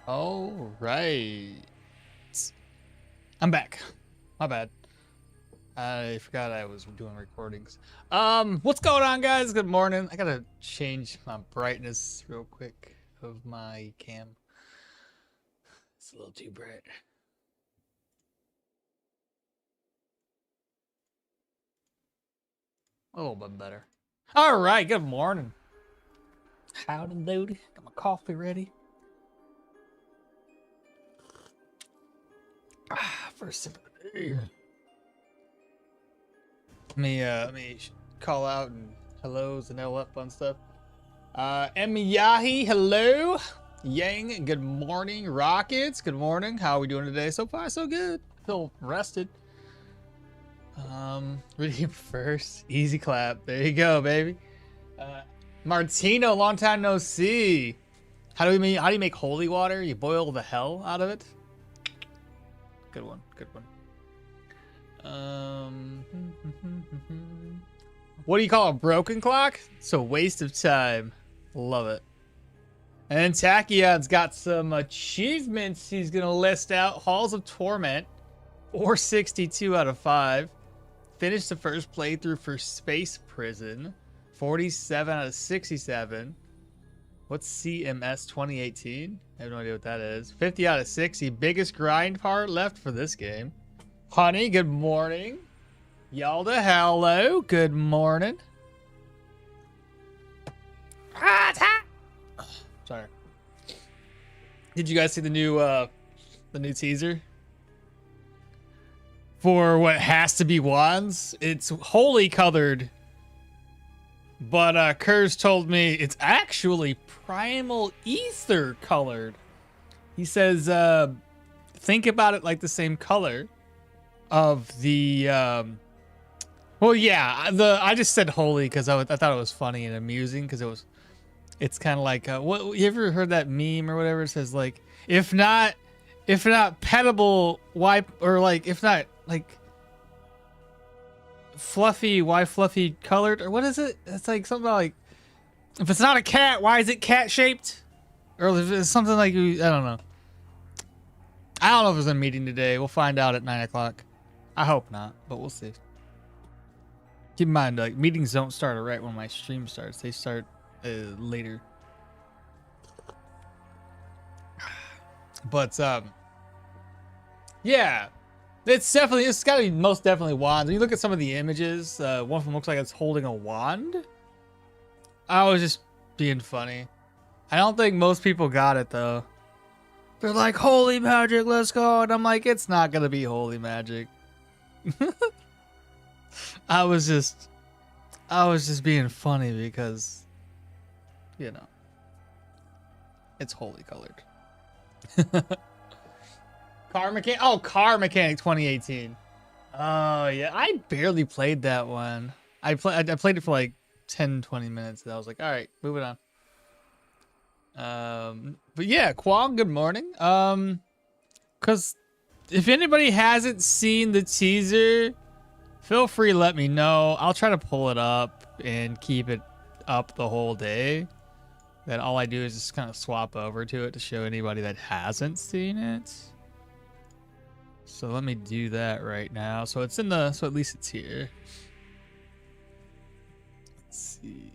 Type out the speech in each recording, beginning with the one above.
All right. I'm back. My bad. I forgot I was doing recordings. What's going on, guys? Good morning. I gotta change my brightness real quick of my cam. It's a little too bright. A little bit better. All right. Good morning. Howdy doody. Got my coffee ready. First sip of the day. Let me call out and hellos and all that fun stuff. Emiyahi, hello. Yang, good morning. Rockets, good morning. How are we doing today? So far, so good. Feel rested. Reading first. Easy clap. There you go, baby. Martino, long time no see. How do you make holy water? You boil the hell out of it? Good one. Good one. What do you call a broken clock? It's a waste of time. Love it. And then Tachion's got some achievements he's gonna list out. Halls of Torment, 462 out of 5. Finished the first playthrough for Space Prison, 47 out of 67. What's CMS 2018? I have no idea what that is. 50 out of 60. Biggest grind part left for this game. Honey, good morning. Yalda, hello. Good morning. Sorry. Did you guys see the new teaser for what has to be wands? It's holy colored, but Kurz told me it's actually primal ether colored. He says, think about it like the same color of the well, yeah, I just said holy because I thought it was funny and amusing because it's kind of like what, you ever heard that meme or whatever? It says like, if not petable, why, or like if not like fluffy, why fluffy colored, or what is it? It's like something about like, if it's not a cat, why is it cat shaped? Or if it's something like, I don't know. I don't know if there's a meeting today. We'll find out at 9 o'clock. I hope not, but we'll see. Keep in mind, like, meetings don't start right when my stream starts. They start later. But yeah, it's got to be most definitely wands. When you look at some of the images, one of them looks like it's holding a wand. I was just being funny. I don't think most people got it though. They're like, holy magic, let's go, and I'm like, it's not gonna be holy magic. I was just being funny because, you know, it's holy colored. Car Mechanic 2018. Oh yeah, I barely played that one. I played it for like 10-20 minutes and I was like, all right, moving on. But yeah, Quang, good morning. Because if anybody hasn't seen the teaser, feel free to let me know. I'll try to pull it up and keep it up the whole day. Then all I do is just kind of swap over to it to show anybody that hasn't seen it. So let me do that right now. So it's in the, so at least it's here. Let's see.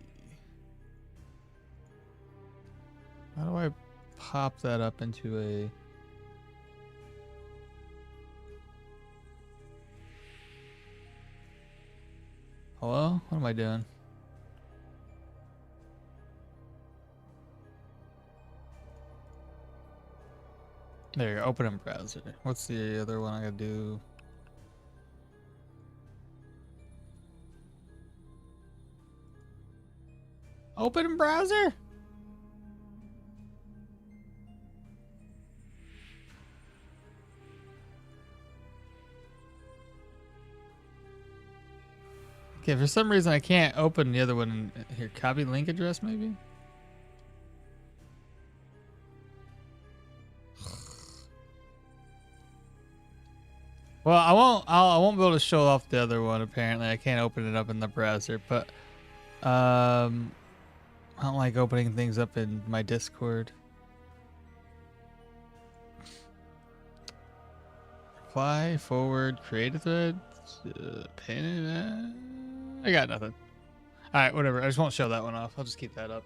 How do I pop that up into a... Hello? What am I doing? There you go. Open in browser. What's the other one I gotta do? Open in browser? Okay, for some reason I can't open the other one in here. Copy link address maybe? Well, I won't be able to show off the other one apparently. I can't open it up in the browser, but I don't like opening things up in my Discord. Apply, forward, create a thread, pin it. I got nothing. All right, whatever. I just won't show that one off. I'll just keep that up.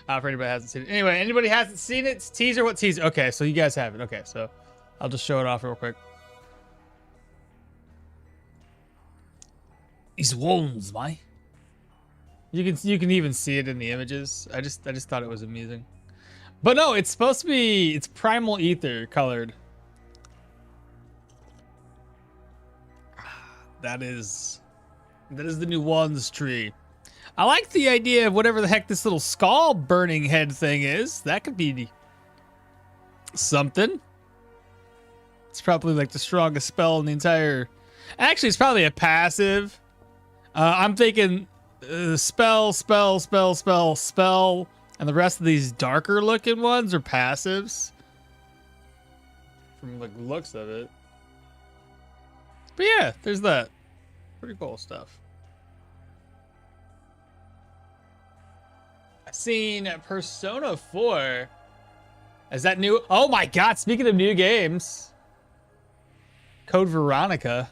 For anybody who hasn't seen it. Anyway, anybody hasn't seen it? It's teaser. What teaser? Okay, so you guys have it. Okay, so I'll just show it off real quick. These wounds, my. You can even see it in the images. I just thought it was amusing. But no, it's supposed to be, it's primal ether colored. That is the new wands tree. I like the idea of whatever the heck this little skull burning head thing is. That could be something. It's probably like the strongest spell in the entire. Actually, it's probably a passive. I'm thinking spell, and the rest of these darker looking ones are passives. From the looks of it. But yeah, there's that. Pretty cool stuff. I've seen Persona 4. Is that new? Oh my god, speaking of new games. Code Veronica.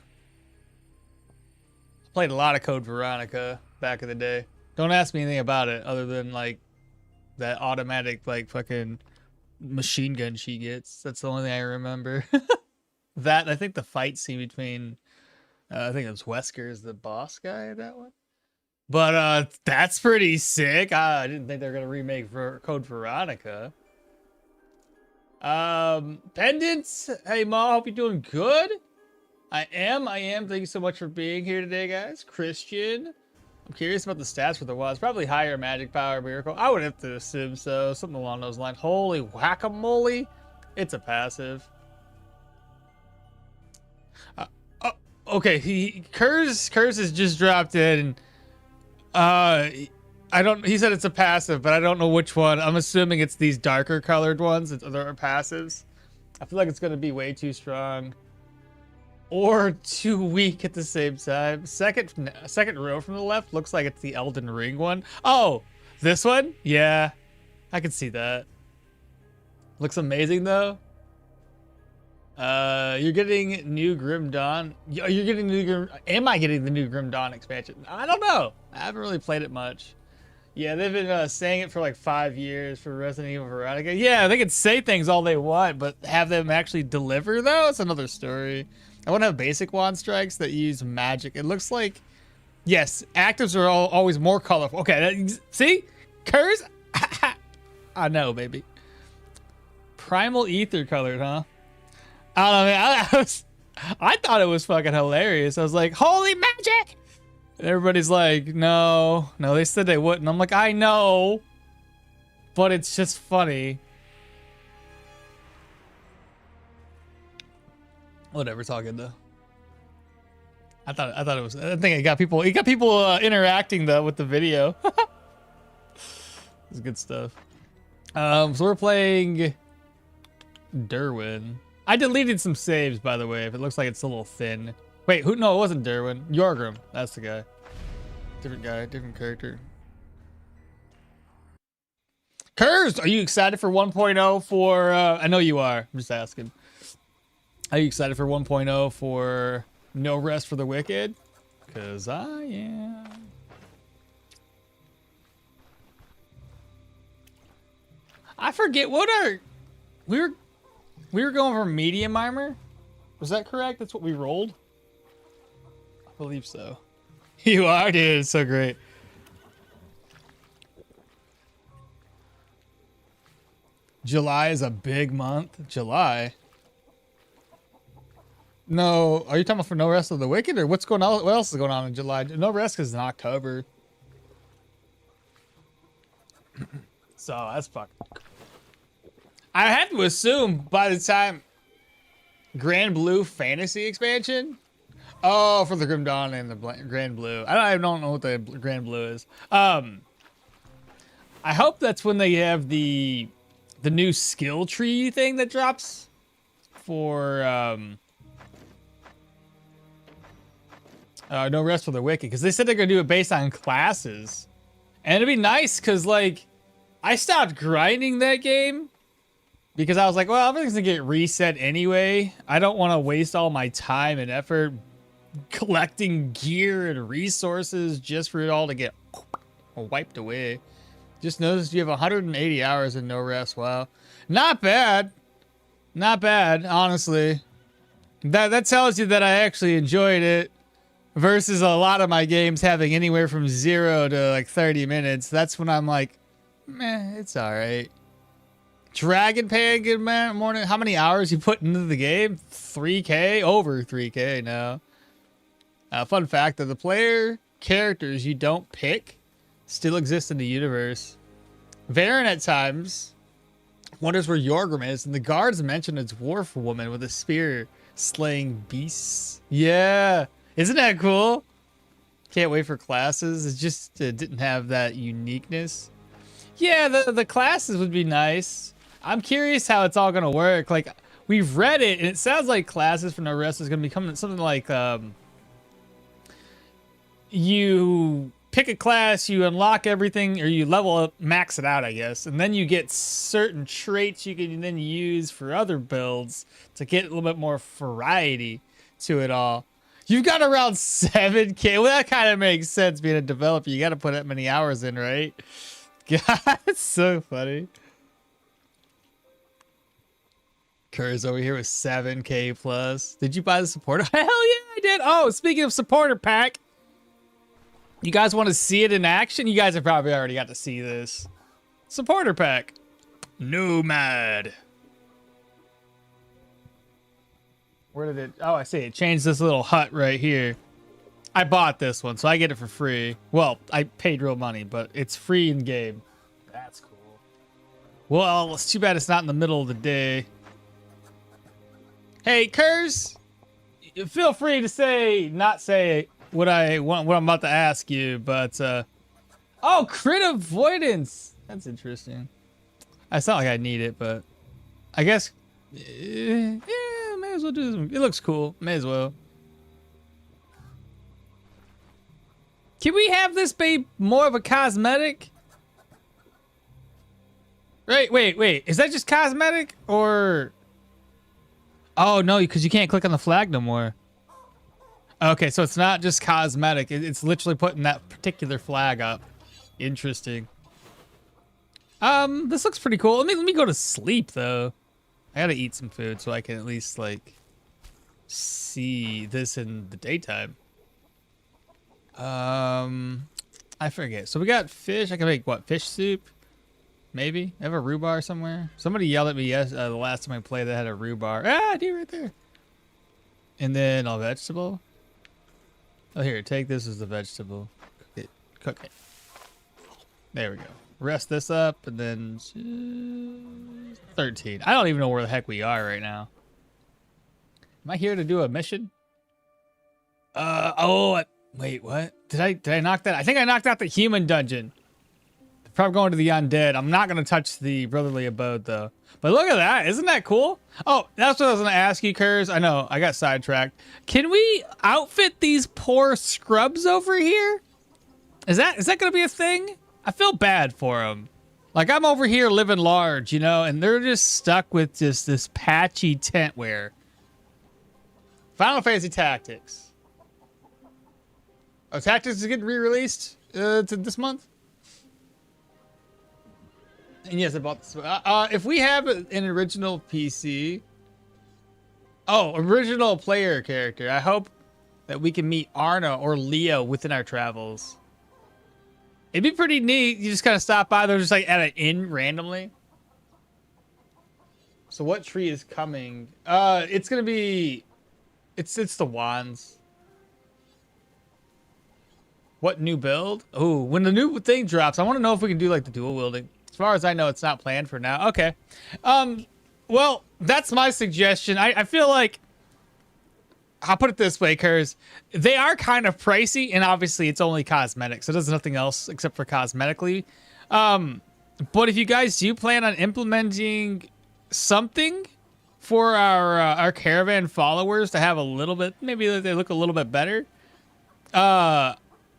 I played a lot of Code Veronica back in the day. Don't ask me anything about it other than like that automatic like fucking machine gun she gets. That's the only thing I remember. That, I think the fight scene between I think it was Wesker's the boss guy in that one. But that's pretty sick. I didn't think they were gonna remake for Code Veronica. Pendants. Hey Ma, hope you're doing good. I am. Thank you so much for being here today, guys. Christian. I'm curious about the stats for the WoW. It's probably higher magic power miracle. I would have to assume so. Something along those lines. Holy whack-a-mole. It's a passive. Okay, Kurz has just dropped in. He said it's a passive, but I don't know which one. I'm assuming it's these darker colored ones. They're passives. I feel like it's gonna be way too strong or too weak at the same time. Second row from the left looks like it's the Elden Ring one. Oh, this one? Yeah, I can see that. Looks amazing though. You're getting new Grim Dawn. You're getting new Grim. Am I getting the new Grim Dawn expansion? I don't know. I haven't really played it much. Yeah, they've been saying it for like 5 years for Resident Evil Veronica. Yeah, they can say things all they want, but have them actually deliver though? It's another story. I want to have basic wand strikes that use magic. It looks like, yes, actives are always more colorful. Okay, see? Curse? I know, baby. Primal ether colored, huh? I don't know, man. I thought it was fucking hilarious. I was like, holy magic! And everybody's like, no, they said they wouldn't. I'm like, I know, but it's just funny. Whatever, it's all good though. I thought it was. I think it got people. Interacting though with the video. It's good stuff. So we're playing Derwin. I deleted some saves, by the way, if it looks like it's a little thin. Wait, who? No, it wasn't Derwin. Jorgrim. That's the guy. Different guy, different character. Kurz, are you excited for 1.0 for... I know you are. I'm just asking. Are you excited for 1.0 for No Rest for the Wicked? Because I am. I forget what our... We were going for medium armor? Was that correct? That's what we rolled? I believe so. You are, dude. It's so great. July is a big month. July? No. Are you talking about for No Rest of the Wicked? Or what's going on? What else is going on in July? No Rest is in October. So that's fucking... I have to assume by the time Grand Blue Fantasy expansion. Oh, for the Grim Dawn and the Grand Blue. I don't know what the Grand Blue is. I hope that's when they have the new skill tree thing that drops for No Rest for the Wicked, because they said they're gonna do it based on classes, and it'd be nice because like I stopped grinding that game because I was like, well, everything's gonna get reset anyway. I don't want to waste all my time and effort collecting gear and resources just for it all to get wiped away. Just noticed you have 180 hours and no rest. Wow, not bad, not bad, honestly. That tells you that I actually enjoyed it. Versus a lot of my games having anywhere from 0 to like 30 minutes. That's when I'm like, meh, it's all right. Dragon Pan, good morning. How many hours you put into the game? 3K? Over 3K now. Fun fact that the player characters you don't pick still exist in the universe. Varen at times wonders where Jorgrim is, and the guards mention a dwarf woman with a spear slaying beasts. Yeah. Isn't that cool? Can't wait for classes. It just didn't have that uniqueness. Yeah, the classes would be nice. I'm curious how it's all gonna work. Like, we've read it, and it sounds like classes from the rest is gonna become something like you pick a class, you unlock everything, or you level up, max it out, I guess, and then you get certain traits you can then use for other builds to get a little bit more variety to it all. You've got around 7K. Well, that kind of makes sense being a developer. You got to put that many hours in, right? God, it's so funny. Kurz over here with 7K plus. Did you buy the supporter? Hell yeah, I did. Oh, speaking of supporter pack, you guys want to see it in action? You guys have probably already got to see this. Supporter pack. Nomad. Where did it? Oh, I see. It changed this little hut right here. I bought this one, so I get it for free. Well, I paid real money, but it's free in game. That's cool. Well, it's too bad it's not in the middle of the day. Hey, Kurz, feel free to not say what I'm about to ask you, but oh, crit avoidance. That's interesting. It's not like I need it, but I guess yeah, may as well do this. It looks cool. May as well. Can we have this be more of a cosmetic? Right, wait. Is that just cosmetic or? Oh no, because you can't click on the flag no more. Okay, so it's not just cosmetic. It's literally putting that particular flag up. Interesting. This looks pretty cool. Let me go to sleep though. I gotta eat some food so I can at least like see this in the daytime. I forget. So we got fish. I can make what? Fish soup? Maybe. I have a rhubarb somewhere. Somebody yelled at me the last time I played that had a rhubarb. Ah, dude, right there. And then a vegetable. Oh, here, take this as the vegetable. Cook it. There we go. Rest this up, and then 13. I don't even know where the heck we are right now. Am I here to do a mission? Wait, what? Did I knock that? I think I knocked out the human dungeon. Probably going to the undead. I'm not gonna touch the brotherly abode though. But look at that, isn't that cool? Oh, that's what I was gonna ask you, Kurz. I know, I got sidetracked. Can we outfit these poor scrubs over here? Is that gonna be a thing? I feel bad for them. Like, I'm over here living large, you know, and they're just stuck with just this patchy tent wear. Final Fantasy Tactics. Oh, Tactics is getting re-released to this month? And yes, I bought this. If we have an original PC... Oh, original player character. I hope that we can meet Arna or Leo within our travels. It'd be pretty neat. You just kind of stop by. They're just like at an inn randomly. So what tree is coming? It's gonna be... It's the wands. What new build? Oh, when the new thing drops, I want to know if we can do like the dual wielding. As far as I know, it's not planned for now. Okay. Well, that's my suggestion. I feel like... I'll put it this way, Kurz. They are kind of pricey, and obviously it's only cosmetic, so it does nothing else except for cosmetically. But if you guys do plan on implementing something for our caravan followers to have a little bit, maybe they look a little bit better,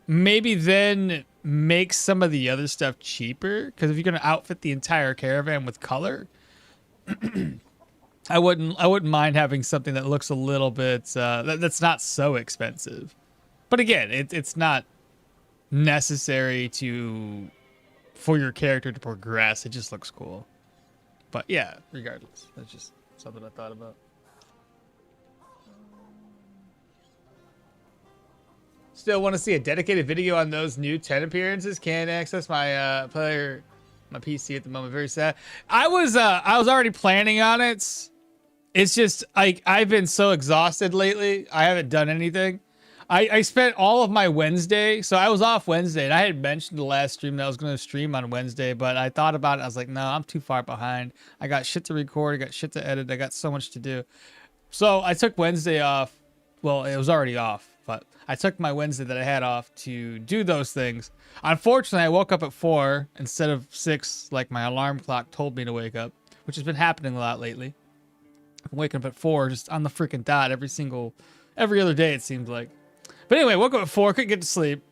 maybe then make some of the other stuff cheaper, because if you're going to outfit the entire caravan with color, I wouldn't mind having something that looks a little bit that's not so expensive. But again, it's not necessary for your character to progress. It just looks cool. But yeah, regardless, that's just something I thought about. Still want to see a dedicated video on those new 10 appearances. Can't access my my PC at the moment. Very sad. I was already planning on it. It's just like I've been so exhausted lately. I haven't done anything. I spent all of my Wednesday, so I was off Wednesday, and I had mentioned the last stream that I was going to stream on Wednesday, but I thought about it. I was like, no, I'm too far behind. I got shit to record. I got shit to edit. I got so much to do. So I took Wednesday off. Well, it was already off, but I took my Wednesday that I had off to do those things. Unfortunately, I woke up at 4 instead of 6, like my alarm clock told me to wake up, which has been happening a lot lately. I'm waking up at 4 just on the freaking dot every other day, it seems like. But anyway, woke up at 4, couldn't get to sleep.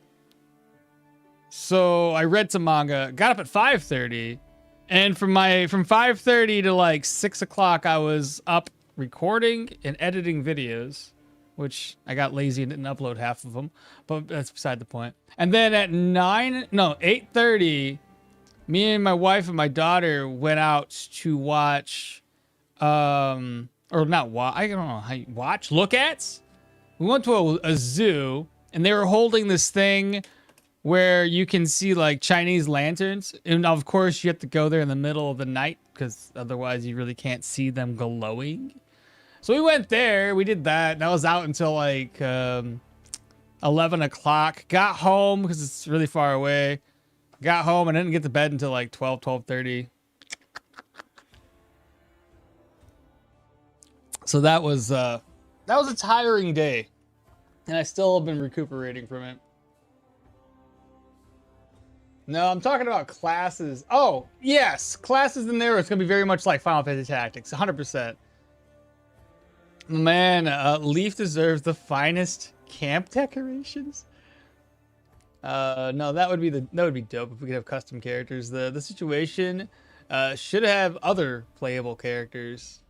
So I read some manga, got up at 5:30, and from 5:30 to like 6 o'clock, I was up recording and editing videos, which I got lazy and didn't upload half of them, but that's beside the point. And then at 8:30, me and my wife and my daughter went out to watch, or not watch, I don't know how you watch, look at. We went to a zoo, and they were holding this thing where you can see like Chinese lanterns. And of course, you have to go there in the middle of the night because otherwise you really can't see them glowing. So we went there, we did that, and I was out until like 11 o'clock. Got home because it's really far away. Got home and didn't get to bed until like 12:30. So that was a tiring day, and I still have been recuperating from it. No, I'm talking about classes. Oh, yes, classes in there. It's going to be very much like Final Fantasy Tactics, 100%. Man, Leaf deserves the finest camp decorations. No, that would be dope if we could have custom characters. The situation should have other playable characters.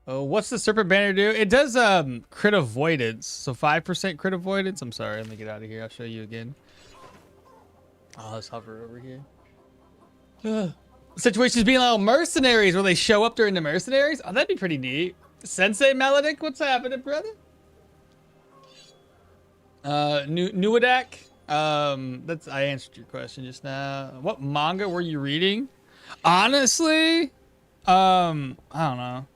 Oh, what's the Serpent Banner do? It does crit avoidance, so 5% crit avoidance. I'm sorry, let me get out of here. I'll show you again. Oh, let's hover over here. Situations being like mercenaries, where they show up during the mercenaries. Oh, that'd be pretty neat. Sensei Melodic, what's happening, brother? Nuadak. I answered your question just now. What manga were you reading? Honestly, I don't know.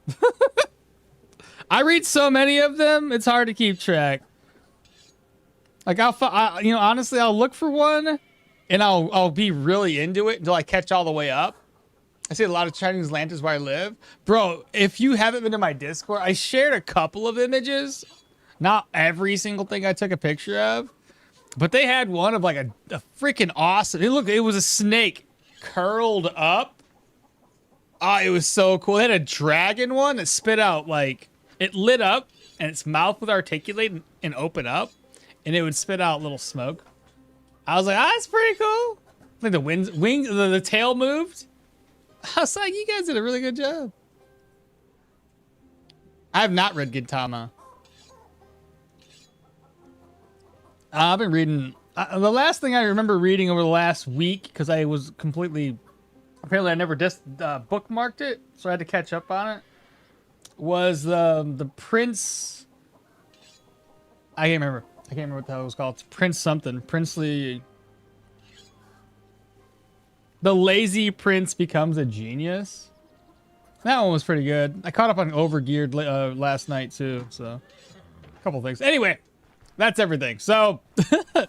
I read so many of them, it's hard to keep track. Like honestly, I'll look for one, and I'll be really into it until I catch all the way up. I see a lot of Chinese lanterns where I live, bro. If you haven't been to my Discord, I shared a couple of images. Not every single thing I took a picture of, but they had one of like a freaking awesome. It was a snake curled up. Oh, it was so cool. They had a dragon one that spit out like. It lit up, and its mouth would articulate and open up, and it would spit out little smoke. I was like, that's pretty cool. Like the tail moved. I was like, you guys did a really good job. I have not read Gintama. I've been reading. The last thing I remember reading over the last week, because I was completely. Apparently, I never bookmarked it, so I had to catch up on it. Was the Prince? I can't remember what the hell it was called. It's Prince something. Princely. The Lazy Prince Becomes a Genius. That one was pretty good. I caught up on Overgeared last night too, so a couple things. Anyway, that's everything. So I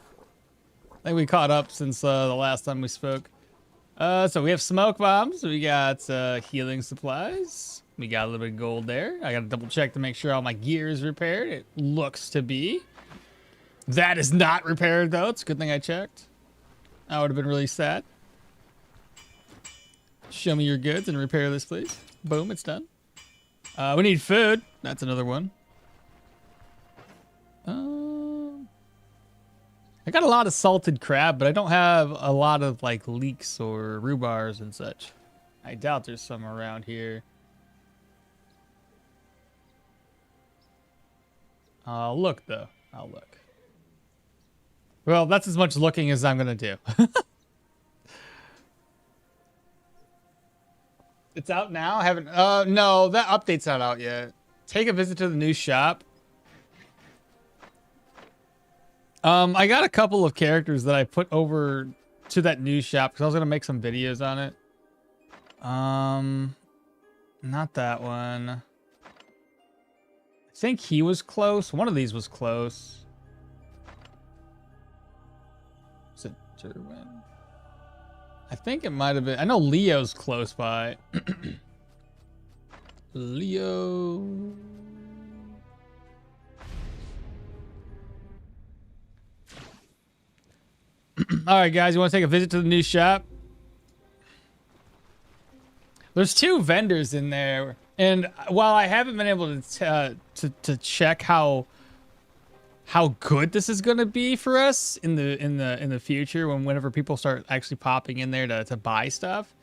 think we caught up since the last time we spoke. So we have smoke bombs. We got healing supplies. We got a little bit of gold there. I got to double check to make sure all my gear is repaired. It looks to be. That is not repaired, though. It's a good thing I checked. I would have been really sad. Show me your goods and repair this, please. Boom, it's done. We need food. That's another one. I got a lot of salted crab, but I don't have a lot of like leeks or rhubars and such. I doubt there's some around here. I'll look, though. I'll look. Well, that's as much looking as I'm going to do. It's out now? I haven't... no, that update's not out yet. Take a visit to the new shop. I got a couple of characters that I put over to that new shop because I was going to make some videos on it. Not that one. I think he was close. One of these was close. Is it Jorgrim? I think it might have been. I know Leo's close by. Leo. All right, guys, you want to take a visit to the new shop? There's 2 vendors in there, and while I haven't been able to check how good this is going to be for us in the future, whenever people start actually popping in there to buy stuff,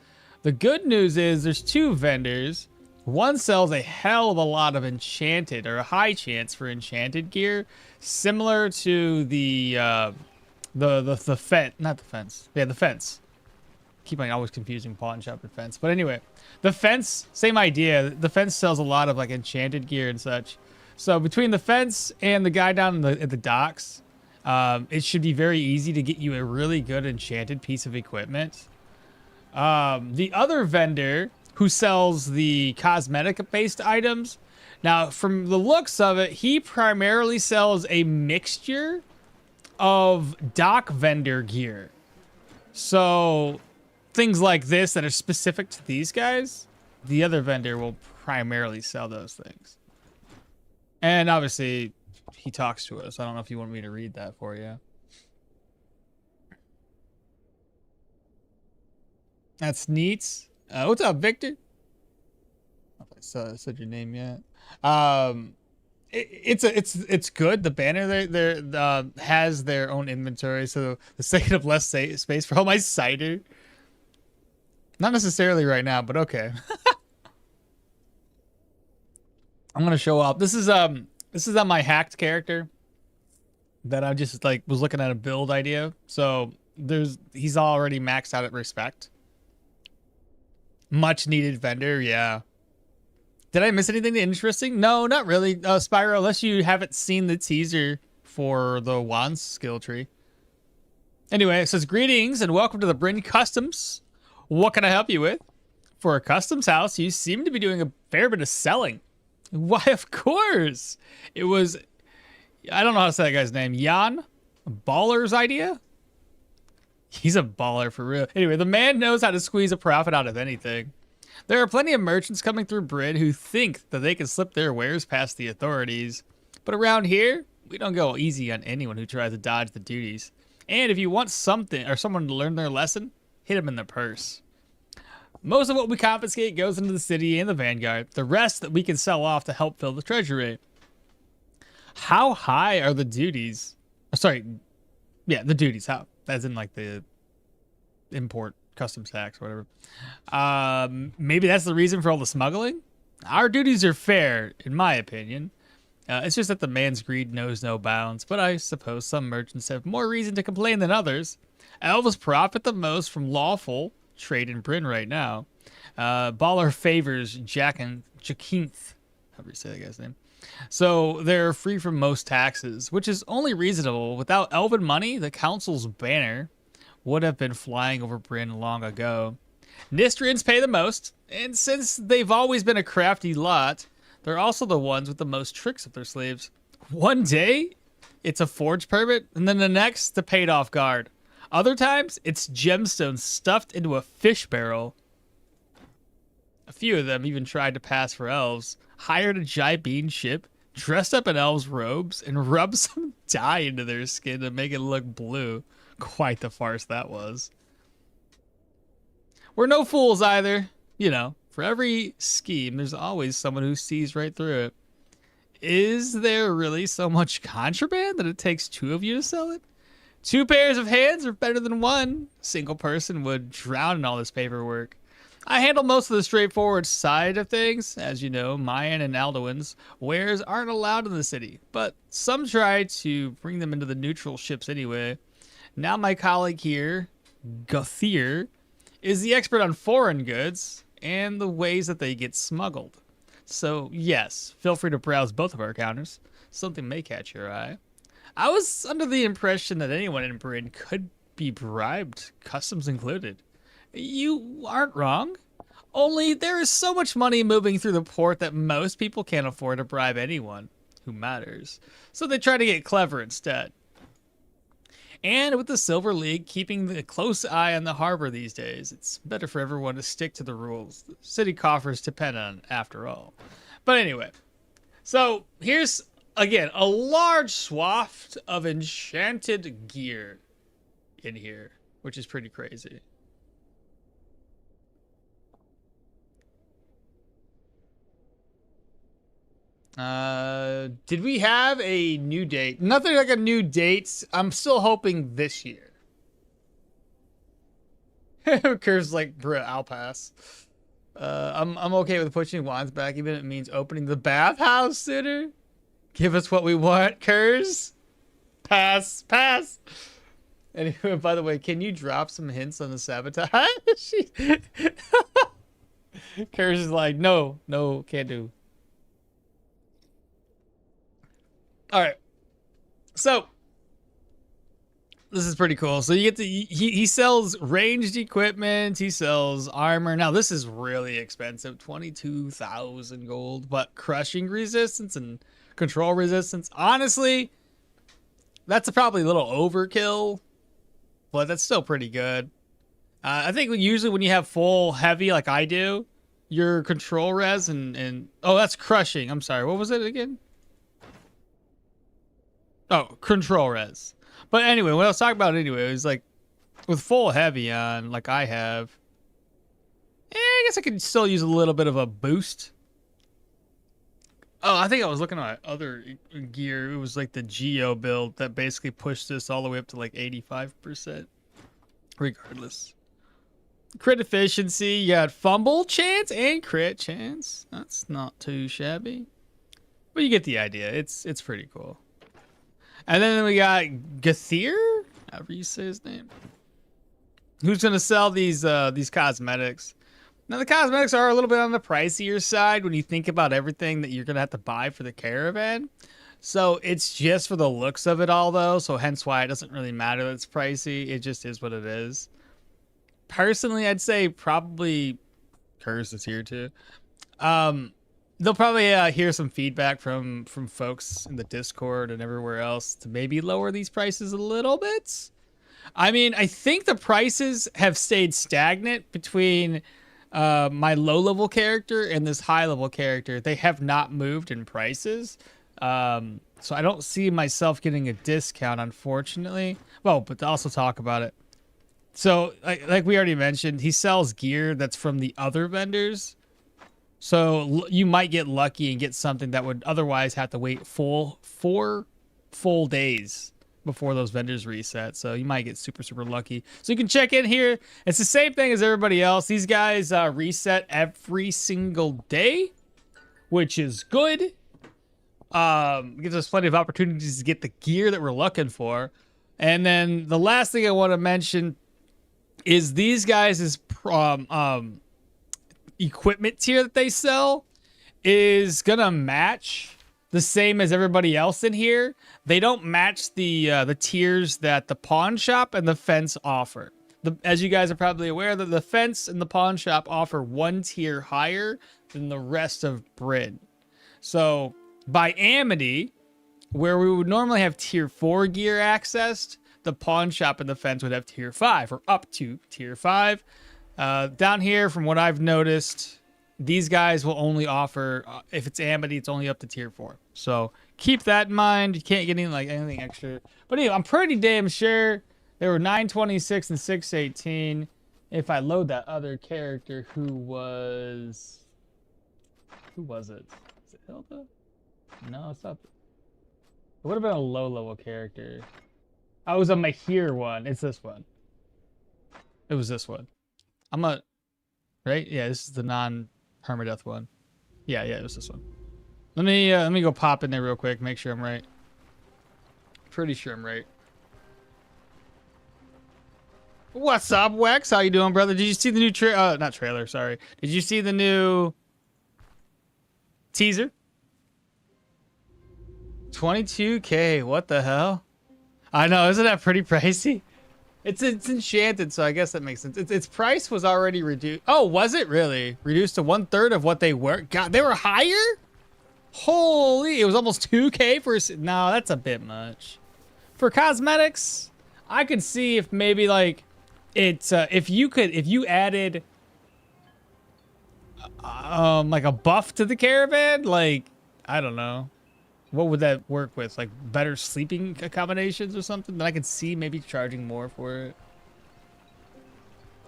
the good news is there's 2 vendors. One sells a hell of a lot of enchanted, or a high chance for enchanted gear, similar to the fence, not the fence. Yeah, the fence. Keep on always confusing pawn shop and fence. But anyway, the fence, same idea. The fence sells a lot of like enchanted gear and such. So between the fence and the guy down at the docks, it should be very easy to get you a really good enchanted piece of equipment. The other vendor who sells the cosmetic-based items, now from the looks of it, he primarily sells a mixture of dock vendor gear. So things like this that are specific to these guys, the other vendor will primarily sell those things. And obviously, he talks to us. I don't know if you want me to read that for you. That's neat. What's up, Victor? I don't know if I said your name yet. It's good. The banner there has their own inventory, so the sake of less space for all my cider. Not necessarily right now, but okay. I'm gonna show up. This is on my hacked character that I just like was looking at a build idea. So he's already maxed out at respect. Much needed vendor, yeah. Did I miss anything interesting? No, not really. Spyro, unless you haven't seen the teaser for the wand skill tree. Anyway, it says greetings and welcome to the Bryn Customs. What can I help you with? For a customs house, you seem to be doing a fair bit of selling. Why, of course. It was, I don't know how to say that guy's name. Jan Baller's idea? He's a baller for real. Anyway, the man knows how to squeeze a profit out of anything. There are plenty of merchants coming through Bryn who think that they can slip their wares past the authorities. But around here, we don't go easy on anyone who tries to dodge the duties. And if you want something or someone to learn their lesson, hit them in the purse. Most of what we confiscate goes into the city and the vanguard. The rest that we can sell off to help fill the treasury. How high are the duties? Oh, sorry. Yeah, the duties. How? As in like the import customs tax or whatever. Maybe that's the reason for all the smuggling? Our duties are fair, in my opinion. It's just that the man's greed knows no bounds. But I suppose some merchants have more reason to complain than others. Elves profit the most from lawful trade in Bryn right now. Baller favors Jacinth, however you say that guy's name. So they're free from most taxes, which is only reasonable. Without elven money, the council's banner would have been flying over Bryn long ago. Nistrians pay the most, and since they've always been a crafty lot, they're also the ones with the most tricks up their sleeves. One day, it's a forge permit, and then the next, the paid off guard. Other times, it's gemstones stuffed into a fish barrel. A few of them even tried to pass for elves, hired a Jibeen ship, dressed up in elves' robes, and rubbed some dye into their skin to make it look blue. Quite the farce that was. We're no fools either. You know, for every scheme, there's always someone who sees right through it. Is there really so much contraband that it takes 2 of you to sell it? 2 pairs of hands are better than 1. A single person would drown in all this paperwork. I handle most of the straightforward side of things. As you know, Mayan and Alduin's wares aren't allowed in the city, but some try to bring them into the neutral ships anyway. Now my colleague here, Gauthier, is the expert on foreign goods and the ways that they get smuggled. So yes, feel free to browse both of our counters. Something may catch your eye. I was under the impression that anyone in Britain could be bribed, customs included. You aren't wrong. Only there is so much money moving through the port that most people can't afford to bribe anyone who matters. So they try to get clever instead. And with the Silver League keeping a close eye on the harbor these days, it's better for everyone to stick to the rules the city coffers depend on after all. But anyway, so here's, again, a large swath of enchanted gear in here, which is pretty crazy. Did we have a new date? Nothing like a new date. I'm still hoping this year. Curve's like, bruh, I'll pass. I'm okay with pushing wands back, even if it means opening the bathhouse sooner. Give us what we want, Curse. Pass. Anyway, by the way, can you drop some hints on the sabotage? Curse is like, no, can't do. All right, so this is pretty cool. So you get to he sells ranged equipment. He sells armor. Now this is really expensive, 22,000 gold. But crushing resistance and control resistance. Honestly, that's probably a little overkill, but that's still pretty good. I think usually when you have full heavy like I do, your control res and oh, that's crushing. I'm sorry. What was it again? Oh, control res. But anyway, what I was talking about anyway was like with full heavy on, like I have. I guess I could still use a little bit of a boost. Oh, I think I was looking at other gear. It was like the Geo build that basically pushed this all the way up to like 85%. Regardless. Crit efficiency, you got fumble chance and crit chance. That's not too shabby. But you get the idea. It's pretty cool. And then we got Gauthier, however you say his name, who's gonna sell these cosmetics. Now the cosmetics are a little bit on the pricier side when you think about everything that you're gonna have to buy for the caravan. So it's just for the looks of it all, though. So hence why it doesn't really matter that it's pricey. It just is what it is. Personally, I'd say probably Curse is here too. They'll probably hear some feedback from folks in the Discord and everywhere else to maybe lower these prices a little bit. I mean, I think the prices have stayed stagnant between my low-level character and this high-level character. They have not moved in prices. So I don't see myself getting a discount, unfortunately. Well, but to also talk about it. So, like we already mentioned, he sells gear that's from the other vendors. So you might get lucky and get something that would otherwise have to wait 4 full days before those vendors reset. So you might get super lucky. So you can check in here. It's the same thing as everybody else. These guys reset every single day, which is good. Gives us plenty of opportunities to get the gear that we're looking for. And then the last thing I want to mention is these guys' equipment tier that they sell is gonna match the same as everybody else in here. They don't match the tiers that the pawn shop and the fence offer. As you guys are probably aware, that the fence and the pawn shop offer one tier higher than the rest of Britain. So by Amity, where we would normally have tier 4 gear accessed, the pawn shop and the fence would have tier 5 or up to tier 5. Down here, from what I've noticed, these guys will only offer, if it's Amity, it's only up to tier 4. So keep that in mind. You can't get anything extra. But anyway, I'm pretty damn sure there were 926 and 618. If I load that other character, who was it? Is it Hilda? No, it's not. It would have been a low-level character. Oh, it was a Mahir one. It's this one. It was this one. right? Yeah, this is the non-permadeath one. Yeah, it was this one. Let me go pop in there real quick, make sure I'm right. Pretty sure I'm right. What's up, Wex? How you doing, brother? Did you see the new not trailer, sorry. Did you see the new teaser? 22K, what the hell? I know, isn't that pretty pricey? It's enchanted, so I guess that makes sense. Its price was already reduced. Oh, was it really? Reduced to 1/3 of what they were? God, they were higher? Holy, it was almost 2K for... No, that's a bit much. For cosmetics, I could see if maybe like... It's, if you added... like a buff to the caravan, like, I don't know. What would that work with? Like better sleeping accommodations or something? Then I could see maybe charging more for it.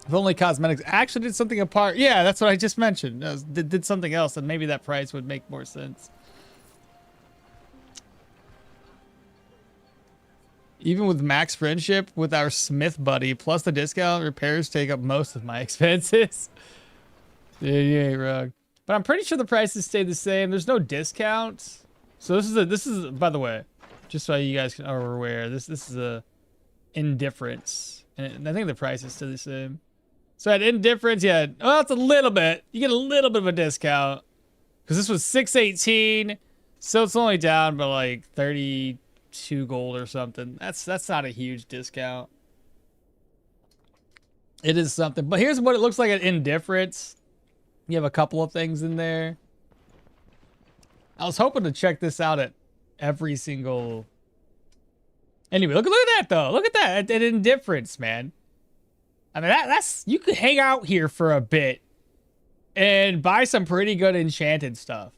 If only cosmetics actually did something apart. Yeah, that's what I just mentioned. Did something else, and maybe that price would make more sense. Even with max friendship with our Smith buddy, plus the discount, repairs take up most of my expenses. Yeah, you ain't wrong. But I'm pretty sure the prices stay the same. There's no discounts. So this is by the way, just so you guys are aware, this is a indifference, and I think the price is still the same. So at indifference, yeah, oh, it's a little bit. You get a little bit of a discount because this was 618, so it's only down by like 32 gold or something. That's not a huge discount. It is something, but here's what it looks like at indifference. You have a couple of things in there. I was hoping to check this out at every single... Anyway, look at that, though. Look at that. At indifference, man. I mean, that's... You could hang out here for a bit and buy some pretty good enchanted stuff.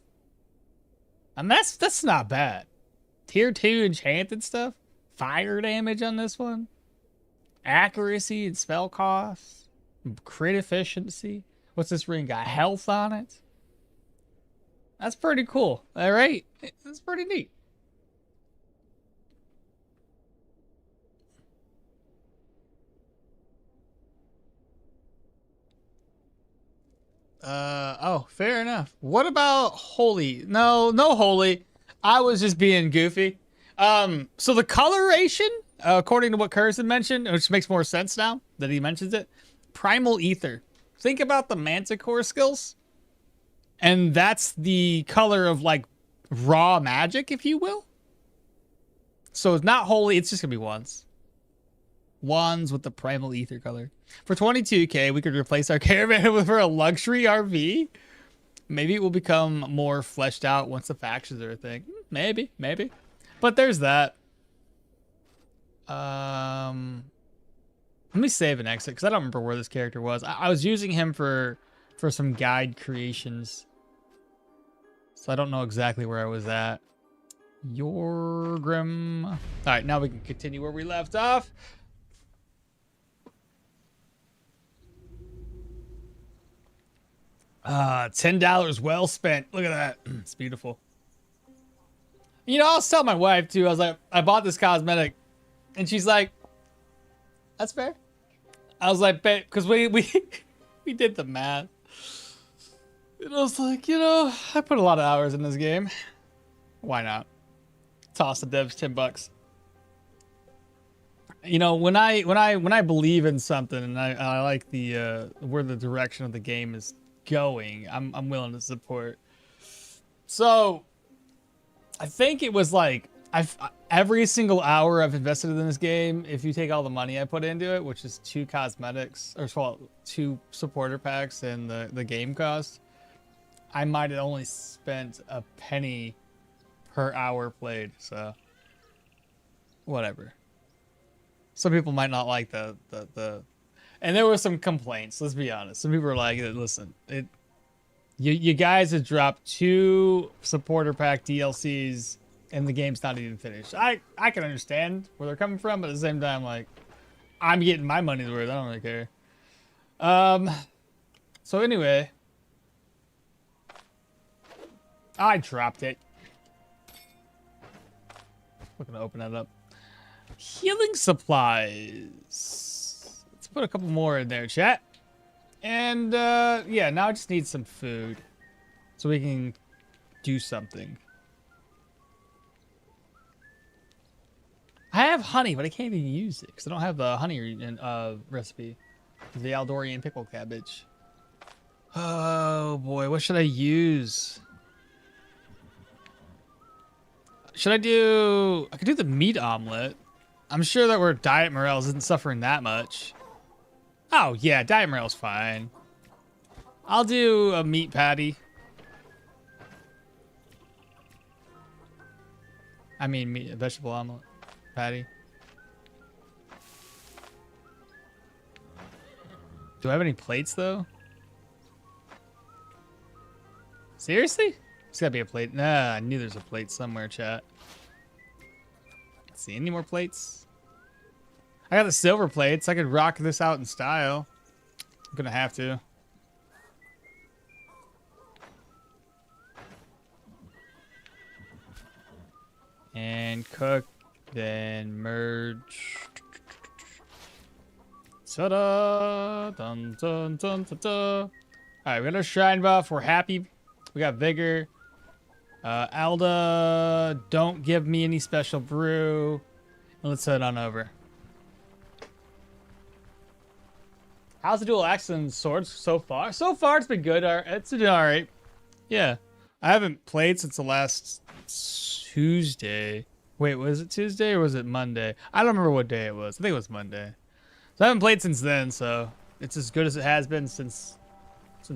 I mean, that's not bad. Tier 2 enchanted stuff. Fire damage on this one. Accuracy and spell cost. Crit efficiency. What's this ring got? Health on it. That's pretty cool. All right. That's pretty neat. Oh, fair enough. What about holy? No holy. I was just being goofy. So the coloration, according to what Curzon mentioned, which makes more sense now that he mentions it, primal ether. Think about the manticore skills. And that's the color of like raw magic, if you will. So it's not holy, it's just gonna be wands. Wands with the primal ether color. For 22K, we could replace our caravan with a luxury RV. Maybe it will become more fleshed out once the factions are a thing. Maybe. But there's that. Let me save and exit because I don't remember where this character was. I was using him for some guide creations. So I don't know exactly where I was at. Jorgrim. All right, now we can continue where we left off. $10 well spent. Look at that. It's beautiful. You know, I was telling my wife too. I was like, I bought this cosmetic, and she's like, "That's fair." I was like, "Babe," because we did the math. And I was like, you know, I put a lot of hours in this game. Why not? Toss the devs $10. You know, when I believe in something and I like the where the direction of the game is going, I'm willing to support. So I think it was like every single hour I've invested in this game, if you take all the money I put into it, which is 2 cosmetics or 2 supporter packs and the game cost, I might have only spent a penny per hour played. So whatever. Some people might not like the and there were some complaints, let's be honest. Some people were like, listen, you guys have dropped 2 supporter pack DLCs and the game's not even finished. I can understand where they're coming from, but at the same time, like, I'm getting my money's worth. I don't really care. So anyway, I dropped it. We're gonna open that up. Healing supplies. Let's put a couple more in there, chat. And yeah, now I just need some food so we can do something. I have honey, but I can't even use it because I don't have the honey recipe. The Aldorian pickle cabbage. Oh boy, what should I use? Should I do... I could do the meat omelet. I'm sure that where Diet Morels isn't suffering that much. Oh yeah, Diet Morel's fine. I'll do a meat patty. I mean, meat, vegetable omelet patty. Do I have any plates though? Seriously? There's gotta be a plate. Nah, I knew there's a plate somewhere, chat. See any more plates? I got the silver plates. I could rock this out in style. I'm gonna have to. And cook, then merge. Ta-da! Dun, dun, dun, dun, dun. Alright, we got our shrine buff. We're happy. We got vigor. Alda, don't give me any special brew. Let's head on over. How's the dual axe and swords so far? So far, it's been good. It's been alright. Yeah. I haven't played since the last Tuesday. Wait, was it Tuesday or was it Monday? I don't remember what day it was. I think it was Monday. So I haven't played since then, so it's as good as it has been since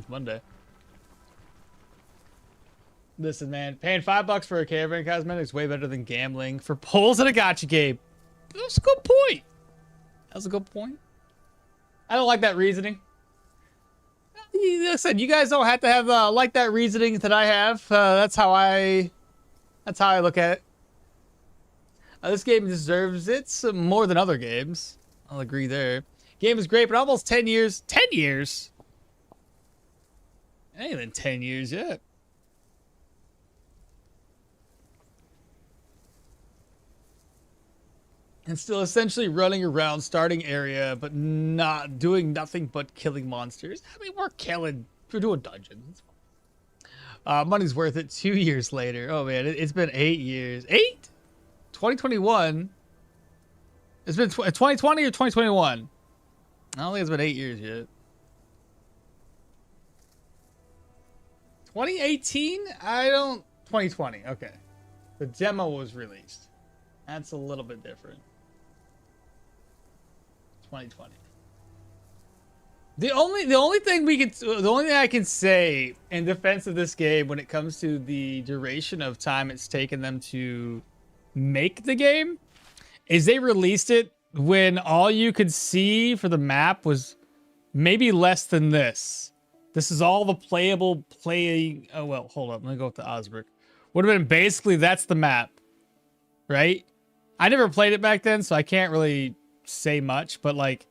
Monday. Listen, man, paying $5 for a caravan cosmetic is way better than gambling for pulls at a gacha game. That's a good point. That's a good point. I don't like that reasoning. Listen, you guys don't have to have like that reasoning that I have. That's how I look at it. This game deserves it more than other games. I'll agree there. Game is great, but almost 10 years. 10 years? It ain't even 10 years yet. And still essentially running around, starting area, but not doing nothing but killing monsters. I mean, we're doing dungeons. Money's worth it 2 years later. Oh man, it's been 8 years. 8? 2021? It's been 2020 or 2021? I don't think it's been 8 years yet. 2018? 2020, okay. The demo was released. That's a little bit different. 2020. The only thing I can say in defense of this game when it comes to the duration of time it's taken them to make the game is they released it when all you could see for the map was maybe less than this. This is all the playable oh well, hold up, let me go with the Osbrick. Would have been basically that's the map, right? I never played it back then, so I can't really say much, but like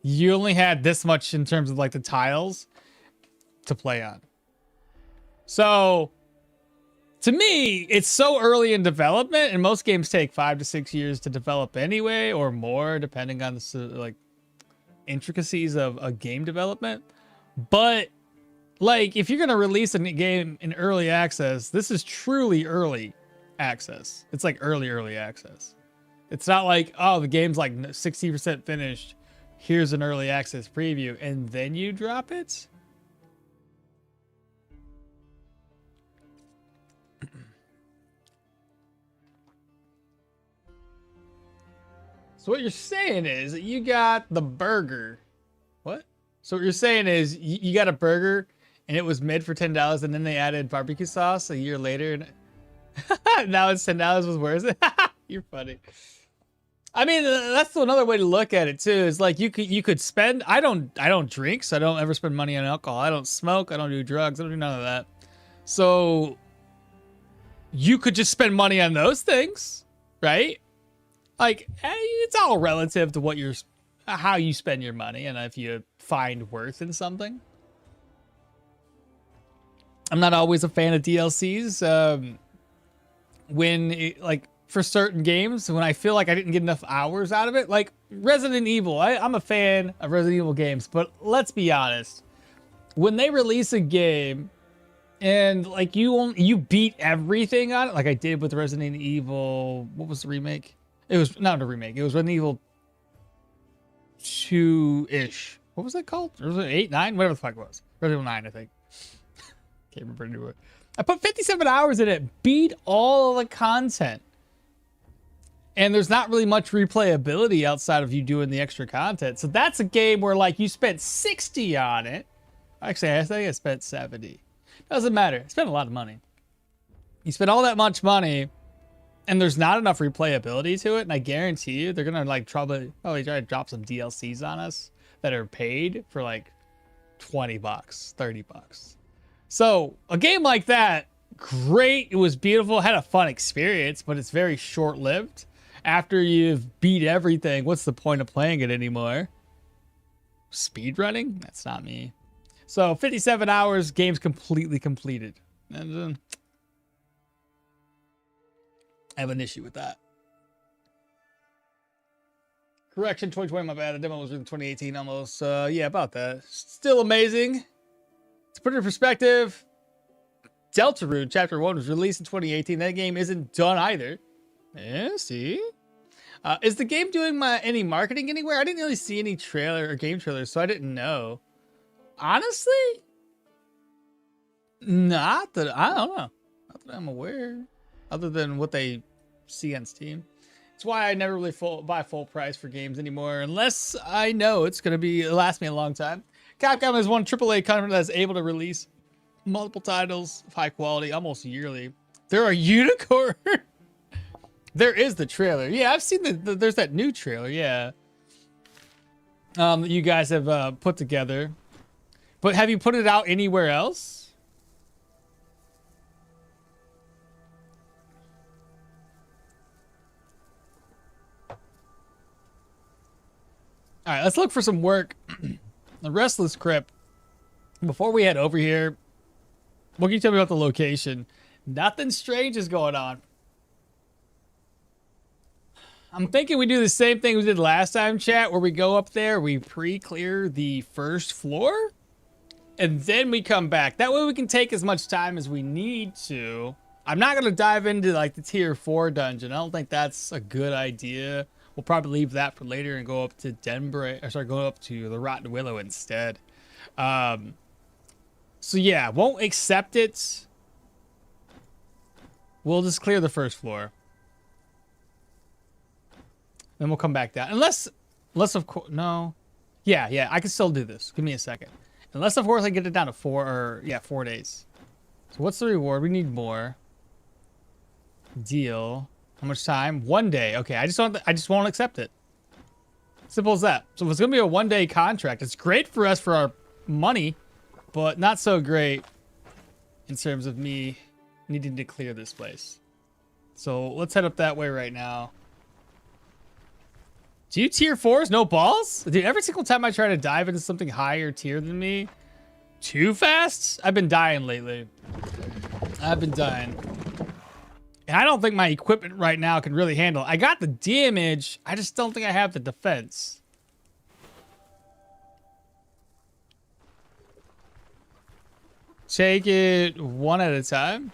you only had this much in terms of like the tiles to play on. So to me, it's so early in development, and most games take 5 to 6 years to develop anyway, or more, depending on the like intricacies of a game development. But like, if you're gonna release a game in early access, this is truly early access. It's like early access. It's not like, oh, the game's like 60% finished. Here's an early access preview, and then you drop it. So what you're saying is that you got the burger. What? So what you're saying is you got a burger and it was mid for $10, and then they added barbecue sauce a year later, and now it's $10 was worth it. You're funny. I mean, that's another way to look at it too. Is like you could spend. I don't drink, so I don't ever spend money on alcohol. I don't smoke. I don't do drugs. I don't do none of that. So you could just spend money on those things, right? Like it's all relative to how you spend your money, and if you find worth in something. I'm not always a fan of DLCs. For certain games, when I feel like I didn't get enough hours out of it, like Resident Evil. I'm a fan of Resident Evil games, but let's be honest. when they release a game and like you beat everything on it, like I did with Resident Evil. What was the remake? It was not a remake. It was Resident Evil 2-ish. What was that called? Or was it 8, 9? Whatever the fuck it was. Resident Evil 9, I think. Can't remember anymore. I put 57 hours in it, beat all of the content. And there's not really much replayability outside of you doing the extra content. So that's a game where like you spent 60 on it. Actually, I think I spent 70. Doesn't matter. I spent a lot of money. You spent all that much money and there's not enough replayability to it. And I guarantee you they're going to like probably try to drop some DLCs on us that are paid for like $20, $30. So a game like that, great. It was beautiful. Had a fun experience, but it's very short-lived. After you've beat everything, what's the point of playing it anymore? Speedrunning? That's not me. So 57 hours, game's completely completed. And I have an issue with that. Correction, 2020, my bad. The demo was written 2018 almost. Yeah, about that. Still amazing. To put it in perspective, Deltarune Chapter 1 was released in 2018. That game isn't done either. Yeah, see? Is the game doing any marketing anywhere? I didn't really see any trailer or game trailers, so I didn't know. Honestly? Not that, I don't know. Not that I'm aware. Other than what they see on Steam. That's why I never really buy full price for games anymore, unless I know it's going to last me a long time. Capcom is one AAA company that's able to release multiple titles of high quality almost yearly. There are unicorn. There is the trailer. Yeah, I've seen there's that new trailer. Yeah. That you guys have put together. But have you put it out anywhere else? All right, let's look for some work. The Restless Crypt. Before we head over here, what can you tell me about the location? Nothing strange is going on. I'm thinking we do the same thing we did last time, chat, where we go up there, we pre-clear the first floor, and then we come back. That way we can take as much time as we need to. I'm not going to dive into like the tier 4 dungeon. I don't think that's a good idea. We'll probably leave that for later and go up to go up to the Rotten Willow instead. So yeah, won't accept it. We'll just clear the first floor. Then we'll come back down. Unless of course, no. Yeah, I can still do this. Give me a second. Unless of course I get it down to 4 days. So what's the reward? We need more. Deal. How much time? 1 day. Okay, I just won't accept it. Simple as that. So it's gonna be a 1-day contract. It's great for us for our money, but not so great in terms of me needing to clear this place. So let's head up that way right now. Do you tier 4s? No balls? Dude, every single time I try to dive into something higher tier than me, too fast? I've been dying lately. I've been dying. And I don't think my equipment right now can really handle it. I got the damage. I just don't think I have the defense. Take it one at a time.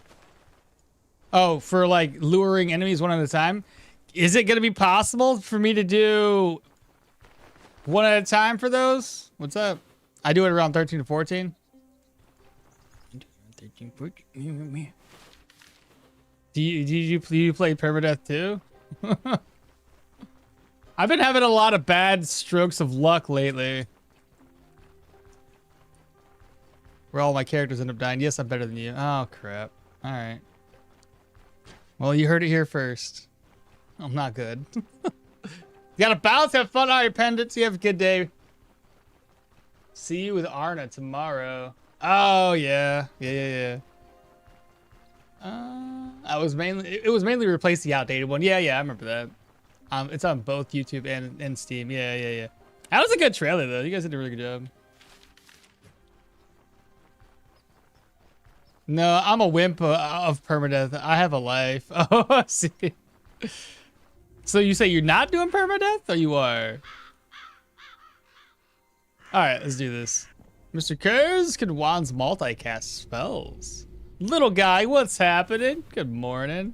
Oh, for like luring enemies one at a time. Is it going to be possible for me to do one at a time for those? What's up? I do it around 13 to 14. 13, 14. Do you play permadeath too? I've been having a lot of bad strokes of luck lately. Where all my characters end up dying. Yes, I'm better than you. Oh, crap. All right. Well, you heard it here first. I'm not good. You gotta bounce, have fun on your pendants. You have a good day. See you with Arna tomorrow. Oh, yeah. Yeah. It was mainly replace the outdated one. Yeah, I remember that. It's on both YouTube and Steam. Yeah. That was a good trailer though. You guys did a really good job. No, I'm a wimp of permadeath. I have a life. Oh, I see. So you say you're not doing permadeath, or you are? All right, let's do this. Mr. Kurz can wands multicast spells. Little guy, what's happening? Good morning.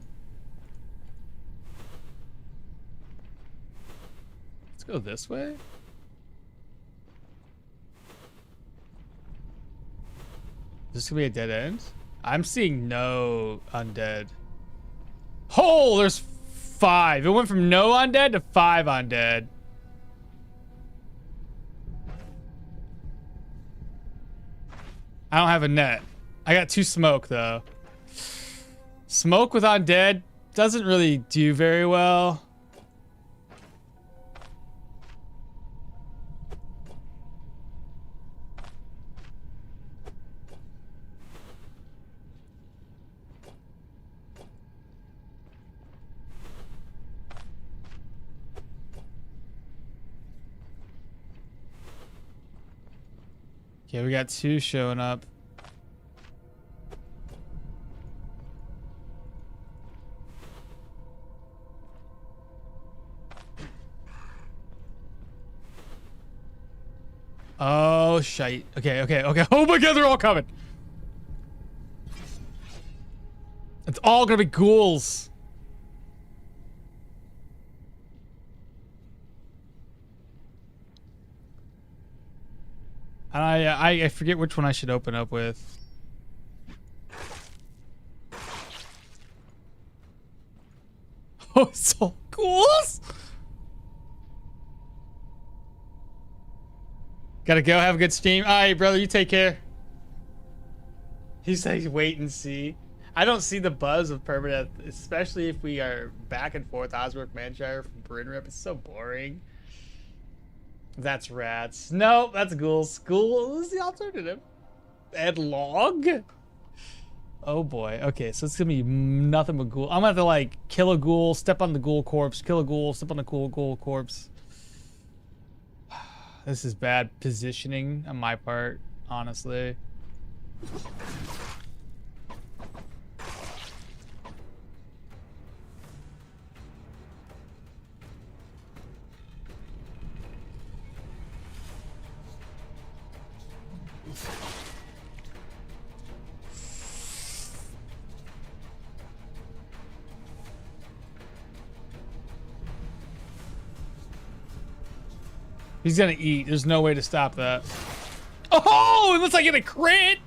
Let's go this way. Is this gonna be a dead end? I'm seeing no undead. Oh, there's 5. It went from no undead to 5 undead. I don't have a net. I got 2 smoke though. Smoke with undead doesn't really do very well. Okay, we got 2 showing up. Oh, shite. Okay. Oh my god, they're all coming. It's all gonna be ghouls. I forget which one I should open up with. Oh, it's all ghouls. Gotta go. Have a good stream. All right, brother. You take care. He's like, wait and see. I don't see the buzz of permadeath, especially if we are back and forth Osbrook Manshire from Bryn Rip. It's so boring. That's rats. No, that's ghouls. Ghoul is the alternative. And log? Oh boy. Okay, so it's gonna be nothing but ghoul. I'm gonna have to like kill a ghoul, step on the ghoul corpse, kill a ghoul, step on the ghoul corpse. This is bad positioning on my part, honestly. He's gonna eat. There's no way to stop that. Oh, it looks like it a crit.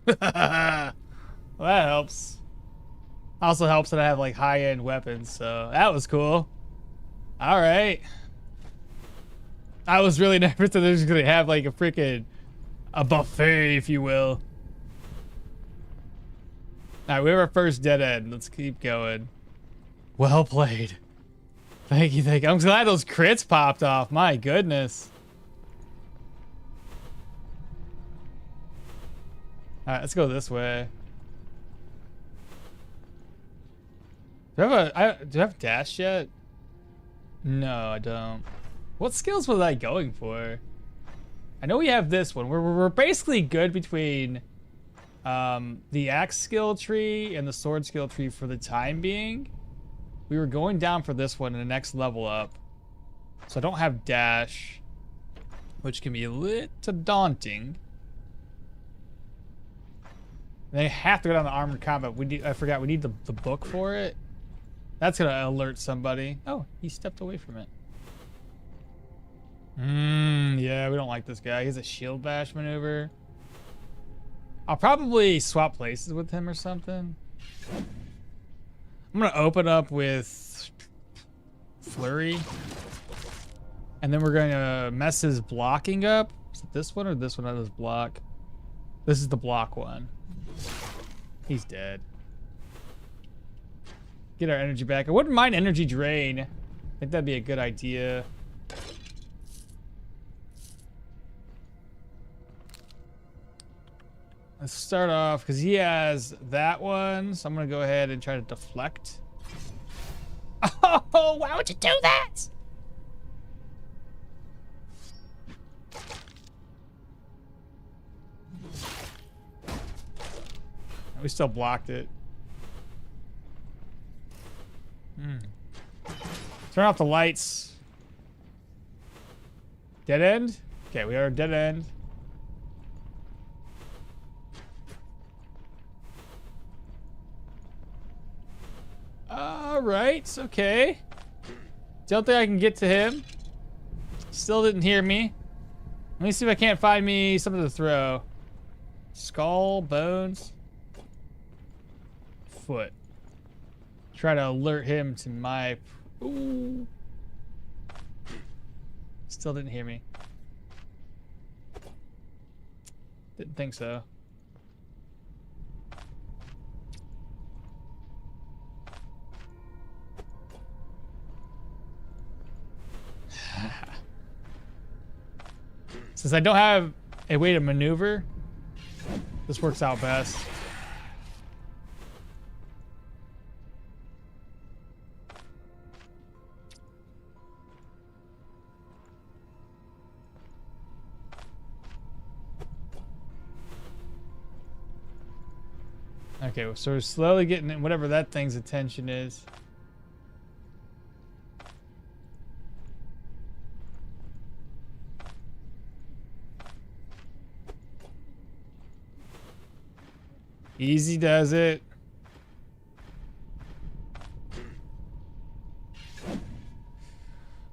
Well, that helps. Also helps that I have like high-end weapons, so that was cool. All right. I was really nervous that they're just gonna have like a buffet, if you will. All right, we have our first dead end. Let's keep going. Well played. Thank you. I'm glad those crits popped off. My goodness. All right, let's go this way. Do I have dash yet? No, I don't. What skills was I going for? I know we have this one. We're basically good between the axe skill tree and the sword skill tree for the time being. We were going down for this one in the next level up. So I don't have dash, which can be a little daunting. They have to go down to armored combat. I forgot we need the book for it. That's gonna alert somebody. Oh, he stepped away from it. Yeah, we don't like this guy. He has a shield bash maneuver. I'll probably swap places with him or something. I'm gonna open up with Flurry. And then we're gonna mess his blocking up. Is it this one or this one that does block? This is the block one. He's dead. Get our energy back. I wouldn't mind energy drain. I think that'd be a good idea. Let's start off, because he has that one, so I'm going to go ahead and try to deflect. Oh, why would you do that? We still blocked it. Turn off the lights. Dead end? Okay, we are dead end. Alright, okay. Don't think I can get to him. Still didn't hear me. Let me see if I can't find me something to throw. Skull, bones, foot. Try to alert him to my... Ooh. Still didn't hear me. Didn't think so. Since I don't have a way to maneuver, this works out best. Okay, so we're slowly getting whatever that thing's attention is. Easy does it.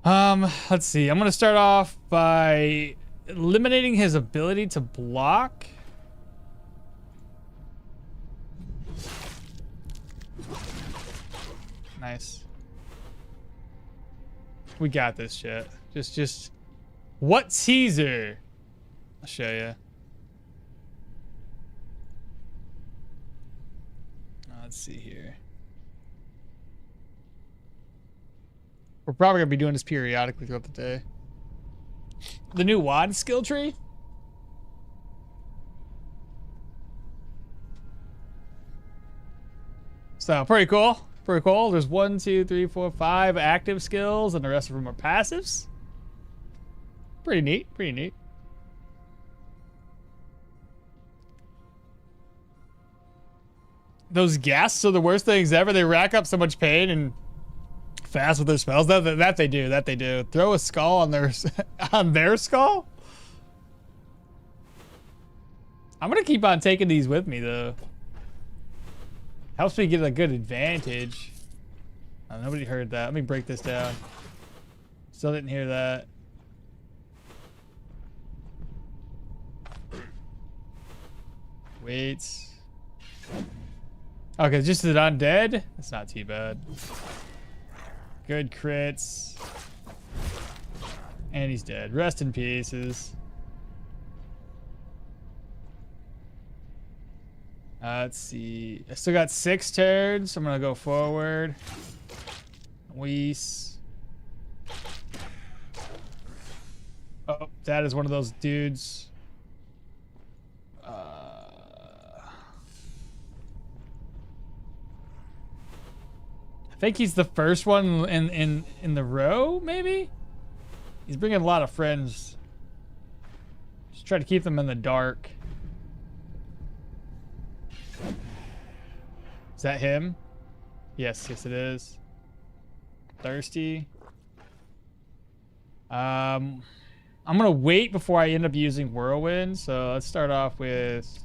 Let's see. I'm gonna start off by eliminating his ability to block. Nice. We got this shit. Just what teaser? I'll show you. Let's see here. We're probably gonna be doing this periodically throughout the day. The new wand skill tree. So pretty cool. Pretty cool. There's 1, 2, 3, 4, 5 active skills, and the rest of them are passives. Pretty neat. Pretty neat. Those ghasts are the worst things ever. They rack up so much pain and fast with their spells. That they do. That they do. Throw a skull on their on their skull. I'm gonna keep on taking these with me though. Helps me get a good advantage. Oh, nobody heard that. Let me break this down. Still didn't hear that. Wait. Okay, just an undead? That's not too bad. Good crits. And he's dead. Rest in pieces. Let's see. I still got 6 turns. I'm gonna go forward. Weiss. Oh, that is one of those dudes. I think he's the first one in the row, maybe? He's bringing a lot of friends. Just try to keep them in the dark. Is that him? Yes, it is. Thirsty. I'm gonna wait before I end up using Whirlwind, so let's start off with...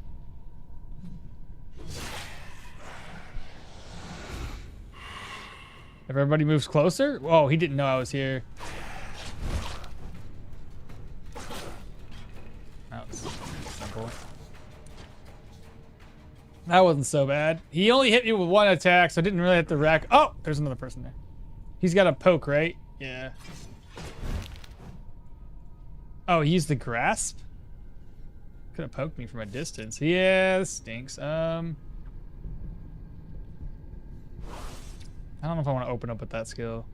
If everybody moves closer? Oh, he didn't know I was here. That was simple. That wasn't so bad. He only hit me with 1 attack, so I didn't really have to rack. Oh, there's another person there. He's got a poke, right? Yeah. Oh, he used the grasp? Could have poked me from a distance. Yeah, this stinks. I don't know if I want to open up with that skill.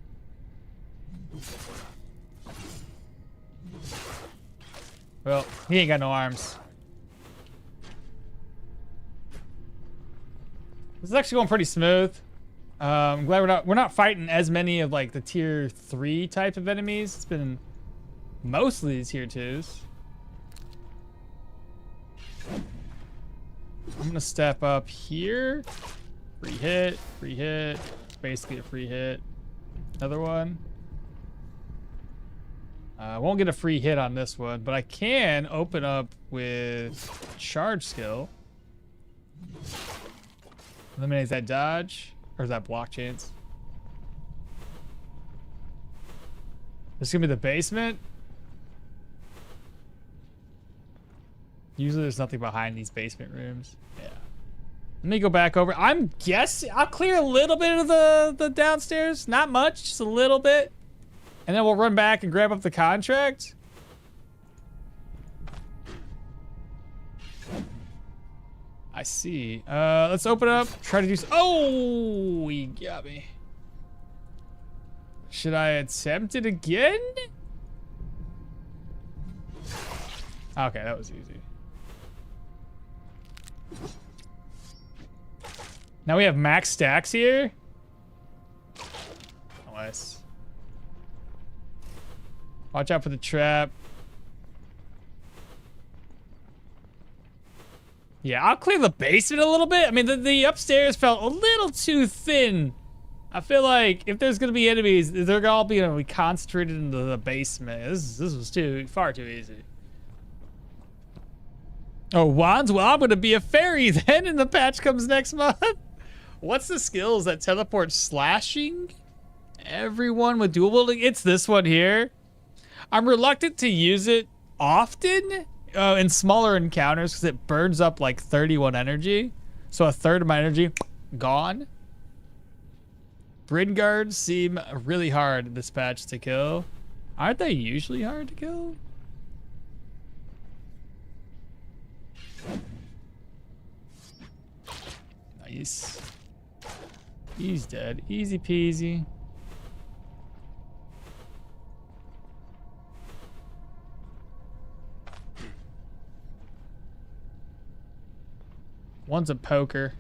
Well, he ain't got no arms. This is actually going pretty smooth. I'm glad we're not fighting as many of like the tier 3 type of enemies. It's been mostly tier 2s. I'm gonna step up here. Free hit, free hit. Basically a free hit. Another one. I won't get a free hit on this one, but I can open up with charge skill. Eliminates that dodge, or is that block chance? This is gonna be the basement. Usually there's nothing behind these basement rooms. Yeah. Let me go back over. I'm guessing I'll clear a little bit of the downstairs. Not much, just a little bit. And then we'll run back and grab up the contract. I see. Let's open up. Try to do. Oh, he got me. Should I attempt it again? Okay, that was easy. Now we have max stacks here. Nice. Watch out for the trap. Yeah, I'll clear the basement a little bit. I mean, the upstairs felt a little too thin. I feel like if there's gonna be enemies, they're all gonna be concentrated into the basement. This was far too easy. Oh, wands? Well, I'm gonna be a fairy then, and the patch comes next month. What's the skills that teleport slashing? Everyone with dual wielding? It's this one here. I'm reluctant to use it often in smaller encounters because it burns up like 31 energy. So a third of my energy gone. Bryn guards seem really hard this patch to kill. Aren't they usually hard to kill? Nice. He's dead. Easy peasy. One's a poker.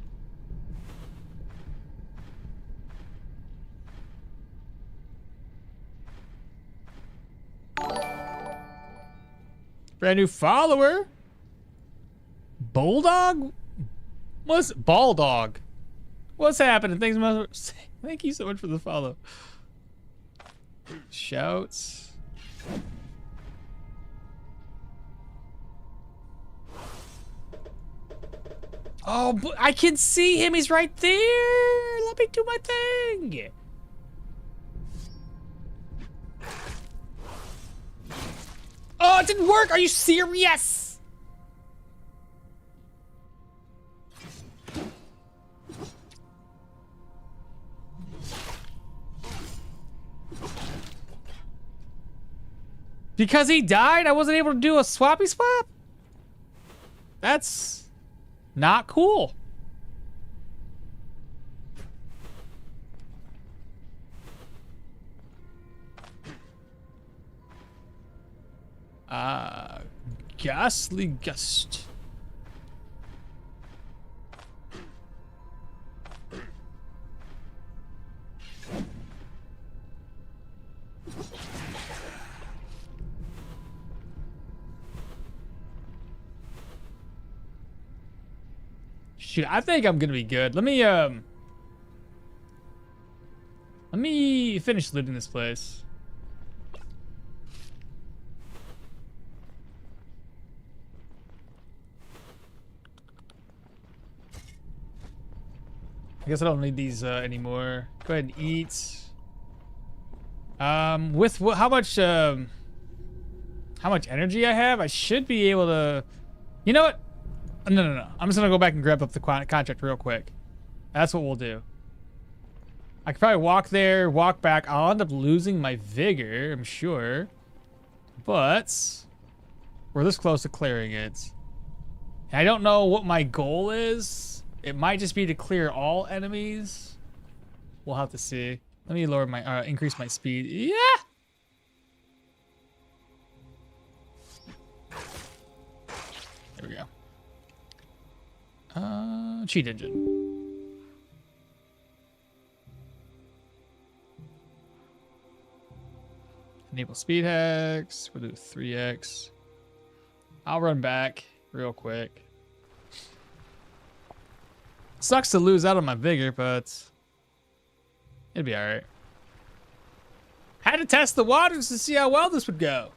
Brand new follower. Bulldog? What's Balldog? What's happening? Thank you so much for the follow. Shouts. Oh, but I can see him. He's right there. Let me do my thing. Oh, it didn't work. Are you serious? Because he died, I wasn't able to do a swappy swap? That's not cool. Ghastly Gust. Shoot, I think I'm gonna be good. Let me finish looting this place. I guess I don't need these anymore. Go ahead and eat. With how much energy I have, I should be able to. You know what? No. I'm just gonna go back and grab up the contract real quick. That's what we'll do. I could probably walk there, walk back. I'll end up losing my vigor, I'm sure. But we're this close to clearing it. I don't know what my goal is. It might just be to clear all enemies. We'll have to see. Let me lower my, increase my speed. Yeah! There we go. Cheat engine. Enable speed hacks. We'll do 3x. I'll run back real quick. Sucks to lose out on my vigor, but it'd be alright. Had to test the waters to see how well this would go.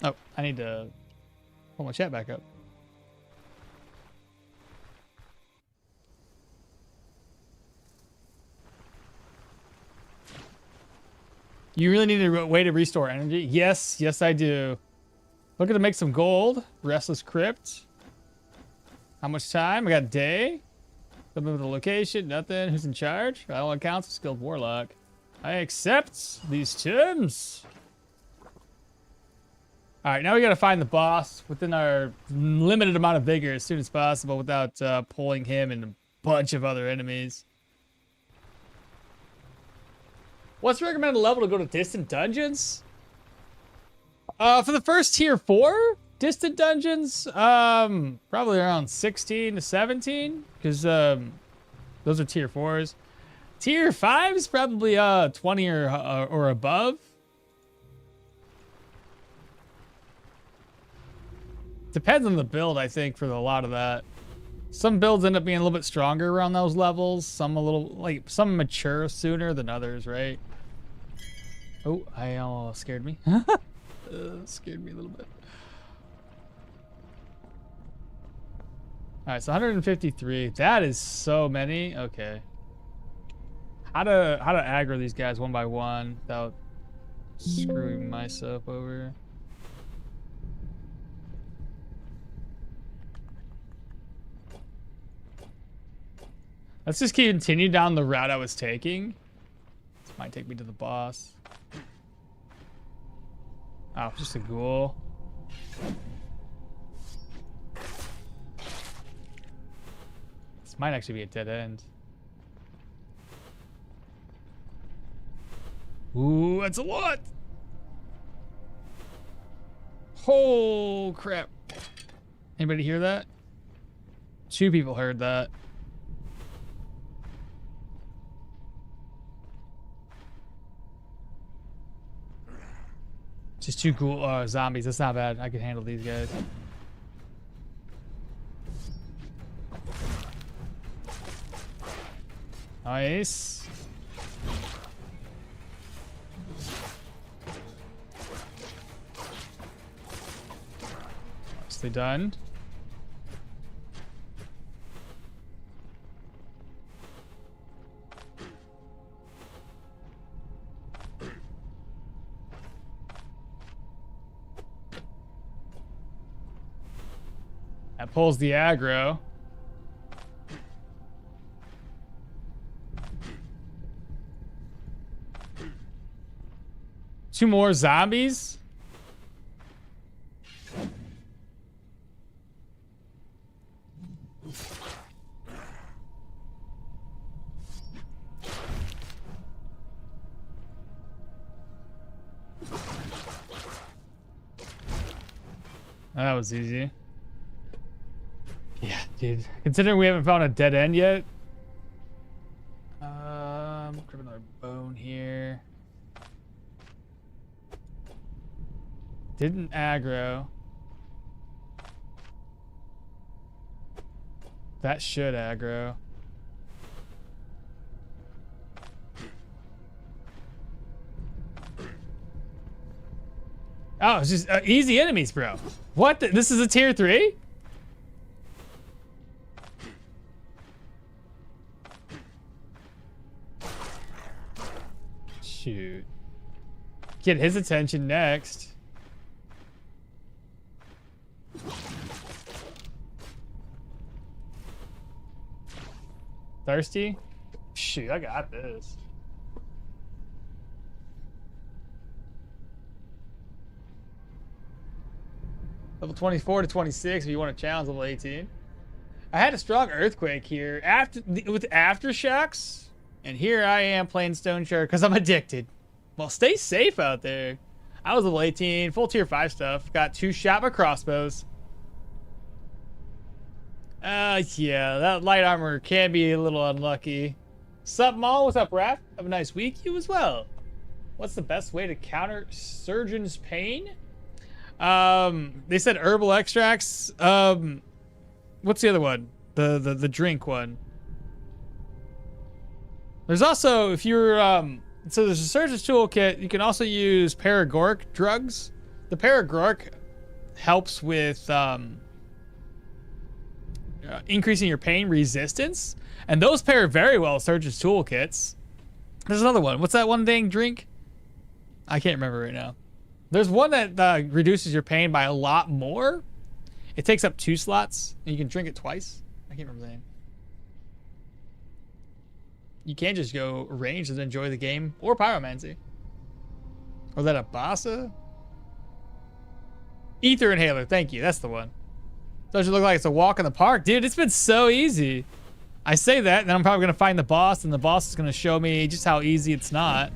Oh, I need to pull my chat back up. You really need a way to restore energy? Yes, yes I do. Looking to make some gold. Restless Crypt. How much time? I got a day. Something with the location. Nothing. Who's in charge? By all accounts, a skilled warlock. I accept these terms. Alright, now we gotta find the boss within our limited amount of vigor as soon as possible without pulling him and a bunch of other enemies. What's the recommended level to go to distant dungeons? For the first tier 4 distant dungeons, probably around 16 to 17, because those are tier 4s. Tier 5 is probably 20 or above. Depends on the build, I think, for a lot of that. Some builds end up being a little bit stronger around those levels. Some a little, like, some mature sooner than others, right? Oh, I scared me. Scared me a little bit. All right, so 153. That is so many. Okay. How to aggro these guys one by one without screwing myself over? Let's just continue down the route I was taking. This might take me to the boss. Oh, just a ghoul. This might actually be a dead end. Ooh, that's a lot. Oh, crap. Anybody hear that? 2 people heard that. Just 2 cool zombies. That's not bad. I can handle these guys. Nice. Nicely done. That pulls the aggro. Two more zombies. That was easy. Yeah, dude. Considering we haven't found a dead end yet. Grab another bone here. Didn't aggro. That should aggro. Oh, it's just easy enemies, bro. What? This is a tier 3? Shoot. Get his attention next. Thirsty? Shoot, I got this. Level 24 to 26 if you want to challenge level 18. I had a strong earthquake here with aftershocks. And here I am playing Stoneshard because I'm addicted. Well, stay safe out there. I was level 18, full tier 5 stuff. Got 2 shot by crossbows. Yeah, that light armor can be a little unlucky. Sup, Maul? What's up, Raph? Have a nice week. You as well. What's the best way to counter surgeon's pain? They said herbal extracts. What's the other one? The drink one. There's also, if you're, so there's a surgeon's toolkit. You can also use paregoric drugs. The paregoric helps with increasing your pain resistance, and those pair very well with surgeon's toolkits. There's another one. What's that one dang drink? I can't remember right now. There's one that reduces your pain by a lot more. It takes up 2 slots, and you can drink it twice. I can't remember the name. You can just go ranged and enjoy the game, or pyromancy. Or that a Bassa? Ether inhaler, thank you. That's the one. Doesn't look like it's a walk in the park. Dude, it's been so easy. I say that, and then I'm probably going to find the boss, and the boss is going to show me just how easy it's not.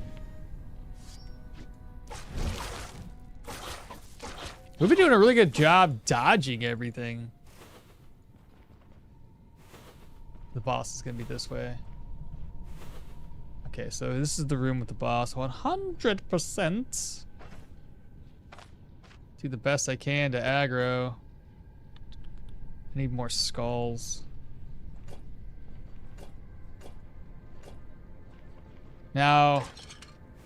We've been doing a really good job dodging everything. The boss is going to be this way. Okay, so this is the room with the boss. 100%. Do the best I can to aggro. I need more skulls. Now,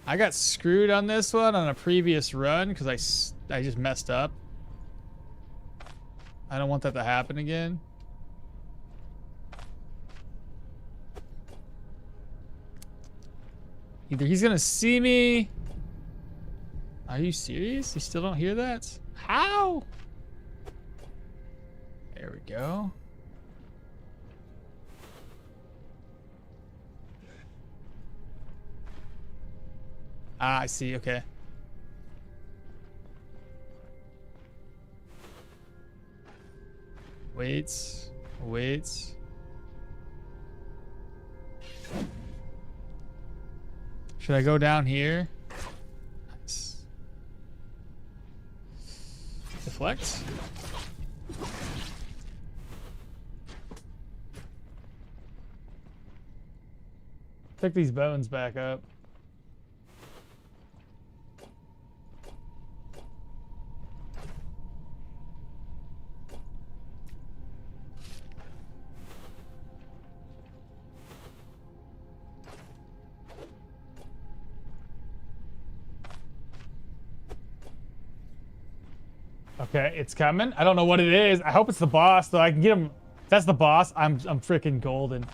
I got screwed on this one on a previous run because I just messed up. I don't want that to happen again. Either he's gonna see me. Are you serious? You still don't hear that? How? There we go. Ah, I see. Okay. Wait. Wait. Should I go down here? Nice. Deflect. Pick these bones back up. Okay, it's coming. I don't know what it is. I hope it's the boss, though. I can get him. If that's the boss, I'm freaking golden.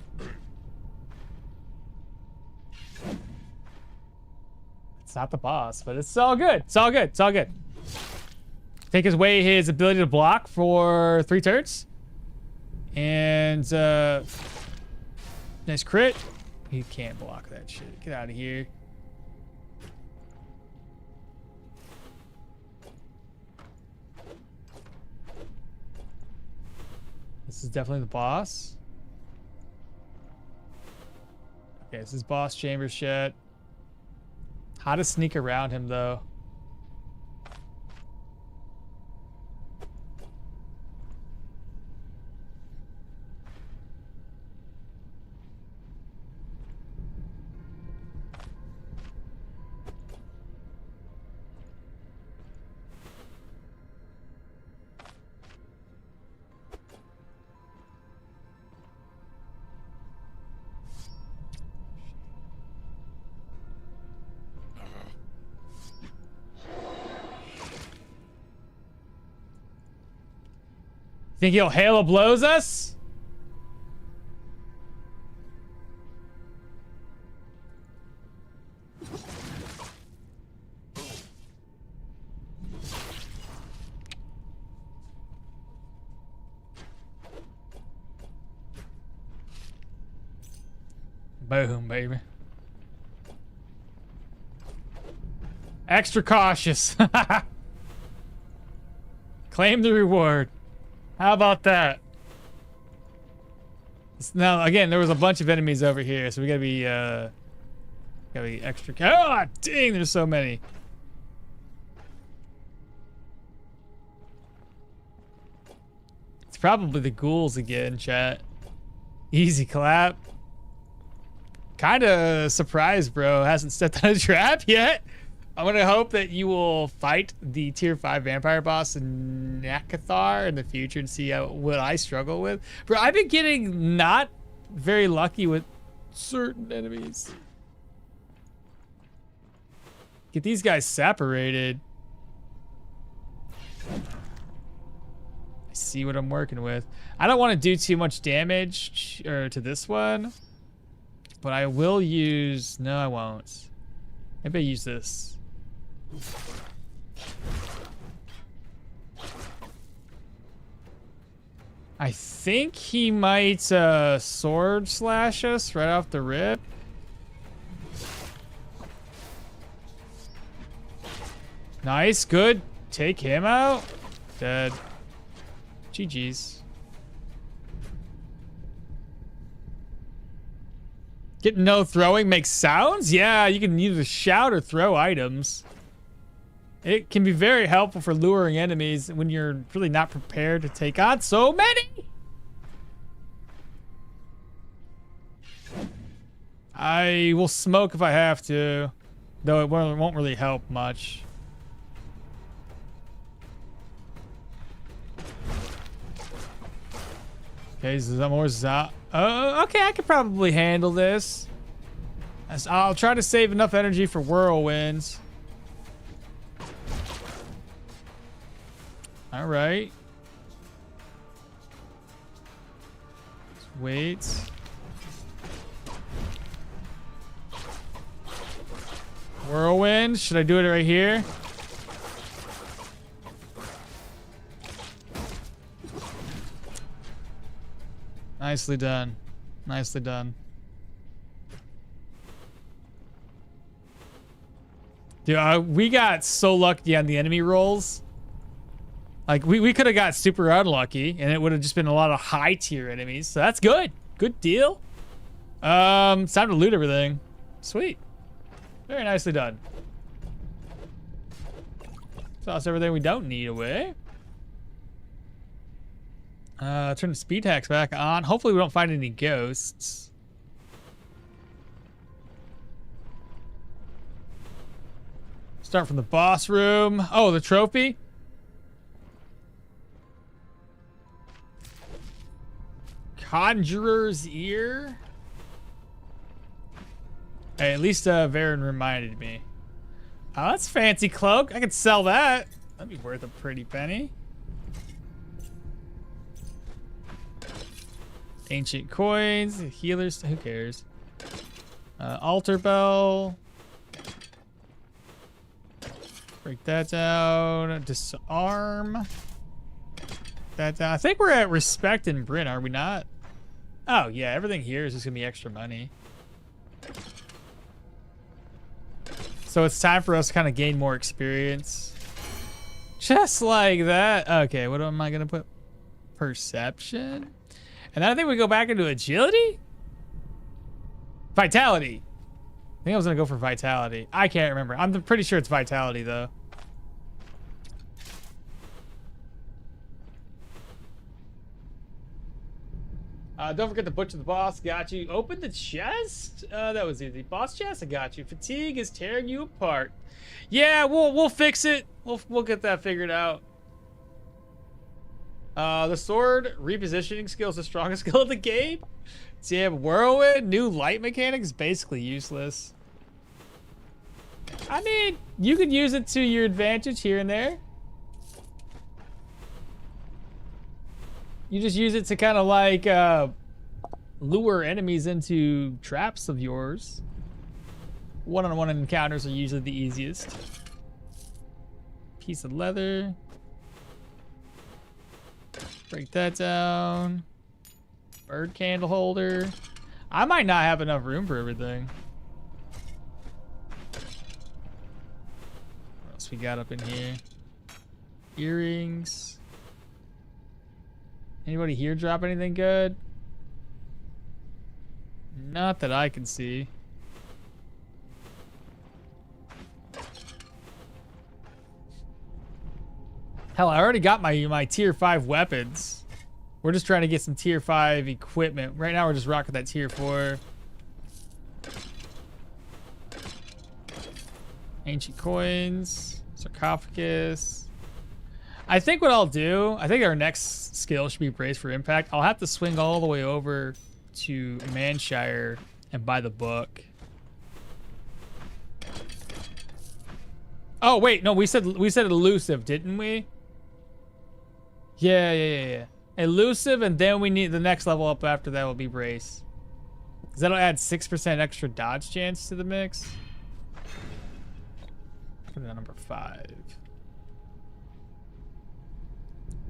It's not the boss, but it's all good. It's all good. It's all good. Take away his ability to block for 3 turns. And nice crit. He can't block that shit. Get out of here. This is definitely the boss. Okay, this is boss chamber shit. How to sneak around him, though. Think he'll Halo blows us? Boom, baby. Extra cautious. Claim the reward. How about that? Now, again, there was a bunch of enemies over here, so we gotta be extra. Oh, dang! There's so many. It's probably the ghouls again, chat. Easy clap. kind of surprised, bro. Hasn't stepped on a trap yet. I'm gonna hope that you will fight the tier 5 vampire boss in Nakathar in the future and see what I struggle with. Bro, I've been getting not very lucky with certain enemies. Get these guys separated. I see what I'm working with. I don't want to do too much damage to this one, but I will use... No, I won't. Maybe I use this. I think he might sword slash us right off the rip. Nice, good. Take him out. Dead. GG's. Getting no throwing makes sounds? Yeah, you can either shout or throw items. It can be very helpful for luring enemies when you're really not prepared to take on so many. I will smoke if I have to, though it won't really help much. Okay, some more okay, I could probably handle this. I'll try to save enough energy for whirlwinds. All right. Let's wait. Whirlwind. Should I do it right here? Nicely done. Nicely done. Dude, we got so lucky on the enemy rolls. Like, we could have got super unlucky, and it would have just been a lot of high-tier enemies. So that's good. Good deal. It's time to loot everything. Sweet. Very nicely done. Toss everything we don't need away. Turn the speed hacks back on. Hopefully we don't find any ghosts. Start from the boss room. Oh, the trophy? Conjurer's Ear? Hey, at least Varen reminded me. Oh, that's a fancy cloak. I could sell that. That'd be worth a pretty penny. Ancient coins, healers, who cares? Altar bell. Break that down. Disarm. That down. I think we're at respect in Bryn, are we not? Oh yeah, everything here is just gonna be extra money. So it's time for us to kind of gain more experience. Just like that. Okay, what am I gonna put? Perception. And then I think we go back into agility? Vitality. I think I was gonna go for vitality. I can't remember. I'm pretty sure it's vitality though. Don't forget to butcher the boss. Got you. Open the chest. That was easy. Boss chest. I got you. Fatigue is tearing you apart. Yeah, we'll fix it. We'll get that figured out. The sword repositioning skill is the strongest skill of the game. Damn, whirlwind, new light mechanics, basically useless. I mean, you could use it to your advantage here and there. You just use it to kind of like lure enemies into traps of yours. One-on-one encounters are usually the easiest. Piece of leather. Break that down. Bird candle holder. I might not have enough room for everything. What else we got up in here? Earrings. Anybody here drop anything good? Not that I can see. Hell, I already got my tier 5 weapons. We're just trying to get some tier 5 equipment. Right now we're just rocking that tier 4. Ancient coins. Sarcophagus. I think what I'll do, I think our next skill should be Brace for Impact. I'll have to swing all the way over to Manshire and buy the book. Oh wait, no, we said elusive, didn't we? Yeah. Elusive, and then we need the next level up after that will be Brace. Because that'll add 6% extra dodge chance to the mix. Put it on number 5.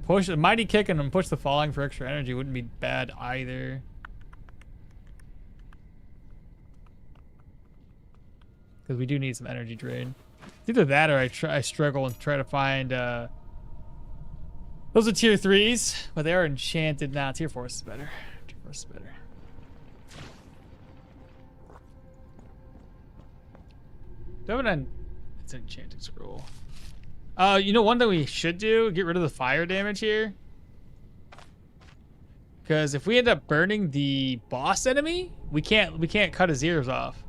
Push a mighty kick and then push the falling for extra energy wouldn't be bad either. Because we do need some energy drain. It's either that or I struggle and try to find those are tier 3s, but they are enchanted now. Tier 4 is better. Tier 4 is better. It's an enchanted scroll. You know, one thing we should do, get rid of the fire damage here. Because if we end up burning the boss enemy, we can't cut his ears off.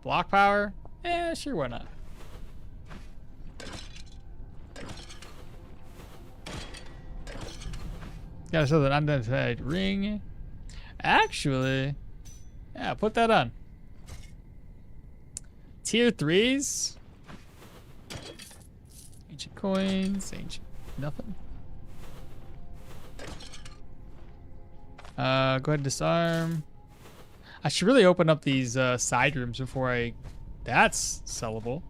Block power? Eh, sure, why not? Got ourselves an unidentified ring. Actually, yeah, put that on. Tier 3s. Ancient coins. Ancient nothing. Go ahead and disarm. I should really open up these side rooms before I... That's sellable.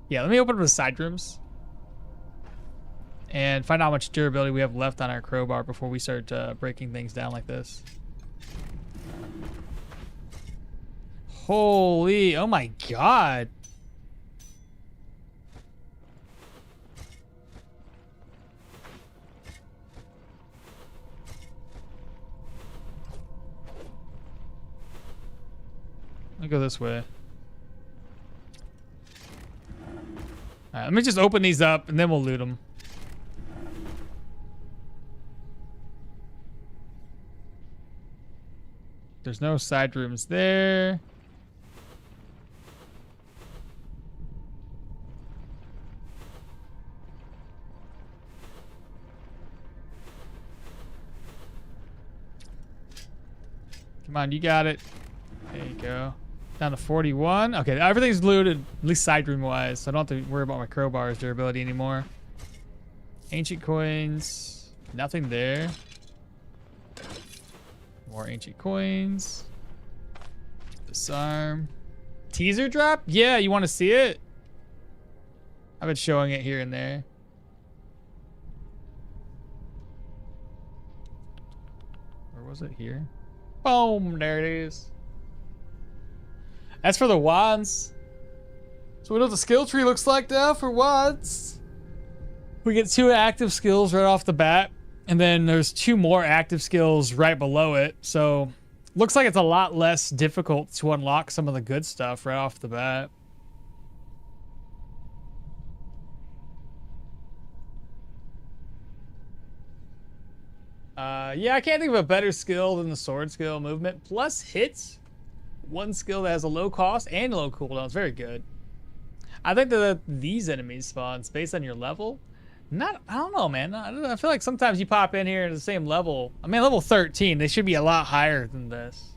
Yeah, let me open up the side rooms. And find out how much durability we have left on our crowbar before we start breaking things down like this. Holy, oh my god. I'll go this way. Alright, let me just open these up and then we'll loot them. There's no side rooms there. Come on, you got it. There you go. Down to 41. Okay, everything's looted, at least side room wise, so I don't have to worry about my crowbar's durability anymore. Ancient coins. Nothing there. More ancient coins. Disarm. Teaser drop? Yeah, you want to see it? I've been showing it here and there. Where was it? Here? Boom, there it is. As for the wands, so we know what the skill tree looks like now for wands. We get 2 active skills right off the bat, and then there's 2 more active skills right below it. So looks like it's a lot less difficult to unlock some of the good stuff right off the bat. Yeah, I can't think of a better skill than the sword skill. Movement plus hits. One skill that has a low cost and low cooldown. It's very good. I think that these enemies spawns based on your level. I don't know, man. I feel like sometimes you pop in here at the same level. I mean, level 13. They should be a lot higher than this.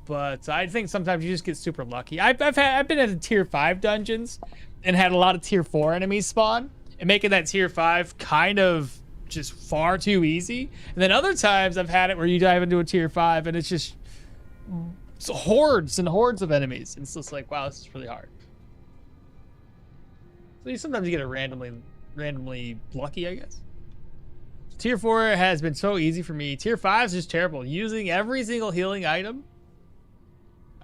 But I think sometimes you just get super lucky. I've been at the tier 5 dungeons and had a lot of tier 4 enemies spawn, and making that tier 5 kind of just far too easy. And then other times I've had it where you dive into a tier 5 and it's just hordes and hordes of enemies. And it's just like, wow, this is really hard. So sometimes you get a randomly lucky, I guess. Tier 4 has been so easy for me. Tier 5 is just terrible. Using every single healing item.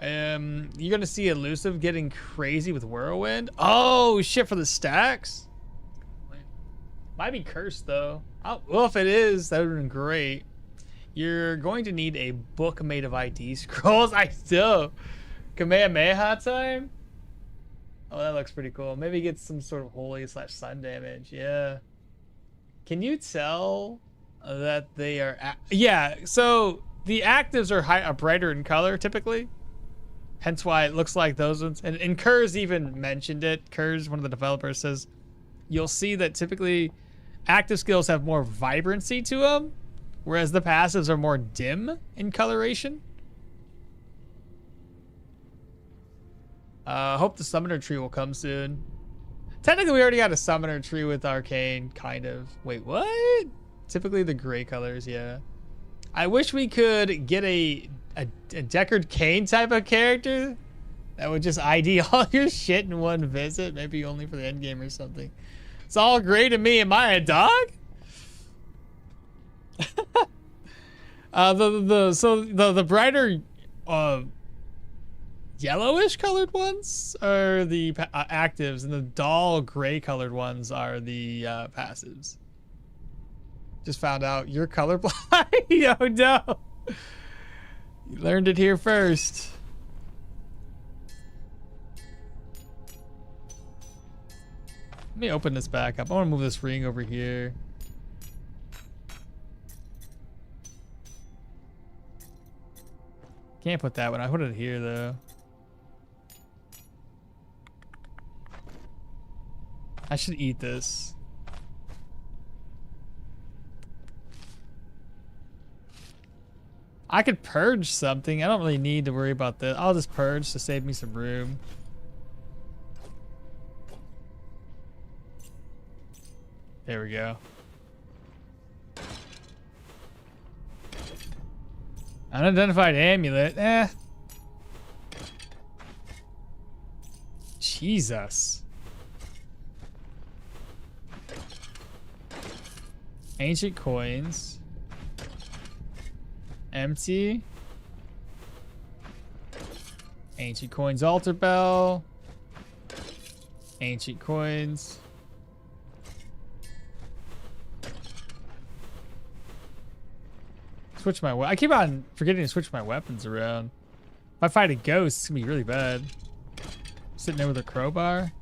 You're gonna see elusive getting crazy with whirlwind. Oh shit, for the stacks. Might be cursed though. Oh, well, if it is, that would have been great. You're going to need a book made of ID scrolls. I still. Kamehameha time? Oh, that looks pretty cool. Maybe get some sort of holy / sun damage. Yeah. Can you tell that they are... Yeah, so the actives are brighter in color, typically. Hence why it looks like those ones. And Kurz even mentioned it. Kurz, one of the developers, says you'll see that typically active skills have more vibrancy to them, whereas the passives are more dim in coloration. Hope the summoner tree will come soon. Technically, we already got a summoner tree with arcane, kind of. Wait, what? Typically the gray colors, yeah. I wish we could get a Deckard Cain type of character that would just ID all your shit in one visit, maybe only for the end game or something. It's all gray to me. Am I a dog? The brighter yellowish colored ones are the actives, and the dull gray colored ones are the passives. Just found out you're colorblind. Oh no. You learned it here first. Let me open this back up. I want to move this ring over here. Can't put that one. I put it here though. I should eat this. I could purge something. I don't really need to worry about this. I'll just purge to save me some room. There we go. Unidentified amulet. Eh. Jesus. Ancient coins. Empty. Ancient coins altar bell. Ancient coins. Switch my I keep on forgetting to switch my weapons around. If I fight a ghost, it's gonna be really bad. Sitting there with a crowbar.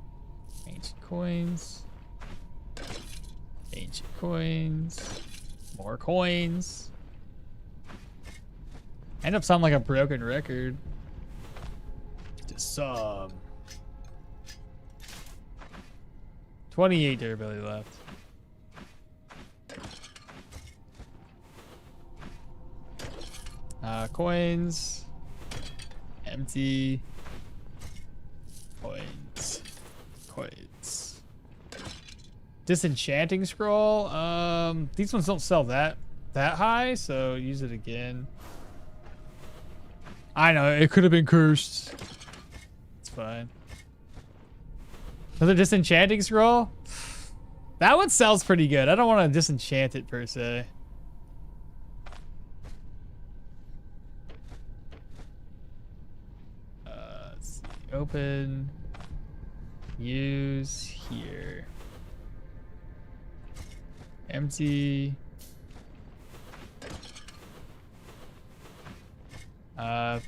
Ancient coins. Ancient coins. More coins. I end up sounding like a broken record. Just some. 28 durability left. Coins. Empty. Coins. Coins. Disenchanting scroll. These ones don't sell that high, so use it again. I know, it could have been cursed. It's fine. Another disenchanting scroll? That one sells pretty good. I don't want to disenchant it per se. Let's see. Open. Use here. Empty.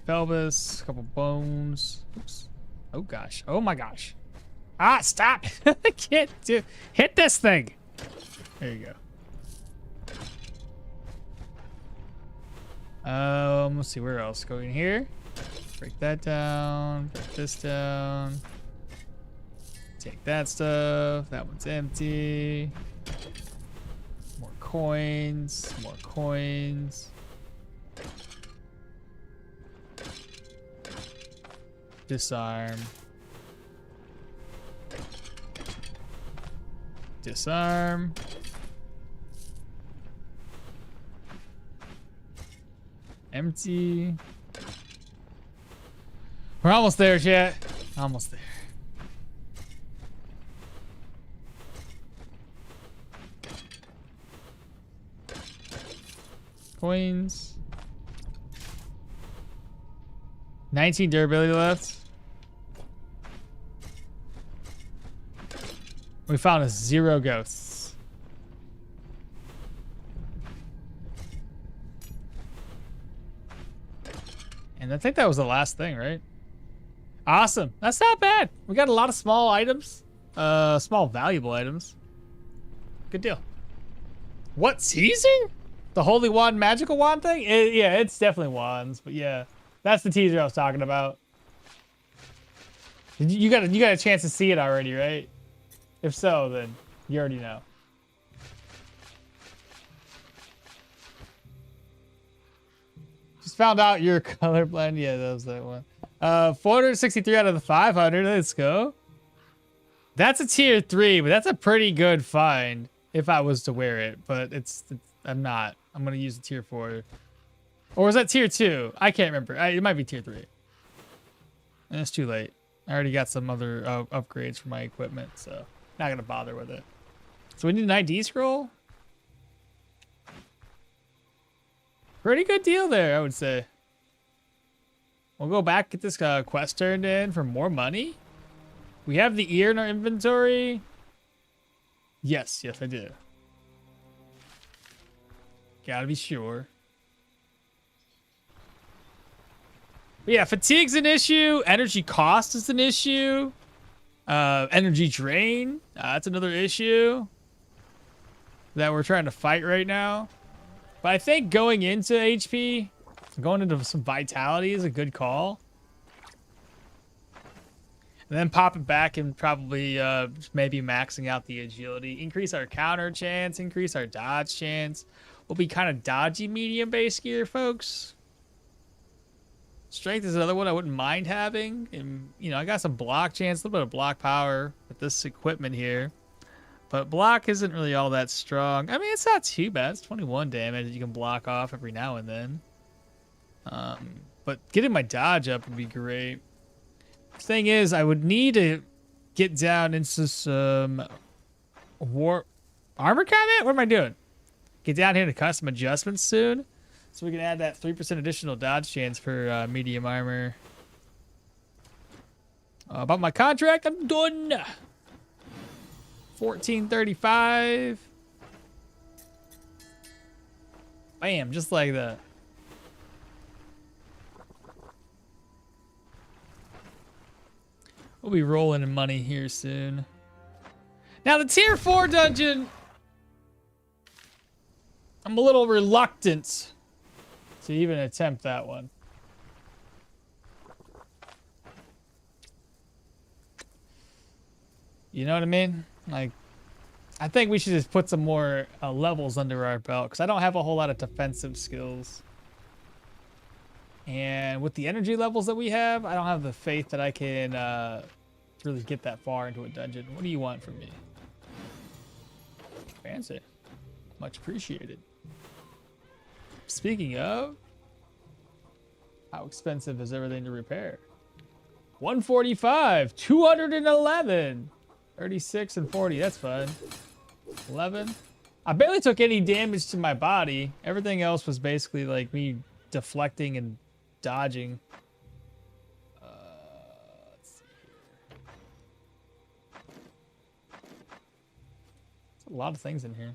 Pelvis, a couple bones. Oops. Oh gosh. Oh my gosh. Ah, stop. I can't do. Hit this thing. There you go. Let's see where else. Go in here. Break that down. Break this down. Take that stuff. That one's empty. More coins. More coins. Disarm. Disarm. Empty. We're almost there, chat. Almost there. Coins. 19 durability left. We found 0 ghosts. And I think that was the last thing, right? Awesome. That's not bad. We got a lot of small items. Small valuable items. Good deal. What, teasing? The holy wand magical wand thing? Yeah, it's definitely wands, but yeah. That's the teaser I was talking about. You got a chance to see it already, right? If so, then you already know. Just found out you're colorblind. Yeah, that was that one. 463 out of the 500. Let's go. That's a tier 3, but that's a pretty good find if I was to wear it. But I'm not. I'm gonna use the tier 4. Or was that tier 2? I can't remember. It might be tier 3. And it's too late. I already got some other upgrades for my equipment, so not gonna bother with it. So we need an ID scroll. Pretty good deal there, I would say. We'll go back, get this quest turned in for more money. We have the ear in our inventory. Yes, I do. Gotta be sure. But yeah, fatigue's an issue. Energy cost is an issue. Energy drain, that's another issue that we're trying to fight right now. But I think going into HP, going into some vitality is a good call. And then pop it back and probably maybe maxing out the agility. Increase our counter chance, increase our dodge chance. We'll be kind of dodgy medium base gear, folks. Strength is another one I wouldn't mind having. And, you know, I got some block chance, a little bit of block power with this equipment here. But block isn't really all that strong. I mean, it's not too bad. It's 21 damage that you can block off every now and then. But getting my dodge up would be great. Thing is, I would need to get down into some armor combat. What am I doing? Get down here to custom adjustments soon, so we can add that 3% additional dodge chance for medium armor. About my contract, I'm done. 1435. Bam, just like that. We'll be rolling in money here soon. Now the tier 4 dungeon, I'm a little reluctant to even attempt that one. You know what I mean? Like, I think we should just put some more levels under our belt, because I don't have a whole lot of defensive skills. And with the energy levels that we have, I don't have the faith that I can really get that far into a dungeon. What do you want from me? Fancy. Much appreciated. Speaking of, how expensive is everything to repair? 145, 211, 36 and 40. That's fine. 11. I barely took any damage to my body. Everything else was basically like me deflecting and dodging. Let's see here. There's a lot of things in here.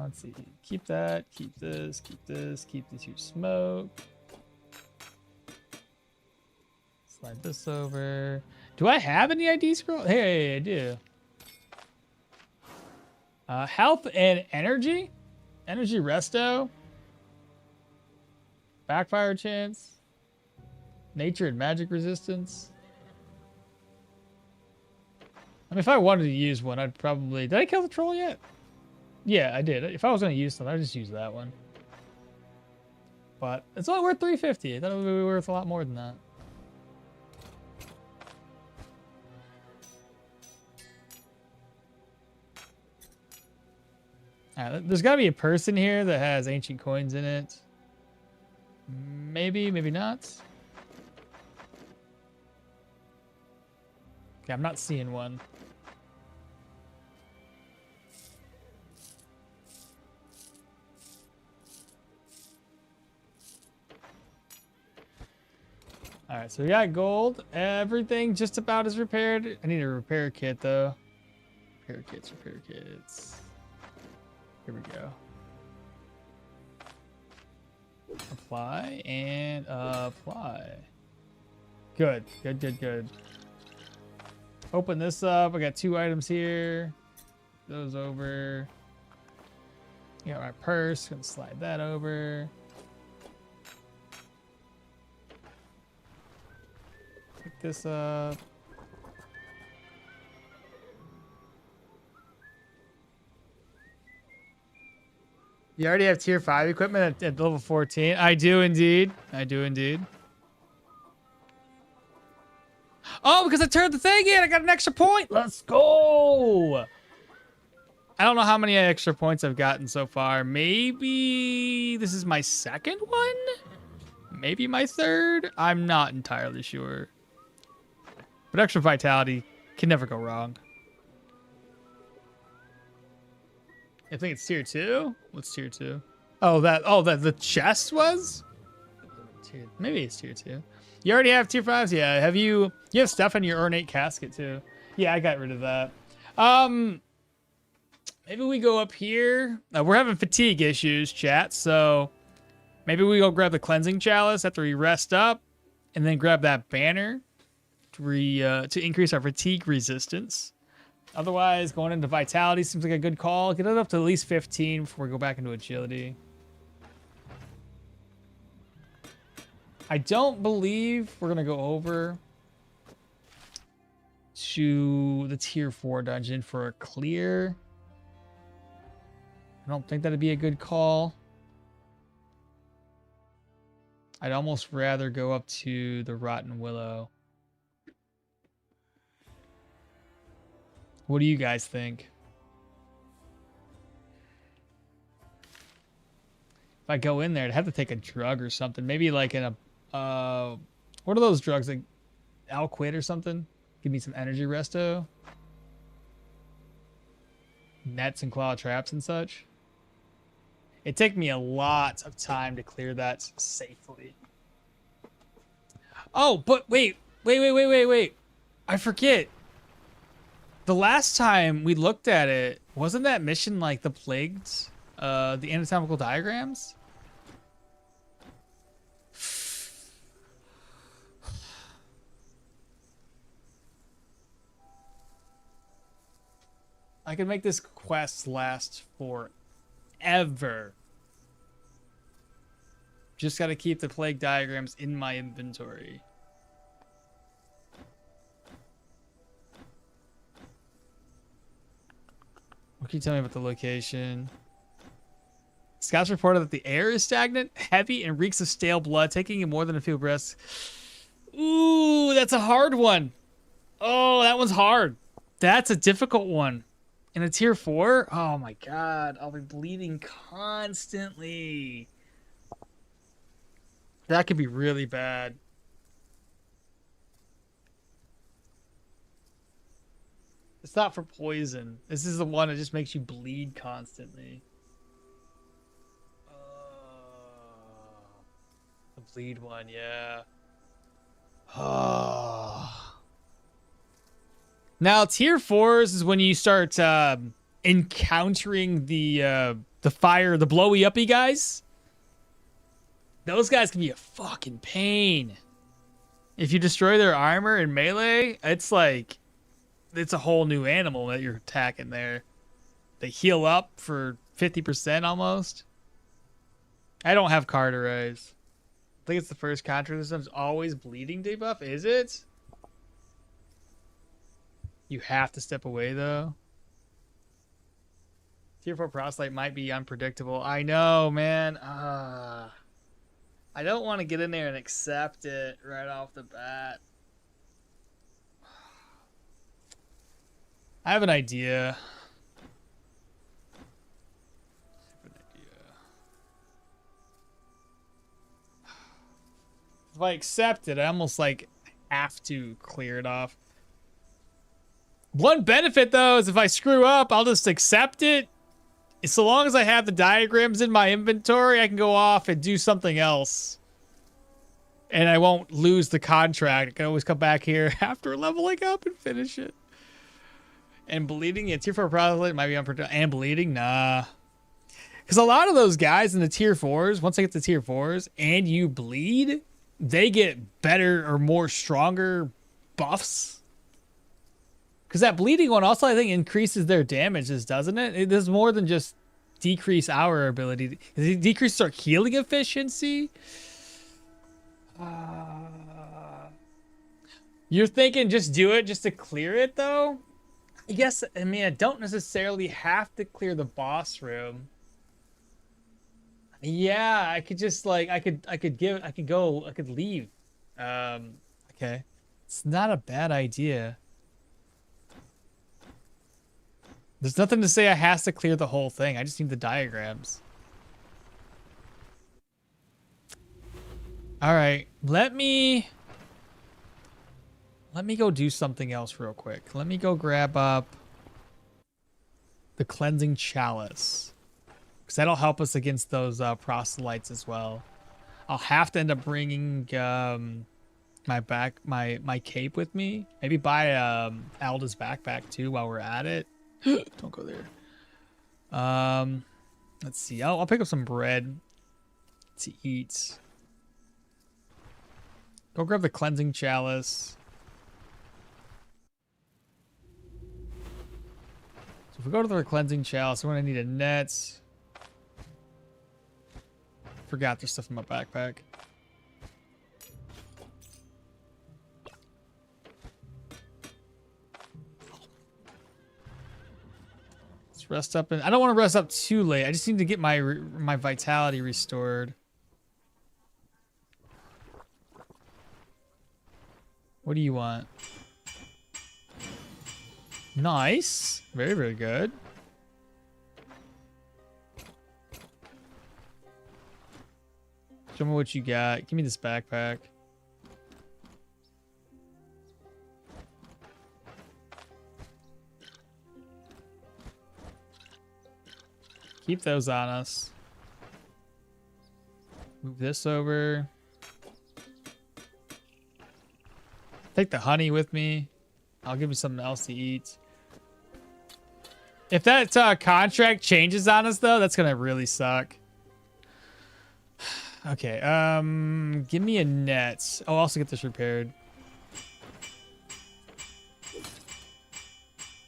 Let's see. Keep that. Keep this. Keep this. Keep the 2 smoke. Slide this over. Do I have any ID scroll? Hey, I do. Health and energy. Energy resto. Backfire chance. Nature and magic resistance. I mean, if I wanted to use one, I'd probably... Did I kill the troll yet? Yeah, I did. If I was going to use something, I'd just use that one. But it's only worth 350. I thought it would be worth a lot more than that. Alright, there's got to be a person here that has ancient coins in it. Maybe, maybe not. Okay, I'm not seeing one. Alright, so we got gold. Everything just about is repaired. I need a repair kit, though. Repair kits, repair kits. Here we go. Apply and apply. Good, good, good, good. Open this up. I got 2 items here. Those over. Got my purse. Gonna slide that over. this up. You already have tier 5 equipment at level 14? I do indeed. I do indeed. Oh, because I turned the thing in. I got an extra point. Let's go. I don't know how many extra points I've gotten so far. Maybe this is my second one? Maybe my third? I'm not entirely sure. But extra vitality can never go wrong. I think it's tier 2. What's tier 2? Oh, that the chest was? Maybe it's tier 2. You already have tier 5s? Yeah. You have stuff in your ornate casket too. Yeah, I got rid of that. Maybe we go up here. We're having fatigue issues, chat, so maybe we go grab the cleansing chalice after we rest up, and then grab that banner to increase our fatigue resistance. Otherwise, going into vitality seems like a good call. Get it up to at least 15 before we go back into agility. I don't believe we're gonna go over to the tier 4 dungeon for a clear. I don't think that'd be a good call. I'd almost rather go up to the Rotten Willow. What do you guys think? If I go in there, I'd have to take a drug or something. Maybe like in a what are those drugs, like Alquid or something? Give me some energy resto. Nets and claw traps and such. It'd take me a lot of time to clear that safely. Oh, but wait. I forget. The last time we looked at it, wasn't that mission like the plagues? The anatomical diagrams? I can make this quest last forever. Just gotta keep the plague diagrams in my inventory. What can you tell me about the location? Scouts reported that the air is stagnant, heavy, and reeks of stale blood, taking in more than a few breaths. Ooh, that's a hard one. Oh, that one's hard. That's a difficult one. In a tier 4? Oh my god, I'll be bleeding constantly. That could be really bad. It's not for poison. This is the one that just makes you bleed constantly. The bleed one, yeah. Oh. Now, tier 4s is when you start encountering the fire, the blowy uppy guys. Those guys can be a fucking pain. If you destroy their armor in melee, it's like it's a whole new animal that you're attacking there. They heal up for 50% almost. I don't have cauterize. I think it's the first contra system's always bleeding debuff, is it? You have to step away though. Tier 4 proselyte might be unpredictable. I know, man. I don't want to get in there and accept it right off the bat. I have an idea. If I accept it, I almost like have to clear it off. One benefit though is if I screw up, I'll just accept it. So long as I have the diagrams in my inventory, I can go off and do something else. And I won't lose the contract. I can always come back here after leveling up and finish it. And bleeding, yeah, tier 4 proselyte might be unpredictable. And bleeding, nah. Because a lot of those guys in the tier 4s, once they get to tier 4s and you bleed, they get better or more stronger buffs. Because that bleeding one also, I think, increases their damages, doesn't it? It does more than just decrease our ability. Does it decrease our healing efficiency? You're thinking just do it just to clear it, though? I guess, I mean, I don't necessarily have to clear the boss room. Yeah, I could just like, I could leave. Okay. It's not a bad idea. There's nothing to say I has to clear the whole thing. I just need the diagrams. All right, let me go do something else real quick. Let me go grab up the cleansing chalice, because that'll help us against those proselytes as well. I'll have to end up bringing my cape with me. Maybe buy Alda's backpack too while we're at it. Don't go there. Let's see. I'll pick up some bread to eat. Go grab the cleansing chalice. So if we go to the cleansing chalice, we're gonna need a net. Forgot there's stuff in my backpack. Let's rest up, and I don't want to rest up too late. I just need to get my vitality restored. What do you want? Nice. Very, very good. Show me what you got. Give me this backpack. Keep those on us. Move this over. Take the honey with me. I'll give you something else to eat. If that contract changes on us, though, that's gonna really suck. Okay, give me a net. I'll also get this repaired.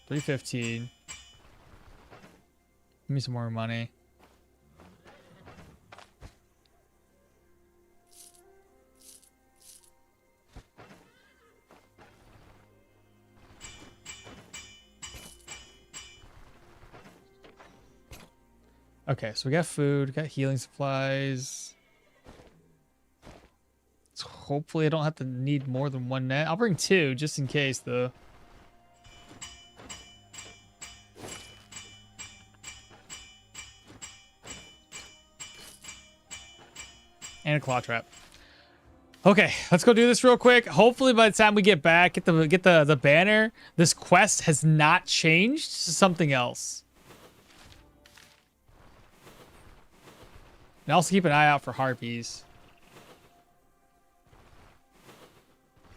315. Give me some more money. Okay, so we got food, we got healing supplies. So hopefully I don't have to need more than one net. I'll bring two just in case, though. And a claw trap. Okay, let's go do this real quick. Hopefully by the time we get back, get the banner, this quest has not changed to something else. And also keep an eye out for harpies.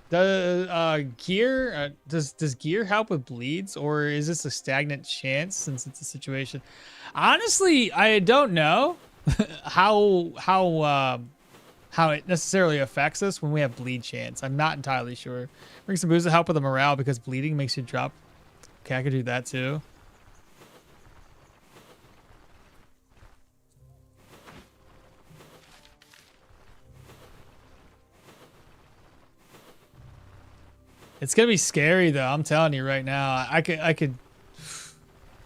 The gear, does gear help with bleeds, or is this a stagnant chance since it's a situation? Honestly, I don't know how it necessarily affects us when we have bleed chance. I'm not entirely sure. Bring some booze to help with the morale because bleeding makes you drop. Okay, I could do that too. It's gonna be scary though. I'm telling you right now. I could.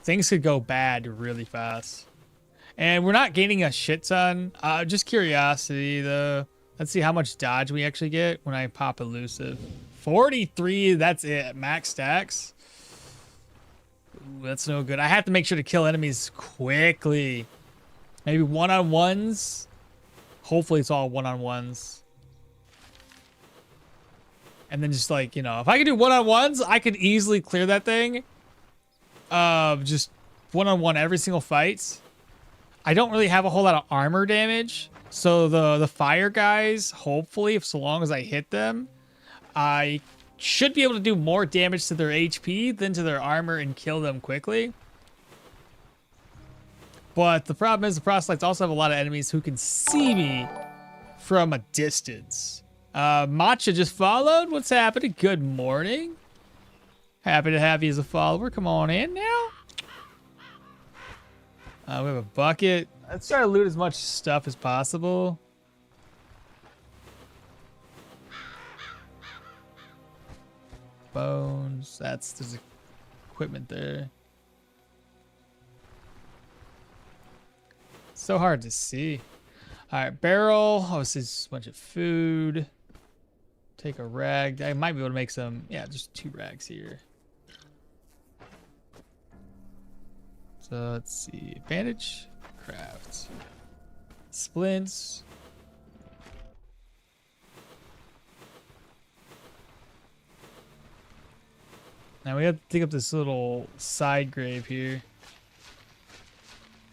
Things could go bad really fast. And we're not gaining a shit ton. Just curiosity though. Let's see how much dodge we actually get when I pop elusive. 43. That's it. Max stacks. Ooh, that's no good. I have to make sure to kill enemies quickly. Maybe one-on-ones. Hopefully it's all one-on-ones. And then just like, you know, if I could do one-on-ones, I could easily clear that thing. Just one-on-one every single fight. I don't really have a whole lot of armor damage. So the fire guys, hopefully, if so long as I hit them, I should be able to do more damage to their HP than to their armor and kill them quickly. But the problem is the proselytes also have a lot of enemies who can see me from a distance. Matcha just followed. What's happening? Good morning. Happy to have you as a follower. Come on in now. We have a bucket. Let's try to loot as much stuff as possible. bones. There's equipment there. So hard to see. All right, barrel. Oh, this is a bunch of food. Take a rag. I might be able to make some. Yeah, just 2 rags here. So let's see. Bandage, craft, splints. Now we have to dig up this little side grave here.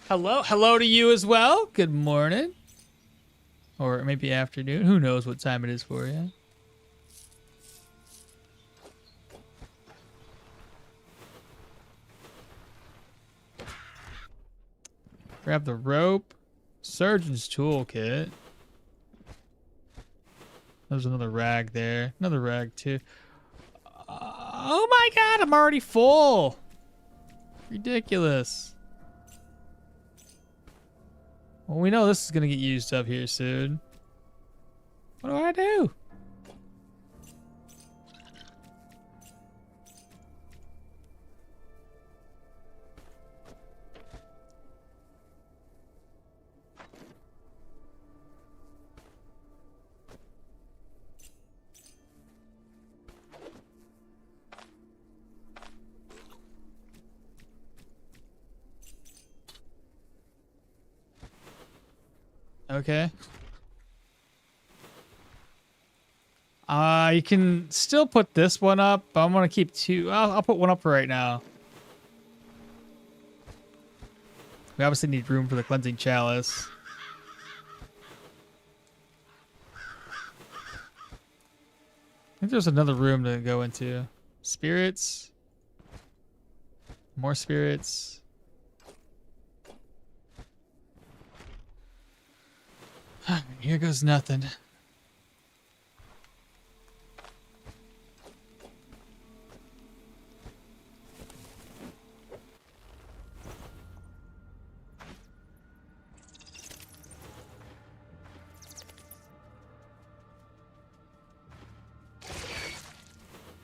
Hello to you as well. Good morning. Or maybe afternoon. Who knows what time it is for you. Grab the rope. Surgeon's toolkit. There's another rag there. Another rag too. Oh my god, I'm already full. Ridiculous. Well, we know this is going to get used up here soon. What do I do? Okay. You can still put this one up, but I'm gonna keep 2. I'll put one up for right now. We obviously need room for the cleansing chalice. I think there's another room to go into. Spirits. More spirits. Here goes nothing.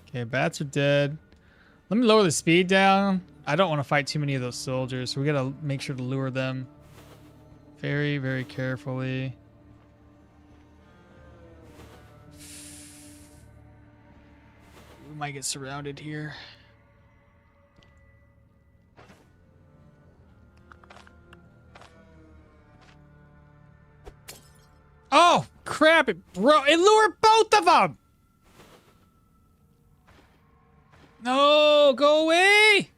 Okay, bats are dead. Let me lower the speed down. I don't want to fight too many of those soldiers, so we gotta make sure to lure them very, very carefully. We might get surrounded here. Oh, crap. It lured both of them. No, go away.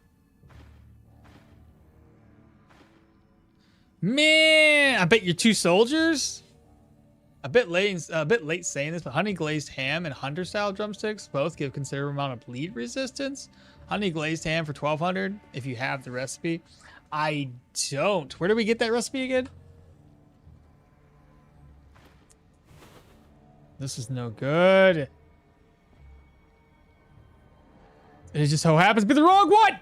Man, I bet you're 2 soldiers. A bit late saying this, but honey glazed ham and hunter style drumsticks both give considerable amount of bleed resistance. Honey glazed ham for 1200 if you have the recipe. I don't. Where do we get that recipe again? This is no good. It just so happens to be the wrong one.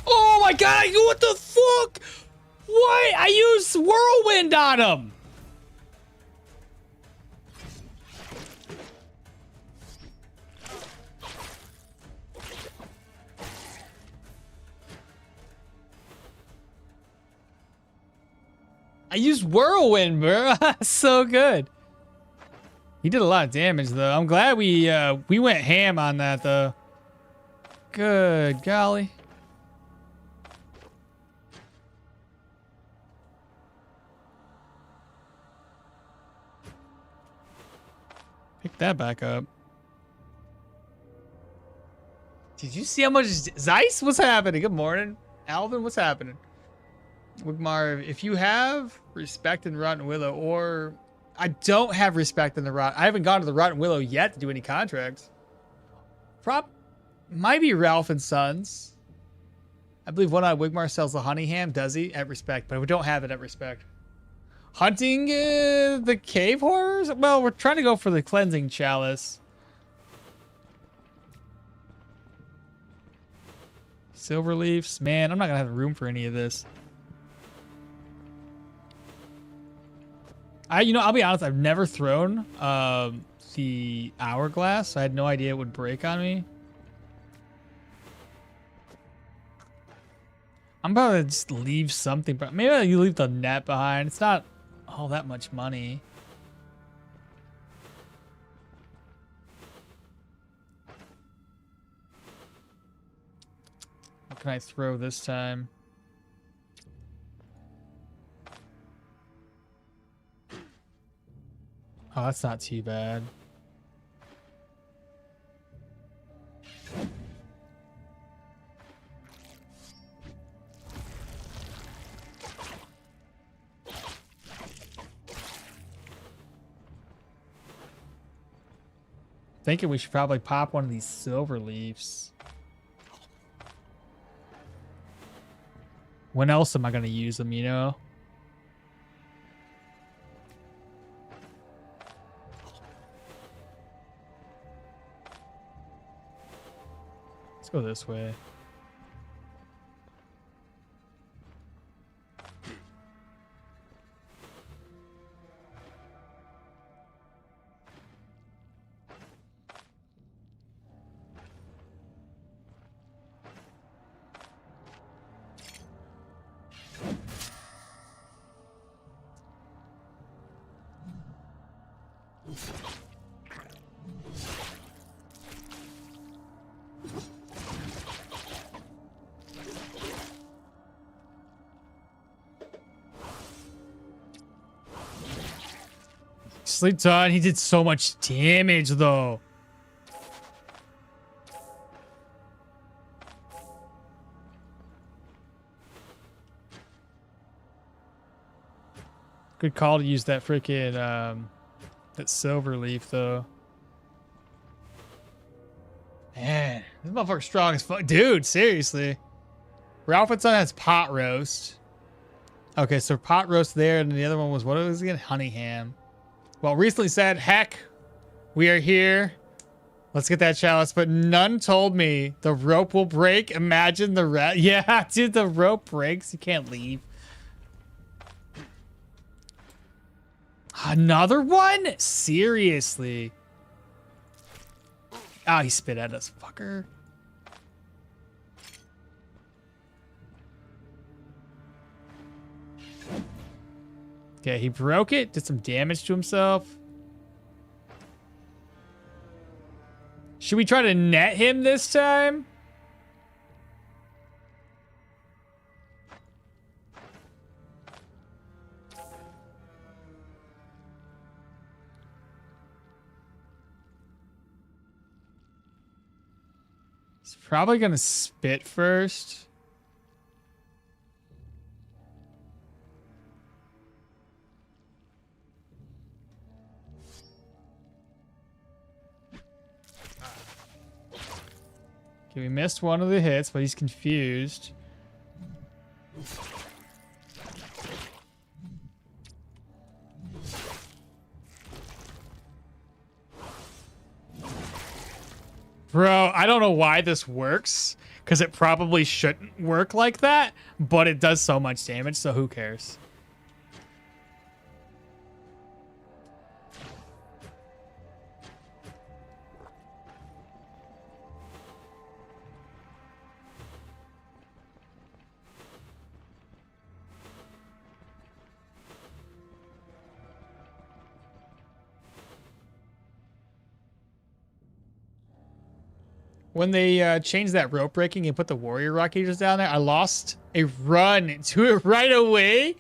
Oh my god, what the fuck? What? I used whirlwind on him. I used whirlwind, bro. So good. He did a lot of damage, though. I'm glad we went ham on that, though. Good golly. Pick that back up. Did you see how much Zeiss? What's happening? Good morning. Alvin, what's happening? Wigmar, if you have respect in Rotten Willow, or I don't have respect in the I haven't gone to the Rotten Willow yet to do any contracts. Might be Ralph and Sons. I believe One-Eyed Wigmar sells the honey ham. Does he? At Respect, but we don't have it at Respect. Hunting the cave horrors? Well, we're trying to go for the cleansing chalice. Silver leaves. Man, I'm not gonna have room for any of this. I'll be honest, I've never thrown the hourglass. So I had no idea it would break on me. I'm about to just leave something, but maybe you leave the net behind. It's not all that much money. What can I throw this time? Oh, that's not too bad. Thinking we should probably pop one of these silver leaves. When else am I going to use them, you know? Let's go this way. Sleep on. He did so much damage though. Good call to use that freaking that silver leaf though. Man, this motherfucker's strong as fuck. Dude, seriously. Ralph's on has pot roast. Okay, so pot roast there, and the other one was, what was it again? Honey ham. Well, recently said, heck, we are here. Let's get that chalice. But none told me the rope will break. Imagine the rat. Yeah, dude, the rope breaks. You can't leave. Another one? Seriously. Oh, he spit at us, fucker. Okay, he broke it, did some damage to himself. Should we try to net him this time? He's probably gonna spit first. Okay, we missed one of the hits, but he's confused. Bro, I don't know why this works, because it probably shouldn't work like that, but it does so much damage, so who cares? When they changed that rope breaking and put the warrior rock cages down there, I lost a run to it right away.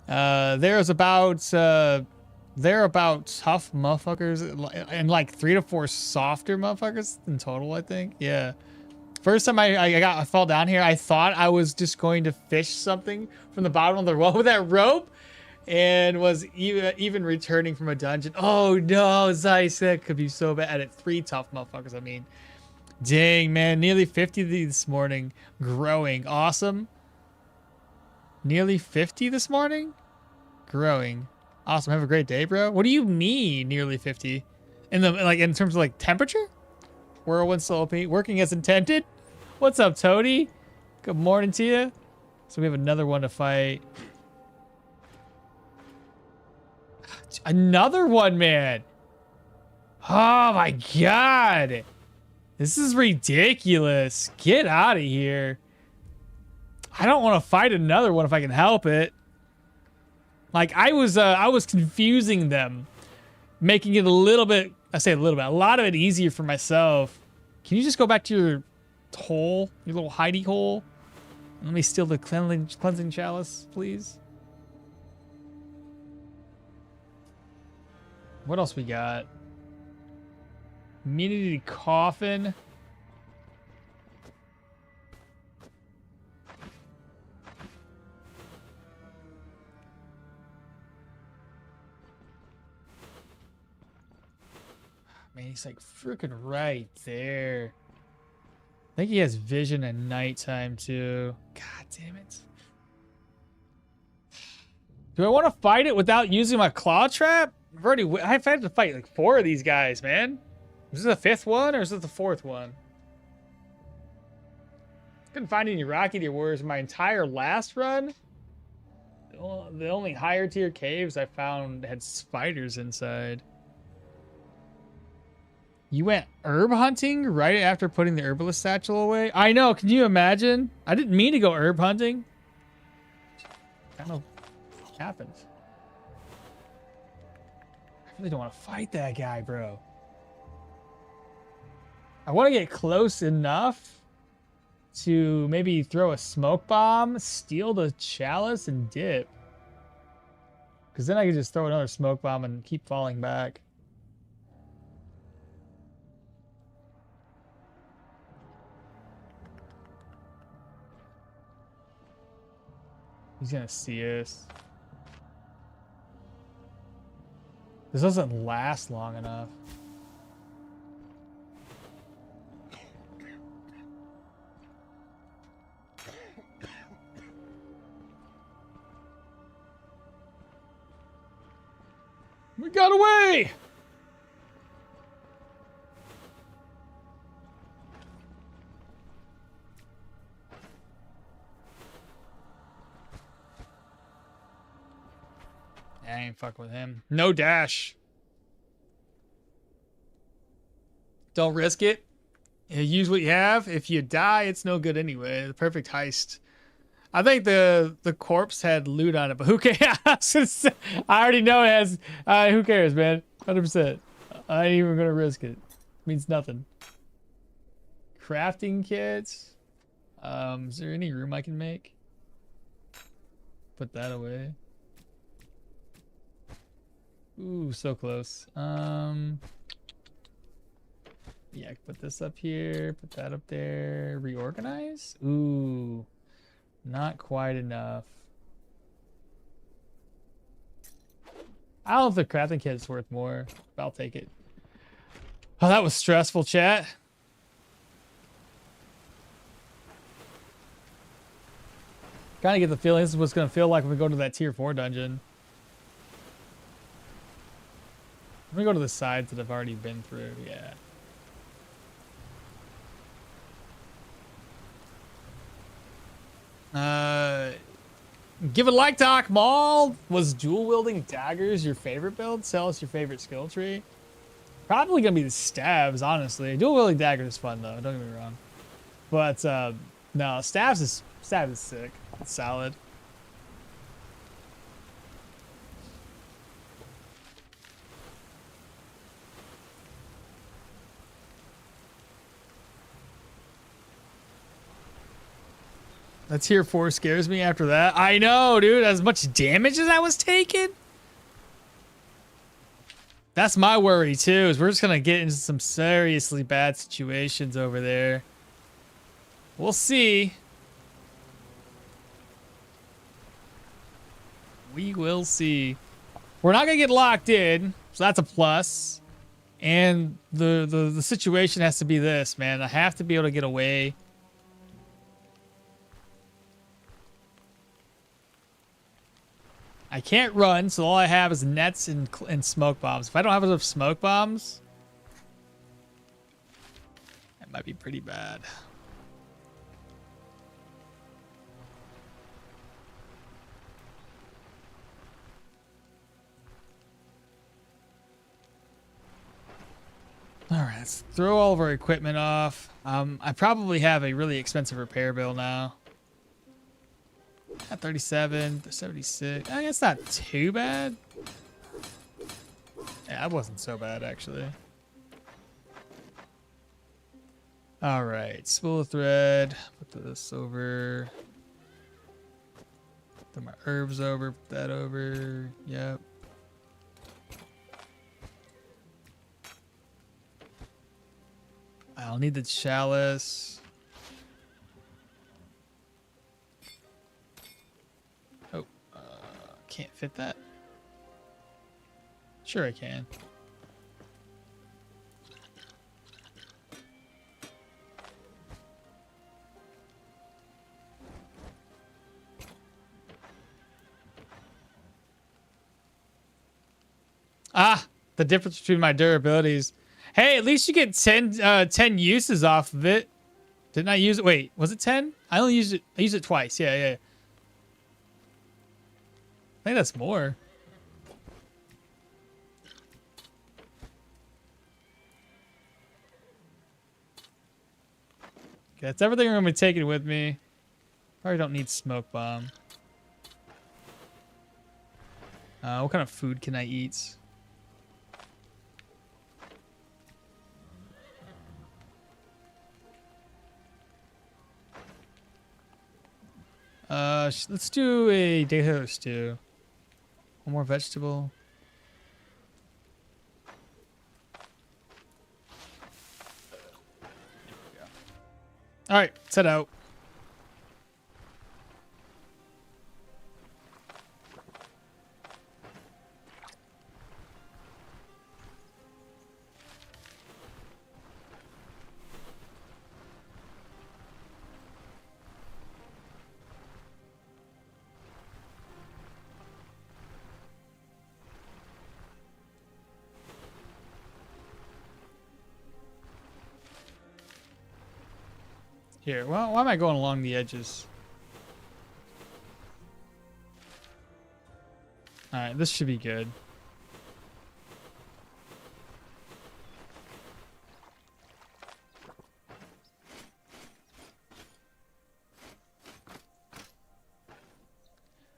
They're about tough motherfuckers and like 3 to 4 softer motherfuckers in total, I think. Yeah. First time I fell down here, I thought I was just going to fish something from the bottom of the wall with that rope. And was even returning from a dungeon. Oh no, Zeiss, that could be so bad. At 3 tough motherfuckers, I mean. Dang, man. Nearly 50 this morning. Growing. Awesome. Nearly 50 this morning? Growing. Awesome. Have a great day, bro. What do you mean nearly 50? In the in terms of like temperature? Whirlwind still OP. Working as intended? What's up, Toady? Good morning to you. So we have another one to fight. Another one, man. Oh my god. This is ridiculous. Get out of here. I don't want to fight another one if I can help it. Like I was confusing them, making it a little bit, a lot of it easier for myself. Can you just go back to your hole, your little hidey hole? Let me steal the cleansing chalice, please. What else we got? Immunity coffin. Man, he's like freaking right there. I think he has vision at nighttime too. God damn it. Do I want to fight it without using my claw trap? I've had to fight like 4 of these guys, man. Is this the 5th one or is this the 4th one? Couldn't find any Rocky Tier warriors in my entire last run. The only higher tier caves I found had spiders inside. You went herb hunting right after putting the herbalist satchel away? I know, can you imagine? I didn't mean to go herb hunting. Kind of happened. I really don't want to fight that guy, bro. I want to get close enough to maybe throw a smoke bomb, steal the chalice, and dip. Because then I can just throw another smoke bomb and keep falling back. He's gonna see us. This doesn't last long enough. We got away! I ain't fucking with him. No dash. Don't risk it. Use what you have. If you die, it's no good anyway. The perfect heist. I think the corpse had loot on it, but who cares? I already know it has. Who cares, man? 100%. I ain't even gonna risk it. Means nothing. Crafting kits. Is there any room I can make? Put that away. Ooh, so close. Yeah, put this up here. Put that up there. Reorganize. Ooh. Not quite enough. I don't know if the crafting kit is worth more, but I'll take it. Oh, that was stressful, chat. Kind of get the feeling this is what's going to feel like when we go to that tier 4 dungeon. Let me go to the sides that I've already been through. Yeah. Give a like to okmall. Was dual wielding daggers your favorite build? Tell us your favorite skill tree. Probably gonna be the stabs, honestly. Dual wielding daggers is fun though. Don't get me wrong. But no, stabs is sick. It's solid. That tier 4 scares me after that. I know, dude. As much damage as I was taking. That's my worry, too, is we're just going to get into some seriously bad situations over there. We'll see. We will see. We're not going to get locked in, so that's a plus. And the situation has to be this, man. I have to be able to get away. I can't run, so all I have is nets and smoke bombs. If I don't have enough smoke bombs, that might be pretty bad. All right, let's throw all of our equipment off. I probably have a really expensive repair bill now. At 37, 76. I guess not too bad. Yeah, that wasn't so bad, actually. All right, spool of thread. Put this over. Put my herbs over. Put that over. Yep. I'll need the chalice. Oh, can't fit that. Sure I can. Ah, the difference between my durabilities. Hey, at least you get 10 uses off of it. Didn't I use it? Wait, was it 10? I only used it. I used it twice. Yeah. I think that's more. Okay, that's everything I'm gonna be taking with me. Probably don't need smoke bomb. What kind of food can I eat? Let's do a potato stew. One more vegetable. All right, set out. Here, well, why am I going along the edges? All right, this should be good.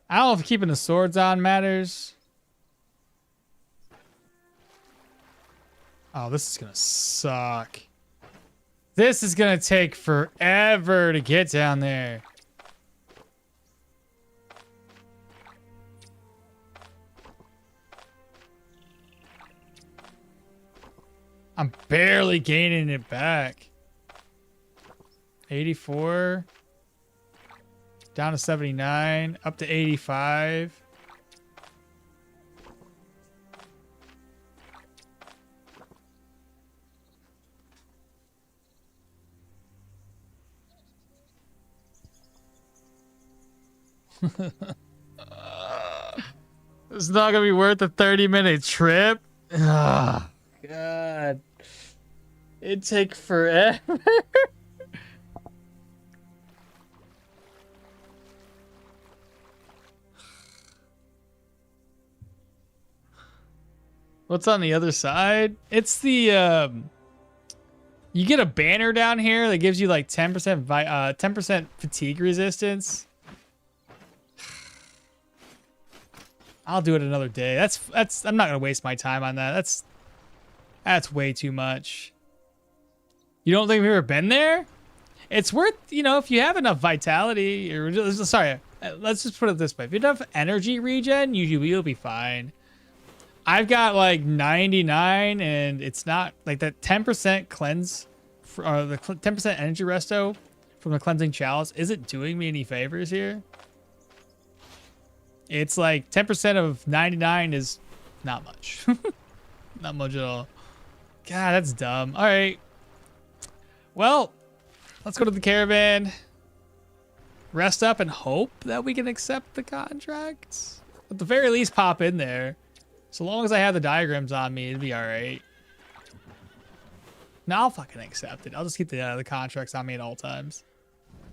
I don't know if keeping the swords on matters. Oh, this is gonna suck. This is gonna take forever to get down there. I'm barely gaining it back. 84. Down to 79. Up to 85. It's not gonna be worth a 30-minute trip. Oh, God. It'd take forever. What's on the other side? It's the you get a banner down here that gives you like 10% fatigue resistance. I'll do it another day. That's I'm not gonna waste my time on that. That's way too much. You don't think we've ever been there? It's worth, you know, if you have enough vitality or sorry, let's just put it this way. If you have enough energy regen, you'll be fine. I've got like 99 and it's not like that 10% cleanse or the 10% energy resto from the cleansing chalice isn't doing me any favors here. It's like 10% of 99 is not much. Not much at all. God, that's dumb. All right. Well, let's go to the caravan. Rest up and hope that we can accept the contract. At the very least, pop in there. So long as I have the diagrams on me, it'd be all right. No, I'll fucking accept it. I'll just keep the contracts on me at all times.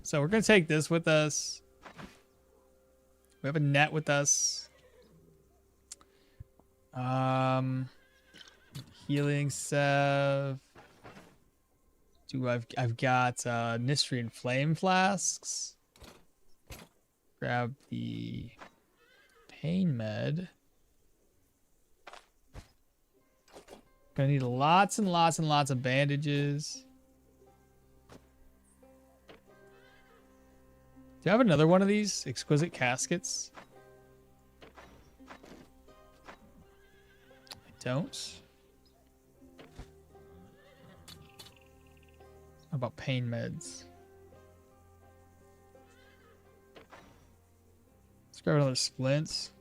So we're gonna take this with us. We have a net with us. Healing salve. I've got Nistrian flame flasks. Grab the pain med. Gonna need lots and lots and lots of bandages. Do I have another one of these exquisite caskets? I don't. How about pain meds? Let's grab another splints.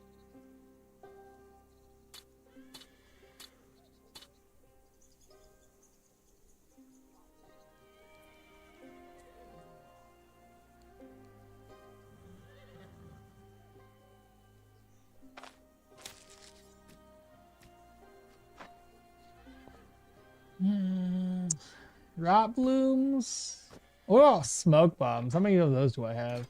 Rot blooms. Oh, smoke bombs. How many of those do I have?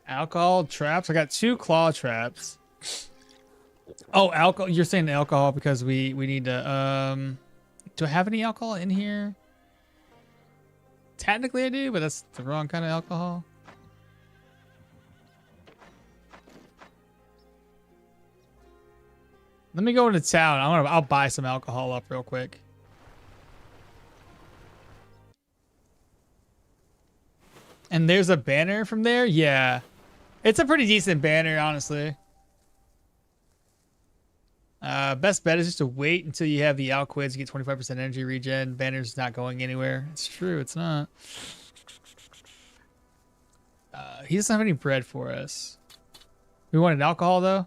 Alcohol traps. I got 2 claw traps. Oh, alcohol. You're saying alcohol because we need to do I have any alcohol in here? Technically I do, but that's the wrong kind of alcohol. Let me go into town. I'll buy some alcohol up real quick. And there's a banner from there? Yeah. It's a pretty decent banner, honestly. Best bet is just to wait until you have the Alquids to get 25% energy regen. Banner's not going anywhere. It's true, it's not. He doesn't have any bread for us. We wanted alcohol, though.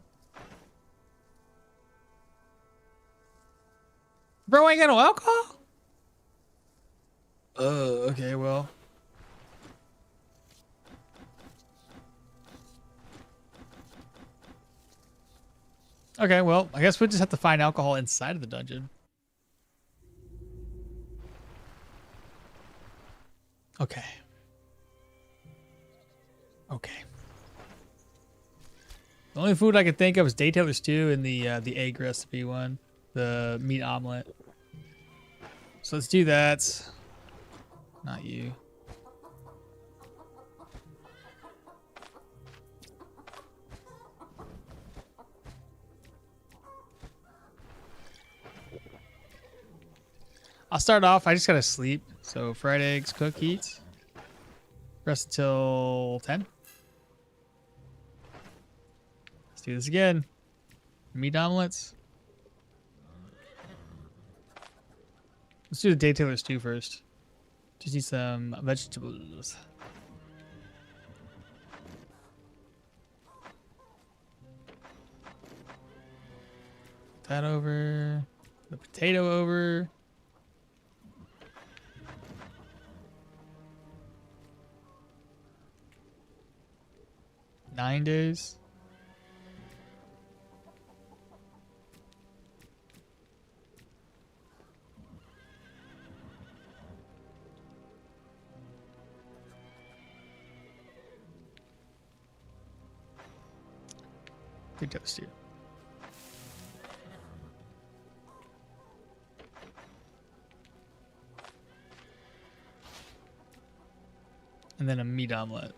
Bro, ain't got no alcohol? Okay, well. Okay, well, I guess we'll just have to find alcohol inside of the dungeon. Okay. Okay. The only food I could think of is Daytailor stew and the egg recipe one, the meat omelet. So let's do that. Not you. I'll start off. I just gotta sleep. So fried eggs, cook, eat. Rest until 10. Let's do this again. Meat omelets. Let's do the Daytailor stew first. Just need some vegetables. Put that over. The potato over. Nine days. Good job, Steve. And then a meat omelet.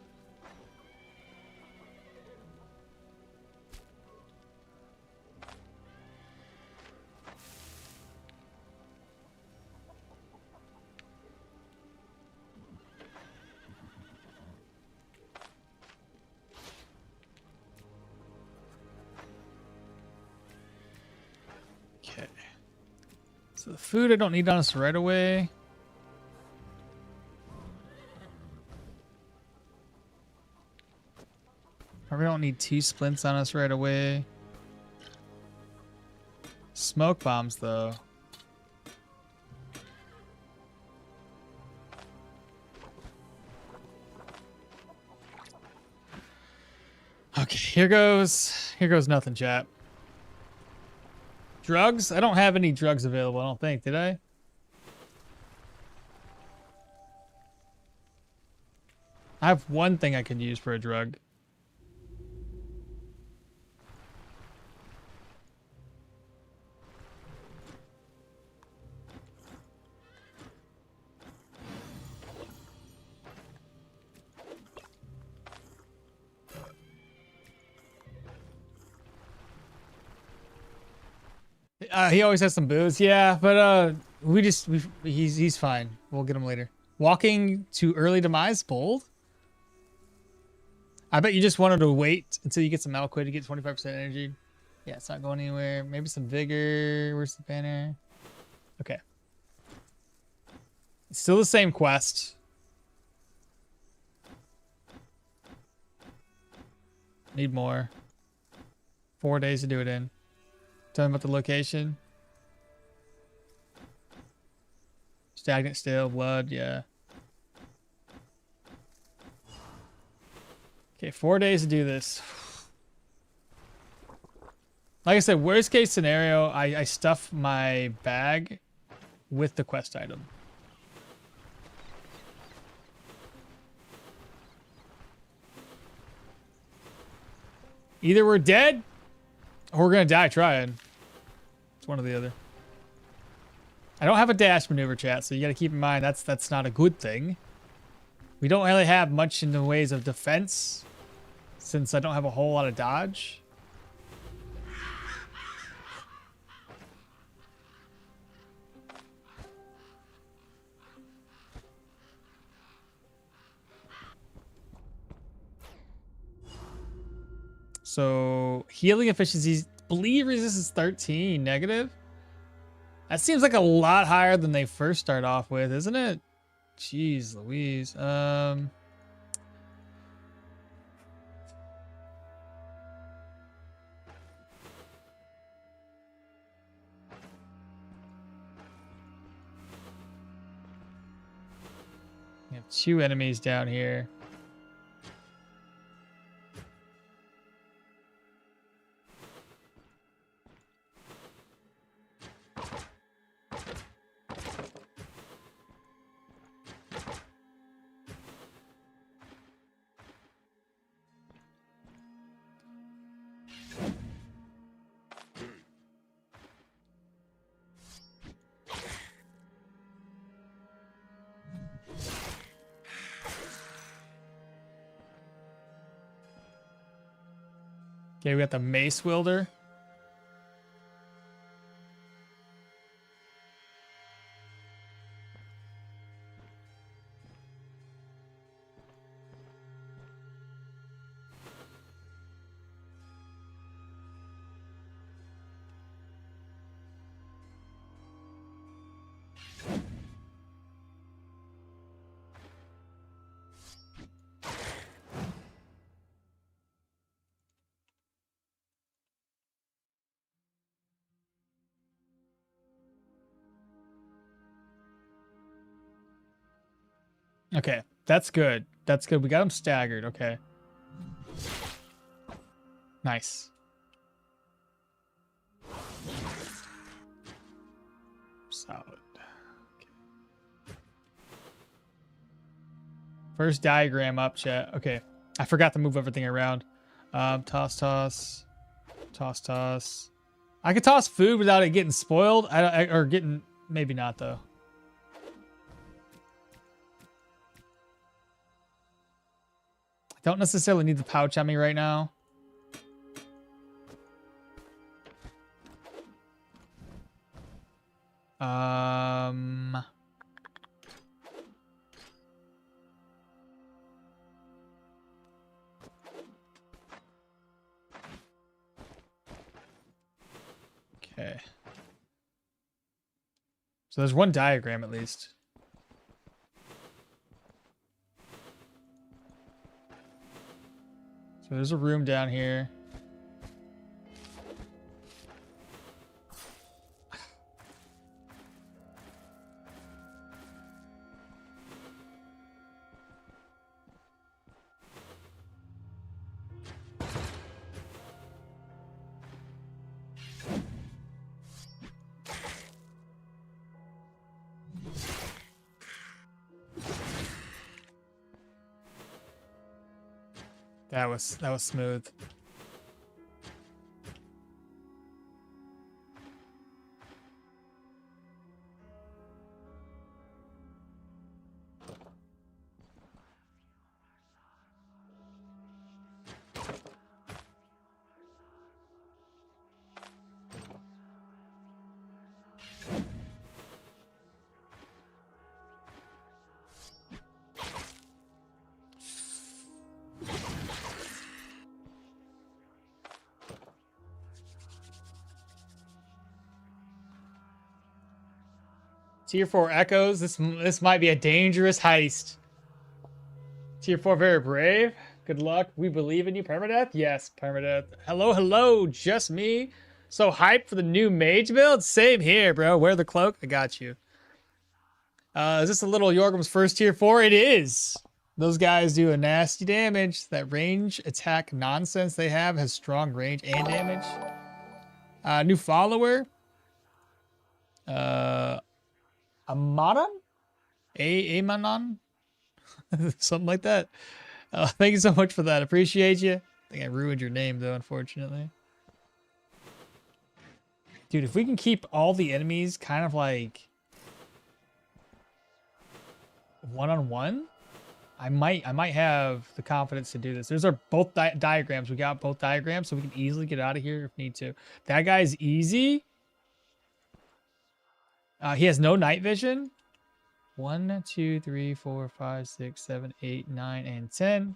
Okay. So the food I don't need on us right away. Probably don't need 2 splints on us right away. Smoke bombs, though. Okay, here goes nothing, chat. Drugs? I don't have any drugs available, I don't think. Did I? I have one thing I can use for a drug. He always has some booze. Yeah, but he's fine. We'll get him later. Walking to early demise, bold. I bet you just wanted to wait until you get some Malquid to get 25% energy. Yeah, it's not going anywhere. Maybe some vigor. Where's the banner? Okay. It's still the same quest. Need more. 4 days to do it in. Tell me about the location. Stagnant still, blood, yeah. Okay, 4 days to do this. Like I said, worst case scenario, I stuff my bag with the quest item. Either we're dead or we're gonna die trying. It's one or the other. I don't have a dash maneuver, chat, so you gotta keep in mind that's not a good thing. We don't really have much in the ways of defense since I don't have a whole lot of dodge. So healing efficiencies, bleed resistance 13 negative. That seems like a lot higher than they first start off with, isn't it? Jeez Louise. We have 2 enemies down here. Okay, we got the Mace Wielder. Okay, that's good. That's good. We got him staggered. Okay. Nice. Solid. Okay. First diagram up, chat. Okay. I forgot to move everything around. Toss. Toss, toss. I could toss food without it getting spoiled. Or getting... Maybe not, though. I don't necessarily need the pouch on me right now. Okay. So there's one diagram at least. So there's a room down here. That was smooth. Tier 4 echoes. This might be a dangerous heist. Tier 4 very brave. Good luck. We believe in you. Permadeath? Yes, permadeath. Hello, hello. Just me. So hyped for the new mage build? Same here, bro. Wear the cloak. I got you. Is this a little Jorgrim's first tier 4? It is. Those guys do a nasty damage. That range attack nonsense they have has strong range and damage. New follower. Amaran? Amanon? Something like that. Thank you so much for that. Appreciate you. I think I ruined your name, though, unfortunately. Dude, if we can keep all the enemies kind of like one-on-one, I might have the confidence to do this. There's our both diagrams. We got both diagrams, so we can easily get out of here if need to. That guy's easy. He has no night vision. 1, 2, 3, 4, 5, 6, 7, 8, 9, and 10.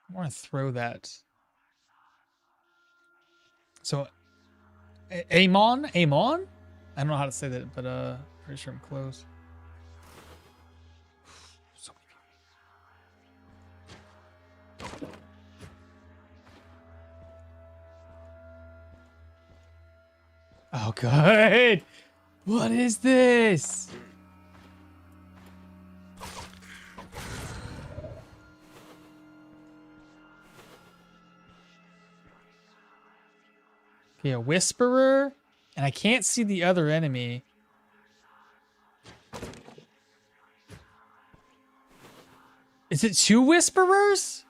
I want to throw that. So, Amon? I don't know how to say that, but pretty sure I'm close. So oh, good. What is this? Okay, a Whisperer, and I can't see the other enemy. Is it 2 Whisperers?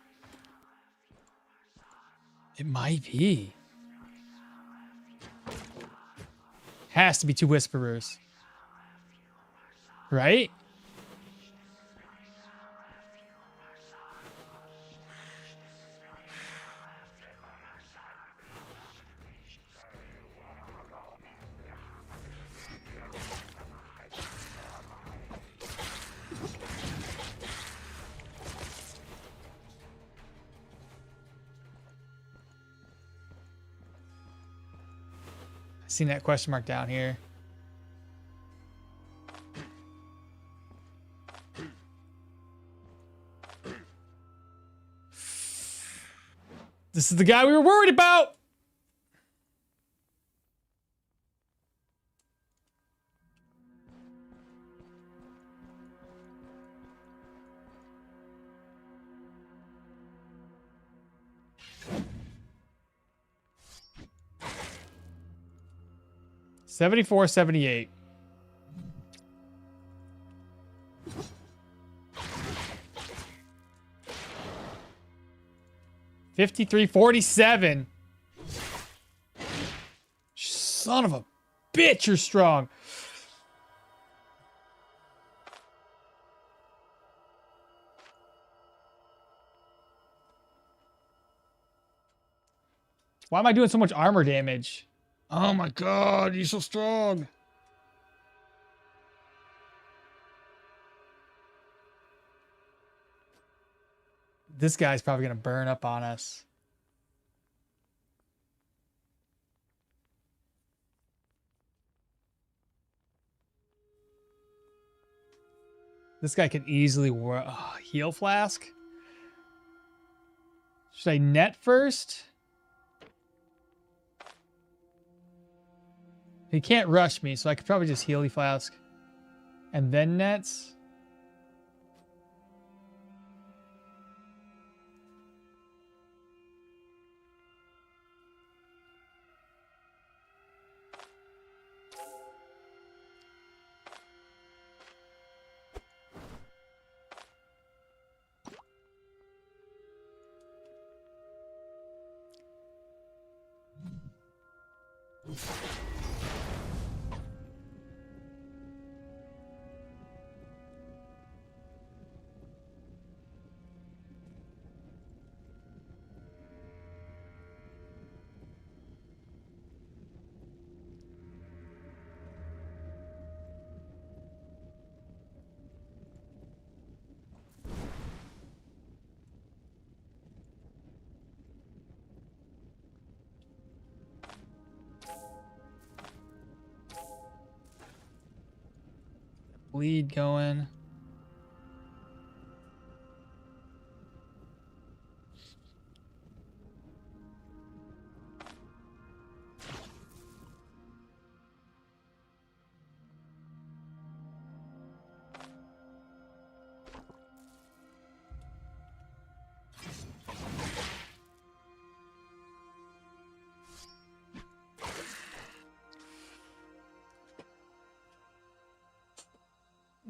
It might be. Has to be 2 Whisperers. Right? Seen that question mark down here. This is the guy we were worried about. 74, 78. $53, 47. Son of a bitch, you're strong. Why am I doing so much armor damage? Oh my god, you're so strong. This guy's probably going to burn up on us. This guy can easily heal flask. Should I net first? He can't rush me, so I could probably just heal flask. And then nets. Bleed going.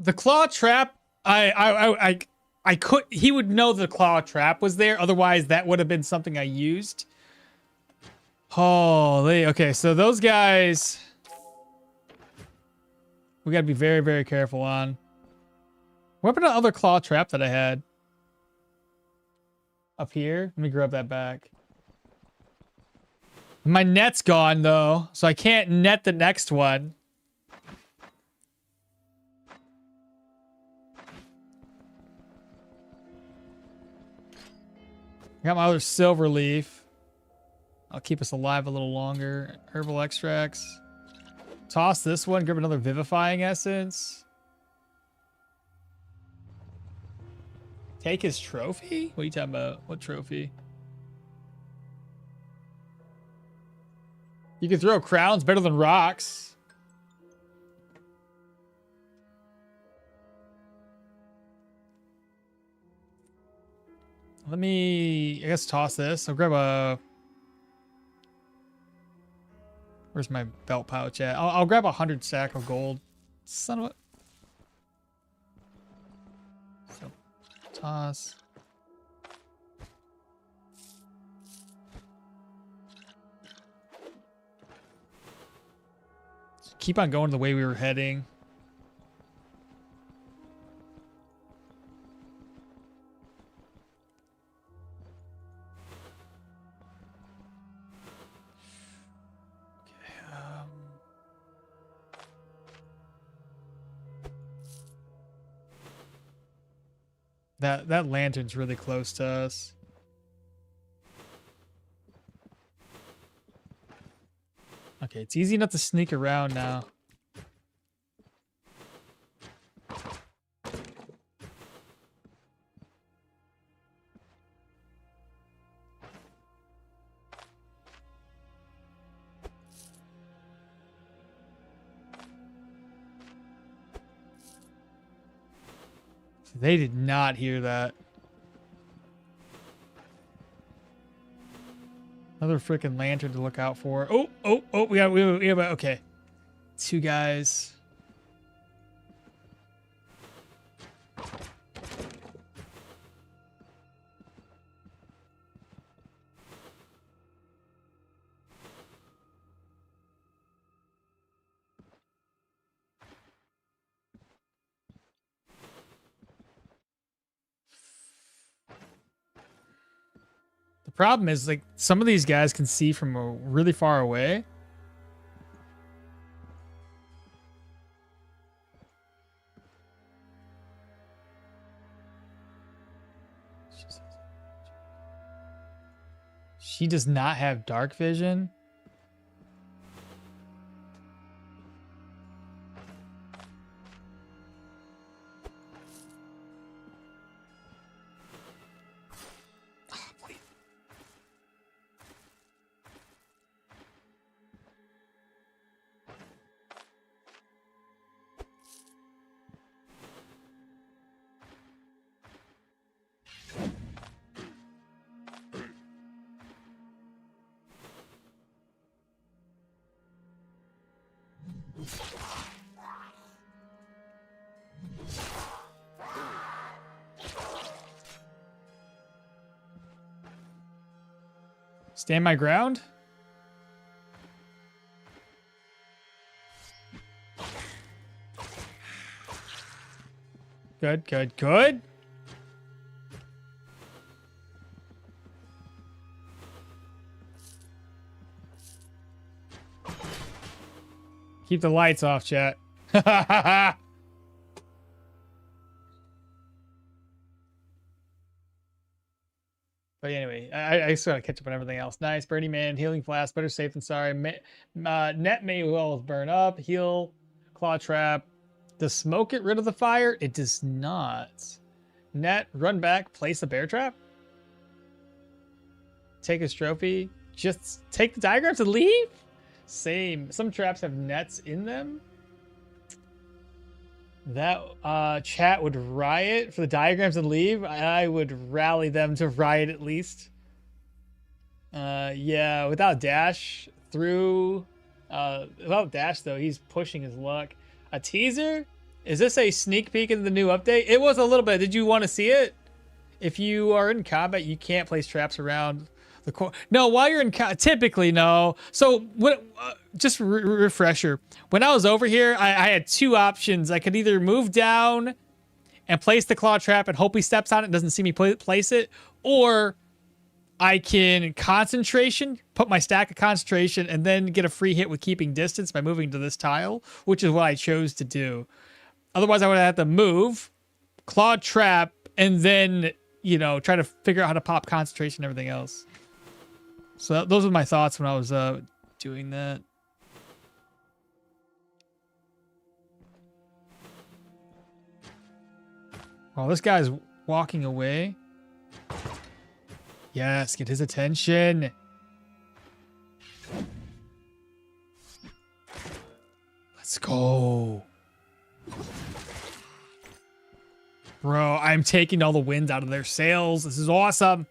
The claw trap, I could, he would know the claw trap was there. Otherwise, that would have been something I used. Holy, okay, so those guys, we gotta be very, very careful on. What happened to the other claw trap that I had? Up here? Let me grab that back. My net's gone, though, so I can't net the next one. I got my other silver leaf. I'll keep us alive a little longer. Herbal extracts. Toss this one. Grab another vivifying essence. Take his trophy? What are you talking about? What trophy? You can throw crowns better than rocks. Let me, I guess, toss this. I'll grab a... Where's my belt pouch at? I'll grab 100 sack of gold. Son of a... So, toss. Just keep on going the way we were heading. That lantern's really close to us. Okay, it's easy enough to sneak around now. They did not hear that. Another freaking lantern to look out for. Oh, we have, okay. 2 guys. The problem is, like, some of these guys can see from really far away. She does not have dark vision. Stand my ground. Good, good, good. Keep the lights off, chat. But anyway, I just gotta catch up on everything else. Nice, Birdie Man, healing flask, better safe than sorry. Net may well burn up. Heal, claw trap. Does smoke get rid of the fire? It does not. Net, run back, place a bear trap. Take his trophy. Just take the diagrams and leave? Same. Some traps have nets in them. That chat would riot for the diagrams and leave. I would rally them to riot at least. Yeah, without dash through. Without dash though, he's pushing his luck. A teaser? Is this a sneak peek into the new update? It was a little bit. Did you want to see it? If you are in combat, you can't place traps around the core. No, while you're in typically no. So what? Just refresher. When I was over here, I had 2 options. I could either move down and place the claw trap and hope he steps on it and doesn't see me place it, or I can concentration, put my stack of concentration, and then get a free hit with keeping distance by moving to this tile, which is what I chose to do. Otherwise, I would have to move, claw trap, and then, you know, try to figure out how to pop concentration and everything else. So those were my thoughts when I was doing that. Oh, this guy's walking away. Yes, get his attention. Let's go. Bro, I'm taking all the wind out of their sails. This is awesome.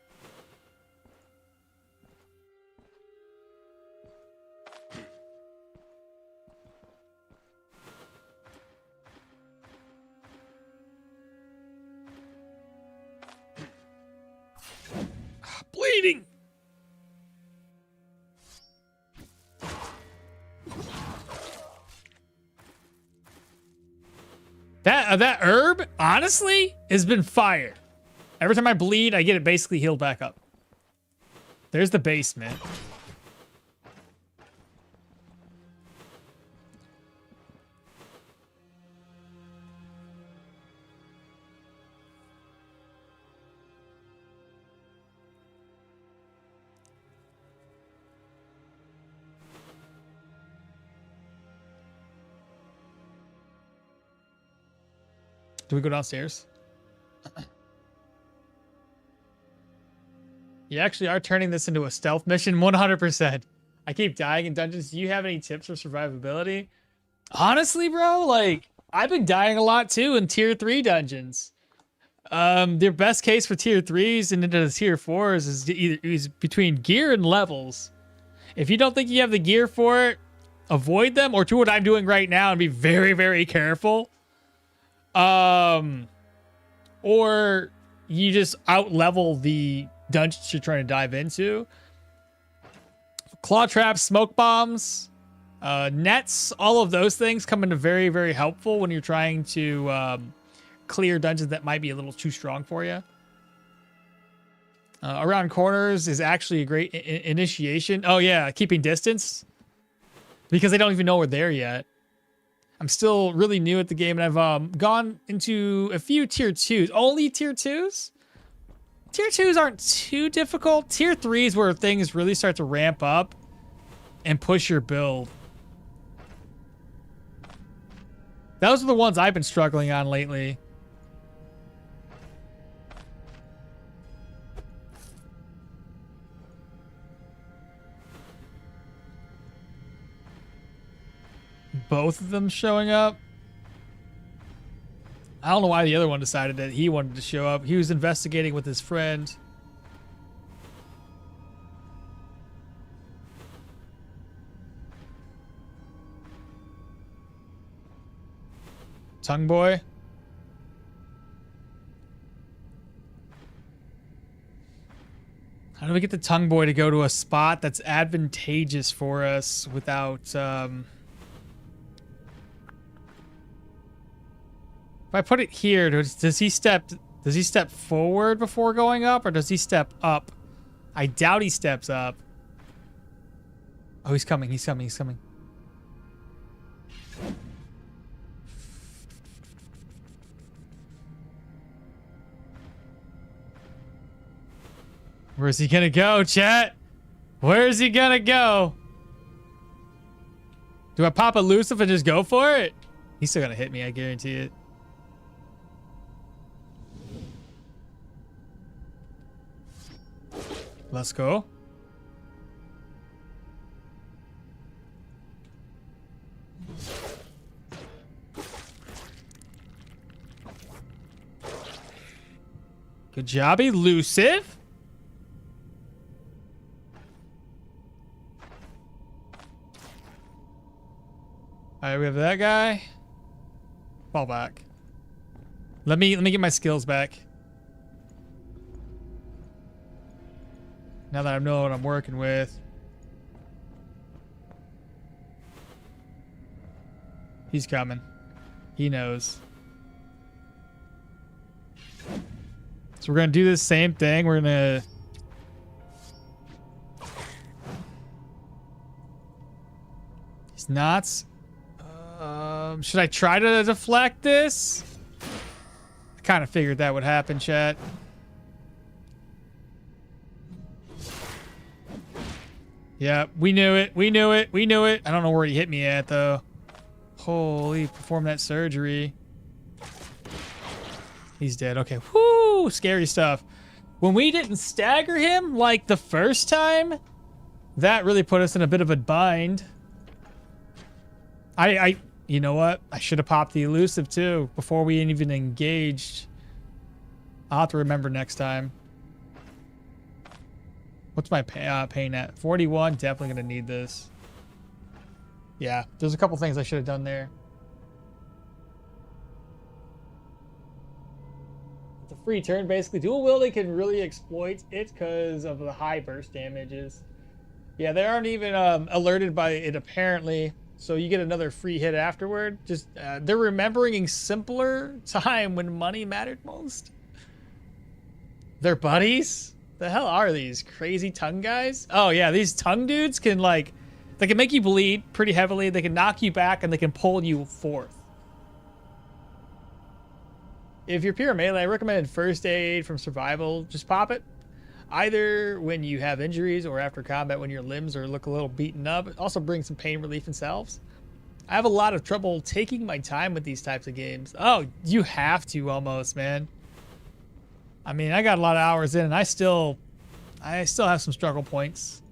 Bleeding. That herb, honestly, has been fire. Every time I bleed, I get it basically healed back up. There's the basement. Do we go downstairs? You actually are turning this into a stealth mission, 100%. I keep dying in dungeons. Do you have any tips for survivability? Honestly, bro, like, I've been dying a lot too in tier 3 dungeons. Their best case for tier 3s and into the tier 4s is between gear and levels. If you don't think you have the gear for it, avoid them, or do what I'm doing right now and be very, very careful. Or you just out level the dungeons you're trying to dive into. Claw traps, smoke bombs, nets, all of those things come into very, very helpful when you're trying to clear dungeons that might be a little too strong for you. Around corners is actually a great initiation. Oh yeah, keeping distance, because they don't even know we're there yet. I'm still really new at the game, and I've gone into a few tier 2s. Only tier 2s? Tier 2s aren't too difficult. Tier 3s where things really start to ramp up and push your build. Those are the ones I've been struggling on lately. Both of them showing up. I don't know why the other one decided that he wanted to show up. He was investigating with his friend. Tongue boy. How do we get the tongue boy to go to a spot that's advantageous for us without if I put it here, does he step forward before going up, or does he step up? I doubt he steps up. Oh, he's coming, he's coming, he's coming. Where's he gonna go, chat? Where's he gonna go? Do I pop elusive and just go for it? He's still gonna hit me, I guarantee it. Let's go. Good job, elusive. All right, we have that guy. Fall back. Let me get my skills back. Now that I know what I'm working with. He's coming. He knows. So we're gonna do the same thing. We're gonna he's not. Should I try to deflect this? I kind of figured that would happen, chat. Yeah, we knew it. We knew it. We knew it. I don't know where he hit me at, though. Holy, perform that surgery. He's dead. Okay. Whoo! Scary stuff. When we didn't stagger him like the first time, that really put us in a bit of a bind. You know what? I should have popped the elusive, too, before we even engaged. I'll have to remember next time. What's my pain at? 41. Definitely gonna need this. Yeah, there's a couple things I should have done there. It's a free turn, basically. Dual wielding can really exploit it because of the high burst damages. Yeah, they aren't even alerted by it apparently, so you get another free hit afterward. Just they're remembering a simpler time when money mattered most. They're buddies. The hell are these crazy tongue guys? Oh yeah, these tongue dudes can like, they can make you bleed pretty heavily. They can knock you back and they can pull you forth. If you're pure melee, I recommend first aid from survival. Just pop it. Either when you have injuries or after combat when your limbs look a little beaten up. It also brings some pain relief in selves. I have a lot of trouble taking my time with these types of games. Oh, you have to almost, man. I mean, I got a lot of hours in and I still have some struggle points.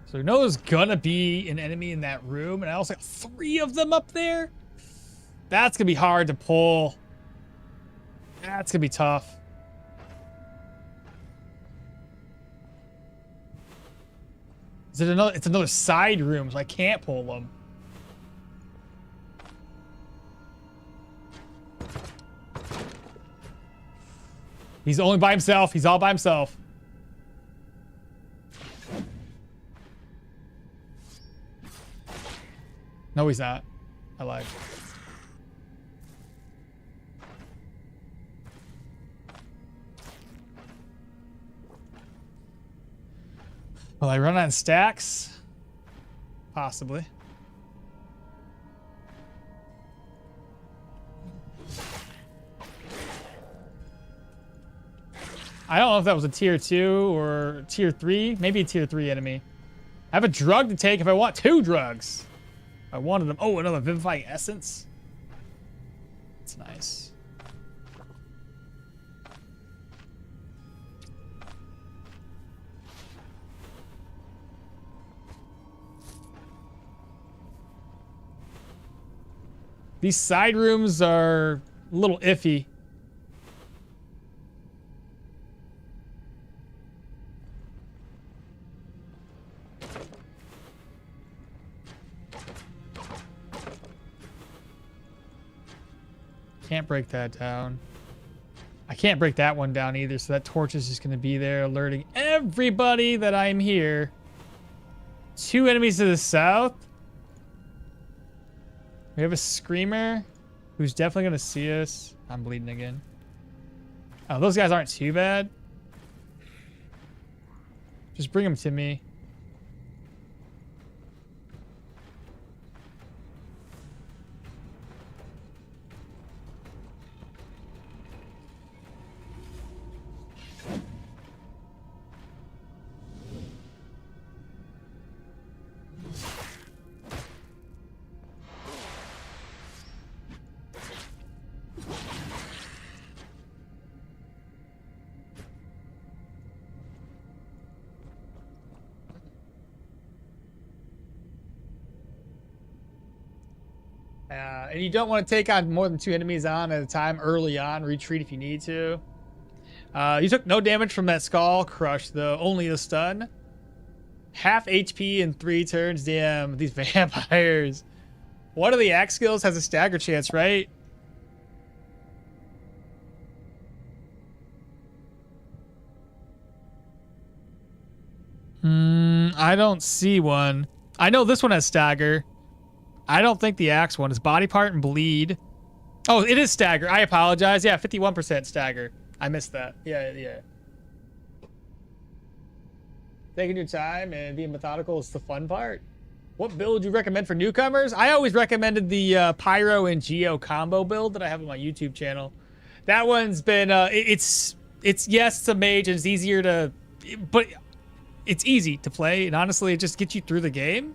So we know there's gonna be an enemy in that room, and I also got 3 of them up there. That's gonna be hard to pull. That's gonna be tough. Is it another? It's another side room, so I can't pull them. He's only by himself. He's all by himself. No, he's not. I lied. Will I run on stacks? Possibly. I don't know if that was a tier 2 or tier 3. Maybe a tier 3 enemy. I have a drug to take if I want 2 drugs. I wanted them. Oh, another vivifying essence. That's nice. These side rooms are a little iffy. Can't break that down. I can't break that one down either, so that torch is just going to be there alerting everybody that I'm here. 2 enemies to the south. We have a screamer who's definitely going to see us. I'm bleeding again. Oh, those guys aren't too bad. Just bring them to me. And you don't want to take on more than 2 enemies on at a time early on. Retreat if you need to. You took no damage from that skull crush, though. Only a stun. Half HP in 3 turns. Damn, these vampires. One of the axe skills has a stagger chance, right? I don't see one. I know this one has stagger. I don't think the axe one is body part and bleed. Oh, it is stagger. I apologize. Yeah, 51% stagger. I missed that. Yeah. Taking your time and being methodical is the fun part. What build would you recommend for newcomers? I always recommended the Pyro and Geo combo build that I have on my YouTube channel. That one's been, yes, it's a mage and it's easier to, but it's easy to play. And honestly, it just gets you through the game.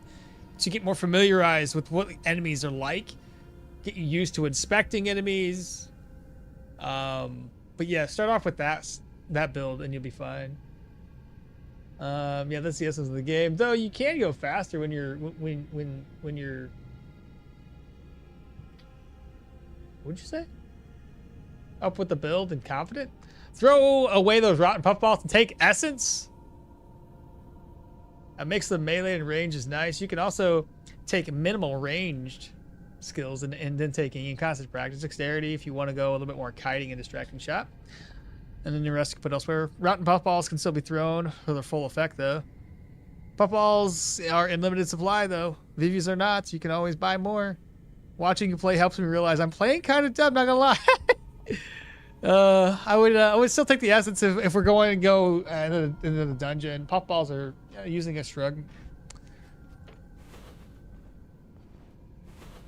So you get more familiarized with what enemies are like. Get you used to inspecting enemies. But yeah, start off with that build and you'll be fine. Yeah, that's the essence of the game. Though you can go faster when you're when you're. What'd you say? Up with the build and confident. Throw away those rotten puffballs and take essence. A mix of melee and range is nice. You can also take minimal ranged skills and then taking in constant practice dexterity if you want to go a little bit more kiting and distracting shot. And then the rest you can put elsewhere. Rotten puffballs can still be thrown for their full effect though. Puffballs are in limited supply though. Vivies are not, so you can always buy more. Watching you play helps me realize I'm playing kind of dumb, not gonna lie. I would still take the essence if we're going to go into the dungeon. Puffballs are using a shrug.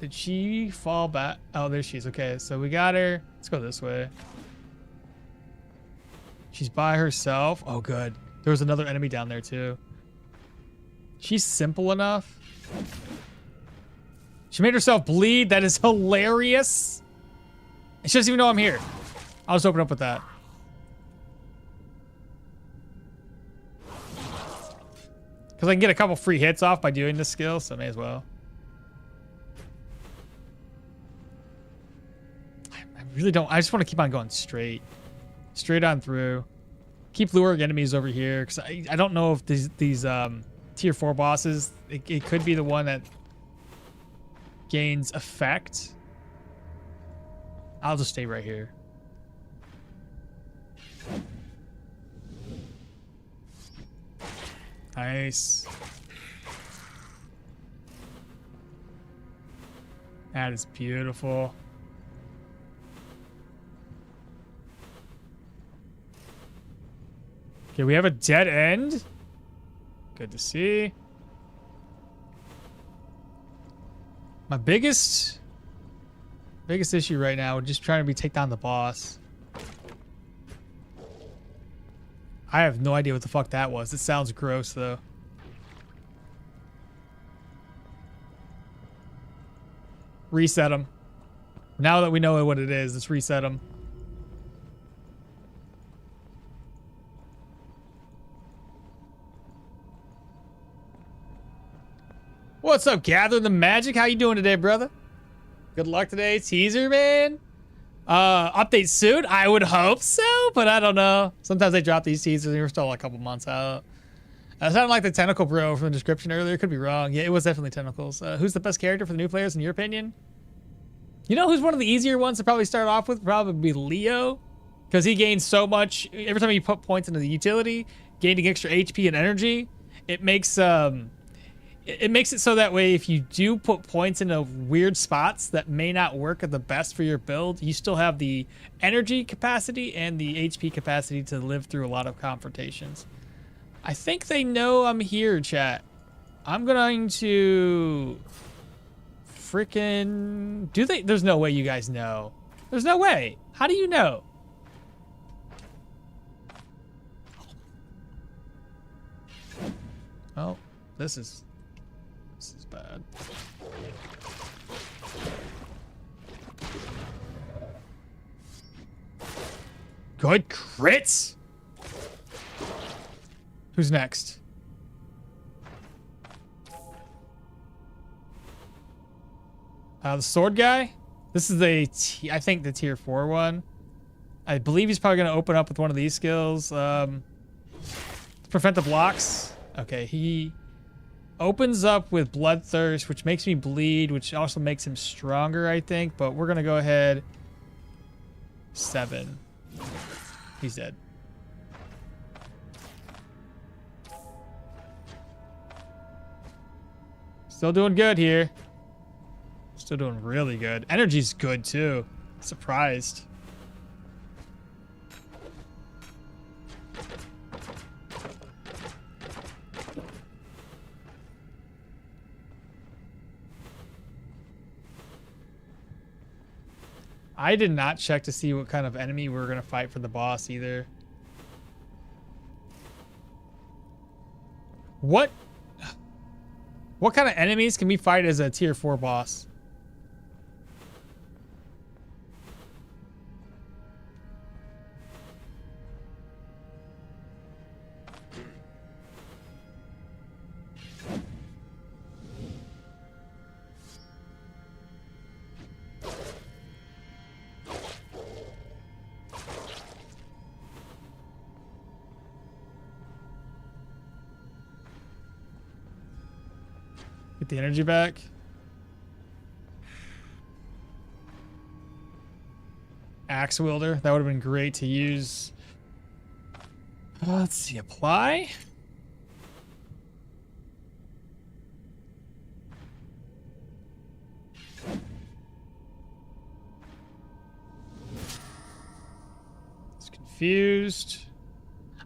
Did she fall back? Oh, there she is. Okay, so we got her. Let's go this way. She's by herself. Oh, good. There was another enemy down there too. She's simple enough. She made herself bleed. That is hilarious. And she doesn't even know I'm here. I'll just open up with that. Because I can get a couple free hits off by doing this skill, so I may as well. I really don't. I just want to keep on going straight. Straight on through. Keep luring enemies over here, because I don't know if these tier 4 bosses, it could be the one that gains effect. I'll just stay right here. Nice. That is beautiful. Okay, we have a dead end. Good to see. My biggest issue right now, just trying to take down the boss. I have no idea what the fuck that was. It sounds gross though. Reset him. Now that we know what it is, let's reset him. What's up, Gathering the Magic? How you doing today, brother? Good luck today. Teaser, man. Update soon? I would hope so, but I don't know. Sometimes they drop these teasers and we're still like a couple months out. It sounded like the Tentacle Bro from the description earlier. Could be wrong. Yeah, it was definitely Tentacles. Who's the best character for the new players in your opinion? You know who's one of the easier ones to probably start off with? Probably Leo. Because he gains so much. Every time you put points into the utility, gaining extra HP and energy, it makes it so that way if you do put points into weird spots that may not work at the best for your build, you still have the energy capacity and the HP capacity to live through a lot of confrontations. I think they know I'm here, chat. I'm going to freaking... Do they? There's no way you guys know. There's no way. How do you know? Oh, this is bad. Good crits. Who's next? The sword guy. This is I think the tier 4 one. I believe he's probably going to open up with one of these skills. Prevent the blocks. Okay, he opens up with Bloodthirst, which makes me bleed, which also makes him stronger, I think. But we're going to go ahead. 7. He's dead. Still doing good here. Still doing really good. Energy's good, too. Surprised. I did not check to see what kind of enemy we were going to fight for the boss either. What kind of enemies can we fight as a tier 4 boss? Get the energy back. Axe wielder. That would have been great to use. Let's see. Apply. It's confused.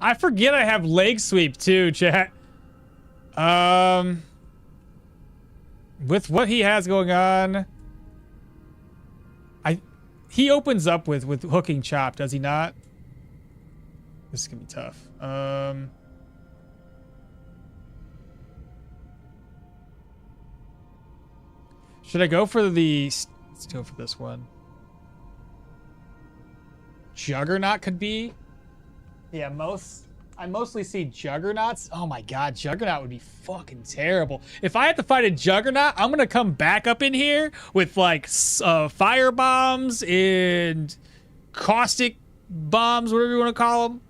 I forget I have leg sweep too, chat. With what he has going on, he opens up with hooking chop, does he not? This is gonna be tough. Should I go for the... Let's go for this one. Juggernaut could be. Yeah, I mostly see Juggernauts. Oh my god, Juggernaut would be fucking terrible. If I had to fight a Juggernaut, I'm gonna come back up in here with like fire bombs and caustic bombs, whatever you want to call them.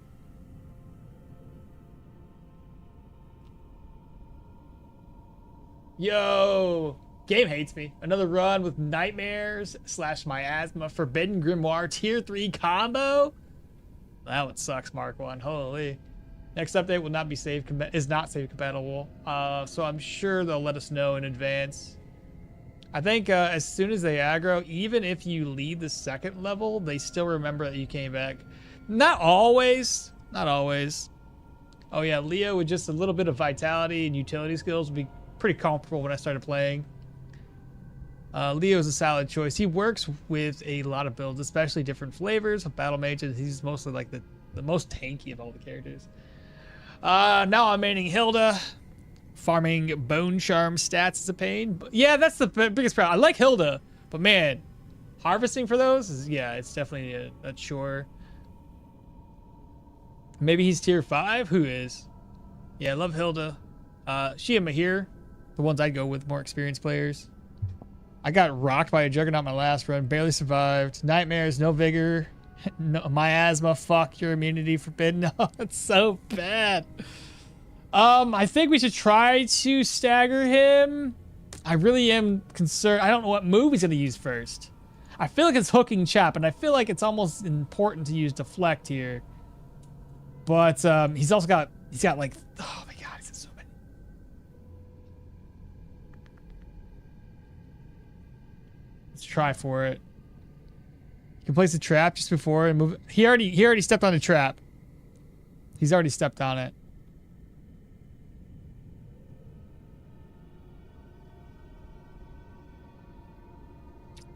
Yo, game hates me. Another run with nightmares / miasma forbidden grimoire tier 3 combo. That one sucks, Mark 1. Holy. Next update will not be is not save compatible. So I'm sure they'll let us know in advance. I think as soon as they aggro, even if you lead the second level, they still remember that you came back. Not always. Not always. Oh yeah, Leo with just a little bit of vitality and utility skills would be pretty comfortable when I started playing. Leo's a solid choice. He works with a lot of builds, especially different flavors of battle mages. He's mostly like the most tanky of all the characters. Now I'm maining Hilda. Farming bone charm stats is a pain. But yeah, that's the biggest problem. I like Hilda, but man, harvesting for those is, yeah, it's definitely a chore. Maybe he's tier 5. Who is? Yeah, I love Hilda. She and Mahir, the ones I'd go with, more experienced players. I got rocked by a Juggernaut my last run, barely survived. Nightmares, no vigor, no miasma, fuck your immunity forbidden. Oh, it's so bad. I think we should try to stagger him. I really am concerned. I don't know what move he's gonna use first. I feel like it's hooking chop, and I feel like it's almost important to use deflect here. But he's got like, oh my god, he's got so many. Let's try for it. You can place a trap just before and move. He already stepped on the trap. He's already stepped on it.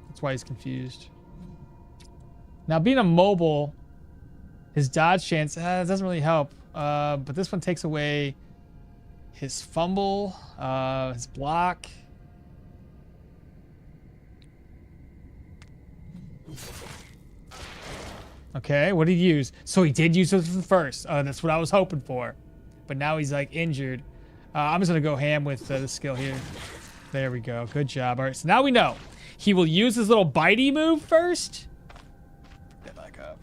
That's why he's confused. Now, being a mobile, his dodge chance doesn't really help. But this one takes away his fumble, his block. Okay, what did he use? So he did use it first. That's what I was hoping for. But now he's like injured. I'm just gonna go ham with this skill here. There we go. Good job. All right, so now we know. He will use his little bitey move first. Get back up.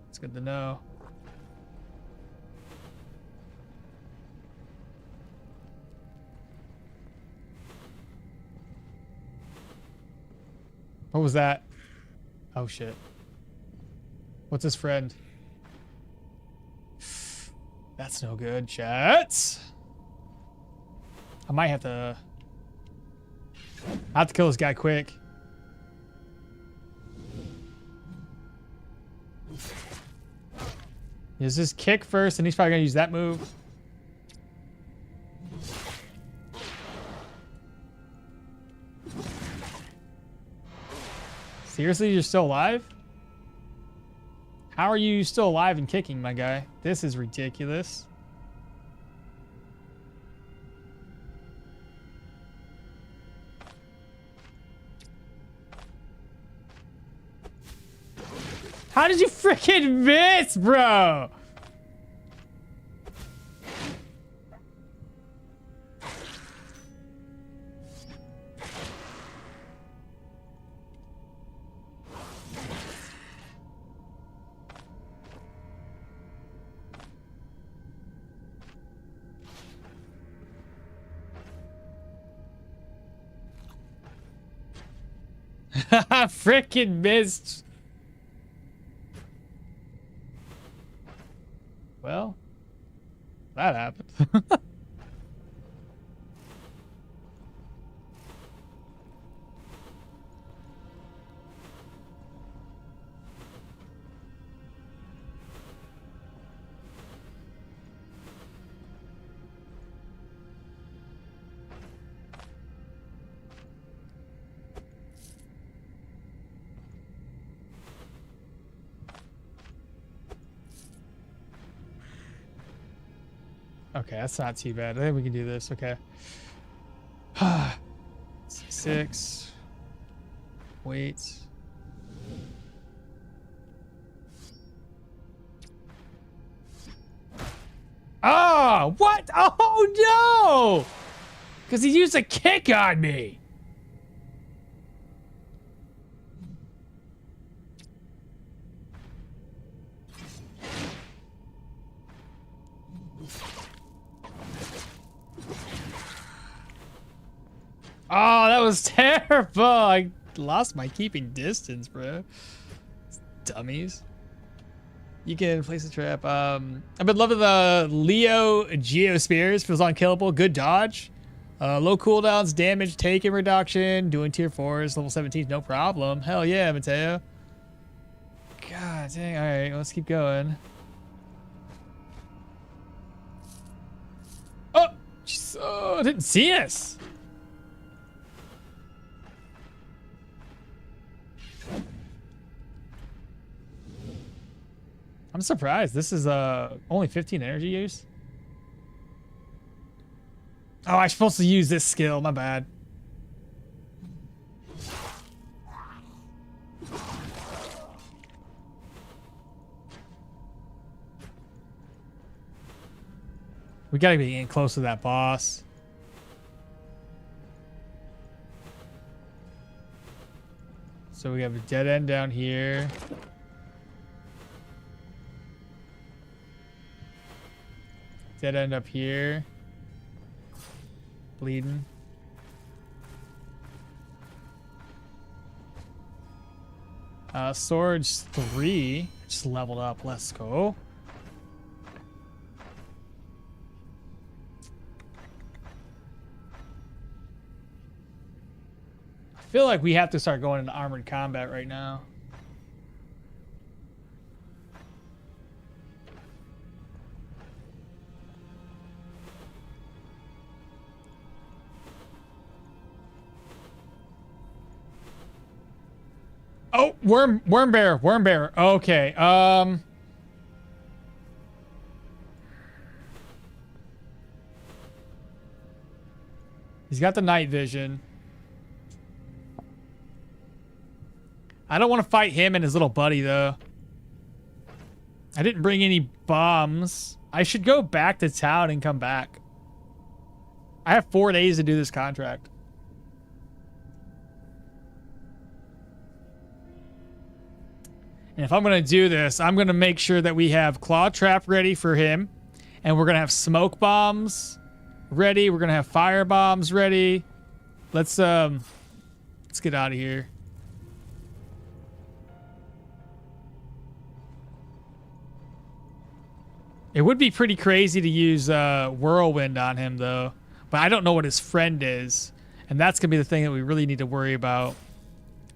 It's good to know. What was that? Oh shit. What's his friend? That's no good, chat. I might have to... I have to kill this guy quick. Use this kick first, and he's probably gonna use that move. Seriously, you're still alive? How are you still alive and kicking, my guy? This is ridiculous. How did you freaking miss, bro? Freaking missed. Well, that happened. Okay, that's not too bad. I think we can do this. Okay. 6. Wait. Oh, what? Oh, no! Because he used a kick on me. Oh, that was terrible. I lost my keeping distance, bro. Dummies. You can place a trap. I've been loving the Leo Geospears. Feels unkillable. Good dodge. Low cooldowns, damage taken reduction. Doing tier 4s, level 17, no problem. Hell yeah, Mateo. God dang. All right, let's keep going. Oh, jeez. Oh, didn't see us. I'm surprised. This is only 15 energy use. Oh, I'm supposed to use this skill. My bad. We gotta be getting close to that boss. So we have a dead end down here. Dead end up here. Bleeding. Swords 3. Just leveled up. Let's go. I feel like we have to start going into armored combat right now. Oh, worm bear. Okay. He's got the night vision. I don't want to fight him and his little buddy though. I didn't bring any bombs. I should go back to town and come back. I have 4 days to do this contract. And if I'm going to do this, I'm going to make sure that we have claw trap ready for him. And we're going to have smoke bombs ready. We're going to have fire bombs ready. Let's get out of here. It would be pretty crazy to use whirlwind on him though. But I don't know what his friend is. And that's going to be the thing that we really need to worry about.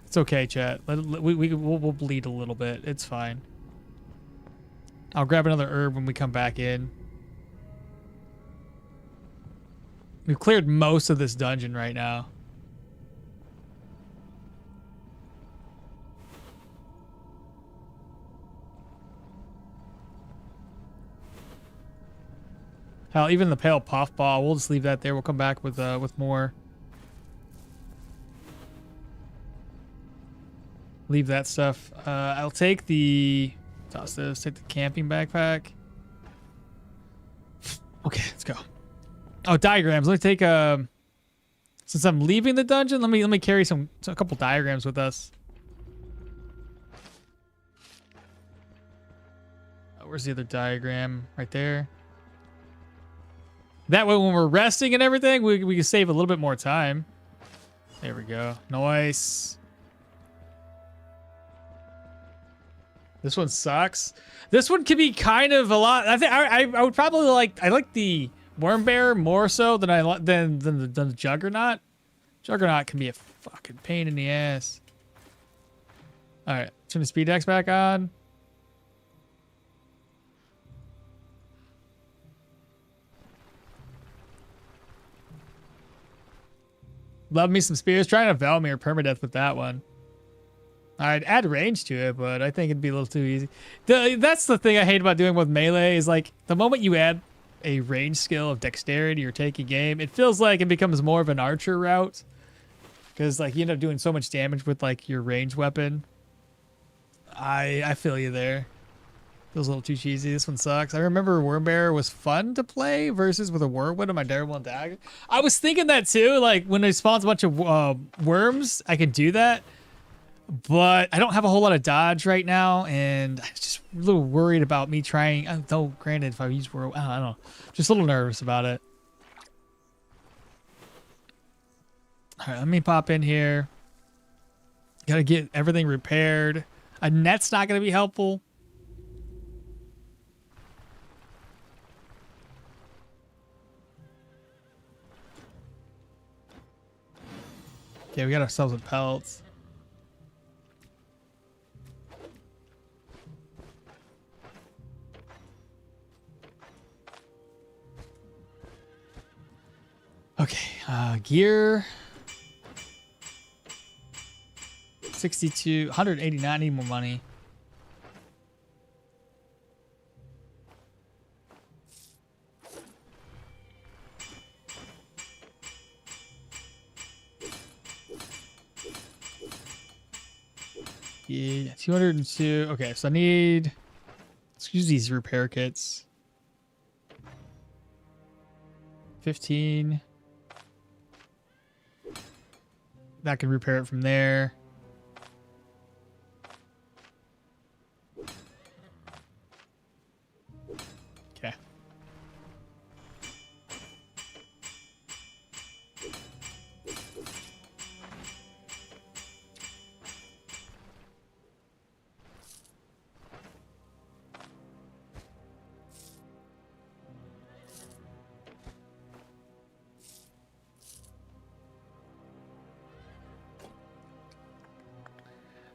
It's okay, chat. We'll bleed a little bit. It's fine. I'll grab another herb when we come back in. We've cleared most of this dungeon right now. Hell, even the pale puffball, we'll just leave that there. We'll come back with more. Leave that stuff. I'll take the... Toss this. Take the camping backpack. Okay, let's go. Oh, diagrams. Let me take since I'm leaving the dungeon, let me carry a couple diagrams with us. Oh, where's the other diagram? Right there. That way, when we're resting and everything, we can save a little bit more time. There we go. Nice. This one sucks. This one could be kind of a lot. I think I would probably like the worm bear more so than than the juggernaut. Juggernaut can be a fucking pain in the ass. All right, turn the speed axe back on. Love me some spears. Trying to Valmir permadeath with that one. I'd add range to it, but I think it'd be a little too easy. That's the thing I hate about doing with melee is like the moment you add a range skill of dexterity or taking aim, it feels like it becomes more of an archer route because like you end up doing so much damage with like your range weapon. I feel you there. Feels a little too cheesy. This one sucks. I remember Wormbearer was fun to play versus with a whirlwind on my Daredevil and Dagger. I was thinking that too. Like when it spawns a bunch of worms, I can do that. But I don't have a whole lot of dodge right now, and I'm just a little worried about me trying. Though, granted, if I use whirl, I don't know. Just a little nervous about it. All right, let me pop in here. Gotta get everything repaired. A net's not gonna be helpful. Okay, we got ourselves some pelts. Okay, gear. 62, 189, need more money. Yeah, 202. Okay, so I need, let's use these repair kits. 15. That can repair it from there. Okay.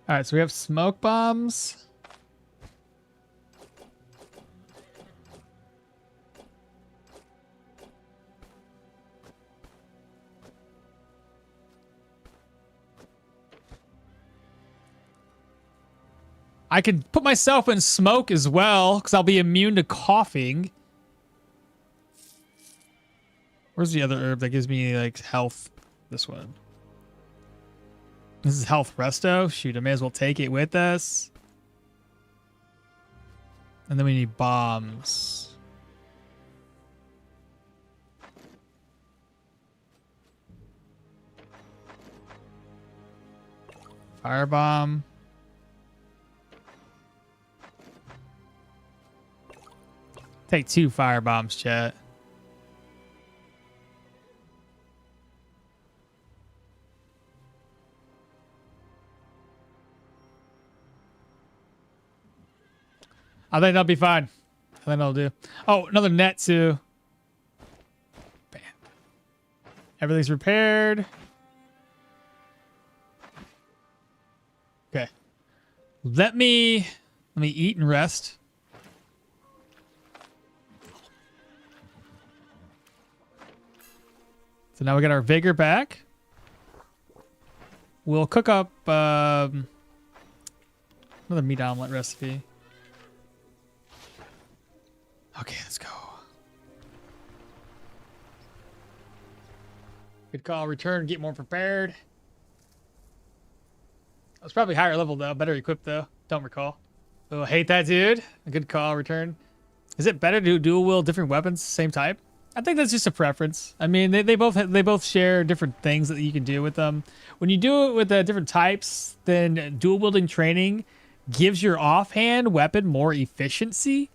All right, so we have smoke bombs. I can put myself in smoke as well, because I'll be immune to coughing. Where's the other herb that gives me, like, health? This one. This is health resto. Shoot, I may as well take it with us. And then we need bombs. Firebomb. Take 2 firebombs, chat. I think that'll be fine. I think that'll do. Oh, another net too. Bam. Everything's repaired. Okay. Let me eat and rest. So now we got our vigor back. We'll cook up another meat omelet recipe. Okay, let's go. Good call. Return, get more prepared. I was probably higher level though, better equipped though. Don't recall. Oh, I hate that dude. A good call. Return. Is it better to do dual wield different weapons, same type? I think that's just a preference. I mean, they both share different things that you can do with them. When you do it with different types, then dual wielding training gives your offhand weapon more efficiency,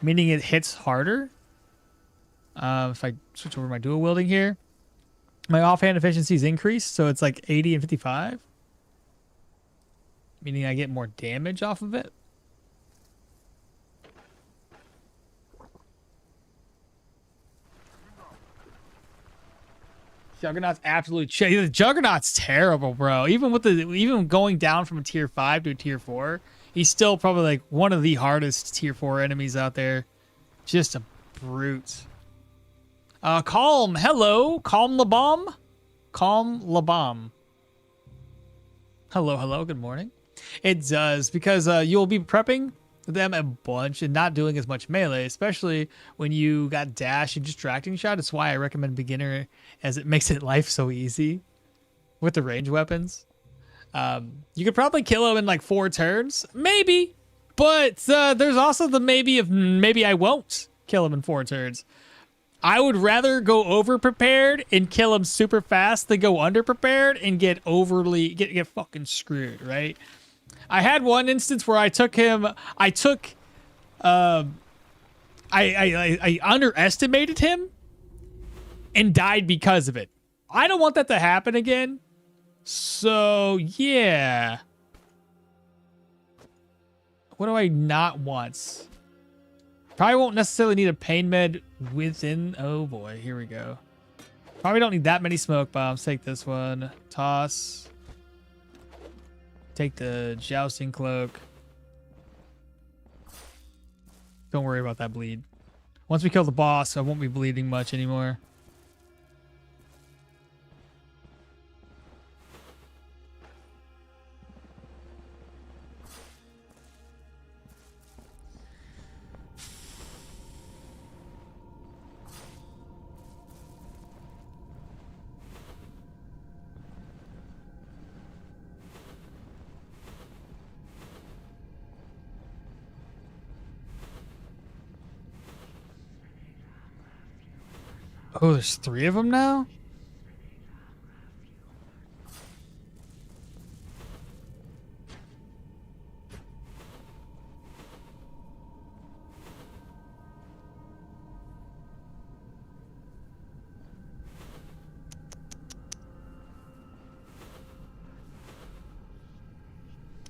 meaning it hits harder. If I switch over my dual wielding here, my offhand efficiency is increased, so it's like 80 and 55, meaning I get more damage off of it. Juggernaut's absolutely the Juggernaut's terrible, bro. Even going down from a tier 5 to a tier 4, he's still probably like one of the hardest tier 4 enemies out there. Just a brute. Calm, hello, Calm Labom. Calm Labom. Hello, good morning. It does, because you'll be prepping them a bunch and not doing as much melee, especially when you got dash and distracting shot. That's why I recommend beginner, as it makes it life so easy with the range weapons. You could probably kill him in like 4 turns, maybe, but there's also the maybe of maybe I won't kill him in 4 turns. I would rather go over prepared and kill him super fast than go under prepared and get fucking screwed, right? I had one instance where I underestimated him and died because of it. I don't want that to happen again. So, yeah. What do I not want? Probably won't necessarily need a pain med within. Oh boy, here we go. Probably don't need that many smoke bombs. Take this one. Toss. Take the jousting cloak. Don't worry about that bleed. Once we kill the boss, I won't be bleeding much anymore. Oh, there's 3 of them now?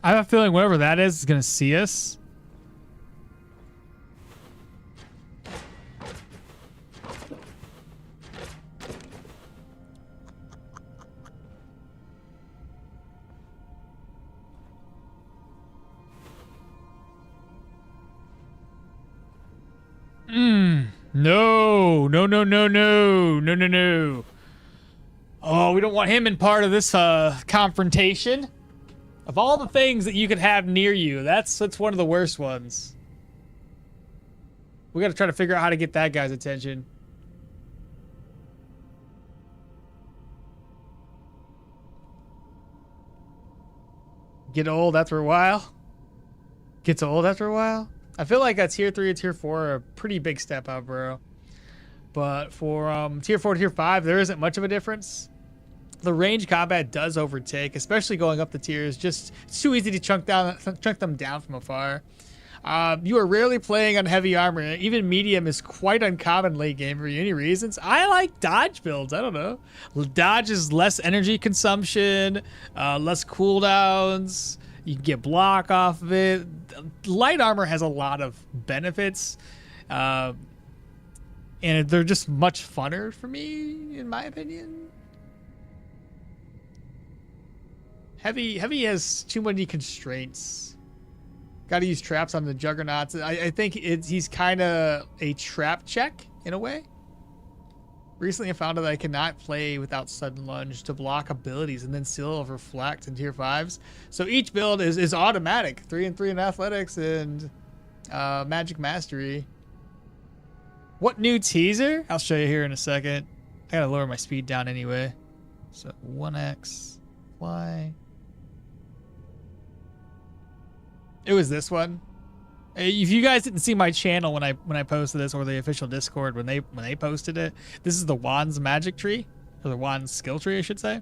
I have a feeling whatever that is going to see us. No, no, no, no, no, no, no, no. Oh, we don't want him in part of this confrontation. Of all the things that you could have near you, that's one of the worst ones. We got to try to figure out how to get that guy's attention. Get old after a while. Gets old after a while. I feel like a tier 3 and tier 4 are a pretty big step up, bro. But for tier 4 to tier 5, there isn't much of a difference. The range combat does overtake, especially going up the tiers. Just it's too easy to chunk them down from afar. You are rarely playing on heavy armor. Even medium is quite uncommon late game for any reasons. I like dodge builds. I don't know. Dodge is less energy consumption, less cooldowns. You can get block off of it. Light armor has a lot of benefits. And they're just much funner for me, in my opinion. Heavy has too many constraints. Got to use traps on the juggernauts. I think he's kind of a trap check in a way. Recently I found that I cannot play without sudden lunge to block abilities and then still reflect in tier 5s. So each build is automatic. 3 and 3 in athletics and magic mastery. What new teaser? I'll show you here in a second. I gotta lower my speed down anyway. So 1x, fly. It was this one. If you guys didn't see my channel when I posted this, or the official Discord when they posted it, this is the Wands magic tree, or the Wands skill tree, I should say.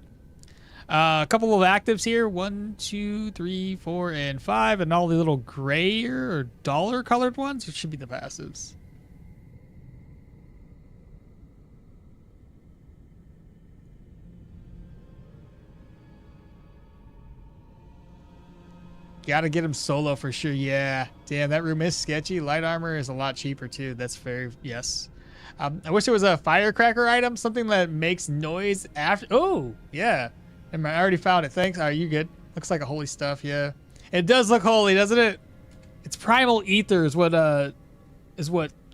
A couple of actives here: 1, 2, 3, 4, and 5, and all the little grayer or dollar colored ones, which should be the passives. Gotta get him solo for sure. Yeah. Damn, that room is sketchy. Light armor is a lot cheaper too. That's very, yes. I wish there was a firecracker item, something that makes noise after. Oh, yeah. I already found it. Thanks. Are you good? Looks like a holy stuff. Yeah. It does look holy, doesn't it? It's primal ether is what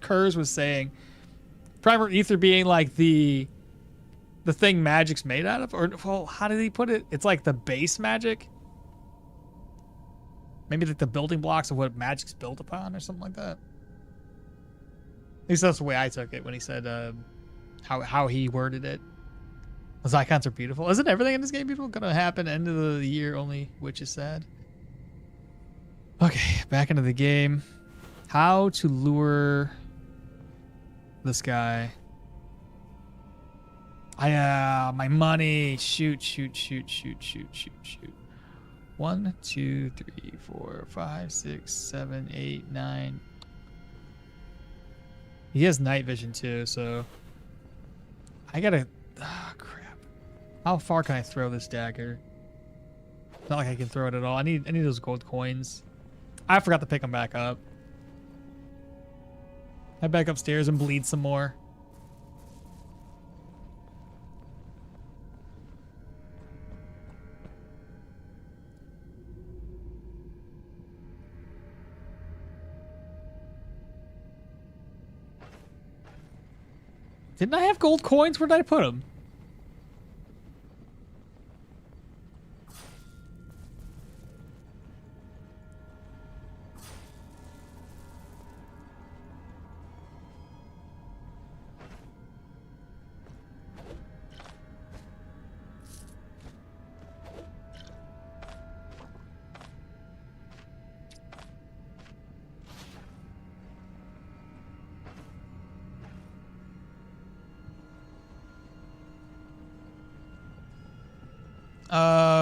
Kurz was saying. Primal ether being like the thing magic's made out of, or well, how did he put it? It's like the base magic. Maybe like the building blocks of what magic's built upon or something like that. At least that's the way I took it when he said how he worded it. Those icons are beautiful. Isn't everything in this game beautiful? Gonna happen end of the year only, which is sad. Okay, back into the game. How to lure this guy. My money. Shoot. 1, 2, 3, 4, 5, 6, 7, 8, 9. He has night vision too, so I gotta. Ah, crap. How far can I throw this dagger? Not like I can throw it at all. I need those gold coins. I forgot to pick them back up. Head back upstairs and bleed some more. Didn't I have gold coins? Where did I put them?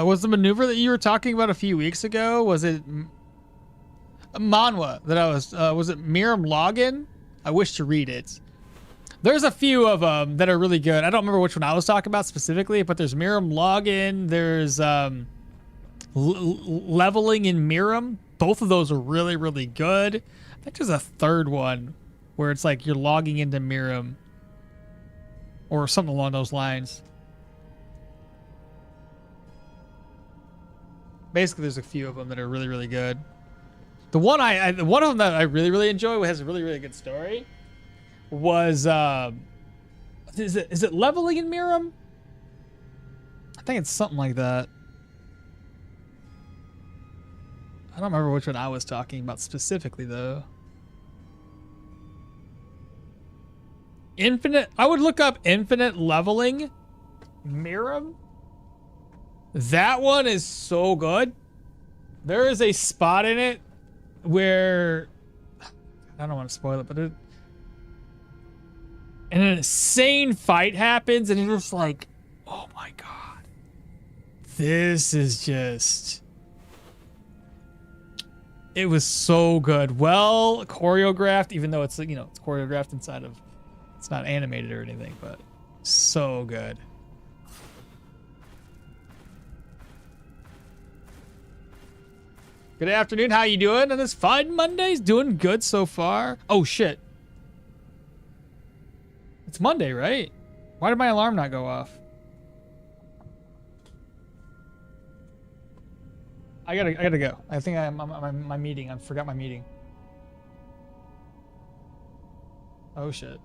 Was the maneuver that you were talking about a few weeks ago, was it Manhwa that I was it Miram Login? I wish to read it. There's a few of them that are really good. I don't remember which one I was talking about specifically, but there's Miram Login, there's leveling in Miram. Both of those are really, really good. I think there's a third one where it's like you're logging into Miram or something along those lines. Basically, there's a few of them that are really, really good. The one one of them that I really, really enjoy, has a really, really good story, was is it leveling in Miram? I think it's something like that. I don't remember which one I was talking about specifically though. Infinite. I would look up infinite leveling Miram. That one is so good. There is a spot in it where I don't want to spoil it, but an insane fight happens, and you're just like, oh my god, this is just. It was so good, well choreographed, even though it's it's choreographed inside of, it's not animated or anything, but so good. Good afternoon. How you doing on this fine Mondays? Doing good so far. Oh shit. It's Monday, right? Why did my alarm not go off? I gotta go. I think I'm my meeting. I forgot my meeting. Oh shit.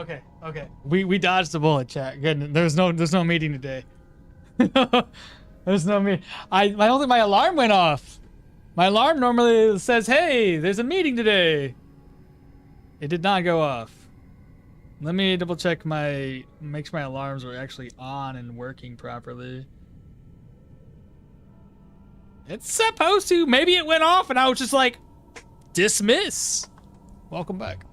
Okay. We dodged the bullet, chat. Good. There's no meeting today. There's no meeting. My alarm went off. My alarm normally says, "Hey, there's a meeting today." It did not go off. Let me double check make sure my alarms are actually on and working properly. It's supposed to. Maybe it went off and I was just like, dismiss. Welcome back.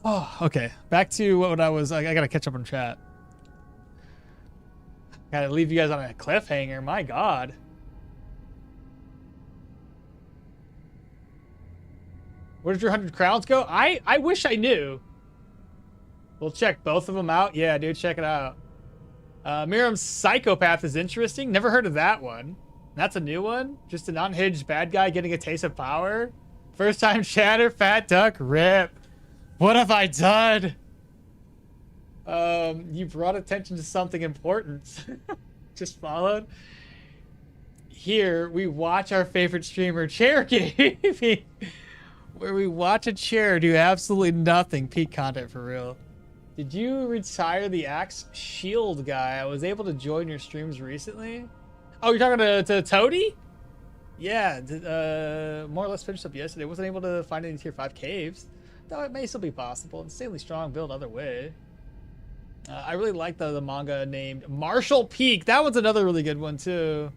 Oh, okay. Back to what I gotta catch up on chat. Gotta leave you guys on a cliffhanger. My God. Where did your 100 crowns go? I wish I knew. We'll check both of them out. Yeah, dude, check it out. Miriam's Psychopath is interesting. Never heard of that one. That's a new one? Just an unhinged bad guy getting a taste of power? First time chatter, fat duck, rip. What have I done? You brought attention to something important. Just followed. Here, we watch our favorite streamer, Chair Gaming, where we watch a chair do absolutely nothing. Peak content for real. Did you retire the Axe Shield guy? I was able to join your streams recently. Oh, you're talking to Toady? Yeah, more or less finished up yesterday. Wasn't able to find any tier 5 caves, though it may still be possible. Insanely strong build other way. I really like the manga named Marshall Peak. That one's another really good one too.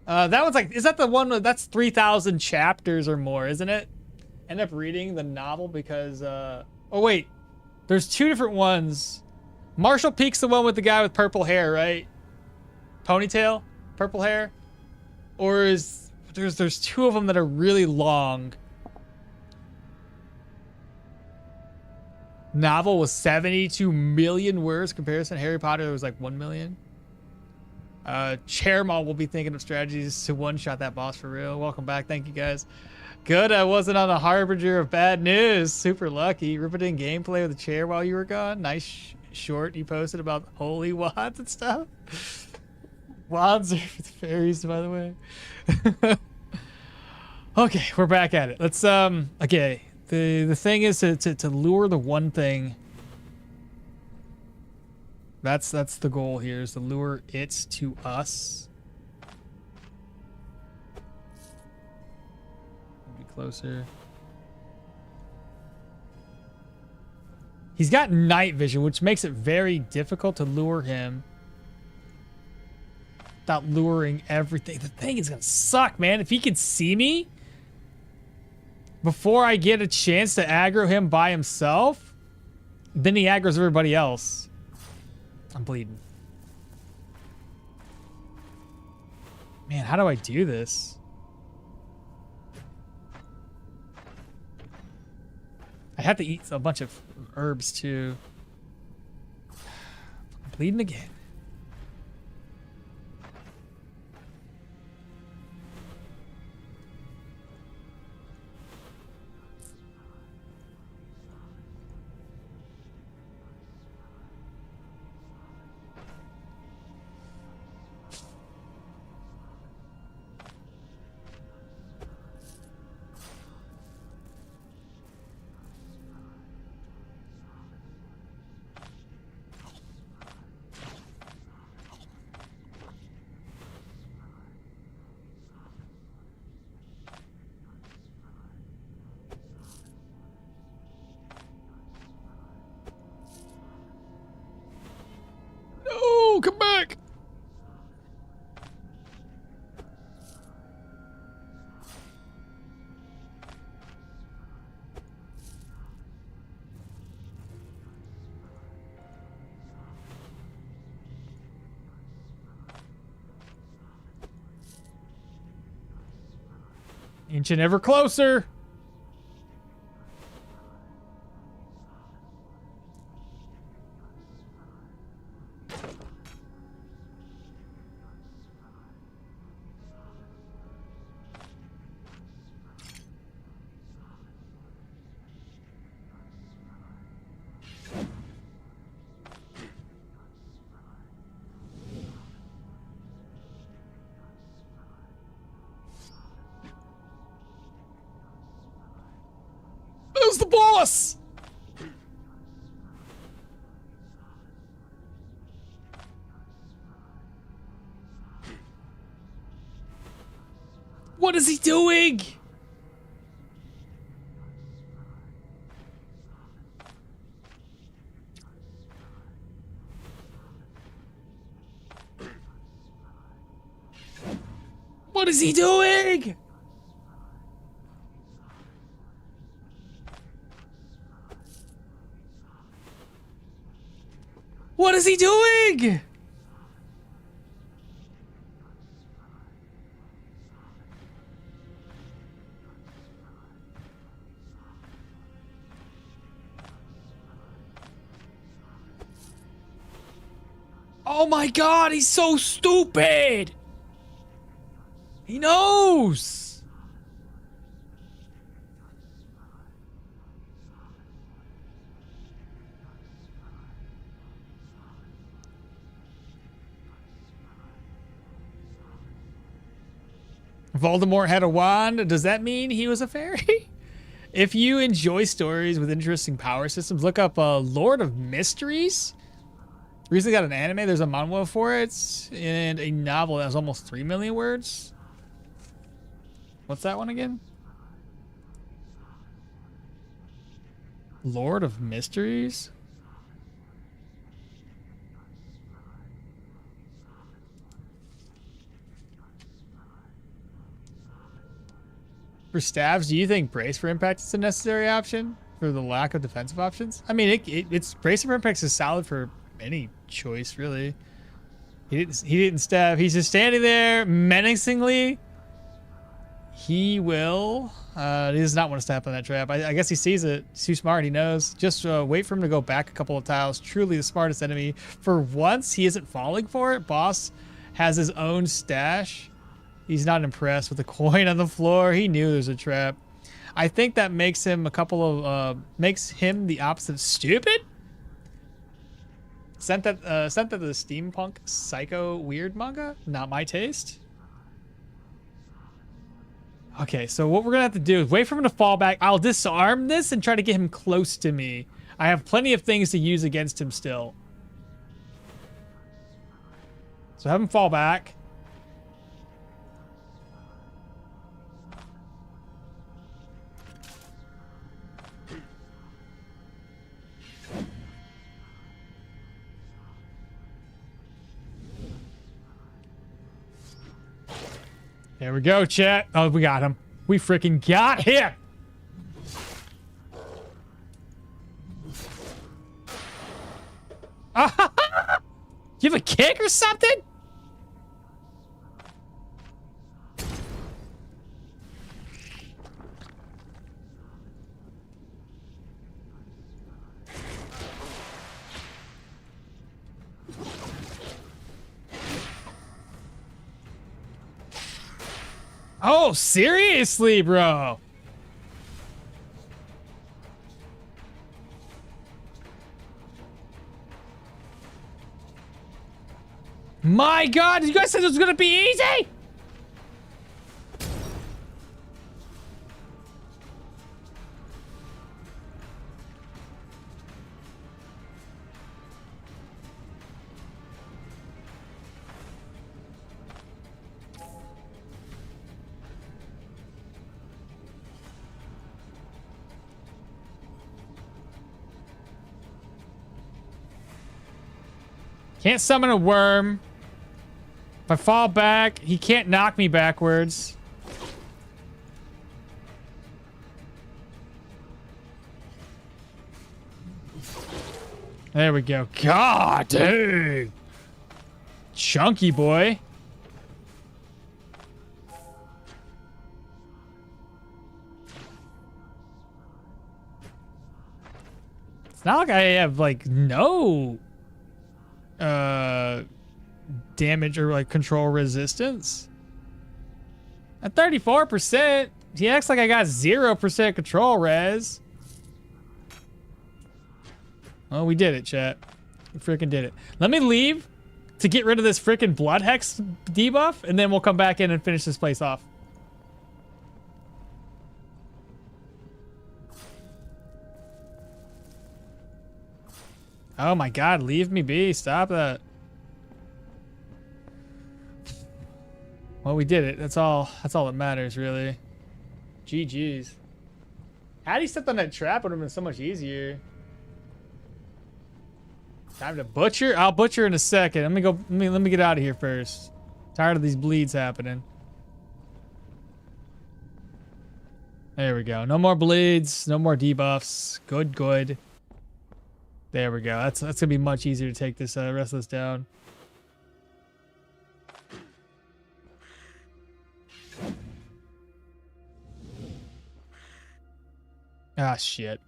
That one's like, is that the one that's 3,000 chapters or more, isn't it? End up reading the novel because, oh wait, there's two different ones. Marshall Peak's the one with the guy with purple hair, right? Ponytail, purple hair, or is there's two of them that are really long. Novel was 72 million words. Comparison, Harry Potter was like 1 million. Chairmal will be thinking of strategies to one-shot that boss for real. Welcome back. Thank you guys. Good, I wasn't on a harbinger of bad news. Super lucky. Riveting gameplay with the chair while you were gone. Nice short you posted about holy wands and stuff. Wands are for the fairies, by the way. Okay, we're back at it. Let's okay. The thing is to lure the one thing. That's the goal here, is to lure it to us. Be closer. He's got night vision, which makes it very difficult to lure him without luring everything. The thing is gonna suck, man. If he can see me before I get a chance to aggro him by himself, then he aggroes everybody else. I'm bleeding. Man, how do I do this? I have to eat a bunch of herbs too. I'm bleeding again. No, come back. Inching ever closer. Who's the boss? What is he doing? What is he doing? What is he doing? Oh my god, he's so stupid! He knows! Voldemort had a wand. Does that mean he was a fairy? If you enjoy stories with interesting power systems, look up Lord of Mysteries. Recently got an anime. There's a manhwa for it, and a novel that has almost 3 million words. What's that one again? Lord of Mysteries? For stabs, do you think brace for impact is a necessary option for the lack of defensive options? I mean, it's brace for impact is solid for any choice, really. He didn't stab. He's just standing there menacingly. He will. He does not want to step on that trap. I guess he sees it. He's too smart. He knows. Just wait for him to go back a couple of tiles. Truly the smartest enemy. For once, he isn't falling for it. Boss has his own stash. He's not impressed with the coin on the floor. He knew there's a trap. I think that makes him makes him the opposite of stupid. Sent that to the steampunk psycho weird manga. Not my taste. Okay, so what we're gonna have to do is wait for him to fall back. I'll disarm this and try to get him close to me. I have plenty of things to use against him still. So have him fall back. There we go, chat. Oh, we got him. We freaking got him. You have a kick or something? Oh, seriously, bro? My God, you guys said it was gonna be easy? Can't summon a worm. If I fall back, he can't knock me backwards. There we go. God, dude. Chunky boy. It's not like I have, like, no damage or like control resistance. At 34%, he acts like I got 0% control res. Oh, we did it, chat. We freaking did it. Let me leave to get rid of this freaking blood hex debuff, and then we'll come back in and finish this place off. Oh my God, leave me be. Stop that. Well, we did it. That's all that matters, really. GG's. Had he stepped on that trap, would have been so much easier. Time to butcher? I'll butcher in a second. Let me get out of here first. Tired of these bleeds happening. There we go. No more bleeds. No more debuffs. Good, good. There we go. That's gonna be much easier to take this rest of this down. Ah, shit.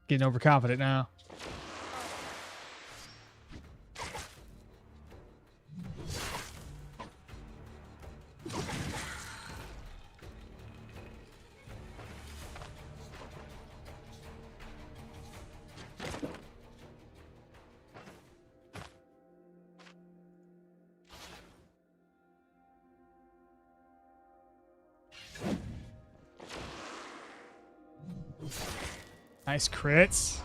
Getting overconfident now. Nice crits.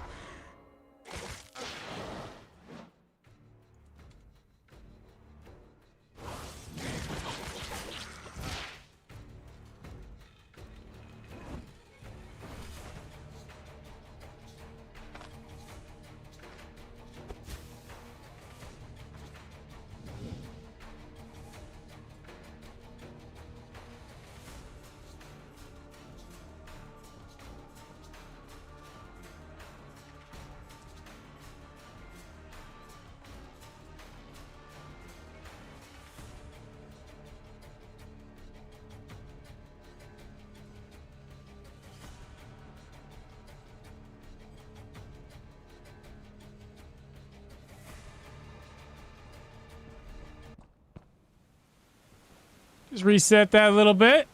Just reset that a little bit.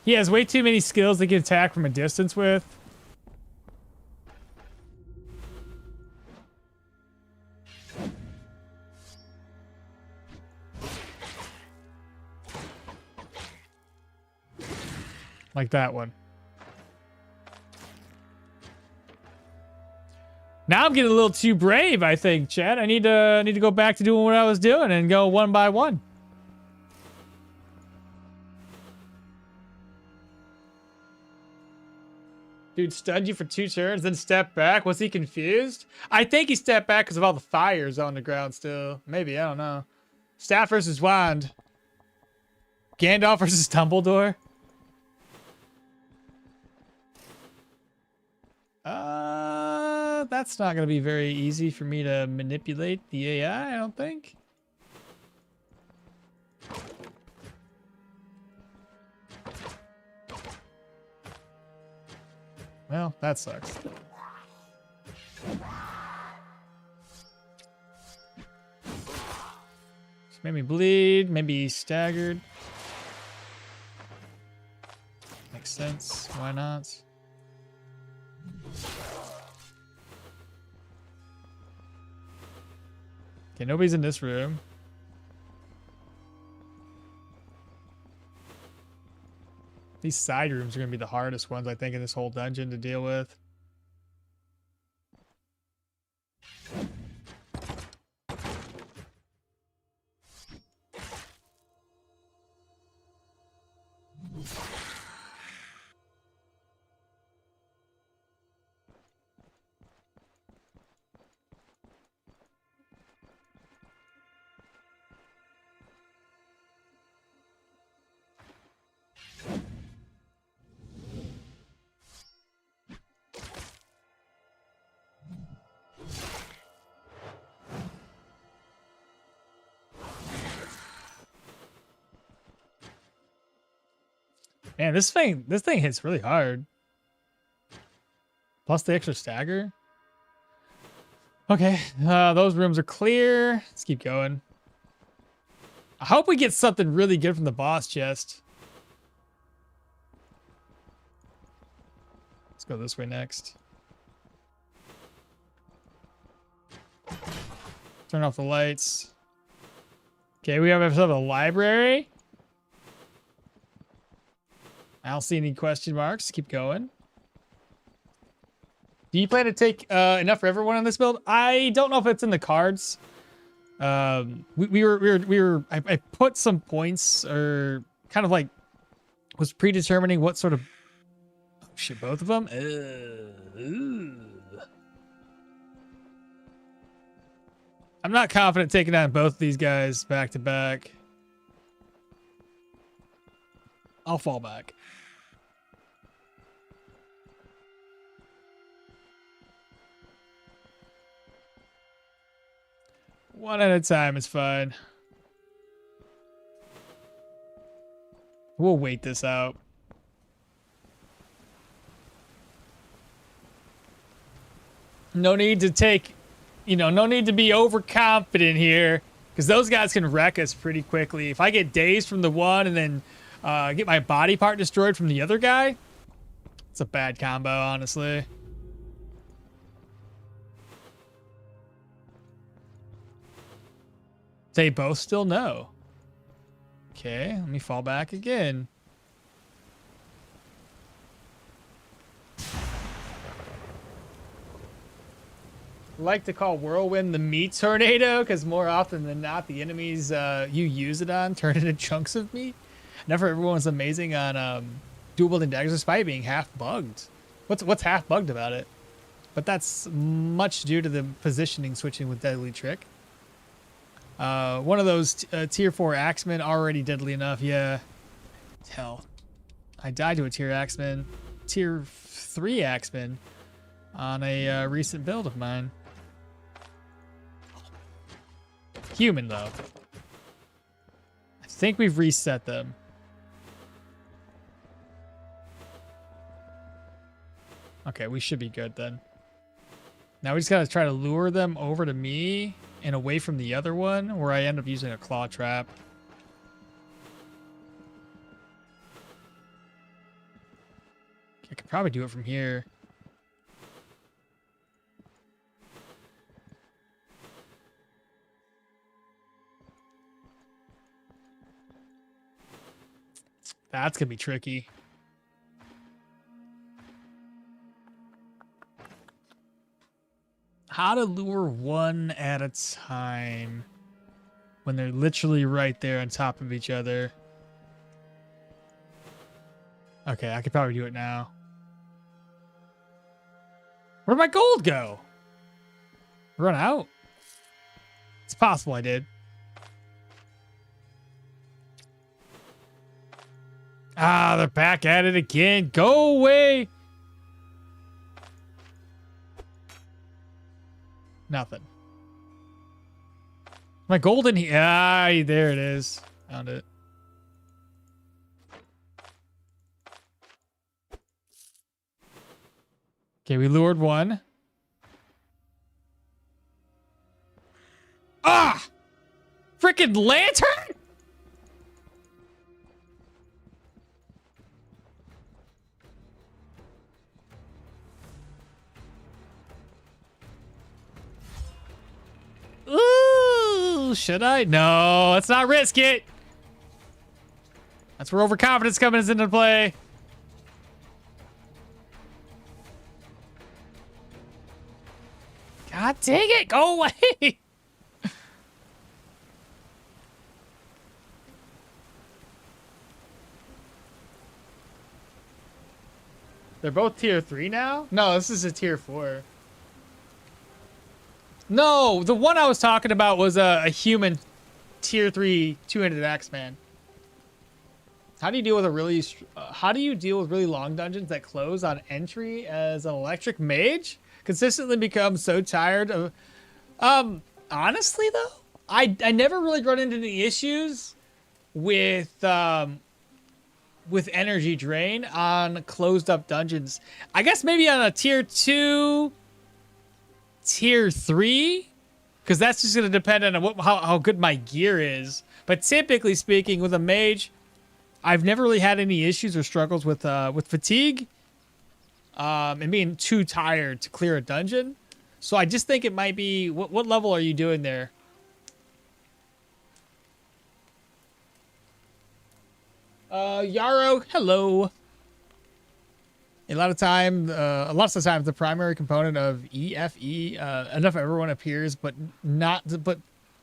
He has way too many skills that can attack from a distance with. Like that one. Now I'm getting a little too brave, I think, Chad. I need to go back to doing what I was doing and go one by one. Dude stunned you for 2 turns, then stepped back. Was he confused? I think he stepped back because of all the fires on the ground still. Maybe, I don't know. Staff versus wand. Gandalf versus Dumbledore. That's not going to be very easy for me to manipulate the AI, I don't think. Well, that sucks. Just made me bleed, maybe staggered. Makes sense. Why not? Okay, nobody's in this room. These side rooms are going to be the hardest ones, I think, in this whole dungeon to deal with. Man, this thing hits really hard. Plus the extra stagger. Okay, those rooms are clear. Let's keep going. I hope we get something really good from the boss chest. Let's go this way next. Turn off the lights. Okay, we have ourselves a library. I don't see any question marks. Keep going. Do you plan to take enough for everyone on this build? I don't know if it's in the cards. I put some points, or kind of like was predetermining what sort of. Oh shit, both of them. I'm not confident taking on both of these guys back to back. I'll fall back. One at a time is fine. We'll wait this out. No need to take, no need to be overconfident here, because those guys can wreck us pretty quickly. If I get dazed from the one and then get my body part destroyed from the other guy, it's a bad combo, honestly. They both still know. Okay, let me fall back again. I like to call Whirlwind the meat tornado, because more often than not, the enemies you use it on turn into chunks of meat. Never everyone's amazing on dual wielding daggers despite being half bugged. What's half bugged about it? But that's much due to the positioning switching with Deadly Trick. One of those tier 4 axemen already deadly enough. Yeah. Hell, I died to a tier 3 axeman on a recent build of mine. Human though. I think we've reset them. Okay, we should be good then. Now we just gotta try to lure them over to me and away from the other one, where I end up using a claw trap. I could probably do it from here. That's gonna be tricky. How to lure one at a time when they're literally right there on top of each other. Okay, I could probably do it now. Where'd my gold go? Run out? It's possible I did. Ah, they're back at it again. Go away. Nothing. My golden here. Ah, there it is. Found it. Okay, we lured one. Ah! Frickin' lantern? Ooh, should I? No, let's not risk it. That's where overconfidence comes into play. God dang it, go away. They're both tier 3 now? No, this is a tier 4. No, the one I was talking about was a human tier 3 two-handed axeman. How do you deal with really long dungeons that close on entry as an electric mage? Consistently become so tired of honestly though, I never really run into any issues with energy drain on closed up dungeons. I guess maybe on a tier 2, tier 3, because that's just going to depend on how good my gear is. But typically speaking, with a mage, I've never really had any issues or struggles with fatigue and being too tired to clear a dungeon. So I just think it might be, what level are you doing there? Yarrow, hello. A lot of the time, the primary component of EFE, enough everyone appears, but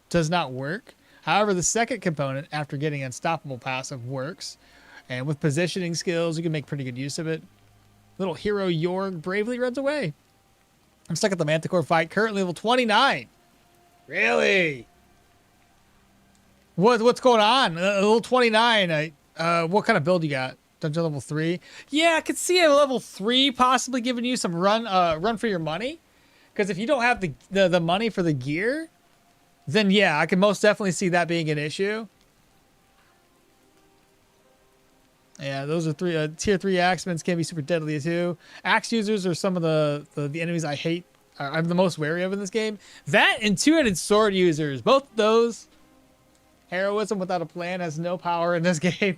does not work. However, the second component, after getting unstoppable passive, works, and with positioning skills, you can make pretty good use of it. Little hero Jorg bravely runs away. I'm stuck at the Manticore fight, currently level 29. Really? What's going on? Level 29. What kind of build you got? Dungeon level 3? Yeah, I could see a level 3 possibly giving you some run for your money. Because if you don't have the money for the gear, then yeah, I can most definitely see that being an issue. Yeah, those are tier 3 axemen can be super deadly too. Axe users are some of the enemies I hate. I'm the most wary of in this game. That and two-handed sword users, both of those. Heroism without a plan has no power in this game.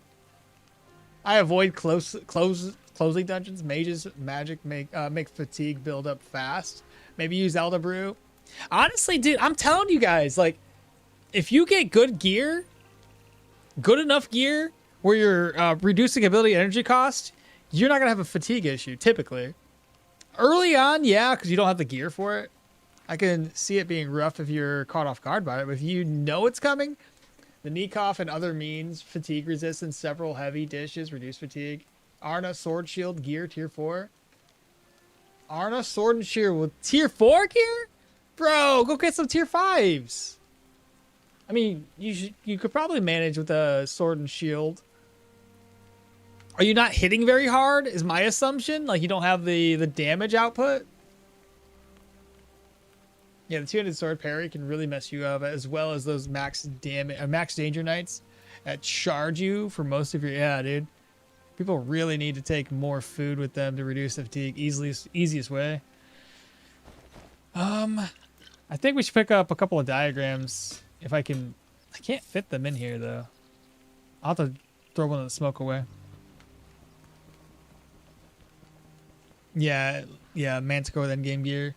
I avoid closing dungeons. Mages magic make fatigue build up fast. Maybe use Elder Brew. Honestly, dude, I'm telling you guys, like, if you get good enough gear where you're reducing ability and energy cost, you're not gonna have a fatigue issue typically. Early on, yeah, because you don't have the gear for it. I can see it being rough if you're caught off guard by it, but if you know it's coming. The Nikov and other means, fatigue resistance, several heavy dishes, reduce fatigue. Arna sword shield gear tier 4. Arna sword and shield with tier 4 gear? Bro, go get some tier 5s. I mean, you could probably manage with a sword and shield. Are you not hitting very hard? Is my assumption. Like you don't have the damage output? Yeah, the two-handed sword parry can really mess you up, as well as those max danger knights that charge you for most of your... Yeah, dude. People really need to take more food with them to reduce the fatigue. Easiest way. I think we should pick up a couple of diagrams if I can. I can't fit them in here, though. I'll have to throw one of the smoke away. Yeah, Manticore with endgame gear.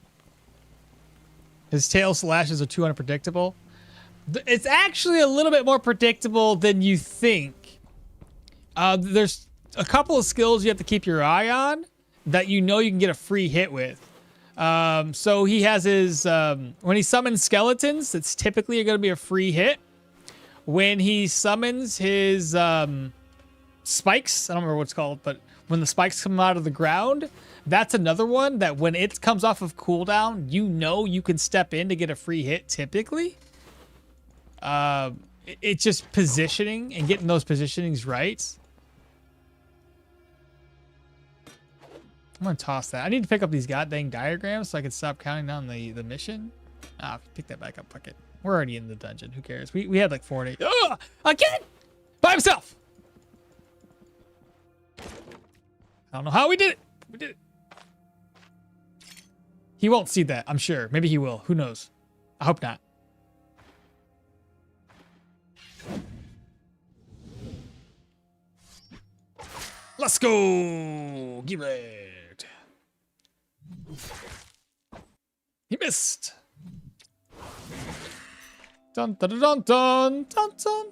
His tail slashes are too unpredictable. It's actually a little bit more predictable than you think. There's a couple of skills you have to keep your eye on that you know you can get a free hit with. So he has his... when he summons skeletons, it's typically going to be a free hit. When he summons his spikes, I don't remember what it's called, but when the spikes come out of the ground... That's another one that when it comes off of cooldown, you know you can step in to get a free hit typically. It's just positioning and getting those positionings right. I'm going to toss that. I need to pick up these goddamn diagrams so I can stop counting down the mission. Pick that back up. Fuck it. We're already in the dungeon. Who cares? We had like 4 days. Ugh! Again! By himself! I don't know how we did it. We did it. He won't see that, I'm sure. Maybe he will. Who knows? I hope not. Let's go! Get wrecked. He missed. Dun dun dun dun dun dun dun.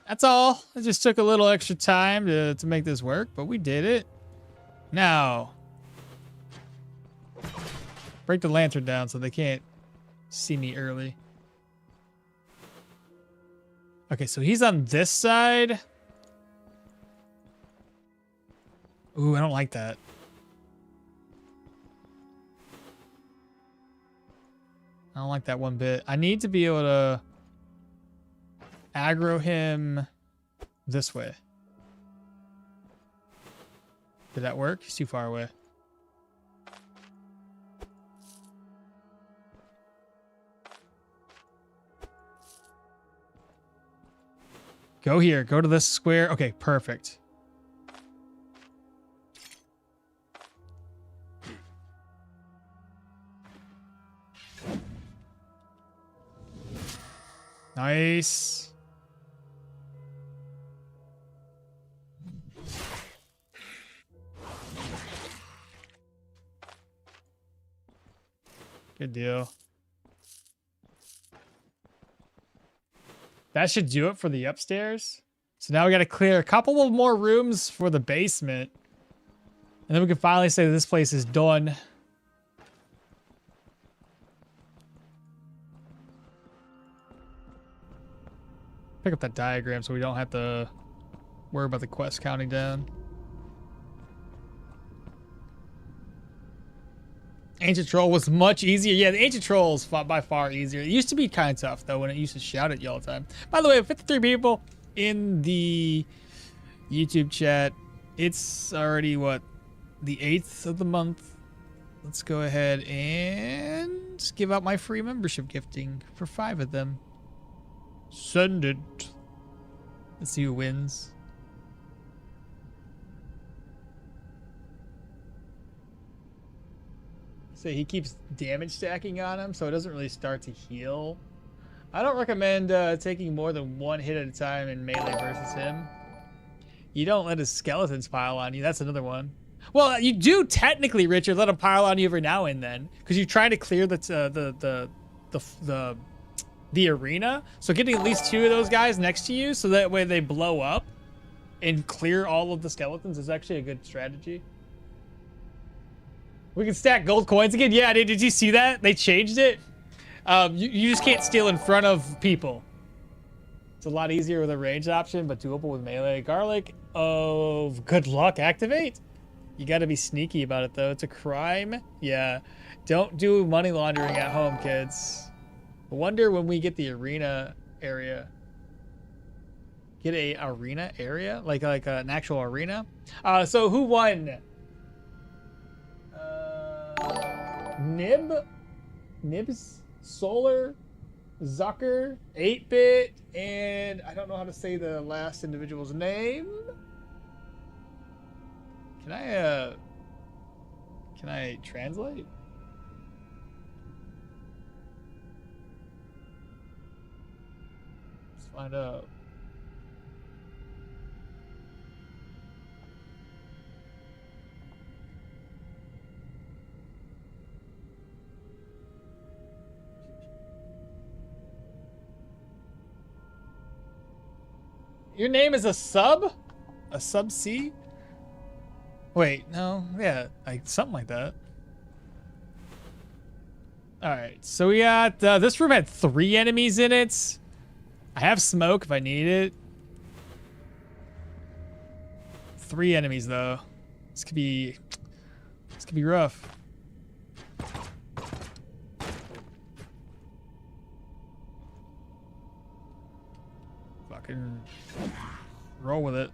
That's all. It just took a little extra time to make this work, but we did it. Now, break the lantern down so they can't see me early. Okay, so he's on this side. Ooh, I don't like that. I don't like that one bit. I need to be able to aggro him this way. Did that work? He's too far away. Go here. Go to this square. Okay, perfect. Nice. Good deal. That should do it for the upstairs. So now we got to clear a couple of more rooms for the basement. And then we can finally say that this place is done. Pick up that diagram so we don't have to worry about the quest counting down. Ancient Troll was much easier. Yeah, the Ancient Troll is by far easier. It used to be kind of tough, though, when it used to shout at you all the time. By the way, 53 people in the YouTube chat. It's already, what, the 8th of the month. Let's go ahead and give out my free membership gifting for 5 of them. Send it. Let's see who wins. So he keeps damage stacking on him, so it doesn't really start to heal. I don't recommend taking more than one hit at a time in melee versus him. You don't let his skeletons pile on you. That's another one. Well, you do technically, Richard, let them pile on you every now and then, because you're trying to clear the arena. So getting at least 2 of those guys next to you, so that way they blow up and clear all of the skeletons, is actually a good strategy. We can stack gold coins again. Yeah, did you see that? They changed it. You just can't steal in front of people. It's a lot easier with a ranged option, but doable with melee. Garlic of good luck activate. You got to be sneaky about it, though. It's a crime. Yeah. Don't do money laundering at home, kids. I wonder when we get the arena area. Get a arena area? Like an actual arena? So who won? Nibs, Solar, Zucker, 8-Bit, and I don't know how to say the last individual's name. Can I translate? Let's find out. Your name is a sub? A sub C? Wait, no, yeah, like something like that. All right, so we got, this room had 3 enemies in it. I have smoke if I need it. 3 enemies though. This could be rough. Fucking roll with it.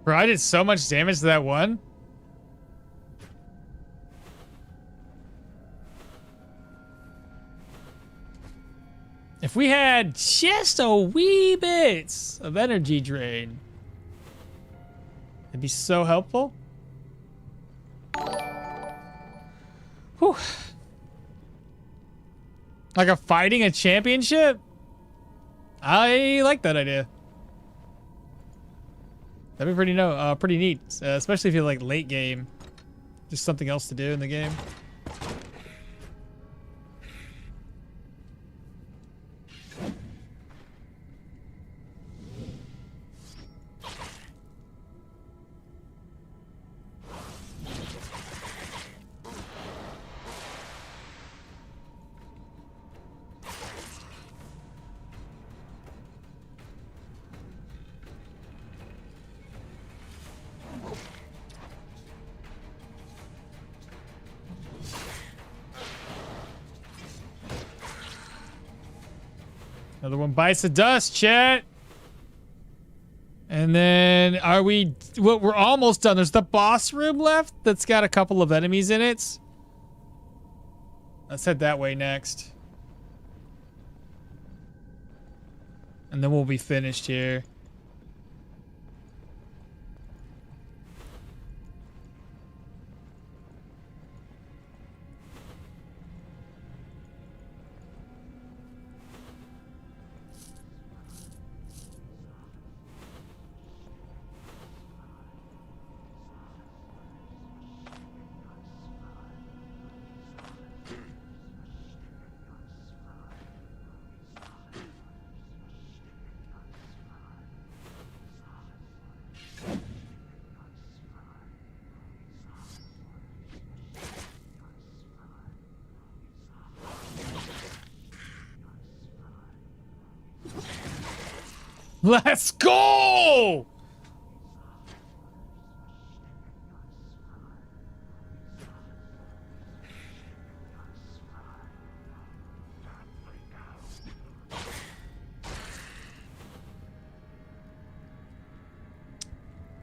Bro, I did so much damage to that one. If we had just a wee bit of energy drain, it'd be so helpful. Whew. Like a fighting a championship? I like that idea. That'd be pretty neat, especially if you like late game. Just something else to do in the game. Another one bites the dust, chat. And then are we... Well, we're almost done. There's the boss room left that's got a couple of enemies in it. Let's head that way next. And then we'll be finished here. Let's go!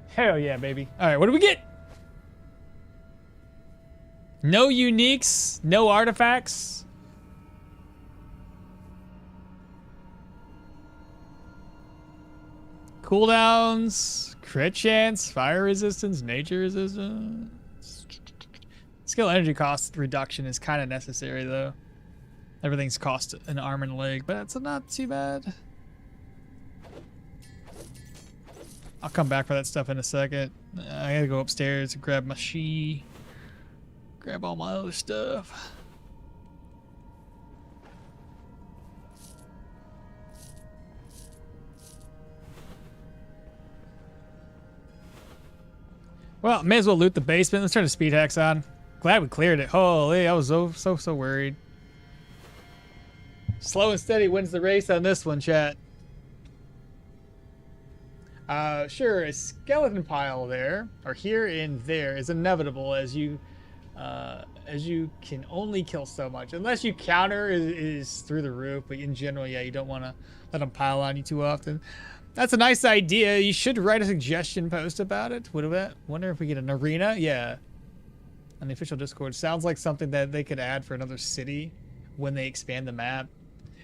Hell yeah, baby. All right, what do we get? No uniques, no artifacts. Cooldowns, crit chance, fire resistance, nature resistance. Skill energy cost reduction is kind of necessary though. Everything's cost an arm and a leg, but that's not too bad. I'll come back for that stuff in a second. I gotta go upstairs and grab my she. Grab all my other stuff. Well, may as well loot the basement. Let's turn the speed hacks on. Glad we cleared it. Holy, I was so worried. Slow and steady wins the race on this one, chat. Sure, a skeleton pile there, or here and there, is inevitable as you can only kill so much. Unless you counter is through the roof, but in general, yeah, you don't want to let them pile on you too often. That's a nice idea. You should write a suggestion post about it. Wonder if we get an arena? Yeah. On the official Discord. Sounds like something that they could add for another city when they expand the map.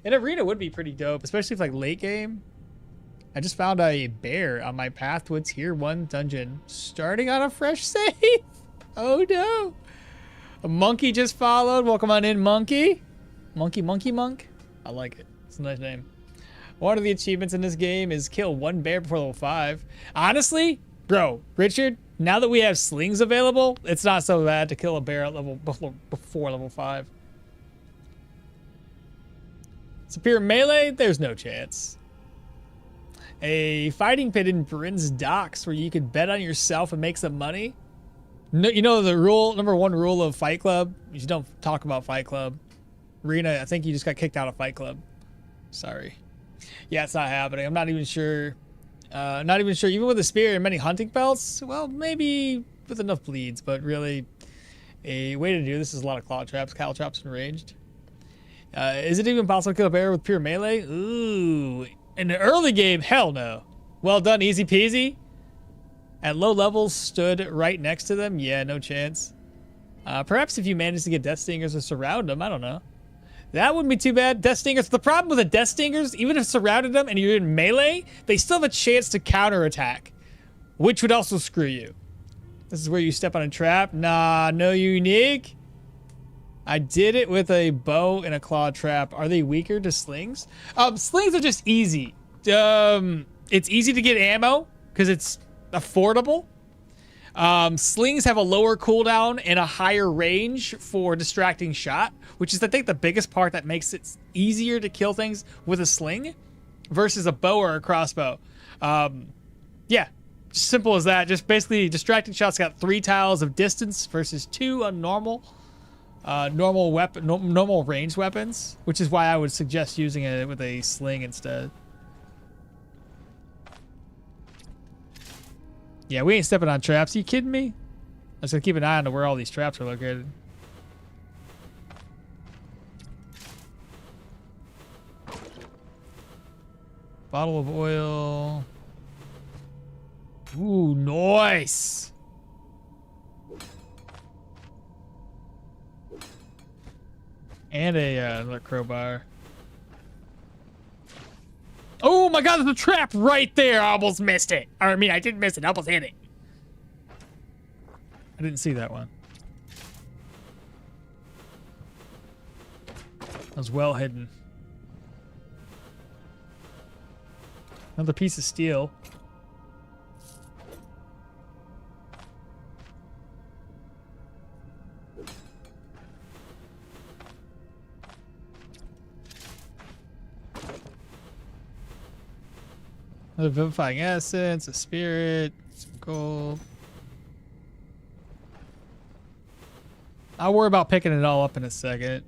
An arena would be pretty dope, especially if like late game. I just found a bear on my path to a tier 1 dungeon. Starting on a fresh save. Oh no. A monkey just followed. Welcome on in, monkey. Monk. I like it. It's a nice name. One of the achievements in this game is kill 1 bear before level 5. Honestly, bro, Richard, now that we have slings available, it's not so bad to kill a bear at before level 5. Superior melee, there's no chance. A fighting pit in Bryn's Docks where you could bet on yourself and make some money. No, you know the number 1 rule of Fight Club? You don't talk about Fight Club. Rena, I think you just got kicked out of Fight Club. Sorry. Yeah, it's not happening. I'm not even sure. Even with a spear and many hunting belts, well, maybe with enough bleeds, but really, a way to do this is a lot of claw traps, cattle traps, and ranged. Is it even possible to kill a bear with pure melee? Ooh. In the early game, hell no. Well done, easy peasy. At low levels, stood right next to them. Yeah, no chance. Perhaps if you manage to get Death Stingers or surround them, I don't know. That wouldn't be too bad. Death Stingers. The problem with the Death Stingers, even if surrounded them and you're in melee, they still have a chance to counterattack, which would also screw you. This is where you step on a trap. Nah, no unique. I did it with a bow and a claw trap. Are they weaker to slings? Slings are just easy. It's easy to get ammo because it's affordable. Slings have a lower cooldown and a higher range for distracting shot, which is, I think, the biggest part that makes it easier to kill things with a sling versus a bow or a crossbow. Yeah, simple as that. Just basically, distracting shots got 3 tiles of distance versus 2 on normal ranged weapons, which is why I would suggest using it with a sling instead. Yeah, we ain't stepping on traps. Are you kidding me? I was gonna keep an eye on where all these traps are located. Bottle of oil. Ooh, nice. And another crowbar. Oh my god, there's a trap right there. I almost missed it. Or, I mean, I didn't miss it. I almost hit it. I didn't see that one. That was well hidden. Another piece of steel. Another vivifying essence, a spirit, some gold. I'll worry about picking it all up in a second.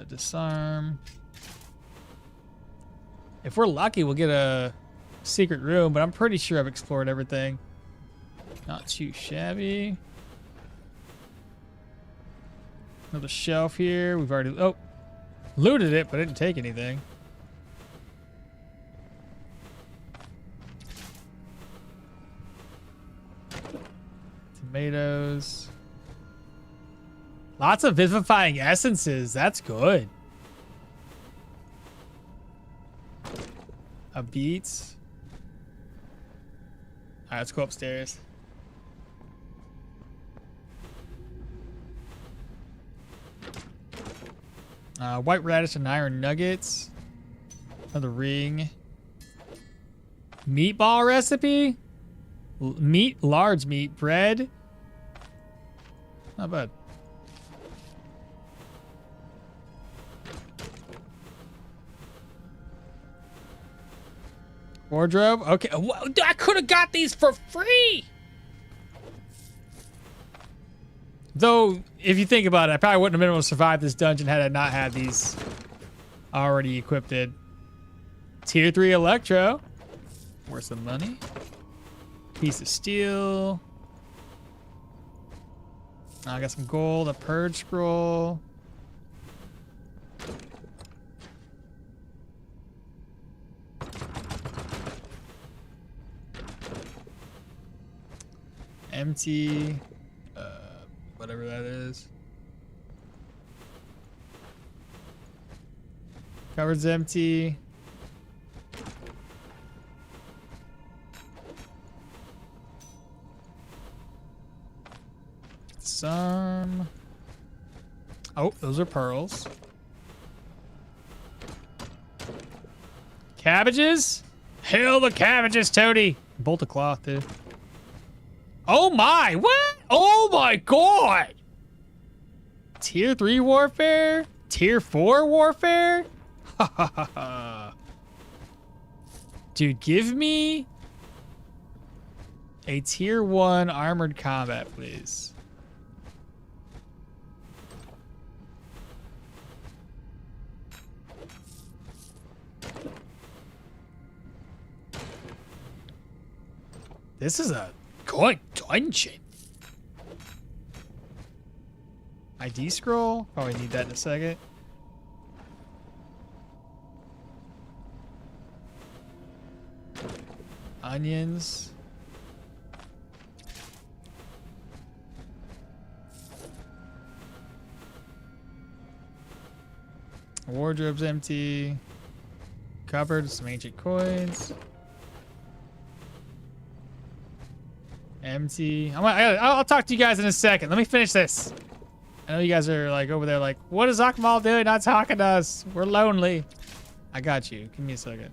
Disarm. If we're lucky, we'll get a secret room, but I'm pretty sure I've explored everything. Not too shabby. Another shelf here. We've already looted it, but didn't take anything. Tomatoes. Lots of vivifying essences. That's good. A beets. Alright, let's go upstairs. White radish and iron nuggets. Another ring. Meatball recipe. Large meat bread. Not bad. Wardrobe. Okay, I could have got these for free. Though, if you think about it, I probably wouldn't have been able to survive this dungeon had I not had these already equipped. Tier 3 Electro. Worth some money. Piece of steel. I got some gold, a purge scroll. Empty. Whatever that is. Cupboard's empty. Some. Oh, those are pearls. Cabbages? Hail the cabbages, Toady. Bolt of cloth, dude. Oh my, what? Oh my god! Tier 3 warfare? Tier 4 warfare? Ha ha ha ha. Dude, give me a tier 1 armored combat, please. This is a good dungeon. ID scroll? Probably need that in a second. Onions. Wardrobe's empty. Cupboard, some ancient coins. Empty. I'll talk to you guys in a second. Let me finish this. I know you guys are like over there like, what is Okmall doing? Not talking to us. We're lonely. I got you. Give me a second.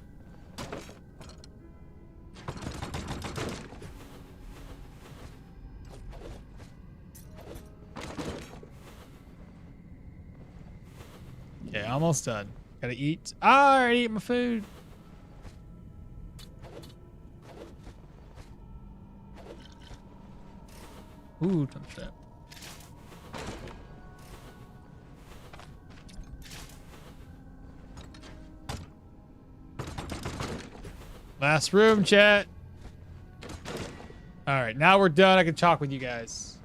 almost done. Gotta eat. Oh, I already ate my food. Ooh, dump trap. Last room, chat. All right, now we're done. I can talk with you guys.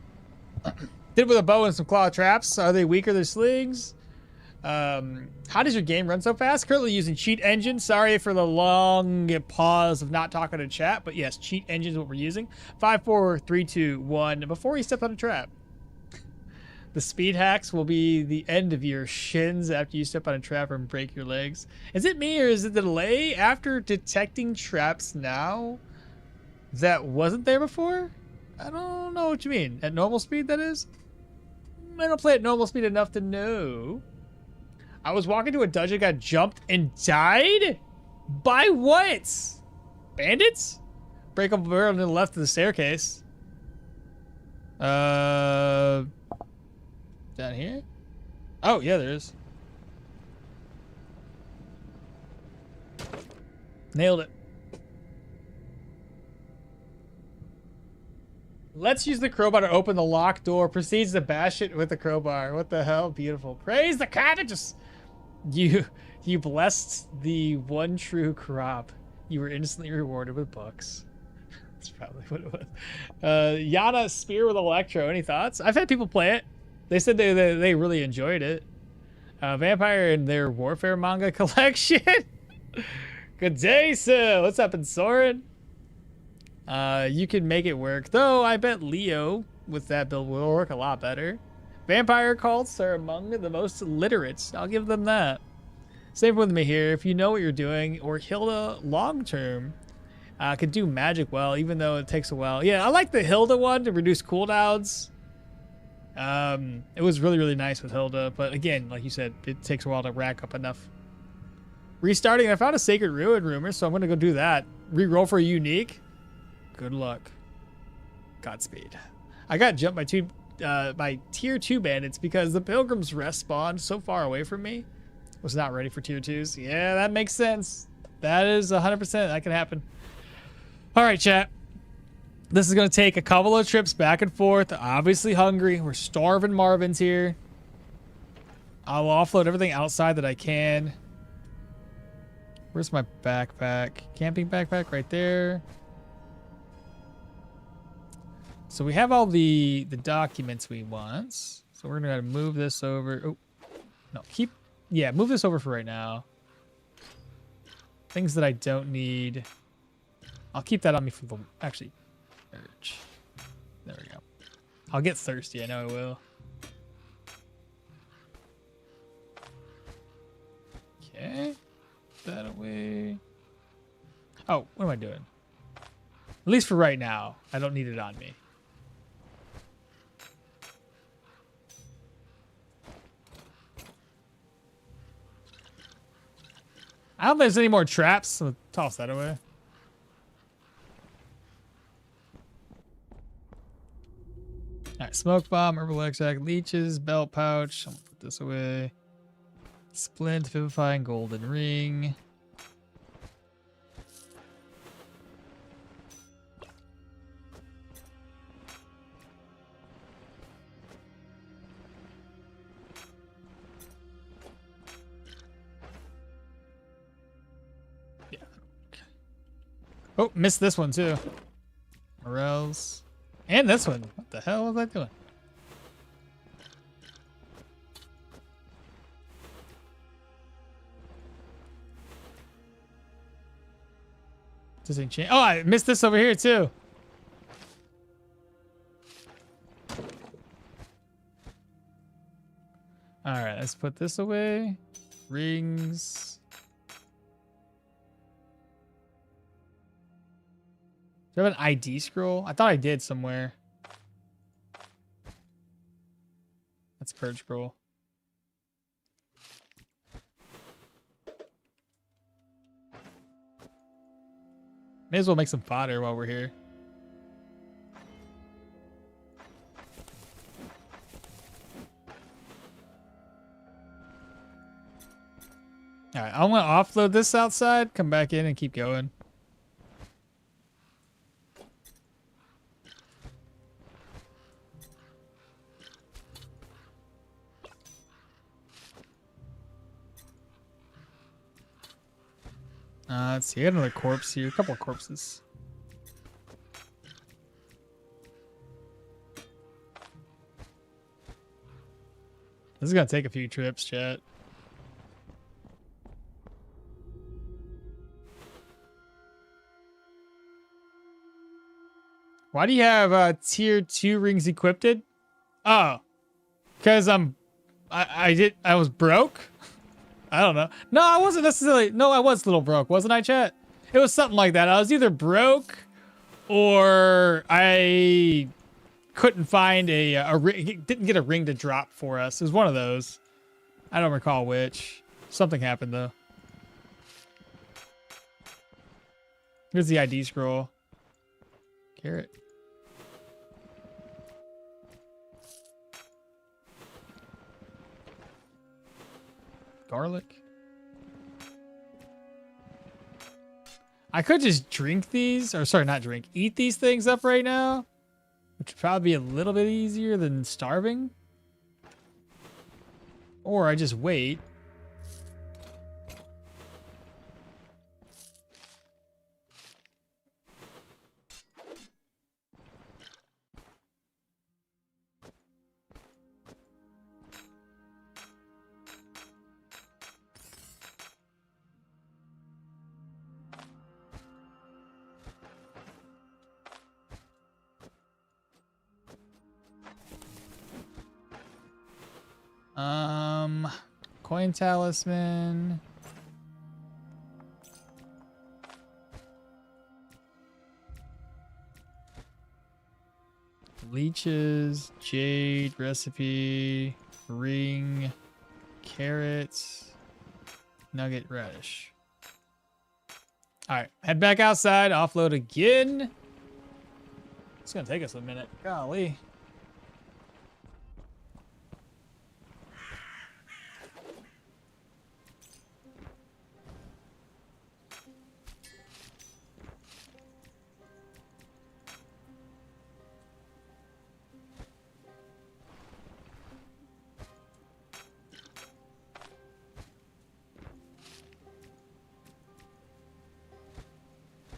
Did it with a bow and some claw traps. Are they weaker than slings? How does your game run so fast? Currently using cheat engine. Sorry for the long pause of not talking to chat, but yes, cheat engine is what we're using. 5, 4, 3, 2, 1. Before you step on a trap. The speed hacks will be the end of your shins after you step on a trap and break your legs. Is it me or is it the delay after detecting traps now that wasn't there before? I don't know what you mean. At normal speed, that is? I don't play at normal speed enough to know. I was walking to a dungeon, got jumped, and died? By what? Bandits? Breakable barrel to the left of the staircase. Down here? Oh, yeah, there is. Nailed it. Let's use the crowbar to open the locked door. Proceeds to bash it with the crowbar. What the hell? Beautiful. Praise the cabbages. You blessed the one true crop. You were instantly rewarded with books. That's probably what it was. Yana spear with electro. Any thoughts? I've had people play it. They said they really enjoyed it. Vampire and their warfare manga collection. Good day, sir. What's up, Soren? You can make it work, though. I bet Leo with that build will work a lot better. Vampire cults are among the most literate. I'll give them that. Same with me here. If you know what you're doing, or Hilda long term could do magic well, even though it takes a while. Yeah, I like the Hilda one to reduce cooldowns. It was really, really nice with Hilda, but again, like you said, it takes a while to rack up enough. Restarting, I found a Sacred Ruin rumor, so I'm going to go do that. Reroll for a unique. Good luck. Godspeed. I got jumped by tier 2 bandits because the Pilgrim's Rest spawned so far away from me. Was not ready for tier 2s. Yeah, that makes sense. That is 100%. That can happen. All right, chat. This is going to take a couple of trips back and forth. Obviously hungry. We're starving Marvins here. I'll offload everything outside that I can. Where's my backpack? Camping backpack right there. So we have all the documents we want. So we're going to move this over. Oh, no, move this over for right now. Things that I don't need. I'll keep that on me for the, actually, urge. There we go. I'll get thirsty, I know I will. Okay, put that away. Oh, what am I doing? At least for right now, I don't need it on me. I don't think there's any more traps, so toss that away. Alright, smoke bomb, herbal extract, leeches, belt pouch. I'm gonna put this away. Splint, vivifying golden ring. Yeah. Oh, missed this one too. Morels. And this one. What the hell was I doing? This ain't change. Oh, I missed this over here too. All right, let's put this away. Rings. Do I have an ID scroll? I thought I did somewhere. That's purge scroll. May as well make some fodder while we're here. All right, I'm gonna offload this outside, come back in, and keep going. Let's see, I got another corpse here, a couple of corpses. This is gonna take a few trips, chat. Why do you have tier 2 rings equipped? Oh, because I was broke. I don't know. No, I wasn't necessarily. No, I was a little broke, wasn't I, chat? It was something like that. I was either broke or I couldn't find a ring. Didn't get a ring to drop for us. It was one of those. I don't recall which. Something happened though. Here's the ID scroll. Carrot. Garlic. I could just drink these, or sorry, not drink, eat these things up right now, which would probably be a little bit easier than starving. Or I just wait. Coin talisman. Leeches, jade, recipe, ring, carrots, nugget, radish. All right, head back outside, offload again. It's gonna take us a minute. Golly.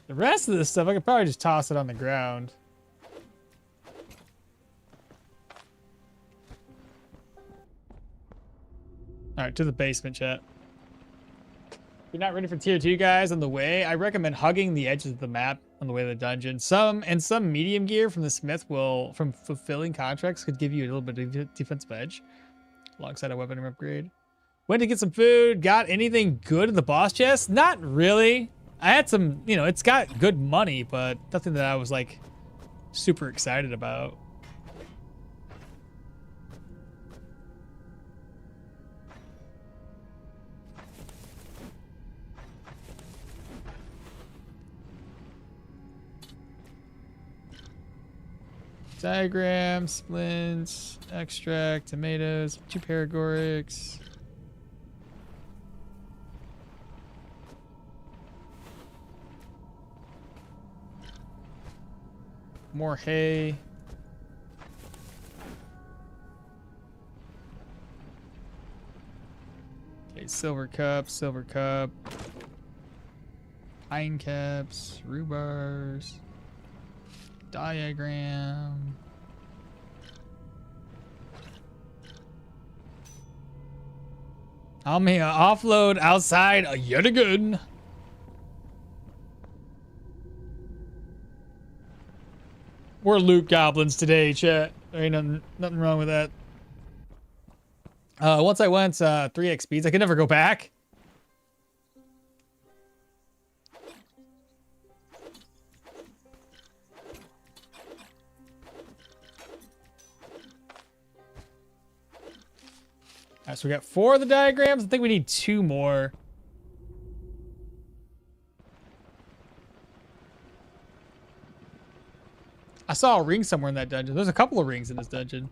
The rest of this stuff, I could probably just toss it on the ground. All right, to the basement, chat. If you're not ready for tier 2, guys, on the way, I recommend hugging the edges of the map on the way to the dungeon. Some medium gear from the smith from fulfilling contracts could give you a little bit of defensive edge alongside a weapon upgrade. Went to get some food. Got anything good in the boss chest? Not really. I had some, it's got good money, but nothing that I was like super excited about. Diagram, splints, extract, tomatoes, 2 paregorics. More hay. Okay, silver cup. Pine caps, rhubars. Diagram. I'm here offload outside yet again. We're loot goblins today, chat. There ain't nothing wrong with that. Once I went 3x speeds, I could never go back. All right, so we got 4 of the diagrams. I think we need 2 more. I saw a ring somewhere in that dungeon. There's a couple of rings in this dungeon.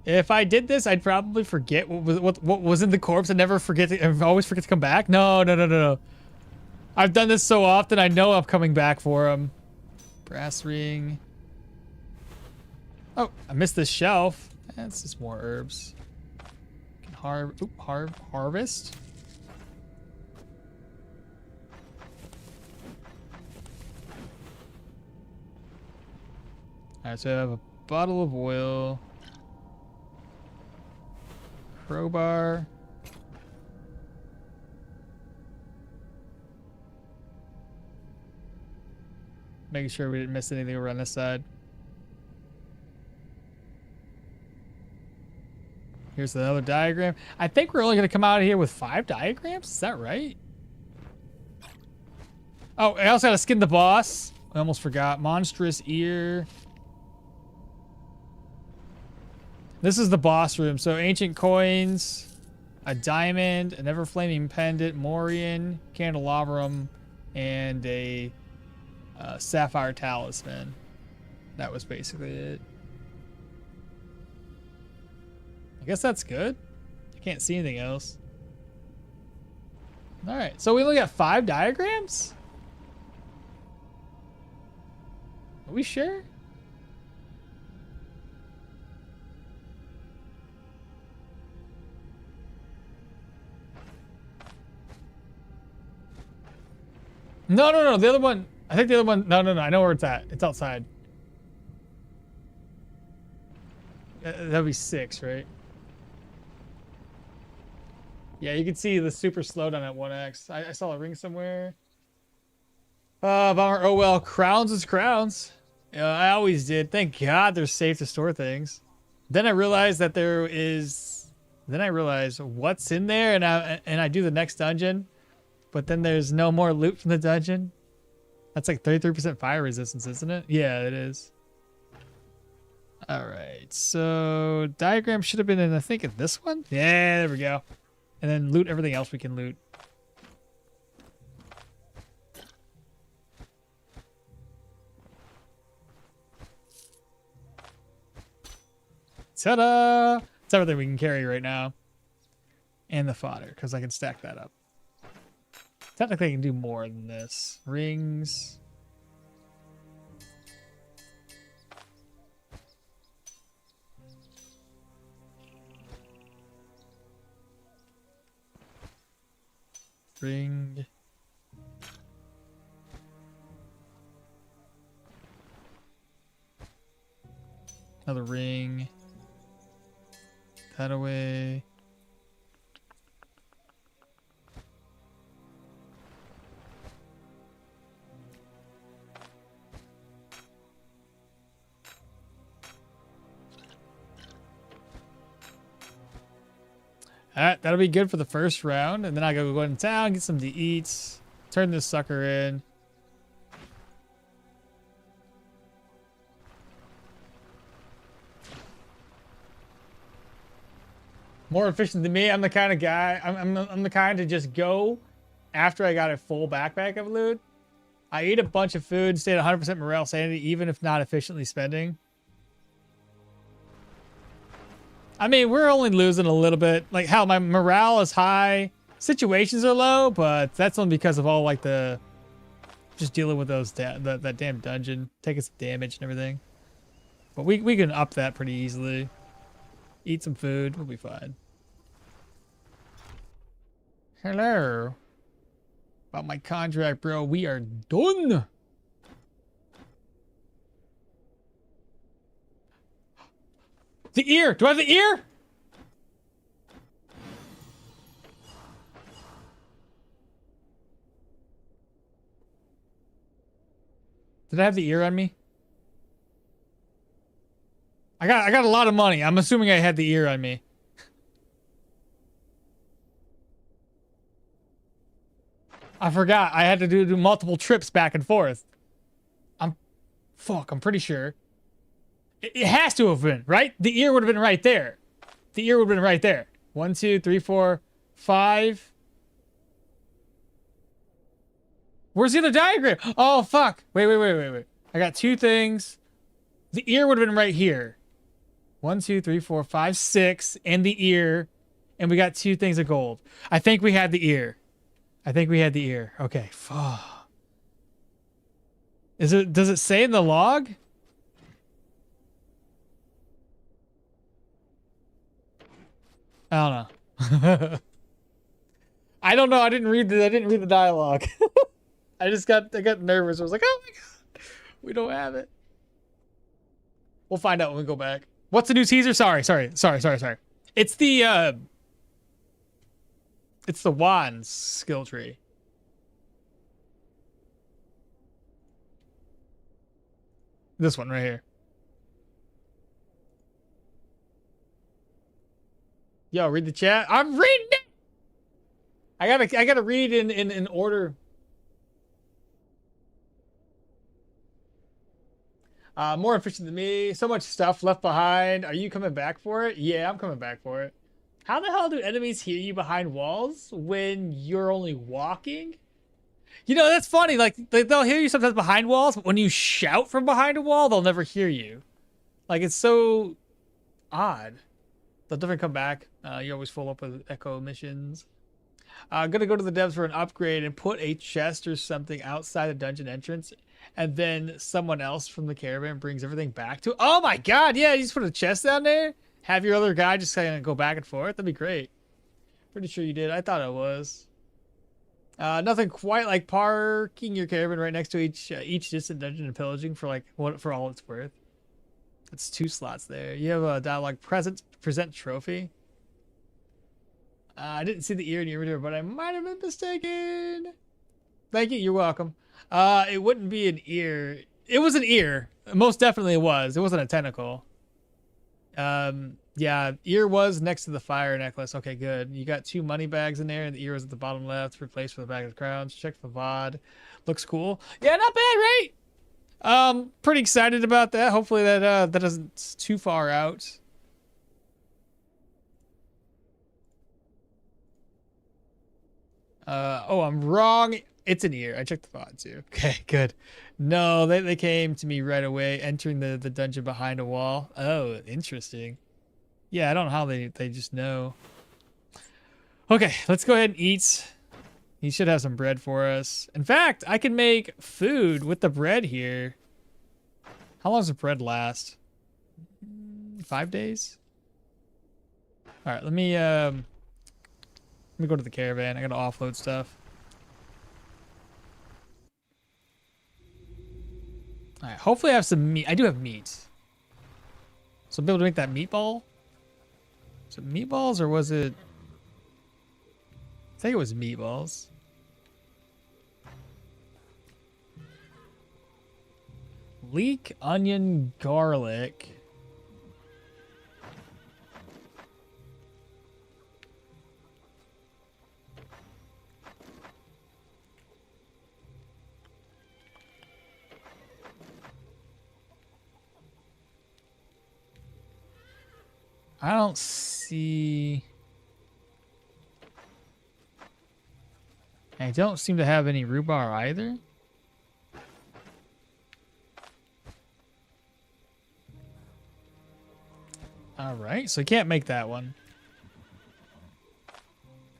If I did this, I'd probably forget what was in the corpse and never forget to, and always forget to come back. No, no, no, no, no. I've done this so often, I know I'm coming back for him. Brass ring. Oh, I missed this shelf. That's just more herbs. Can harvest. Alright, so I have a bottle of oil. Crowbar. Making sure we didn't miss anything over on this side. Here's another diagram. I think we're only going to come out of here with 5 diagrams. Is that right? Oh, I also got to skin the boss. I almost forgot. Monstrous ear. This is the boss room. So ancient coins, a diamond, an ever-flaming pendant, Morian, candelabrum, and a sapphire talisman. That was basically it. I guess that's good. I can't see anything else. All right, so we only got 5 diagrams? Are we sure? No, no, no, the other one, I think the other one, no, no, no, I know where it's at. It's outside. That'd be 6, right? Yeah, you can see the super slowdown at 1x. I saw a ring somewhere. Bummer. Oh well, crowns is crowns. I always did. Thank God they're safe to store things. Then I realized that there is. Then I realized what's in there, and I do the next dungeon, but then there's no more loot from the dungeon. That's like 33% fire resistance, isn't it? Yeah, it is. All right, so diagram should have been in, I think, in this one. Yeah, there we go. And then loot everything else we can loot. Ta-da! It's everything we can carry right now. And the fodder, because I can stack that up. Technically, I can do more than this. Rings. Ring. Another ring. That away. Alright, that'll be good for the first round. And then I go in town, get some to eat, turn this sucker in. More efficient than me. I'm the kind of guy, I'm the kind to just go after I got a full backpack of loot. I eat a bunch of food, stay at 100% morale sanity, even if not efficiently spending. I mean, we're only losing a little bit. Like, hell, my morale is high. Situations are low, but that's only because of all, like, the... Just dealing with those that damn dungeon. Taking some damage and everything. But we can up that pretty easily. Eat some food. We'll be fine. Hello. About my contract, bro. We are done. The ear! Do I have the ear? Did I have the ear on me? I got a lot of money. I'm assuming I had the ear on me. I forgot. I had to do multiple trips back and forth. I'm pretty sure. It has to have been, right? The ear would have been right there. The ear would have been right there. 1, 2, 3, 4, 5. Where's the other diagram? Oh, fuck. Wait. I got 2 things. The ear would have been right here. 1, 2, 3, 4, 5, 6, and the ear. And we got 2 things of gold. I think we had the ear. Okay. Does it say in the log? I don't know. I don't know. I didn't read the dialogue. I got nervous. I was like, oh my god, we don't have it. We'll find out when we go back. What's the new teaser? Sorry. It's the wands skill tree. This one right here. Yo, read the chat. I'm reading it. I gotta read in order. More efficient than me. So much stuff left behind. Are you coming back for it? Yeah, I'm coming back for it. How the hell do enemies hear you behind walls when you're only walking? You know, that's funny. Like, they'll hear you sometimes behind walls, but when you shout from behind a wall, they'll never hear you. Like, it's so odd. They'll definitely come back. You're always full up with echo missions. Gonna go to the devs for an upgrade and put a chest or something outside the dungeon entrance, and then someone else from the caravan brings everything back to it. Oh my god, yeah, you just put a chest down there? Have your other guy just kind of go back and forth? That'd be great. Pretty sure you did. I thought it was. Nothing quite like parking your caravan right next to each distant dungeon and pillaging for all it's worth. That's 2 slots there. You have a dialogue present trophy. I didn't see the ear in your video, but I might have been mistaken. Thank you. You're welcome. It wouldn't be an ear. It was an ear. Most definitely it was. It wasn't a tentacle. Yeah, ear was next to the fire necklace. Okay, good. You got 2 money bags in there, and the ear was at the bottom left, replaced for the bag of crowns. Check the VOD. Looks cool. Yeah, not bad, right? Pretty excited about that. Hopefully that isn't too far out. Oh, I'm wrong. It's an ear. I checked the VOD too. Okay, good. No, they came to me right away, entering the dungeon behind a wall. Oh, interesting. Yeah, I don't know how they just know. Okay, let's go ahead and eat. He should have some bread for us. In fact, I can make food with the bread here. How long does the bread last? 5 days? All right, let me go to the caravan. I gotta offload stuff. All right, hopefully I have some meat. I do have meat. So I'll be able to make that meatball. Was it meatballs or was it? I think it was meatballs. Leek, onion, garlic. I don't see... I don't seem to have any rhubarb either. All right, so I can't make that one.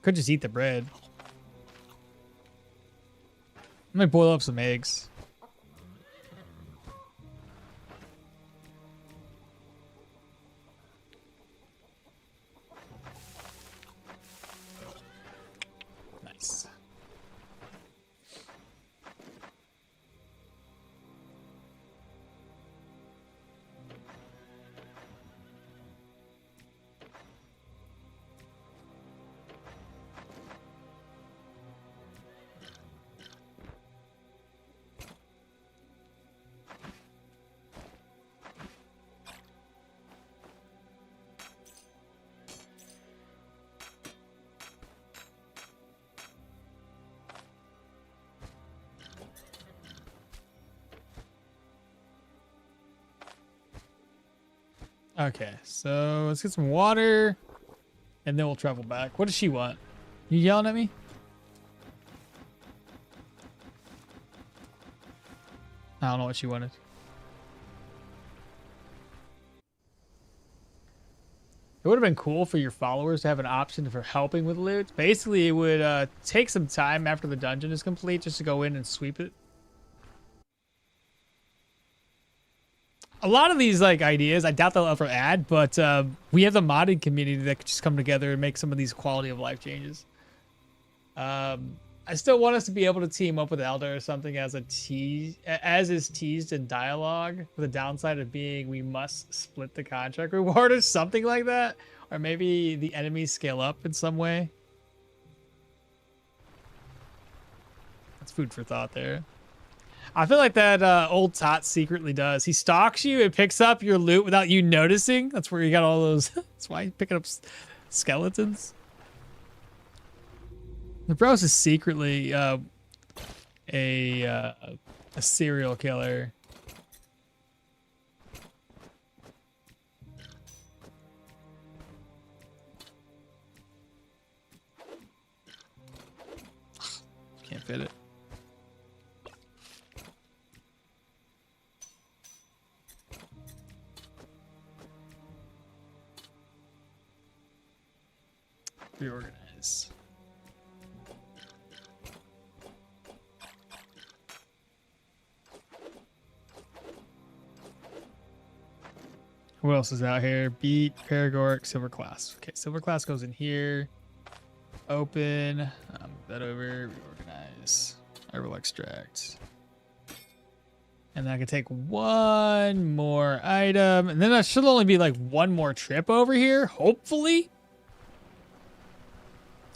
Could just eat the bread. Let me boil up some eggs. Nice. Okay, so let's get some water, and then we'll travel back. What does she want? You yelling at me? I don't know what she wanted. It would have been cool for your followers to have an option for helping with loot. Basically, it would take some time after the dungeon is complete just to go in and sweep it. A lot of these like ideas, I doubt they'll ever add, but we have the modding community that could just come together and make some of these quality of life changes. I still want us to be able to team up with Elder or something as is teased in dialogue, with the downside of being we must split the contract reward or something like that. Or maybe the enemies scale up in some way. That's food for thought there. I feel like that old Tot secretly does. He stalks you and picks up your loot without you noticing. That's where you got all those. That's why you're picking up skeletons. The bros is secretly a serial killer. Can't fit it. Reorganize. Who else is out here? Beat, Paragoric, Silver Class. Okay, Silver Class goes in here. Open. That over. Reorganize. I will extract. And then I can take one more item. And then that should only be like one more trip over here, hopefully.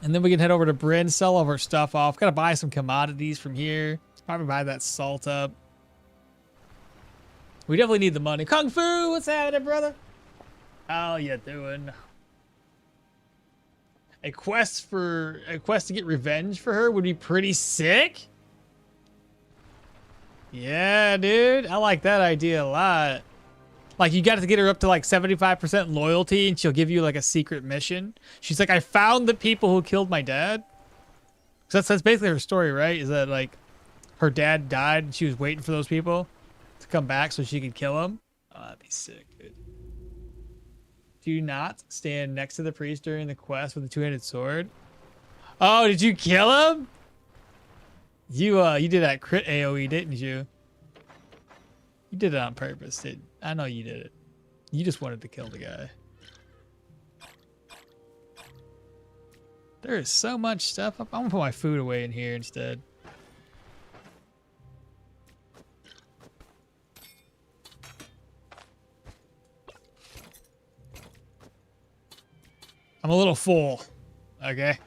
And then we can head over to Bryn, sell all of our stuff off. Gotta buy some commodities from here. Probably buy that salt up. We definitely need the money. Kung Fu, what's happening, brother? How you doing? A quest to get revenge for her would be pretty sick. Yeah, dude. I like that idea a lot. Like, you got to get her up to like 75% loyalty and she'll give you like a secret mission. She's like, I found the people who killed my dad. So that's basically her story, right? Is that like her dad died and she was waiting for those people to come back so she could kill him? Oh, that'd be sick, dude. Do not stand next to the priest during the quest with a two-handed sword. Oh, did you kill him? You did that crit AoE, didn't you? You did it on purpose, didn't? I know you did it. You just wanted to kill the guy. There is so much stuff. I'm gonna put my food away in here instead. I'm a little full. Okay.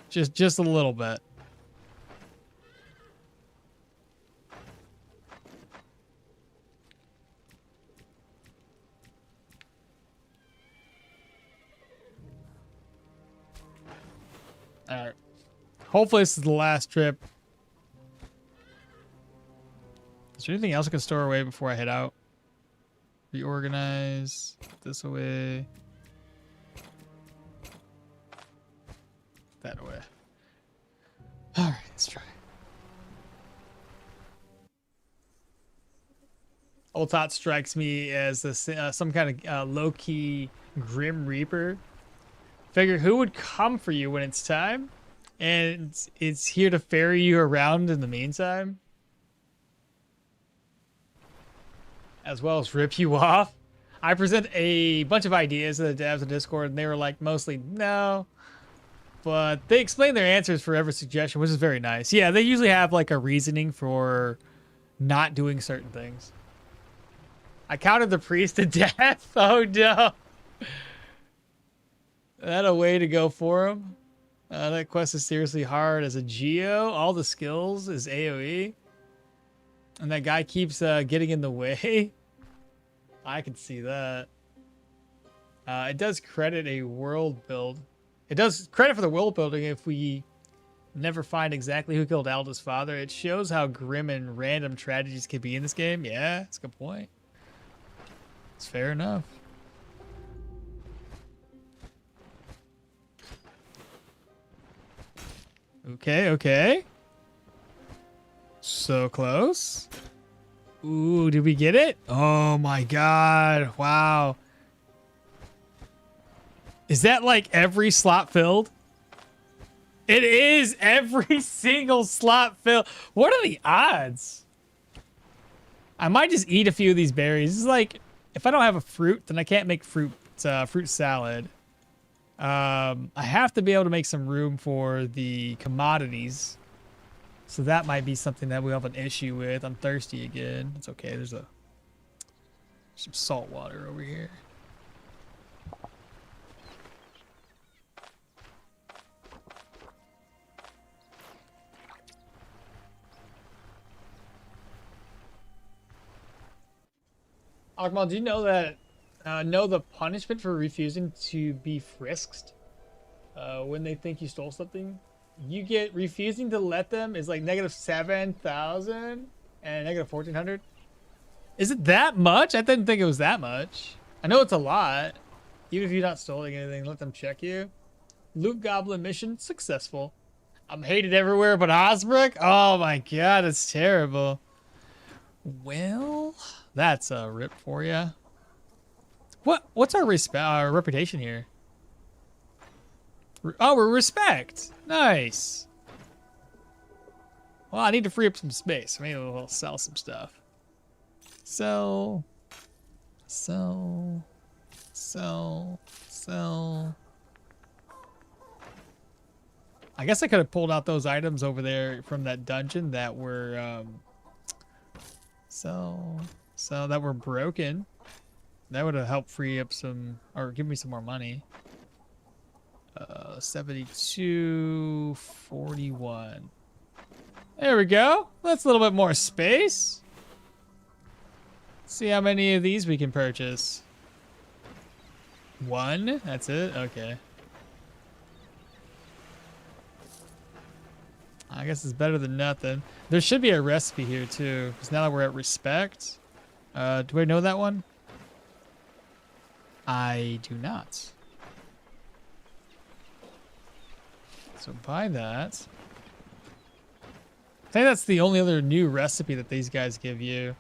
Just a little bit. Alright. Hopefully this is the last trip. Is there anything else I can store away before I head out? Reorganize. Put this away. That away. Alright, let's try. Old Tot strikes me as this, some kind of low-key Grim Reaper. Figure who would come for you when it's time, and it's here to ferry you around in the meantime, as well as rip you off. I present a bunch of ideas to the devs of Discord, and they were like mostly no, but they explain their answers for every suggestion, which is very nice. Yeah, they usually have like a reasoning for not doing certain things. I counted the priest to death. Oh no. That a way to go for him? That quest is seriously hard as a Geo. All the skills is AoE. And that guy keeps getting in the way. I can see that. It does credit a world build. It does credit for the world building if we never find exactly who killed Alda's father. It shows how grim and random tragedies can be in this game. Yeah, that's a good point. It's fair enough. Okay, okay. So close. Ooh, did we get it? Oh my god. Wow. Is that like every slot filled? It is every single slot filled. What are the odds? I might just eat a few of these berries. This is like, if I don't have a fruit, then I can't make fruit salad. I have to be able to make some room for the commodities. So that might be something that we'll have an issue with. I'm thirsty again. It's okay. There's some salt water over here. Okmall, do you know that the punishment for refusing to be frisked when they think you stole something? You get refusing to let them is like -7,000 and -1,400. Is it that much? I didn't think it was that much. I know it's a lot. Even if you're not stealing anything, let them check you. Loot Goblin mission successful. I'm hated everywhere but Osbrook. Oh my god, it's terrible. Well, that's a rip for you. What's our reputation here? Oh, we're respect. Nice. Well, I need to free up some space. Maybe we'll sell some stuff. Sell. I guess I could have pulled out those items over there from that dungeon that were that were broken. That would have helped free up some, or give me some more money. 72.41. There we go. That's a little bit more space. See how many of these we can purchase. One? That's it? Okay. I guess it's better than nothing. There should be a recipe here too, because now that we're at respect. Do I know that one? I do not. So buy that. I think that's the only other new recipe that these guys give you.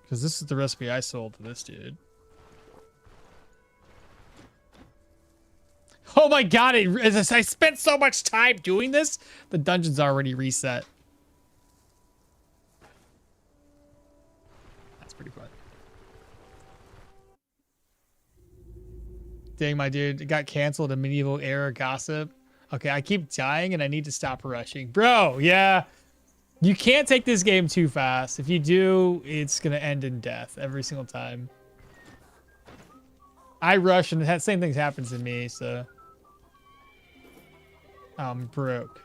Because this is the recipe I sold to this dude. Oh my god, I spent so much time doing this. The dungeon's already reset. That's pretty fun. Dang, my dude, it got canceled. A medieval era gossip. Okay, I keep dying and I need to stop rushing. Bro, yeah. You can't take this game too fast. If you do, it's going to end in death every single time. I rush and the same thing happens to me, so. I'm broke.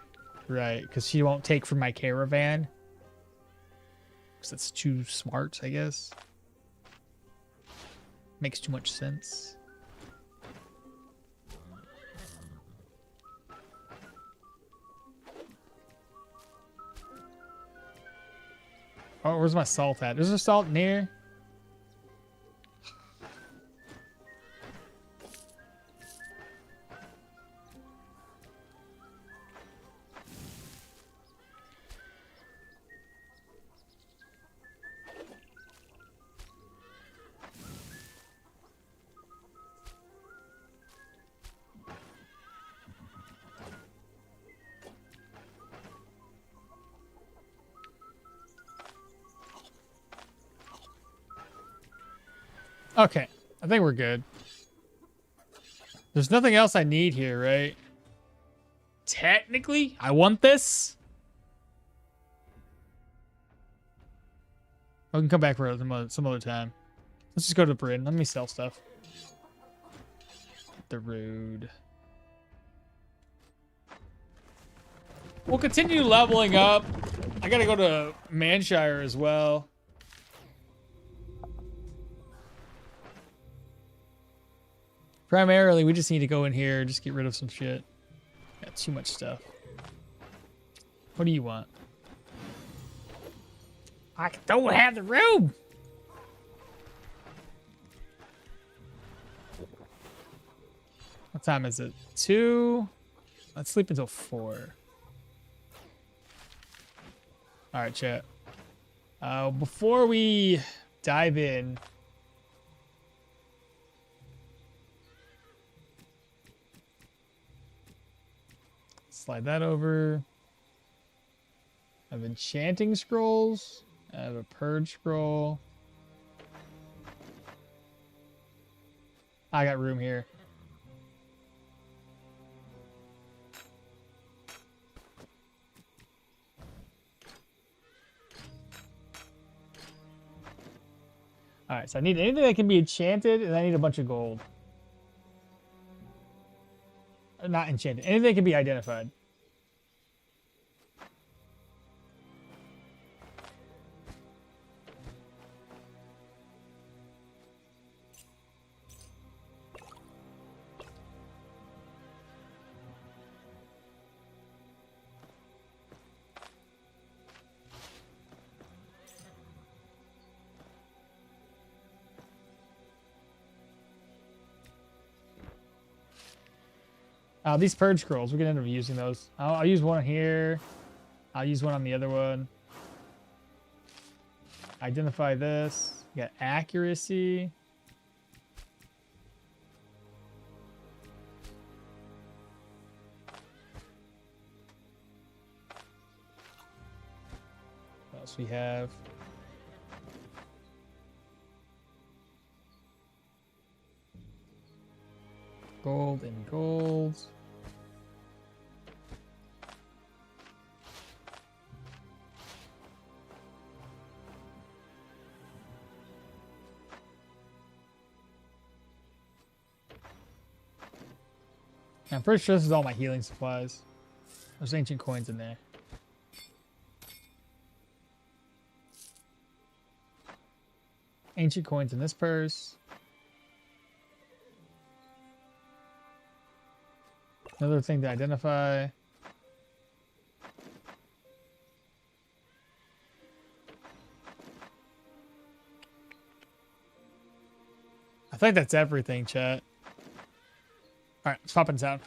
Right, because she won't take from my caravan. Because that's too smart, I guess. Makes too much sense. Oh, where's my salt at? Is there salt near? Okay, I think we're good. There's nothing else I need here, right? Technically, I want this. I can come back for some other time. Let's just go to the Bryn. Let me sell stuff. The road. We'll continue leveling up. I gotta go to Manshire as well. Primarily, we just need to go in here and just get rid of some shit. Got too much stuff. What do you want? I don't have the room. What time is it? 2. Let's sleep until 4. All right, chat. Before we dive in, Slide that over. I have enchanting scrolls. I have a purge scroll. I got room here. All right, so I need anything that can be enchanted, and I need a bunch of gold. Not enchanted. Anything that can be identified. These purge scrolls, we're gonna end up using those. I'll use one here. I'll use one on the other one. Identify this. We got accuracy. What else we have? Gold and gold. I'm pretty sure this is all my healing supplies. There's ancient coins in there. Ancient coins in this purse. Another thing to identify. I think that's everything, chat. All right, let's pop in sound.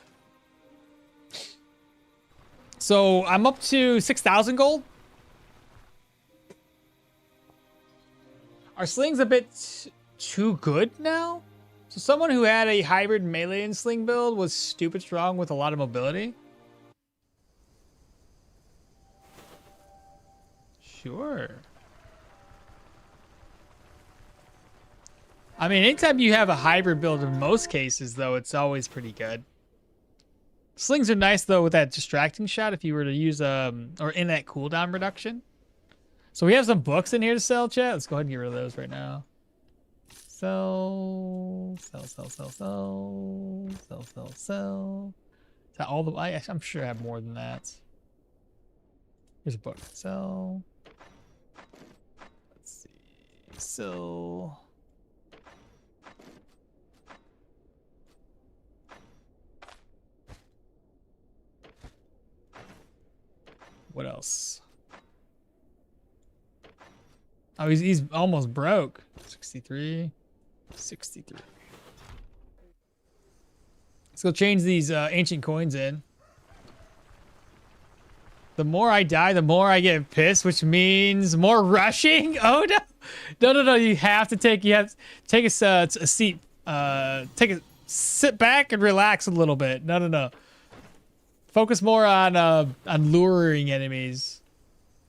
So I'm up to 6,000 gold. Our sling's a bit too good now. So someone who had a hybrid melee and sling build was stupid strong with a lot of mobility. Sure. I mean, anytime you have a hybrid build in most cases, though, it's always pretty good. Slings are nice, though, with that distracting shot if you were to use, or in that cooldown reduction. So we have some books in here to sell, chat. Let's go ahead and get rid of those right now. Sell. Is that all the... I'm sure I have more than that. Here's a book. Sell. Let's see. Sell. What else? Oh, he's almost broke. 63. 63. Let's go change these ancient coins in. The more I die, the more I get pissed, which means more rushing. Oh no. No. You have to take a seat. Sit back and relax a little bit. No. Focus more on luring enemies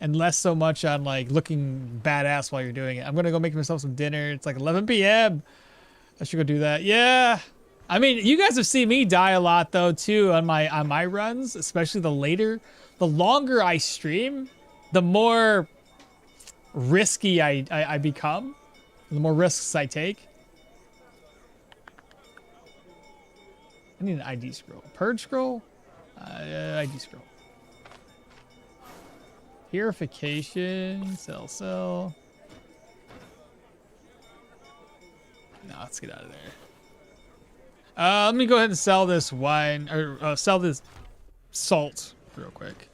and less so much on like looking badass while you're doing it. I'm gonna go make myself some dinner. It's like 11 p.m. I should go do that. Yeah. I mean, you guys have seen me die a lot though too on my runs, especially the longer I stream, the more risky I become, the more risks I take. I need an ID scroll. Purge scroll? ID scroll. Purification. Sell. No, let's get out of there. Let me go ahead and sell this wine, or sell this salt real quick.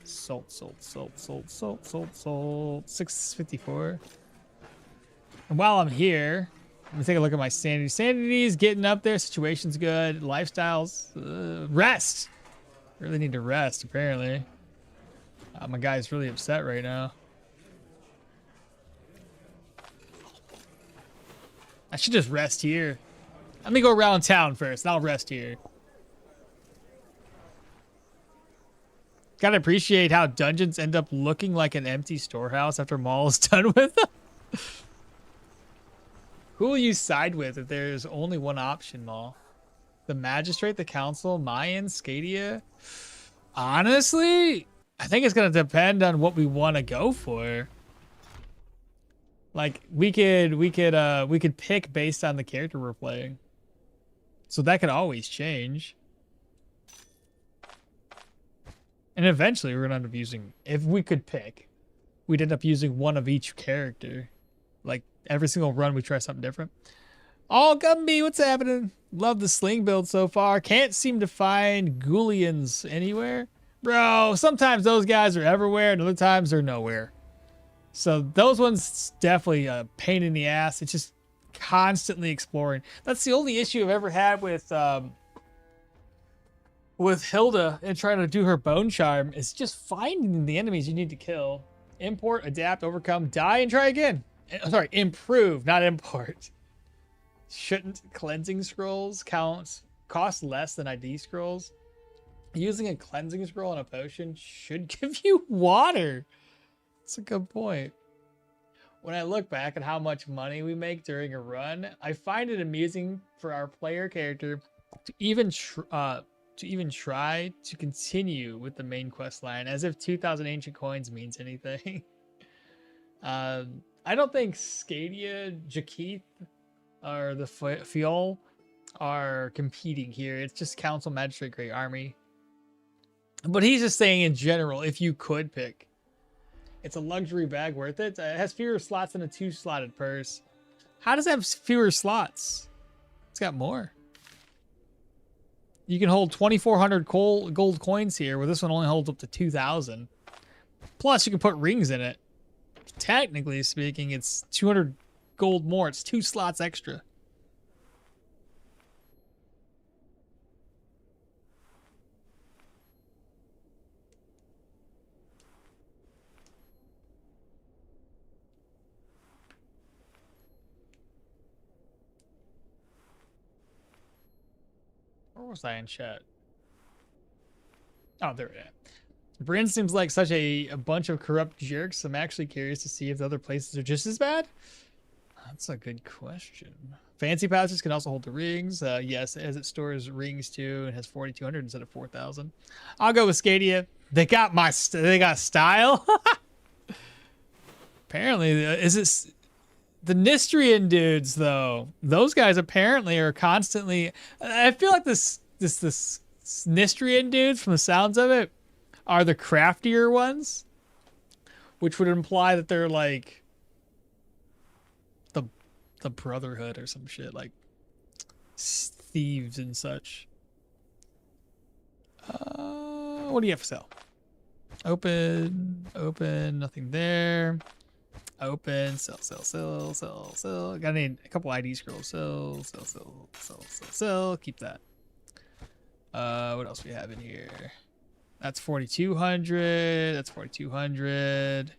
Salt. 654. And while I'm here, let me take a look at my sanity. Sanity's getting up there. Situation's good. Lifestyles. Rest. Really need to rest, apparently. My guy's really upset right now. I should just rest here. Let me go around town first, and I'll rest here. Gotta appreciate how dungeons end up looking like an empty storehouse after Maul is done with them. Who will you side with if there's only one option, Maul? The Magistrate, the Council, Mayan, Scadia? Honestly, I think it's gonna depend on what we want to go for. Like we could pick based on the character we're playing. So that could always change. And eventually we're gonna end up using, if we could pick, we'd end up using one of each character. Like every single run we try something different. Oh, Gumby, what's happening? Love the sling build so far. Can't seem to find Ghoulians anywhere. Bro, sometimes those guys are everywhere and other times they're nowhere. So those ones definitely a pain in the ass. It's just constantly exploring. That's the only issue I've ever had with Hilda and trying to do her bone charm is just finding the enemies you need to kill. Import, adapt, overcome, die, and try again. Sorry, improve, not import. Shouldn't cleansing scrolls cost less than ID scrolls? Using a cleansing scroll and a potion should give you water. That's a good point. When I look back at how much money we make during a run, I find it amusing for our player character to even try to continue with the main quest line as if 2,000 ancient coins means anything. I don't think Scadia, Jaketh, or the Fiol are competing here. It's just Council, Magistrate, Great Army. But he's just saying in general, if you could pick. It's a luxury bag worth it. It has fewer slots than a 2-slotted purse. How does it have fewer slots? It's got more. You can hold 2,400 gold coins here, where this one only holds up to 2,000. Plus, you can put rings in it. Technically speaking, it's 200 gold more. It's 2 slots extra. Where was I in chat? Oh, there it is. Bryn seems like such a bunch of corrupt jerks. I'm actually curious to see if the other places are just as bad. That's a good question. Fancy pouches can also hold the rings. Yes, as it stores rings too, and has 4,200 instead of 4,000. I'll go with Scadia. They got they got style. Apparently, is it the Nistrian dudes though? Those guys apparently are constantly. I feel like this Nistrian dudes, from the sounds of it, are the craftier ones, which would imply that they're like the Brotherhood or some shit, like thieves and such. What do you have for sale? Open, nothing there. Open, sell. Gotta need a couple ID scrolls. Sell. Keep that. What else we have in here? That's 4,200. That's 4,200.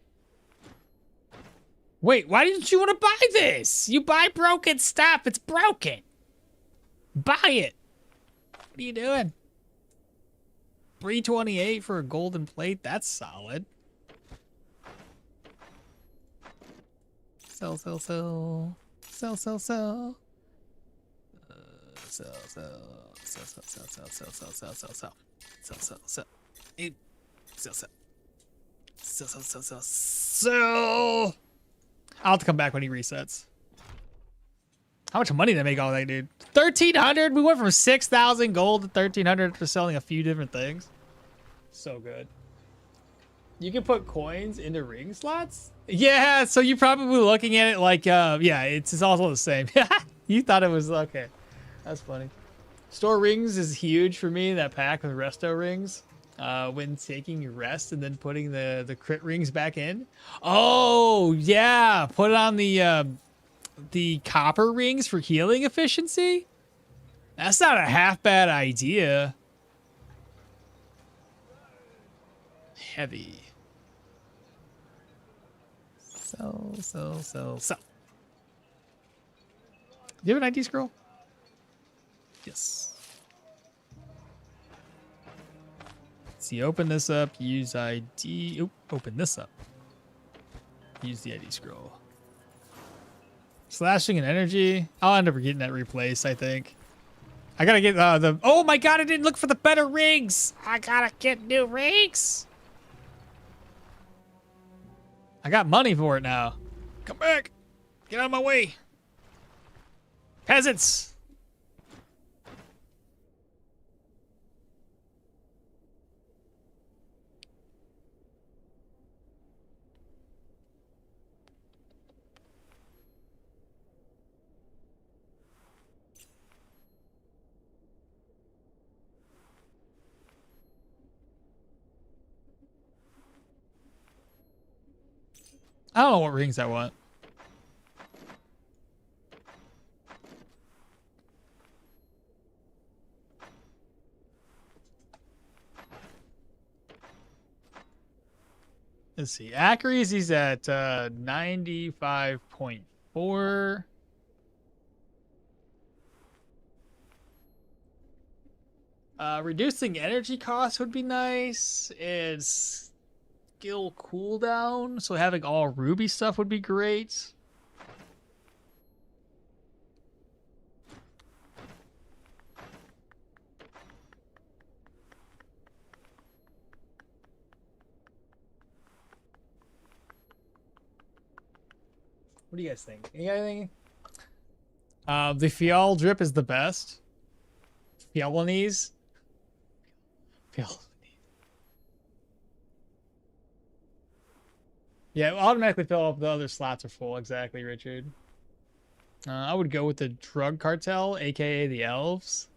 Wait, why didn't you want to buy this? You buy broken stuff. It's broken. Buy it. What are you doing? 328 for a golden plate. That's solid. Sell. Sell. I'll have to come back when he resets. How much money did I make all that, dude? 1,300? We went from 6,000 gold to 1,300 after selling a few different things. So good. You can put coins into ring slots? Yeah, so you're probably looking at it like, yeah, it's also the same. You thought it was, okay. That's funny. Store rings is huge for me, that pack with resto rings. When taking rest and then putting the crit rings back in. Oh, yeah. Put it on the copper rings for healing efficiency. That's not a half bad idea. Heavy. Sell. Do you have an ID scroll? Yes. See, open this up, use ID. Oop, open this up. Use the ID scroll. Slashing and energy. I'll end up getting that replaced, I think. I gotta get the... Oh my god, I didn't look for the better rigs! I gotta get new rigs! I got money for it now. Come back! Get out of my way! Peasants! I don't know what rings I want. Let's see. Accuracy's at 95.4. Reducing energy costs would be nice. It's skill cooldown, so having all ruby stuff would be great. What do you guys think? You guys think? The Fial drip is the best. Fialanese. Yeah, it will automatically fill up the other slots are full. Exactly, Richard. I would go with the drug cartel, aka the elves.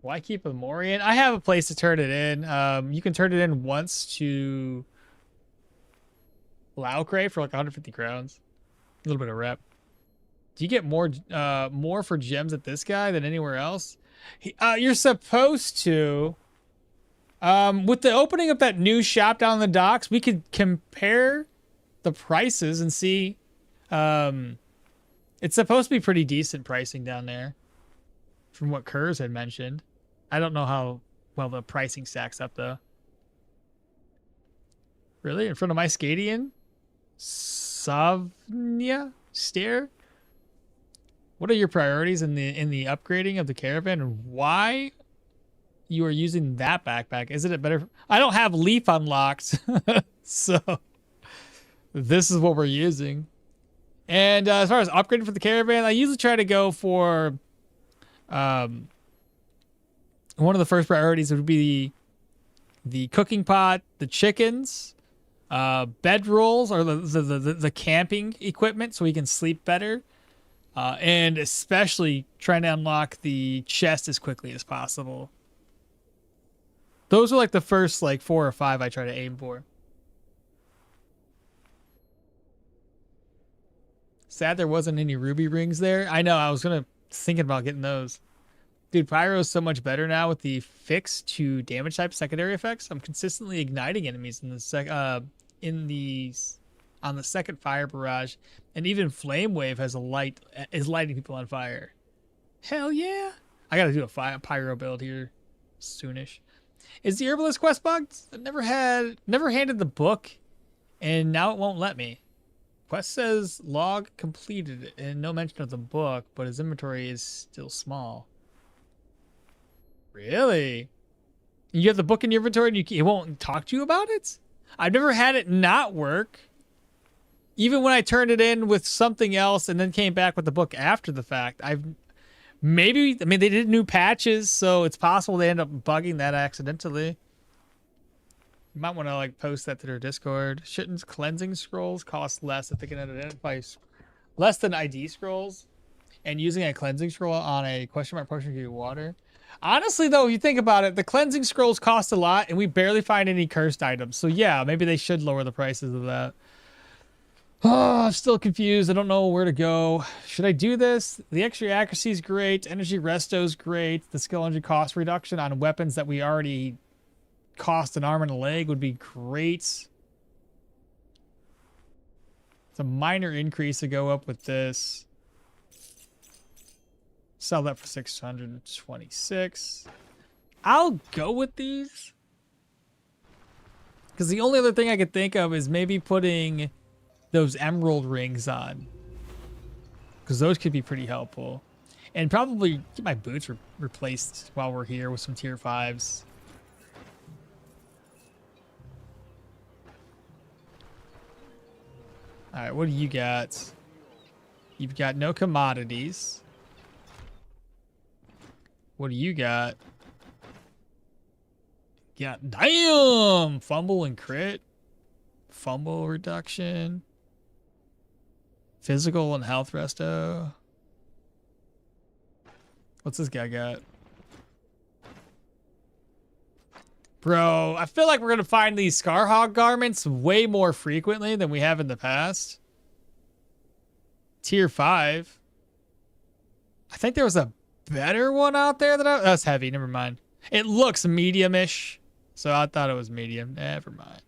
Why keep a Morian? I have a place to turn it in. You can turn it in once to Laucre for like 150 crowns. A little bit of rep. Do you get more for gems at this guy than anywhere else? You're supposed to. With the opening of that new shop down in the docks, we could compare the prices and see. It's supposed to be pretty decent pricing down there, from what Kurz had mentioned. I don't know how well the pricing stacks up though. Really, in front of my Scadian, Savnia Stair. What are your priorities in the upgrading of the caravan, and why you are using that backpack? Isn't it better? I don't have Leaf unlocked, so this is what we're using. And as far as upgrading for the caravan, I usually try to go for one of the first priorities would be the cooking pot, the chickens, bed rolls, or the camping equipment so we can sleep better. And especially trying to unlock the chest as quickly as possible. Those are like the first like 4 or 5 I try to aim for. Sad there wasn't any ruby rings there. I know, I was thinking about getting those. Dude, Pyro is so much better now with the fix to damage type secondary effects. I'm consistently igniting enemies in the on the second fire barrage, and even Flame Wave is lighting people on fire. Hell yeah! I gotta do a Pyro build here soonish. Is the Herbalist quest bugged? I've never handed the book, and now it won't let me. Quest says log completed and no mention of the book, but his inventory is still small. Really? You have the book in your inventory and it won't talk to you about it? I've never had it not work. Even when I turned it in with something else and then came back with the book after the fact, they did new patches, so it's possible they end up bugging that accidentally. You might want to like post that to their Discord. Shouldn't cleansing scrolls cost less if they can identify less than ID scrolls? And using a cleansing scroll on a question mark potion to give you water. Honestly, though, if you think about it, the cleansing scrolls cost a lot, and we barely find any cursed items. So yeah, maybe they should lower the prices of that. Oh, I'm still confused. I don't know where to go. Should I do this? The extra accuracy is great. Energy resto is great. The skill energy cost reduction on weapons that we already cost an arm and a leg would be great. It's a minor increase to go up with this. Sell that for 626. I'll go with these. Because the only other thing I could think of is maybe putting those emerald rings on. Because those could be pretty helpful. And probably get my boots replaced while we're here with some tier 5s. Alright, what do you got? You've got no commodities. What do you got? Yeah, damn! Fumble and crit. Fumble reduction. Physical and health resto. What's this guy got? Bro, I feel like we're going to find these Scarhog garments way more frequently than we have in the past. Tier 5. I think there was a better one out there that's heavy. Never mind. It looks medium-ish. So I thought it was medium. Never mind.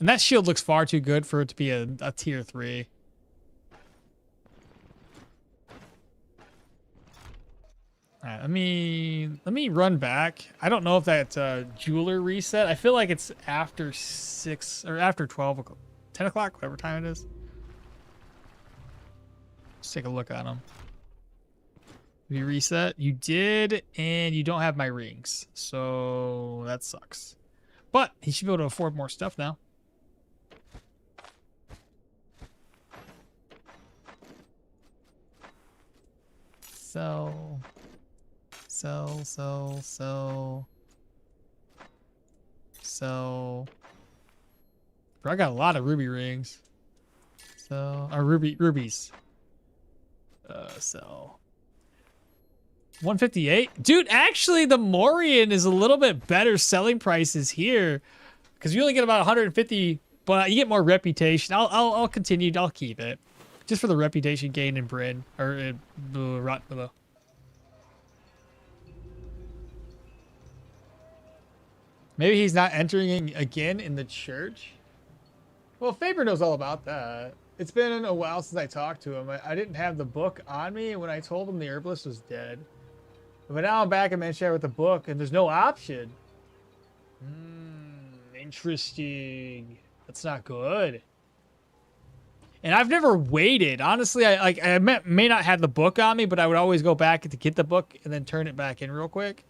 And that shield looks far too good for it to be a tier 3. All right, let me run back. I don't know if that jeweler reset. I feel like it's after 6 or after 12, 10 o'clock, whatever time it is. Let's take a look at them. You reset? You did, and you don't have my rings. So that sucks. But he should be able to afford more stuff now. Sell. Bro, I got a lot of ruby rings. Or rubies. Sell. 158? Dude, actually, the Morian is a little bit better selling prices here. Because you only get about 150, but you get more reputation. I'll continue. I'll keep it. Just for the reputation gain in Bryn. Or in Rotmillo. Maybe he's not entering again in the church. Well, Faber knows all about that. It's been a while since I talked to him. I didn't have the book on me when I told him the herbalist was dead. But now I'm back in Manchester with the book, and there's no option. Interesting. That's not good. And I've never waited. Honestly, I may not have the book on me, but I would always go back to get the book and then turn it back in real quick.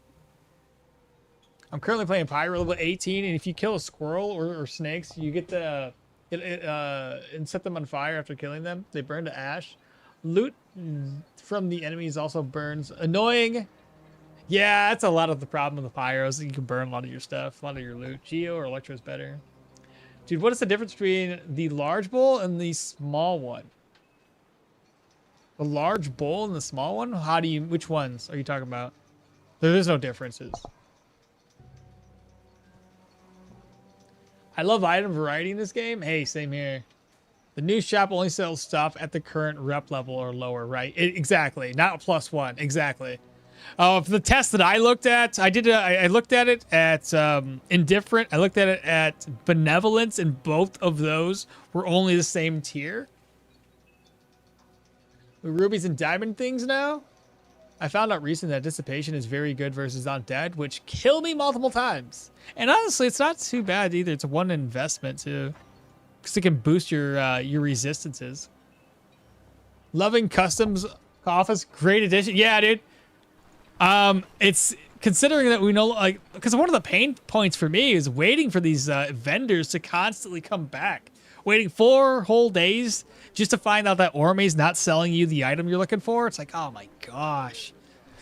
I'm currently playing Pyro level 18, and if you kill a squirrel or snakes, you get the and set them on fire after killing them. They burn to ash. Loot from the enemies also burns. Annoying. Yeah, that's a lot of the problem with the pyros. You can burn a lot of your stuff, a lot of your loot. Geo or Electro is better. Dude, what is the difference between the large bowl and the small one? The large bowl and the small one? Which ones are you talking about? There is no differences. I love item variety in this game. Hey, same here. The new shop only sells stuff at the current rep level or lower, right? Exactly. Not +1. Exactly. For the test that I looked at, I looked at it at indifferent. I looked at it at benevolence, and both of those were only the same tier. With rubies and diamond things now? I found out recently that dissipation is very good versus undead, which kill me multiple times. And honestly, it's not too bad either. It's one investment too, because it can boost your resistances. Loving customs office, great addition. Yeah, dude. It's considering that we know, like, because one of the pain points for me is waiting for these vendors to constantly come back. Waiting 4 whole days just to find out that Orme's not selling you the item you're looking for. It's like, oh my gosh.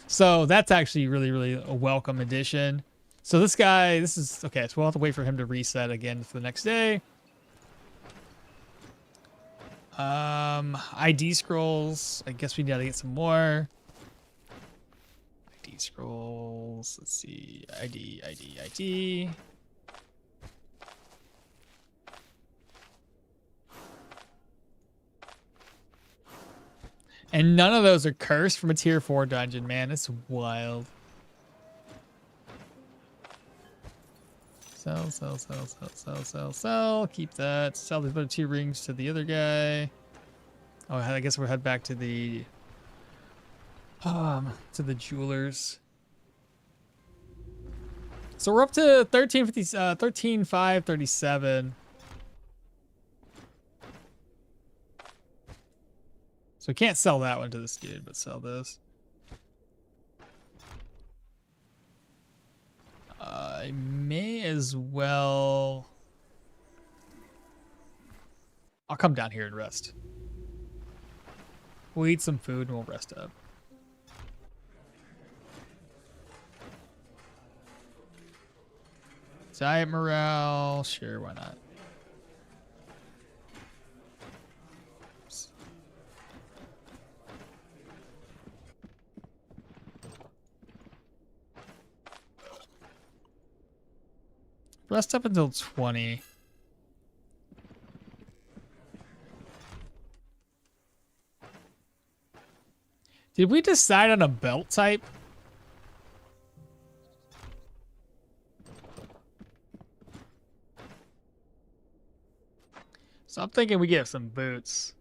So that's actually really, really a welcome addition. So this guy, okay, so we'll have to wait for him to reset again for the next day. ID scrolls. I guess we gotta get some more. ID scrolls. Let's see. ID. And none of those are cursed from a tier 4 dungeon, man. It's wild. Sell. Sell. Keep that. Sell these other 2 rings to the other guy. Oh, I guess we'll head back to the jewelers. So we're up to 13,537. So we can't sell that one to this dude, but sell this. I may as well. I'll come down here and rest. We'll eat some food and we'll rest up. Diet morale, sure, why not? Rest up until 20. Did we decide on a belt type? So I'm thinking we get some boots.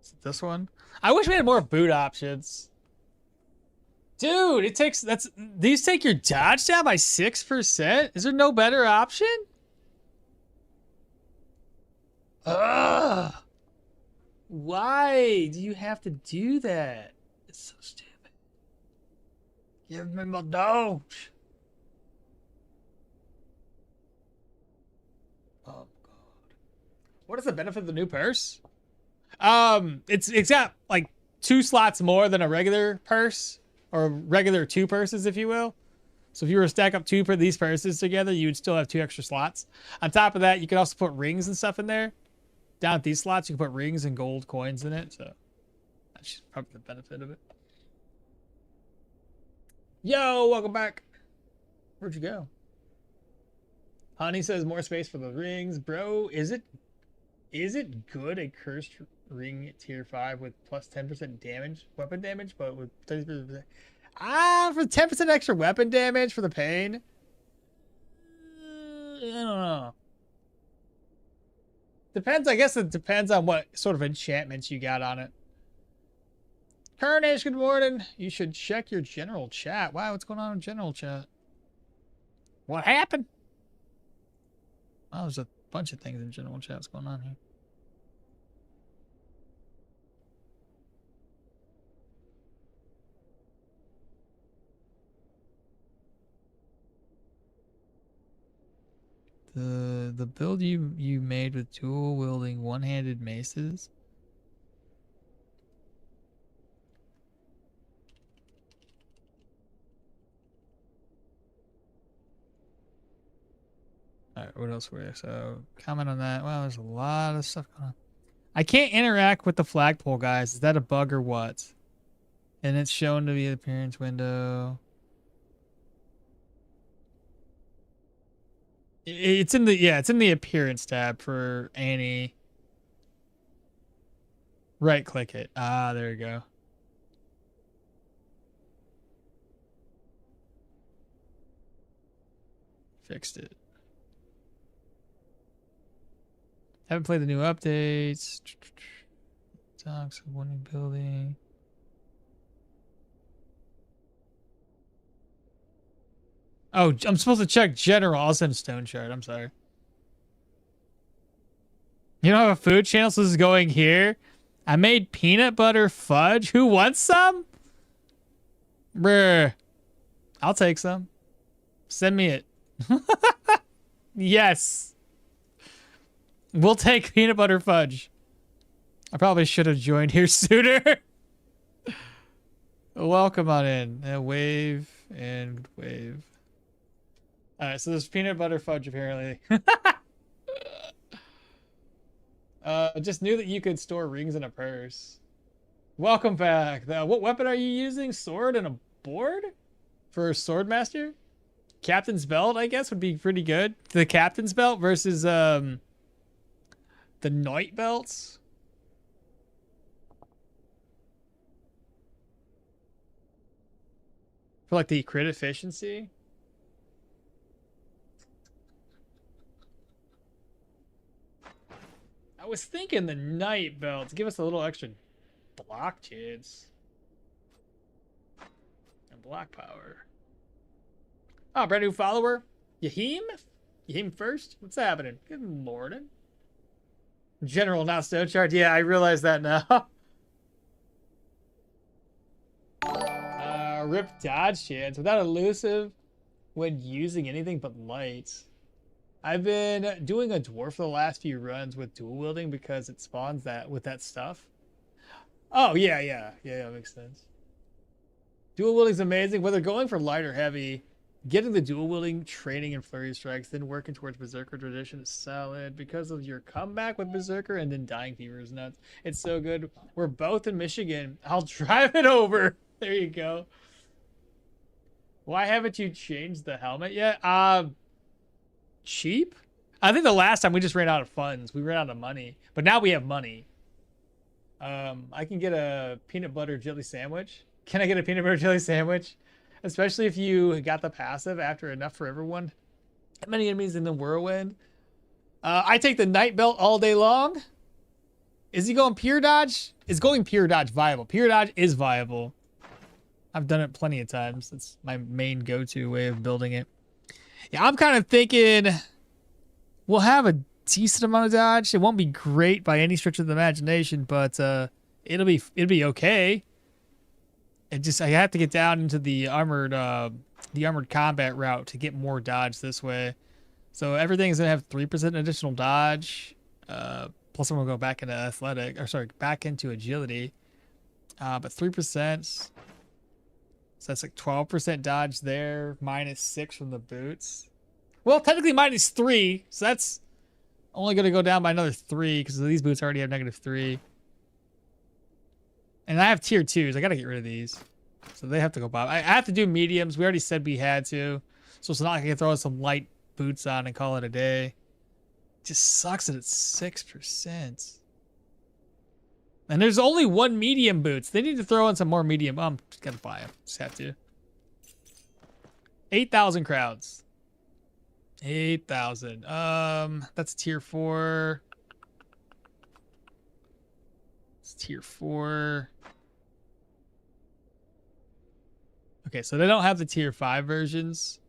Is it this one? I wish we had more boot options. Dude, these take your dodge down by 6%? Is there no better option? Ugh. Why do you have to do that? It's so stupid. Give me my dodge. Oh god. What is the benefit of the new purse? It's got like 2 slots more than a regular purse, or regular 2 purses, if you will. So if you were to stack up 2 for these purses together, you would still have 2 extra slots. On top of that, you could also put rings and stuff in there. Down at these slots, you can put rings and gold coins in it. So that's probably the benefit of it. Yo, welcome back. Where'd you go? Honey says more space for the rings. Bro, is it good a cursed ring tier 5 with plus 10% damage, weapon damage, but with 30%? For 10% extra weapon damage for the pain? I don't know. Depends, I guess it depends on what sort of enchantments you got on it. Carnage, good morning. You should check your general chat. Wow, what's going on in general chat? What happened? Oh, there's a bunch of things in general chat. What's going on here? The build you made with dual wielding one-handed maces. Alright, what else were there? So comment on that. Wow, there's a lot of stuff going on. I can't interact with the flagpole, guys. Is that a bug or what? And it's shown to be the appearance window. It's in the appearance tab for Annie. Right click it. Ah, there you go. Fixed it. Haven't played the new updates. Talks of one new building. Oh, I'm supposed to check general. I'll send Stoneshard. I'm sorry. You don't have a food channel, so this is going here. I made peanut butter fudge. Who wants some? Bruh. I'll take some. Send me it. Yes. We'll take peanut butter fudge. I probably should have joined here sooner. Welcome on in. Wave and wave. Alright, so there's peanut butter fudge apparently. Just knew that you could store rings in a purse. Welcome back. What weapon are you using? Sword and a board? For Swordmaster? Captain's belt, I guess, would be pretty good. The captain's belt versus the knight belts. For like the crit efficiency. I was thinking the night belt to give us a little extra block chance. And block power. Oh, brand new follower. Yahim? Yahim first? What's happening? Good morning. General, not Stoneshard. Yeah, I realize that now. Rip dodge chance. Without elusive when using anything but lights. I've been doing a dwarf for the last few runs with dual wielding because it spawns that with that stuff. Oh, yeah, makes sense. Dual wielding's amazing. Whether going for light or heavy, getting the dual wielding training and flurry strikes, then working towards Berserker tradition is solid because of your comeback with Berserker and then dying fever is nuts. It's so good. We're both in Michigan. I'll drive it over. There you go. Why haven't you changed the helmet yet? Cheap? I think the last time we just ran out of funds. We ran out of money. But now we have money. I can get a peanut butter jelly sandwich. Can I get a peanut butter jelly sandwich? Especially if you got the passive after enough for everyone. How many enemies in the whirlwind? I take the night belt all day long. Is he going pure dodge? Is going pure dodge viable? Pure dodge is viable. I've done it plenty of times. It's my main go-to way of building it. Yeah, I'm kind of thinking we'll have a decent amount of dodge. It won't be great by any stretch of the imagination, but it'll be okay. It just I have to get down into the armored combat route to get more dodge this way. So everything's gonna have 3% additional dodge. Plus I'm gonna go back into back into agility. But 3%. So that's like 12% dodge there, -6 from the boots. Well, technically -3, so that's only going to go down by another 3 because these boots already have -3. And I have tier 2s. I got to get rid of these. So they have to go by. I have to do mediums. We already said we had to. So it's not like I can throw some light boots on and call it a day. It just sucks that it's 6%. And there's only one medium boots. They need to throw in some more medium. Just gotta buy them. Just have to. 8,000 crowds. 8,000. That's tier 4. It's tier 4. Okay, so they don't have the tier 5 versions.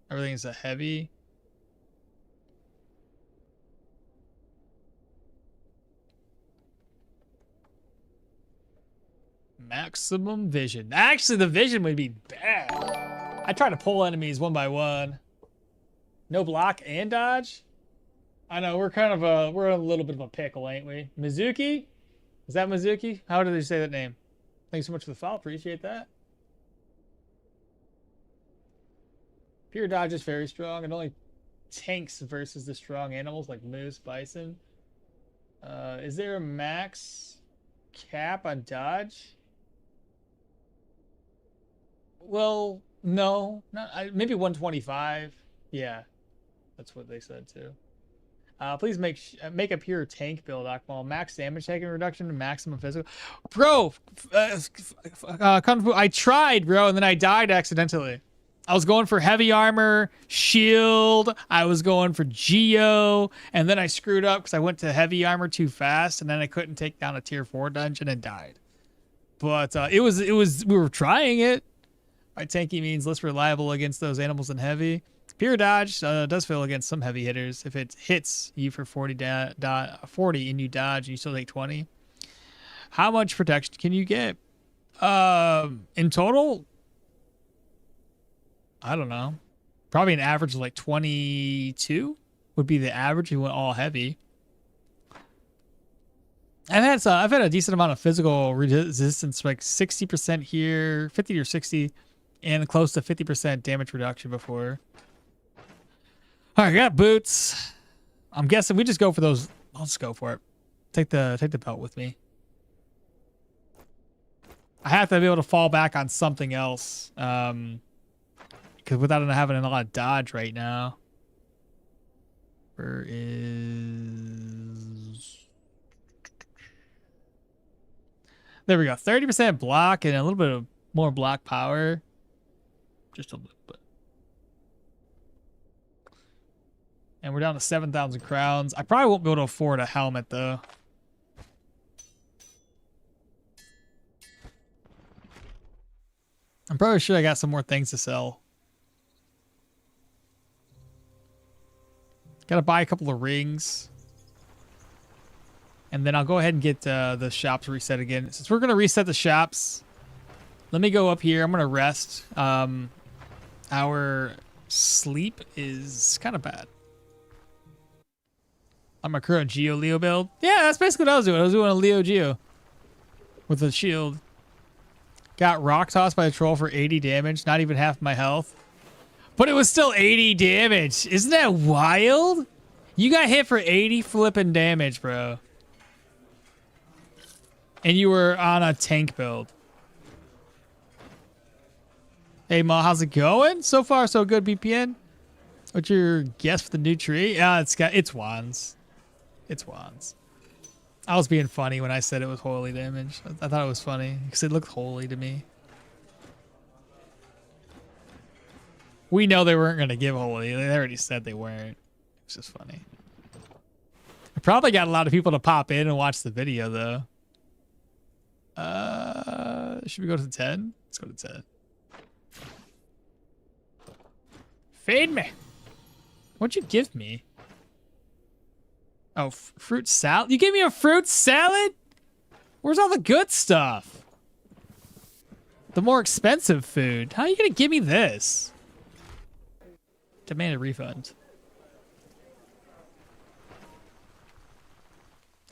Everything's a heavy. Maximum vision. Actually, the vision would be bad. I try to pull enemies one by one. No block and dodge. I know we're kind of we're in a little bit of a pickle, ain't we? Mizuki? Is that Mizuki? How did they say that name? Thanks so much for the follow. Appreciate that. Pure dodge is very strong. It only tanks versus the strong animals like moose, bison. Is there a max cap on dodge? Well, no, not maybe 125. Yeah, that's what they said too. Please make a pure tank build, okmall. Max damage taking reduction to maximum physical. Bro, Kung Fu, I tried, bro, and then I died accidentally. I was going for heavy armor, shield. I was going for geo, and then I screwed up because I went to heavy armor too fast, and then I couldn't take down a tier 4 dungeon and died. But it was we were trying it. By tanky means less reliable against those animals in heavy. Pure dodge does fail against some heavy hitters. If it hits you for 40 and you dodge, you still take 20. How much protection can you get? In total, I don't know. Probably an average of like 22 would be the average. You went all heavy. I've had a decent amount of physical resistance, like 60% here, 50 or 60, and close to 50% damage reduction before. All right, I got boots. I'm guessing we just go for those. I'll just go for it. Take the belt with me. I have to be able to fall back on something else, because without having a lot of dodge right now. Where is? There we go. 30% block and a little bit of more block power. Just a little bit. And we're down to 7,000 crowns. I probably won't be able to afford a helmet, though. I'm probably sure I got some more things to sell. Gotta buy a couple of rings. And then I'll go ahead and get the shops reset again. Since we're going to reset the shops, let me go up here. I'm going to rest. Our sleep is kind of bad. On my current Geo Leo build. Yeah, that's basically what I was doing. I was doing a Leo Geo with a shield. Got rock tossed by a troll for 80 damage. Not even half my health. But it was still 80 damage. Isn't that wild? You got hit for 80 flipping damage, bro. And you were on a tank build. Hey, Ma, how's it going? So far, so good, BPN. What's your guess for the new tree? It's wands. It's wands. I was being funny when I said it was holy damage. I thought it was funny because it looked holy to me. We know they weren't going to give holy. They already said they weren't. It's just funny. I probably got a lot of people to pop in and watch the video, though. Should we go to 10? Let's go to 10. Feed me. What'd you give me? Oh, fruit salad? You gave me a fruit salad? Where's all the good stuff? The more expensive food. How are you gonna give me this? Demand a refund.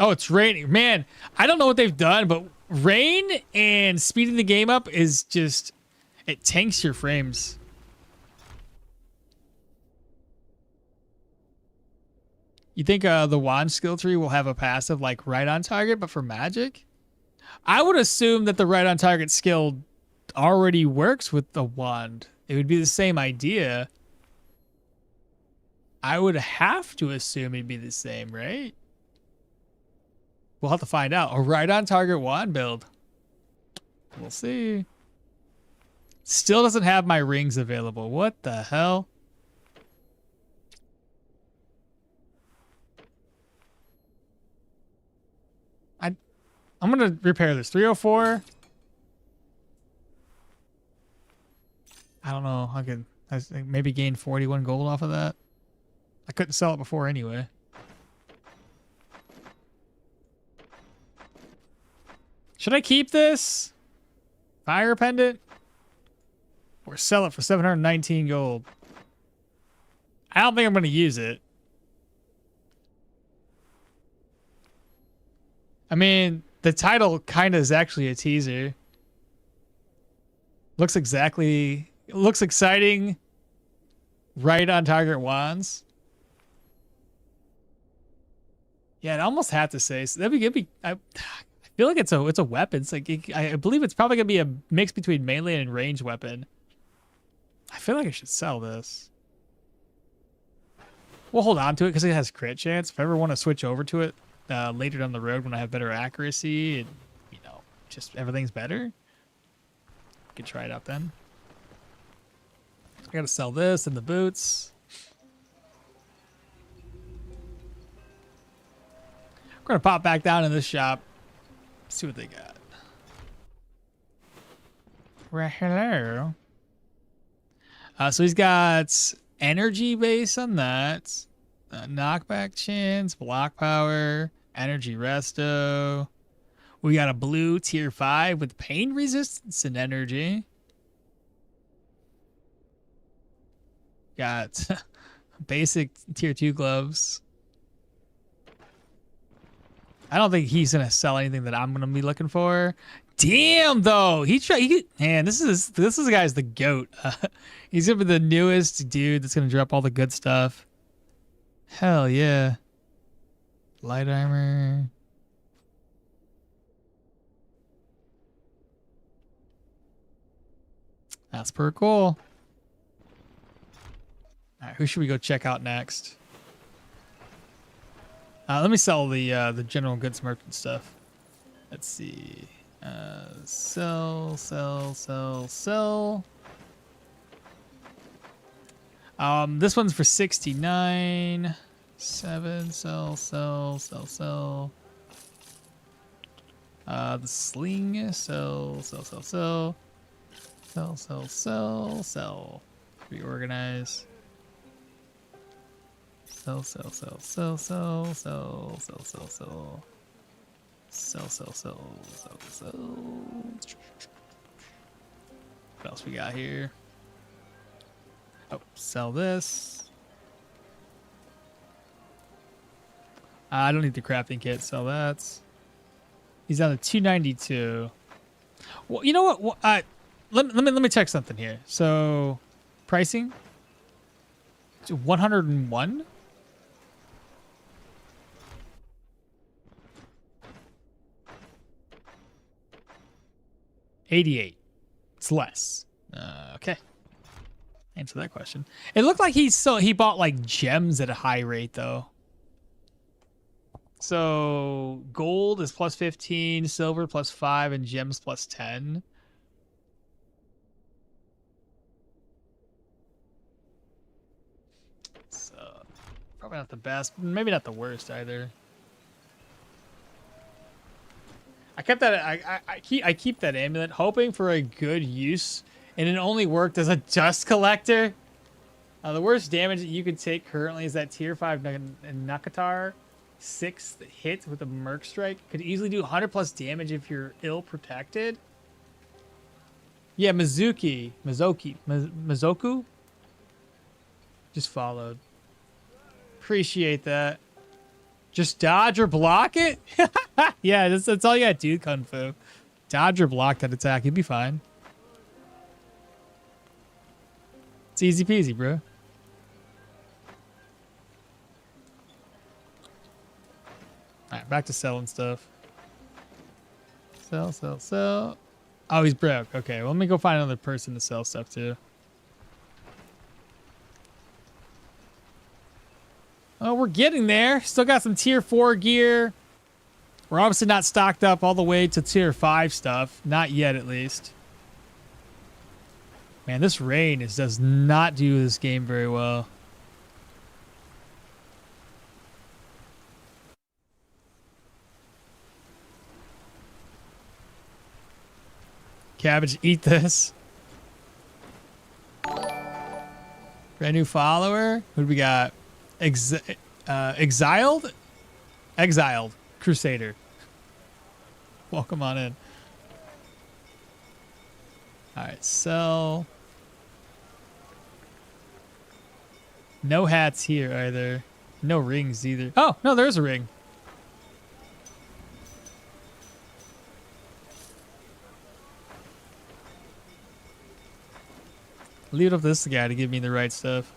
Oh, it's raining. Man, I don't know what they've done, but rain and speeding the game up is just... It tanks your frames. You think the wand skill tree will have a passive like right on target, but for magic? I would assume that the right on target skill already works with the wand. It would be the same idea. I would have to assume it'd be the same, right? We'll have to find out. A right on target wand build. We'll see. Still doesn't have my rings available. What the hell? I'm going to repair this. 304. I don't know. I could maybe gain 41 gold off of that. I couldn't sell it before anyway. Should I keep this? Fire pendant? Or sell it for 719 gold? I don't think I'm going to use it. I mean... The title kind of is actually a teaser. Looks exciting. Right on target wands. Yeah, I'd almost have to say. So I feel like it's a weapon. It's like I believe it's probably gonna be a mix between melee and ranged weapon. I feel like I should sell this. We'll hold on to it because it has crit chance. If I ever want to switch over to it. Later down the road when I have better accuracy and, you know, just everything's better. We can try it out then. I gotta sell this and the boots. We're gonna pop back down in this shop. See what they got. Well, hello. So he's got energy base on that. Knockback chance, block power, energy resto. We got a blue tier 5 with pain resistance and energy. Got basic tier 2 gloves. I don't think he's gonna sell anything that I'm gonna be looking for. Damn, though, man, this is the guy's the goat. He's gonna be the newest dude that's gonna drop all the good stuff. Hell yeah. Light armor. That's pretty cool. Alright, who should we go check out next? Let me sell the general goods merchant stuff. Let's see. Sell. This one's for 69. 7, sell. The sling, sell. Reorganize. Sell. What else we got here? Oh, sell this. I don't need the crafting kit. Sell that. He's on the 292. Well, you know what? Let me check something here. So, pricing. 101. 88. It's less. Okay. Answer that question. It looked like he bought like gems at a high rate though. So gold is plus 15, silver plus 5, and gems plus 10. So probably not the best, maybe not the worst either. I kept that. I keep that amulet, hoping for a good use, and it only worked as a dust collector. The worst damage that you can take currently is that tier 5 Nakatar 6th hit with a Merc Strike. Could easily do 100 plus damage if you're ill protected. Yeah, Mizoku. Just followed. Appreciate that. Just dodge or block it? Yeah, that's all you gotta do, Kung Fu. Dodge or block that attack. You'll be fine. It's easy peasy, bro. Alright, back to selling stuff. Sell. Oh, he's broke. Okay, well, let me go find another person to sell stuff to. Oh, we're getting there. Still got some tier 4 gear. We're obviously not stocked up all the way to tier 5 stuff. Not yet, at least. Man, this rain does not do this game very well. Cabbage, eat this. Brand new follower. Who do we got? Exiled Crusader. Welcome on in. All right, sell. No hats here either. No rings either. Oh, no, there's a ring. Leave it up to this guy to give me the right stuff.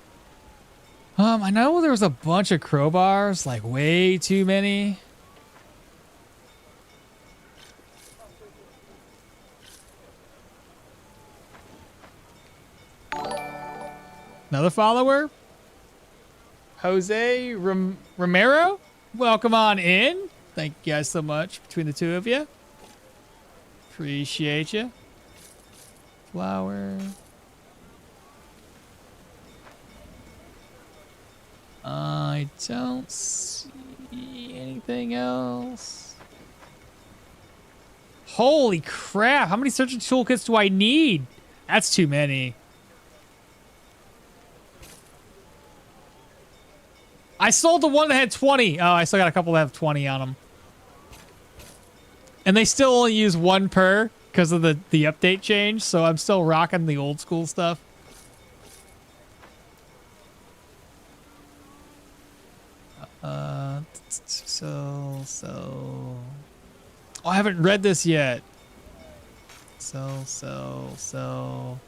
I know there was a bunch of crowbars, like way too many. Another follower? Jose Romero? Welcome on in. Thank you guys so much between the two of you. Appreciate you. Flower. I don't see anything else. Holy crap. How many searching toolkits do I need? That's too many. I sold the one that had 20. Oh, I still got a couple that have 20 on them. And they still only use one per because of the update change. So I'm still rocking the old school stuff. So. Oh, I haven't read this yet. Sell. Sell.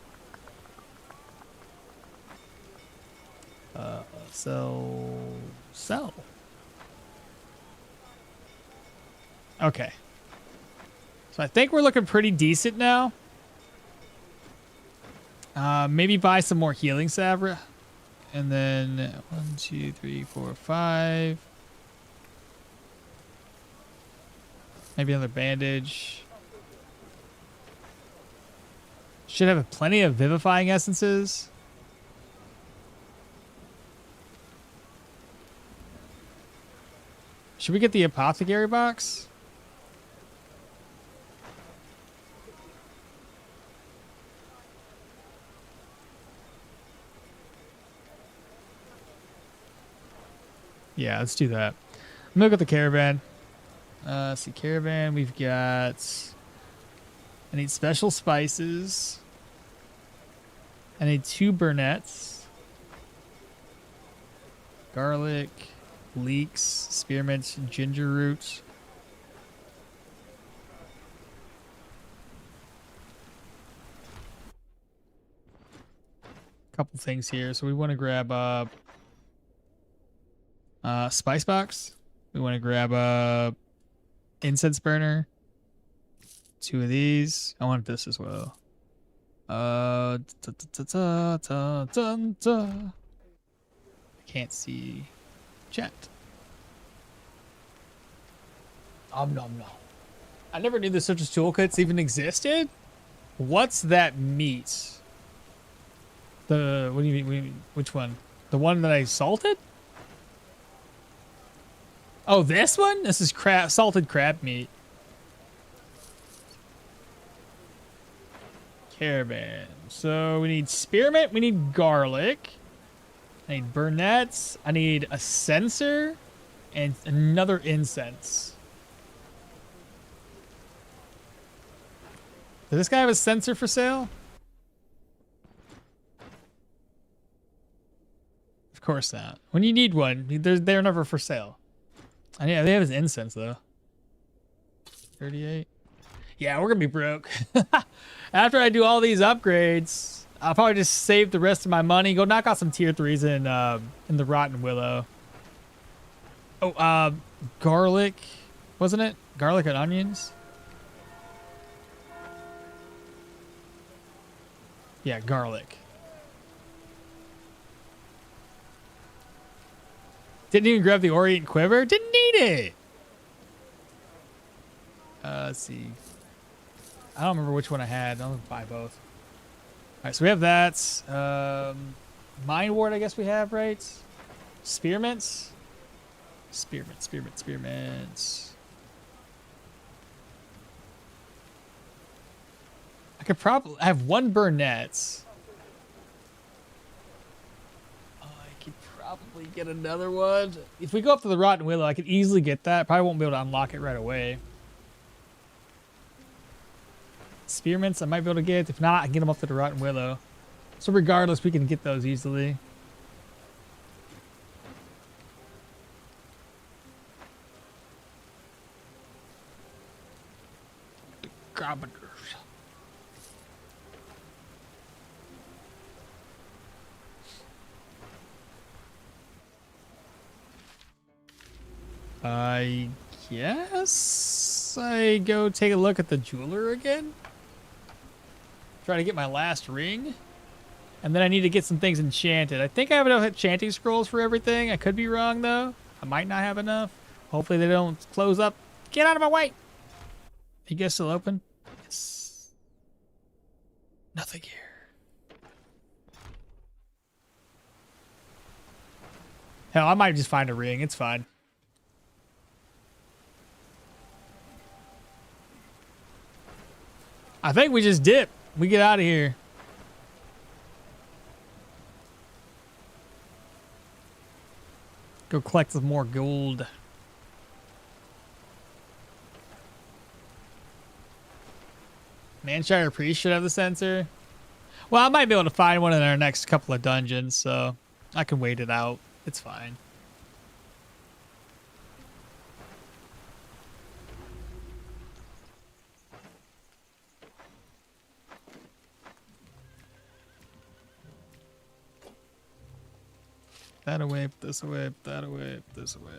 Okay. So I think we're looking pretty decent now. Maybe buy some more healing salve. And then 1, 2, 3, 4, 5. Maybe another bandage. Should have plenty of vivifying essences. Should we get the apothecary box? Yeah, let's do that. I'm gonna look at the caravan. Let's see, caravan. We've got. I need special spices. I need 2 burnettes. Garlic, leeks, spearmint, ginger root. Couple things here. So we want to grab spice box. We want to grab a incense burner. 2 of these. I want this as well. I can't see chat. Nom nom nom. I never knew the citrus toolkits even existed. What's that meat? What do you mean? Which one? The one that I salted? Oh, this one? This is salted crab meat. Caravan. So we need spearmint. We need garlic. I need burnettes. I need a censer and another incense. Does this guy have a censer for sale? Of course not. When you need one, they're never for sale. Yeah, they have his incense though. 38. Yeah, we're gonna be broke. After I do all these upgrades, I'll probably just save the rest of my money. Go knock out some tier 3s in the Rotten Willow. Oh, garlic, wasn't it? Garlic and onions. Yeah, garlic. Didn't even grab the Orient Quiver. Didn't need it. Let's see. I don't remember which one I had. I'll buy both. All right, so we have that. Mind Ward, I guess we have, right? Spearmints. Spearmints. I could probably have 1 burnett. I could probably get another one. If we go up to the Rotten Willow, I could easily get that. Probably won't be able to unlock it right away. Spearmints I might be able to get. If not, I can get them up to the Rotten Willow. So regardless, we can get those easily. The Gobbers. I guess I go take a look at the jeweler again. Try to get my last ring. And then I need to get some things enchanted. I think I have enough enchanting scrolls for everything. I could be wrong, though. I might not have enough. Hopefully they don't close up. Get out of my way! You guys still open? Yes. Nothing here. Hell, I might just find a ring. It's fine. I think we just dip. We get out of here. Go collect some more gold. Manshire Priest should have the sensor. Well, I might be able to find one in our next couple of dungeons, so I can wait it out. It's fine. That away, this away, that away, this away.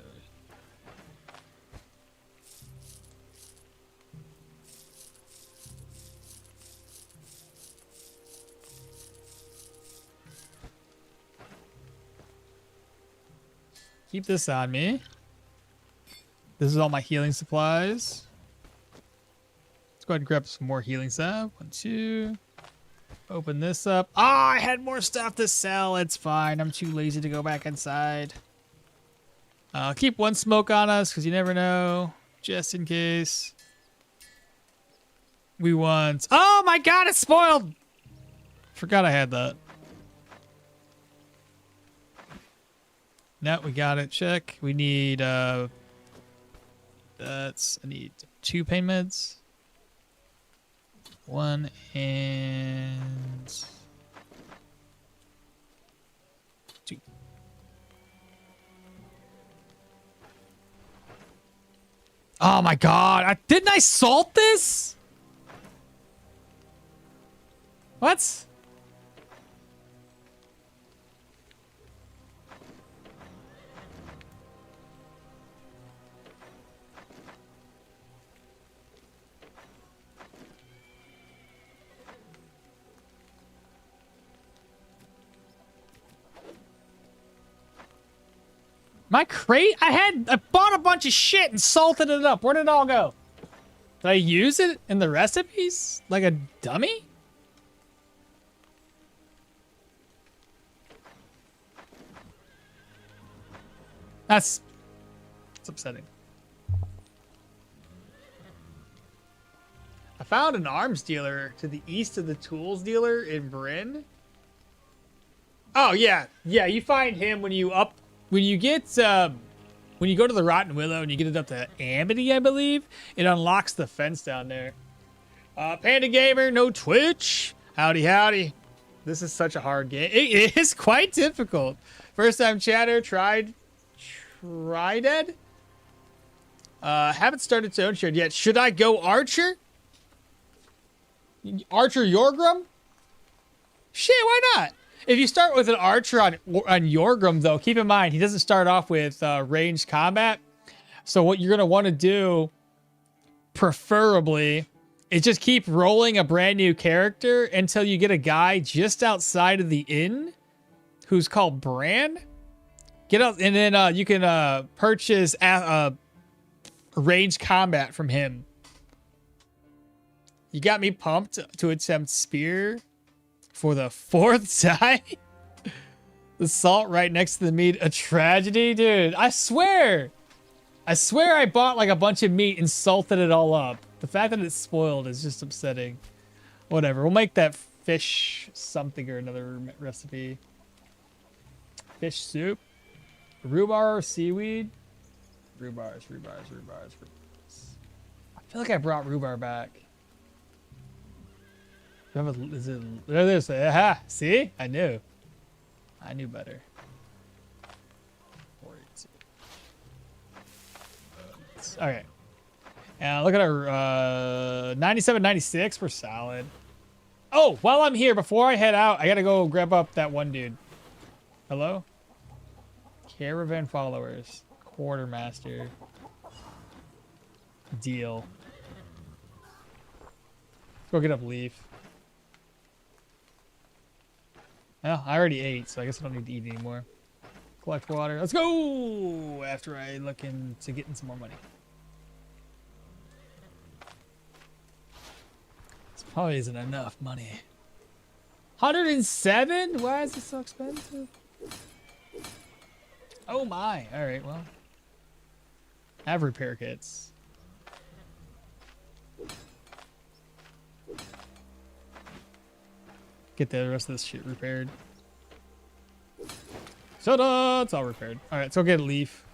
Keep this on me. This is all my healing supplies. Let's go ahead and grab some more healing stuff. 1, 2. Open this up. Ah, I had more stuff to sell. It's fine. I'm too lazy to go back inside. Keep one smoke on us because you never know. Just in case. We want... Oh my god, it's spoiled! Forgot I had that. No, we got it. Check. We need, I need 2 pain meds. 1 and... 2. Oh my god! Didn't I salt this? What? My crate? I bought a bunch of shit and salted it up. Where did it all go? Did I use it in the recipes? Like a dummy? That's upsetting. I found an arms dealer to the east of the tools dealer in Bryn. Oh yeah. Yeah, you find him when you get when you go to the Rotten Willow and you get it up to Amity, I believe, it unlocks the fence down there. Panda Gamer, no Twitch. Howdy, howdy. This is such a hard game. It is quite difficult. First time chatter, tried it. Haven't started Stoneshard yet. Should I go Archer? Archer Jorgrim? Shit, why not? If you start with an Archer on Jorgrim, though, keep in mind, he doesn't start off with ranged combat. So what you're going to want to do, preferably, is just keep rolling a brand new character until you get a guy just outside of the inn who's called Bran. Get out, and then you can purchase ranged combat from him. You got me pumped to attempt spear for the 4th time. The salt right next to the meat, a tragedy, dude. I swear I bought like a bunch of meat and salted it all up. The fact that it's spoiled is just upsetting. Whatever, we'll make that fish something or another recipe. Fish soup. Rhubarb or seaweed? Rhubarbs. I feel like I brought rhubarb back. Is it, there it is. Aha, see? I knew better. 42. Okay. And look at our 97, 96. We're solid. Oh, while I'm here, before I head out, I gotta go grab up that one dude. Hello? Caravan followers. Quartermaster. Deal. Let's go get up Leaf. Well, I already ate, so I guess I don't need to eat anymore. Collect water. Let's go! After I look into getting some more money. This probably isn't enough money. 107? Why is it so expensive? Oh my. Alright, well. I have repair kits. Get the rest of this shit repaired. Ta-da! It's all repaired. Alright, let's go get a leaf.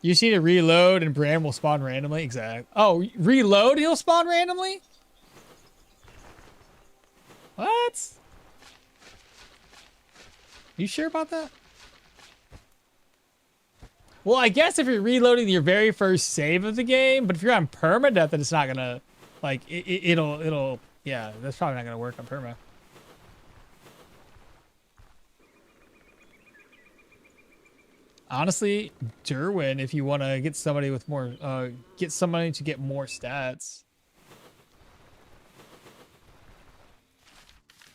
You just need to reload and Bran will spawn randomly? Exactly. Oh, reload, he'll spawn randomly? What? You sure about that? Well, I guess if you're reloading your very first save of the game, but if you're on permadeath, then it's not gonna, like, it'll, yeah, that's probably not gonna work on perma. Honestly, Derwin, if you want to get somebody with more, get somebody to get more stats.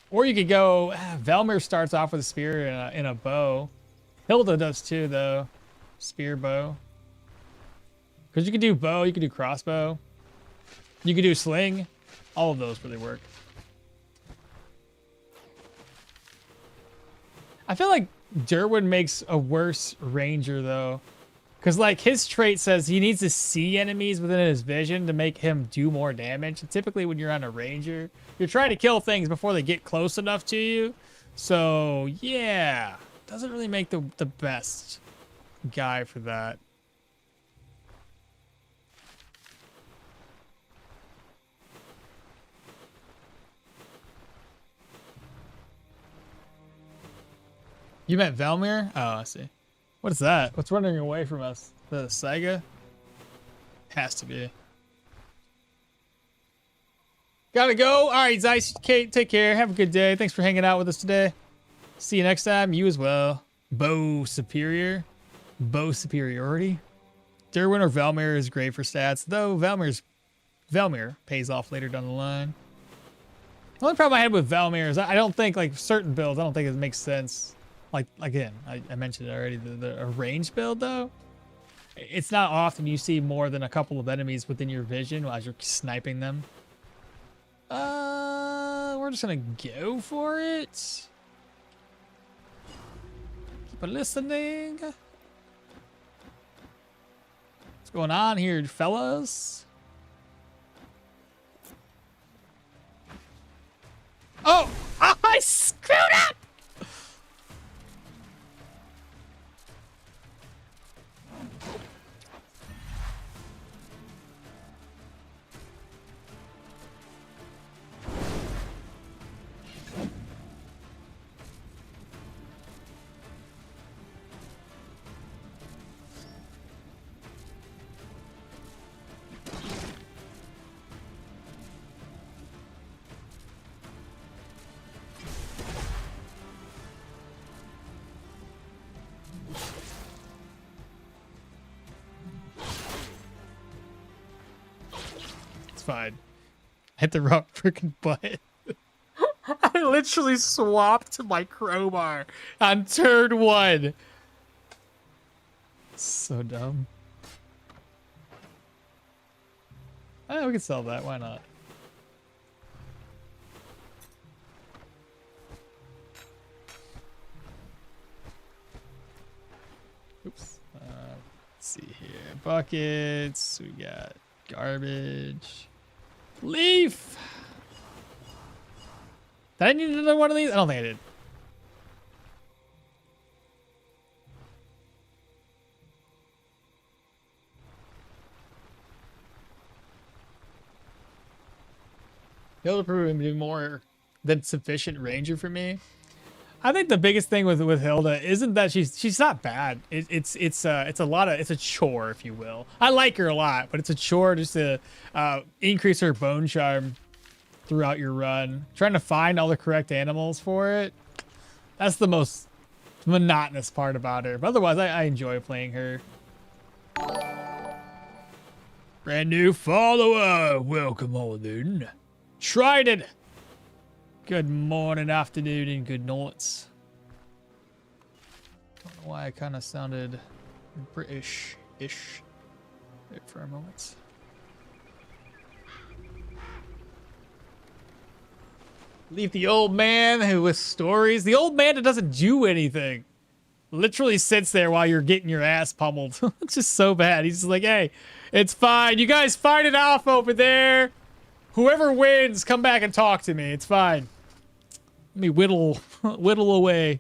Or you could go, Velmir starts off with a spear and a bow. Hilda does too, though. Spear bow. Because you can do bow, you can do crossbow. You can do sling. All of those really work. I feel like Derwin makes a worse ranger though. Because, like, his trait says he needs to see enemies within his vision to make him do more damage. And typically, when you're on a ranger, you're trying to kill things before they get close enough to you. So, yeah. Doesn't really make the best guy for that. You meant Velmir? Oh, I see. What is that? What's running away from us? The Saiga? Has to be. Gotta go. All right, Zeiss. Kate, take care. Have a good day. Thanks for hanging out with us today. See you next time. You as well. Bow Superior. Bow Superiority. Derwin or Velmir is great for stats, though Velmir pays off later down the line. The only problem I had with Velmir is I don't think, like, certain builds, I don't think it makes sense. Like, again, I mentioned it already, the range build, though. It's not often you see more than a couple of enemies within your vision as you're sniping them. We're just gonna go for it. Keep listening. What's going on here, fellas? Oh, I screwed up! Fine. Hit the wrong freaking button. I literally swapped my crowbar on turn 1. So dumb. Oh, we can sell that. Why not? Oops. Let's see here. Buckets. We got garbage. Leaf! Did I need another one of these? I don't think I did. Hilda proved to be more than sufficient ranger for me. I think the biggest thing with Hilda isn't that she's not bad. It's a chore, if you will. I like her a lot, but it's a chore just to increase her bone charm throughout your run. Trying to find all the correct animals for it. That's the most monotonous part about her. But otherwise, I enjoy playing her. Brand new follower. Welcome on in. Trident. Good morning, afternoon, and good nights. Don't know why I kind of sounded British-ish for a moment. Leave the old man who with stories. The old man that doesn't do anything. Literally sits there while you're getting your ass pummeled. It's just so bad. He's just like, hey, it's fine. You guys fight it off over there. Whoever wins, come back and talk to me. It's fine. Let me whittle away.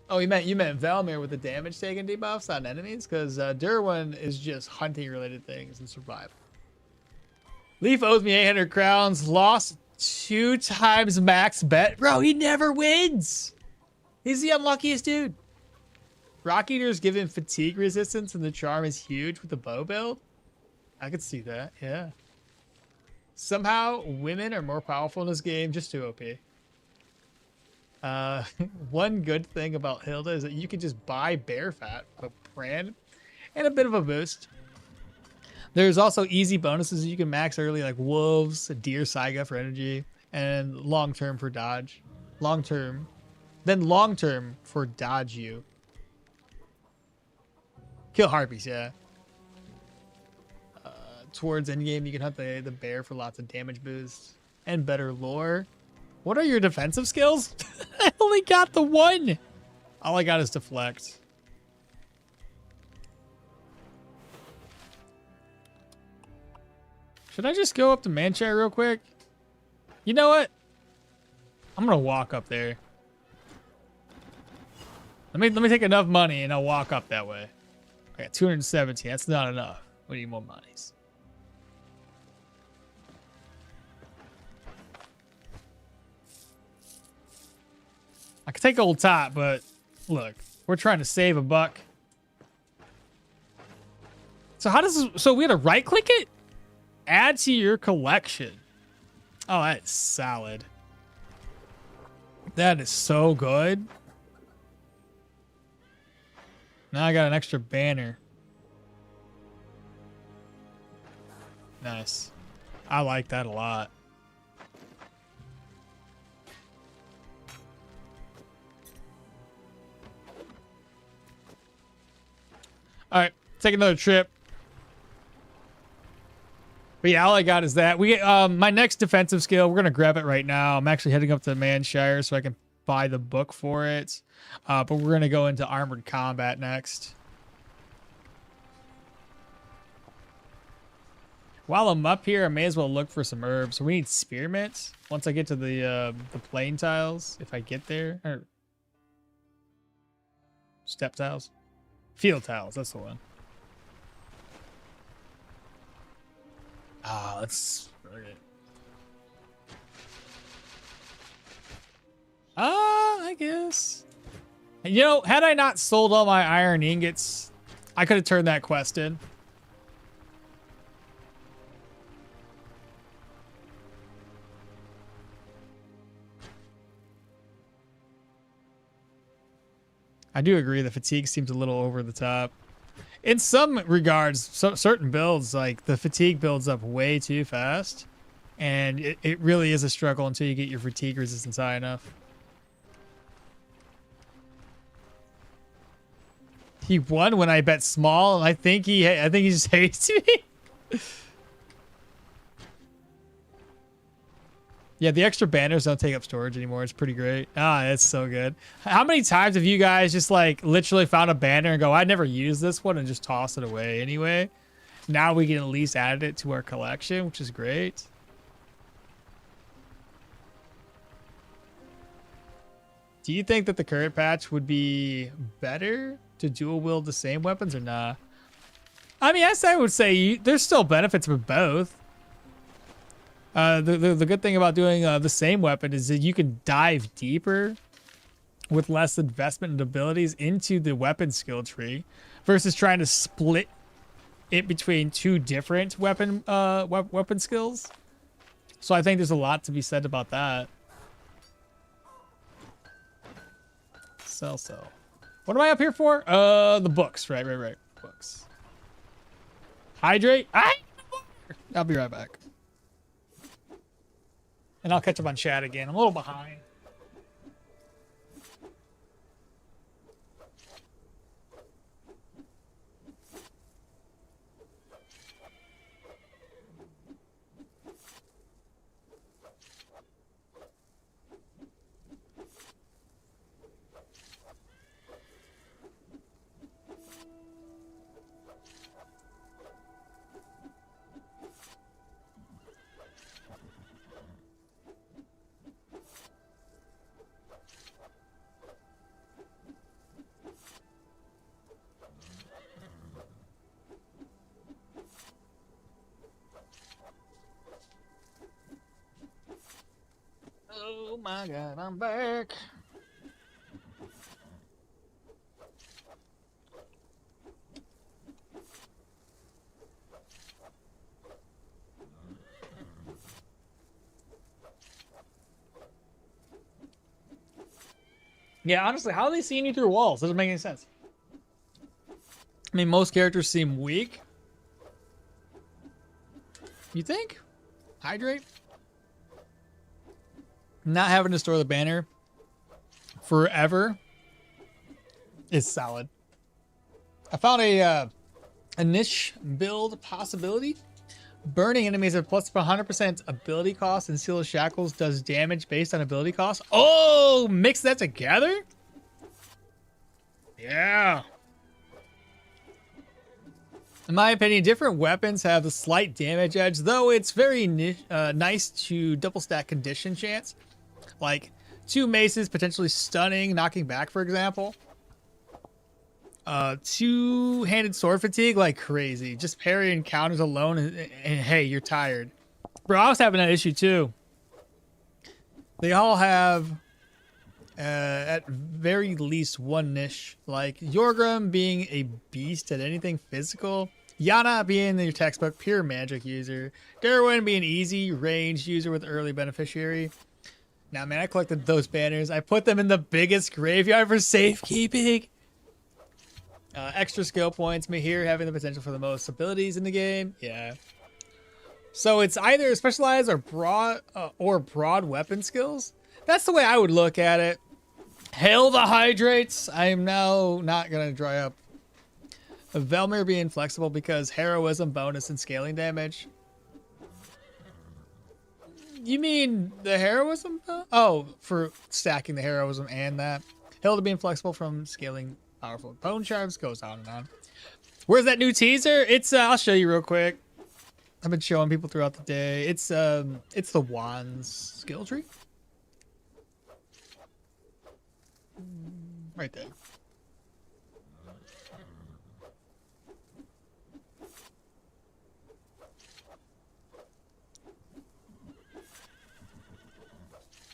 Oh, you meant Velmir with the damage taken debuffs on enemies? Because Derwin is just hunting related things and survival. Leaf owes me 800 crowns. Lost 2 times max bet. Bro, he never wins. He's the unluckiest dude. Rock Eaters give him fatigue resistance and the charm is huge with the bow build. I could see that, yeah. Somehow, women are more powerful in this game, just too OP. One good thing about Hilda is that you can just buy bear fat, a brand, and a bit of a boost. There's also easy bonuses you can max early, like wolves, deer saiga for energy, and long-term for dodge. Long-term. Then long-term for dodge you. Kill harpies, yeah. Towards endgame, you can hunt the bear for lots of damage boosts. and better lore. What are your defensive skills? I only got the one. All I got is deflect. Should I just go up to Manchai real quick? You know what? I'm gonna walk up there. Let me take enough money and I'll walk up that way. I got 217. That's not enough. We need more monies. I could take Old Top, but look, we're trying to save a buck. So how does this, so we had to right click it? Add to your collection. Oh, that is solid. That is so good. Now I got an extra banner. Nice. I like that a lot. All right, take another trip. But yeah, all I got is that. We my next defensive skill, we're gonna grab it right now. I'm actually heading up to Manshire so I can buy the book for it. But we're gonna go into armored combat next. While I'm up here, I may as well look for some herbs. We need spearmint once I get to the plain tiles, if I get there. Or step tiles. Field tiles, that's the one. Ah, let's... I guess. You know, had I not sold all my iron ingots, I could have turned that quest in. I do agree the fatigue seems a little over the top. In some regards, certain builds, like the fatigue builds up way too fast. And it really is a struggle until you get your fatigue resistance high enough. He won when I bet small, and I think he just hates me. Yeah, the extra banners don't take up storage anymore. It's pretty great. Ah, that's so good. How many times have you guys just like literally found a banner and go, I never used this one, and just toss it away anyway? Now we can at least add it to our collection, which is great. Do you think that the current patch would be better to dual wield the same weapons or not? I mean, yes, I would say there's still benefits with both. The good thing about doing the same weapon is that you can dive deeper with less investment and abilities into the weapon skill tree versus trying to split it between two different weapon skills. So I think there's a lot to be said about that. So. What am I up here for? The books. Right. Books. Hydrate. I'll be right back. And I'll catch up on chat again. I'm a little behind. Oh my god, I'm back. Yeah, honestly, how are they seeing you through walls? Doesn't make any sense. I mean, most characters seem weak. You think? Hydrate? Not having to store the banner forever is solid. I found a niche build possibility Burning enemies have plus 100% ability cost, and Seal of Shackles does damage based on ability cost. Oh, mix that together? Yeah. In my opinion, different weapons have a slight damage edge, though it's very nice to double stack condition chance. Like 2 maces potentially stunning, knocking back, for example. 2-handed sword fatigue like crazy. Just parry and counters alone, and hey, you're tired. Bro, I was having that issue too. They all have at very least one niche, like Jorgrim being a beast at anything physical, Yana being your textbook pure magic user, Derwin being easy range user with early beneficiary. Now, man, I collected those banners. I put them in the biggest graveyard for safekeeping. Extra skill points, Mahir having the potential for the most abilities in the game. Yeah. So it's either specialized or broad weapon skills. That's the way I would look at it. Hail the hydrates. I am now not going to dry up. Velmir being flexible because heroism bonus and scaling damage. You mean the heroism? Oh, for stacking the heroism and that. Hilda being flexible from scaling powerful bone shards, goes on and on. Where's that new teaser? It's I'll show you real quick. I've been showing people throughout the day. It's the wands skill tree. Right there.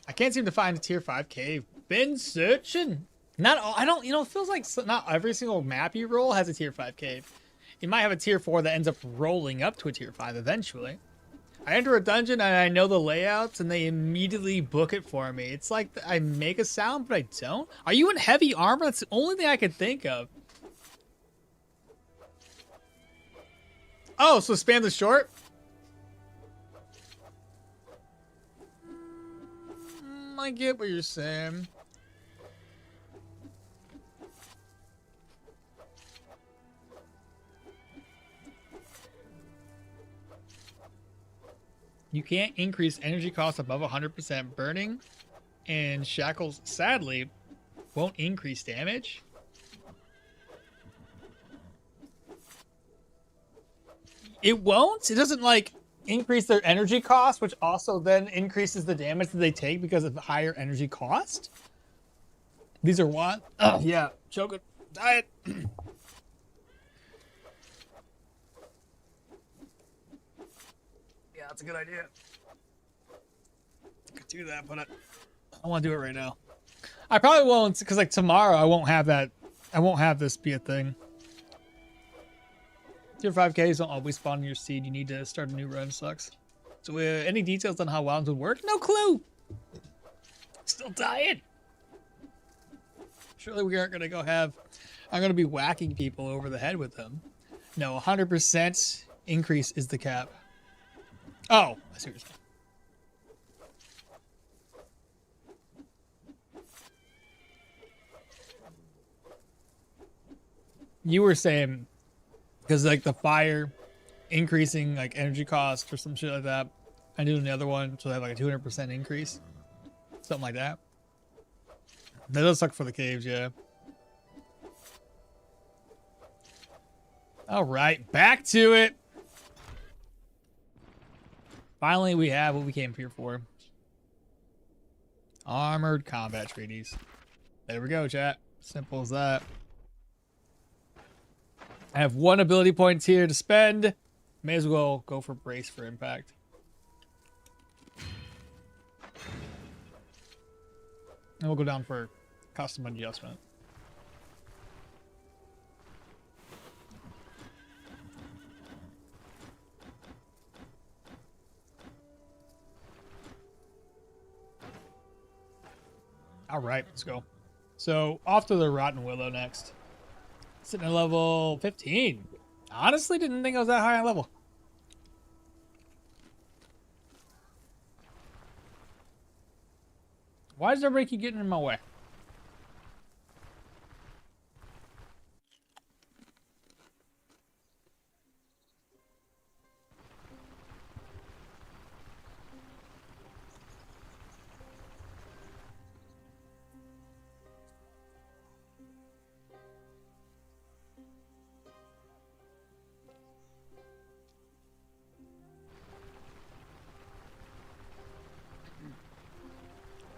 I can't seem to find a tier 5 cave. Been searching. Not all, I don't, you know, it feels like not every single map you roll has a tier 5 cave. You might have a tier 4 that ends up rolling up to a tier 5 eventually. I enter a dungeon and I know the layouts and they immediately book it for me. It's like I make a sound, but I don't. Are you in heavy armor? That's the only thing I could think of. Oh, so spam the short? I get what you're saying. You can't increase energy cost above 100% burning, and shackles, sadly, won't increase damage. It won't? It doesn't, like, increase their energy cost, which also then increases the damage that they take because of the higher energy cost? These are what? Oh, yeah. Choking. Diet. Yeah, that's a good idea. I could do that, but I want to do it right now. I probably won't, because like tomorrow I won't have that. I won't have this be a thing. Tier 5Ks don't always spawn in your seed. You need to start a new run. Sucks. So any details on how wands would work? No clue. Still dying. Surely we aren't going to go have... I'm going to be whacking people over the head with them. No, 100% increase is the cap. Oh, I see what you're saying. You were saying, because like the fire increasing like energy cost or some shit like that. I do the other one, so they have like a 200% increase. Something like that. That does suck for the caves, yeah. All right, back to it. Finally, we have what we came here for. Armored combat treaties. There we go, chat. Simple as that. I have 1 ability point here to spend. May as well go for brace for impact. And we'll go down for custom adjustment. All right, let's go. So off to the Rotten Willow next. Sitting at level 15. Honestly, didn't think I was that high on level. Why does everybody keep getting in my way?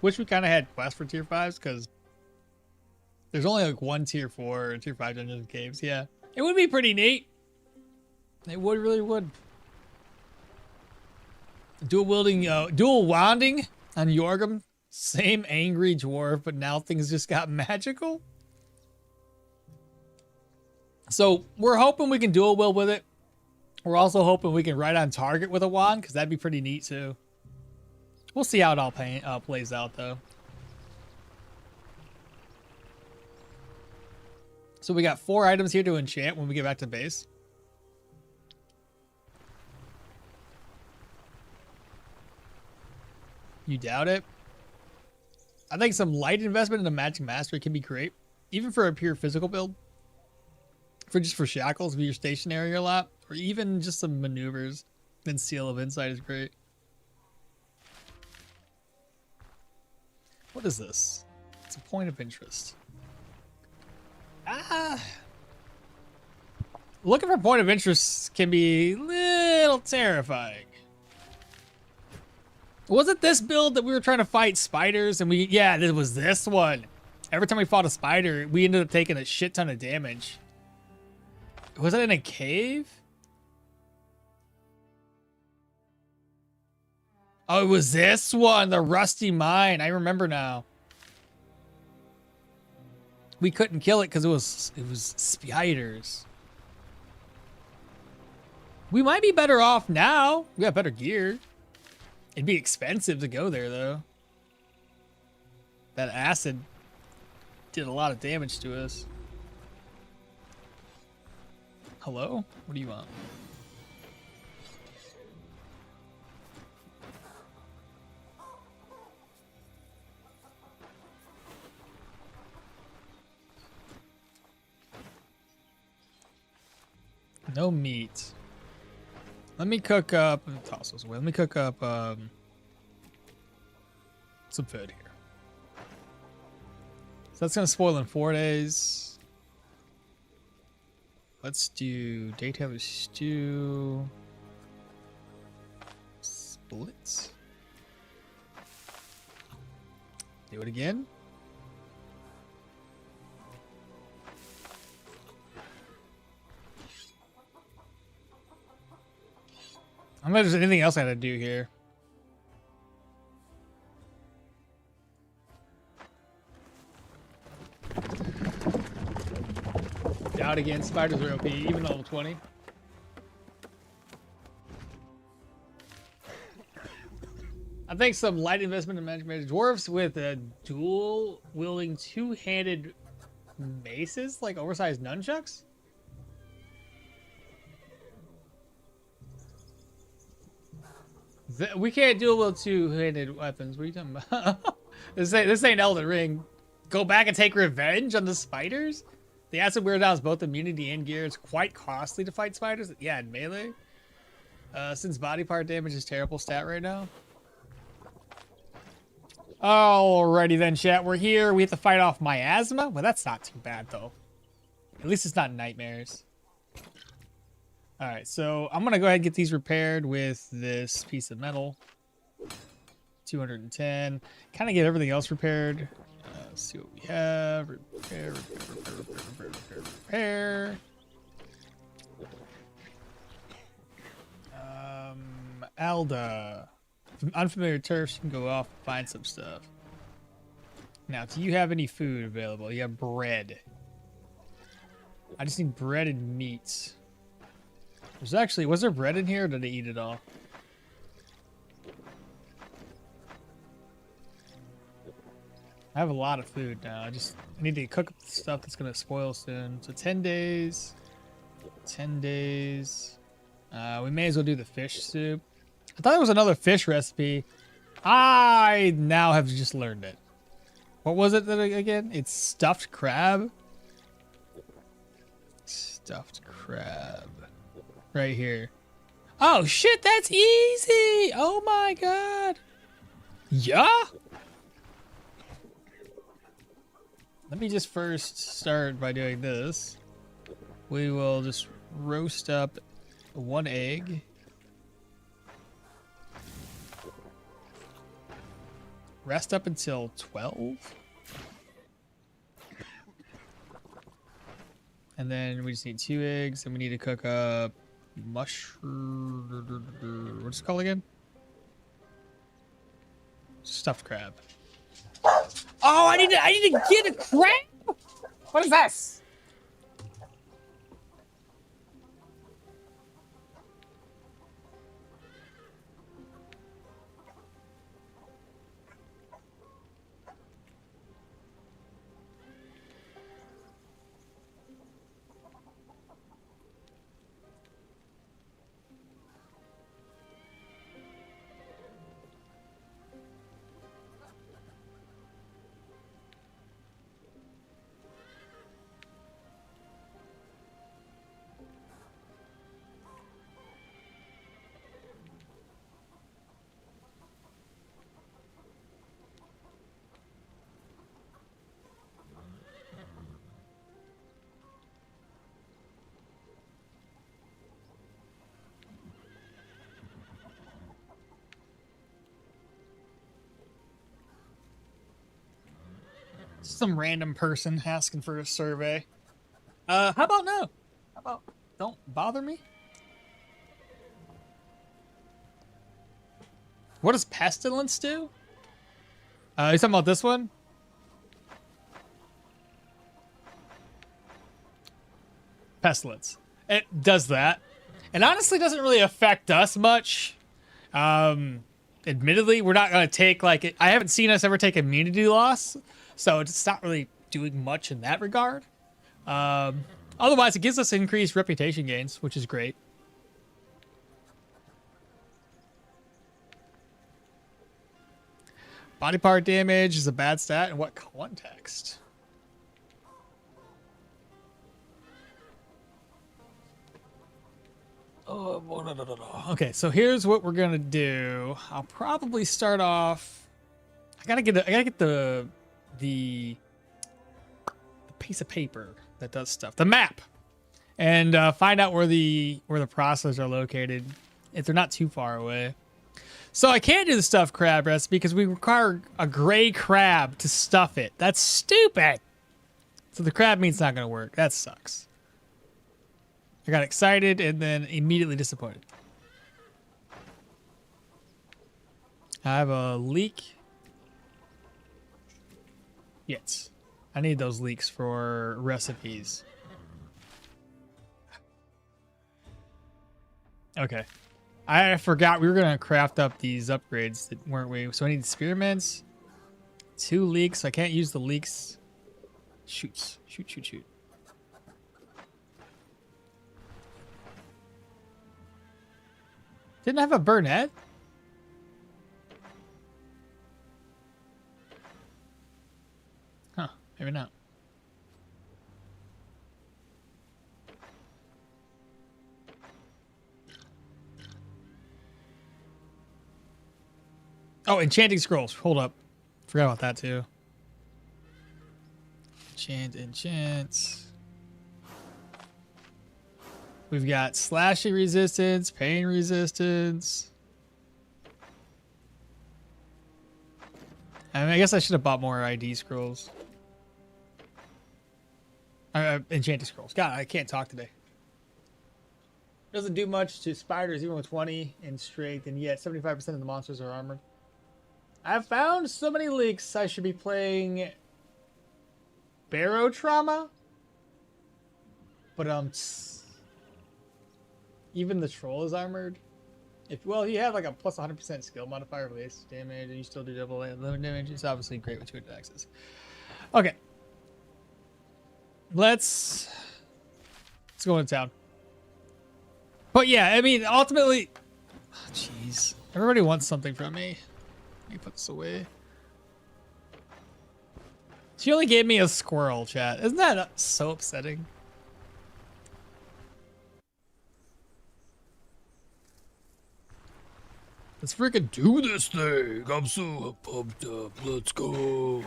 Wish we kind of had quests for tier 5s because there's only like one tier 4 or tier 5 dungeons and caves. Yeah, it would be pretty neat. It would, really would. Dual wielding, dual wanding on Jorgrim. Same angry dwarf, but now things just got magical. So we're hoping we can dual wield with it. We're also hoping we can ride on target with a wand, because that'd be pretty neat too. We'll see how it all plays out though. So we got 4 items here to enchant when we get back to base. You doubt it? I think some light investment in a magic mastery can be great, even for a pure physical build. For shackles, if you're stationary a lot, or even just some maneuvers. Then Seal of Insight is great. What is this? It's a point of interest. Looking for point of interest can be a little terrifying. Was it this build that we were trying to fight spiders and yeah, it was this one. Every time we fought a spider, we ended up taking a shit ton of damage. Was it in a cave? Oh, it was this one, the rusty mine. I remember now. We couldn't kill it because it was spiders. We might be better off now. We got better gear. It'd be expensive to go there though. That acid did a lot of damage to us. Hello? What do you want? No meat. Let me cook up. Toss those away. Let me cook up some food here. So that's gonna spoil in 4 days. Let's do daytime stew. Splits. Do it again. I don't know if there's anything else I gotta do here. Doubt again, spiders are OP, even level 20. I think some light investment in magic dwarves with a dual wielding 2-handed maces, like oversized nunchucks. We can't dual wield 2-handed weapons. What are you talking about? This ain't Elden Ring. Go back and take revenge on the spiders? The acid wear down is both immunity and gear. It's quite costly to fight spiders. Yeah, in melee. Since body part damage is terrible stat right now. Alrighty then, chat. We're here. We have to fight off miasma. Well, that's not too bad, though. At least it's not nightmares. Alright, so I'm going to go ahead and get these repaired with this piece of metal. 210. Kind of get everything else repaired. Let's see what we have. Repair. Alda. From unfamiliar turfs, you can go off and find some stuff. Now, do you have any food available? You have bread. I just need bread and meat. There's actually, was there bread in here or did I eat it all? I have a lot of food now. I need to cook up the stuff that's gonna spoil soon. So 10 days. 10 days. We may as well do the fish soup. I thought there was another fish recipe. I now have just learned it. What was it again? It's stuffed crab. Stuffed crab. Right here. Oh shit, that's easy! Oh my god! Yeah? Let me just first start by doing this. We will just roast up 1 egg. rest up until 12. And then we just need 2 eggs, and we need to cook up mushroom. What's it called again? Stuffed crab. Oh, I need to get a crab. What is this? Some random person asking for a survey. How about no? How about don't bother me? What does pestilence do? You talking about this one? Pestilence. It does that. And honestly doesn't really affect us much. Admittedly, we're not going to take like... I haven't seen us ever take immunity loss. So it's not really doing much in that regard. Otherwise, it gives us increased reputation gains, which is great. Body part damage is a bad stat. In what context? Oh, no. Okay, so here's what we're gonna do. I'll probably start off. I gotta get the piece of paper that does stuff, the map, and find out where the processors are located if they're not too far away. So I can't do the stuffed crab recipe because we require a gray crab to stuff it. That's stupid. So the crab meat's not gonna work. That sucks. I got excited and then immediately disappointed. I have a leek. Yes. I need those leeks for recipes. Okay. I forgot we were going to craft up these upgrades, weren't we? So I need spearmints, 2 leeks. I can't use the leeks. Shoot. Didn't I have a Burnett? Huh, maybe not. Oh, enchanting scrolls. Hold up. Forgot about that too. Enchant. We've got slashing resistance, pain resistance. I mean, I guess I should have bought more ID scrolls. Enchanting scrolls. God, I can't talk today. Doesn't do much to spiders even with 20 in strength, and yet 75% of the monsters are armored. I've found so many leaks. I should be playing Barotrauma. But even the troll is armored. Well, you have like a plus 100% skill modifier for base damage, and you still do double limit damage. It's obviously great with 2 axes. Okay. Let's go into town. But yeah, I mean, ultimately, jeez, everybody wants something from me. Let me put this away. She only gave me a squirrel, chat. Isn't that so upsetting? Let's freaking do this thing. I'm so pumped up. Let's go.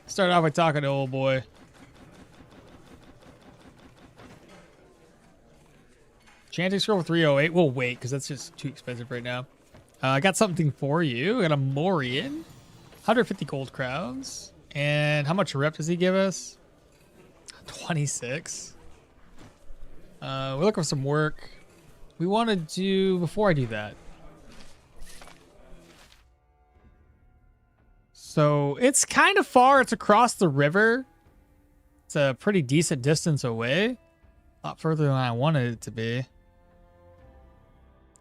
Start off by talking to old boy. Enchanting scroll 308. We'll wait because that's just too expensive right now. I got something for you. I got a Morian. 150 gold crowns. And how much rep does he give us? 26. We're looking for some work. We want to do, before I do that. So it's kind of far. It's across the river. It's a pretty decent distance away. A lot further than I wanted it to be.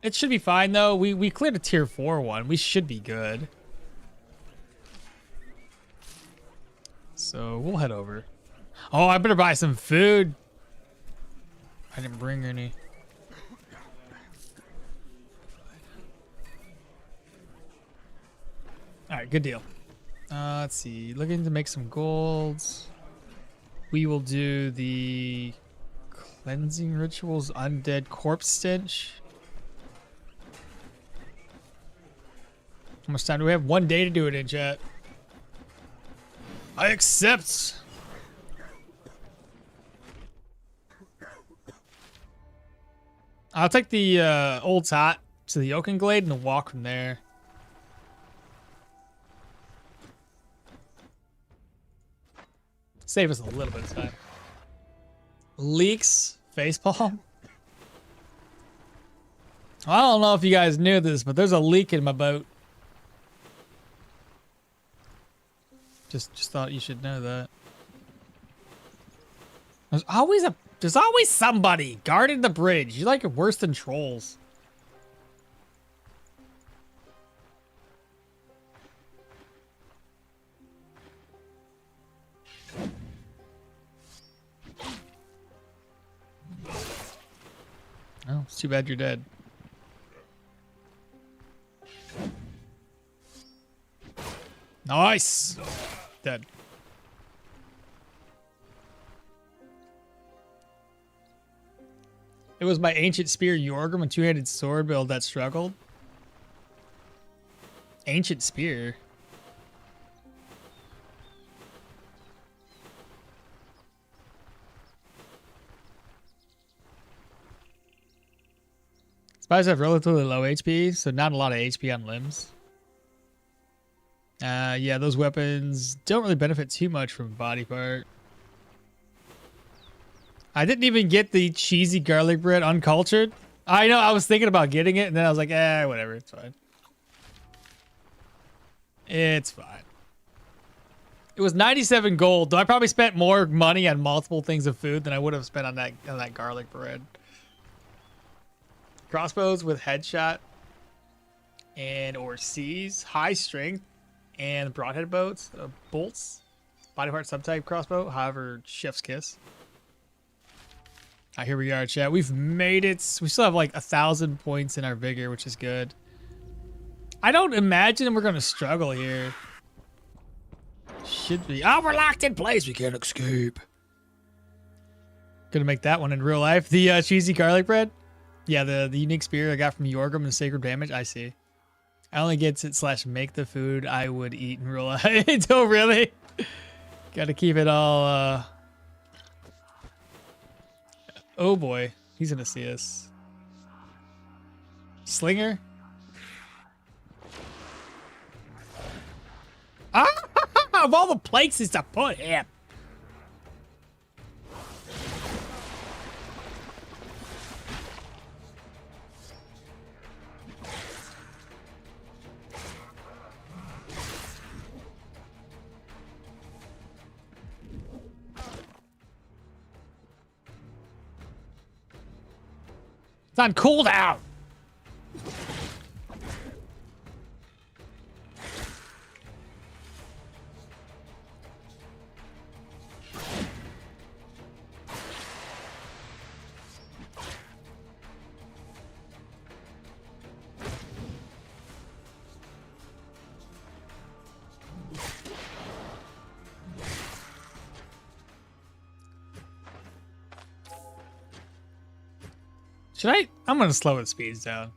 It should be fine though. We cleared a tier 4 one. We should be good. So we'll head over. Oh, I better buy some food. I didn't bring any. All right, good deal. Let's see. Looking to make some golds. We will do the cleansing rituals, undead corpse stench. How much time do we have? 1 day to do it in, chat. I accept. I'll take the old tot to the Oaken Glade and walk from there. Save us a little bit of time. Leaks facepalm. I don't know if you guys knew this, but there's a leak in my boat. Just thought you should know that. There's always somebody guarding the bridge. You're like worse than trolls. Oh, it's too bad you're dead. Nice. Dead. It was my ancient spear Jorgrim, a two-handed sword build that struggled. Ancient spear. Spiders have relatively low HP, so not a lot of HP on limbs. Yeah, those weapons don't really benefit too much from a body part. I didn't even get the cheesy garlic bread uncultured. I know, I was thinking about getting it, and then I was like, whatever, it's fine. It's fine. It was 97 gold, though I probably spent more money on multiple things of food than I would have spent on that garlic bread. Crossbows with headshot and or C's, high strength, and broadhead bolts, body part subtype crossbow, however, chef's kiss. Here we are, chat. We've made it. We still have like 1,000 points in our vigor, which is good. I don't imagine we're gonna struggle here. Should be. Oh, we're locked in place. We can't escape. Gonna make that one in real life. The cheesy garlic bread. Yeah, the unique spear I got from Jorgrim and Sacred Damage. I see. I only get it / make the food I would eat in real life. Oh, really? Gotta keep it all. Oh boy, he's gonna see us. Slinger. Ah! Of all the places to put him. It's on cooldown. Should I? I'm gonna slow the speeds down.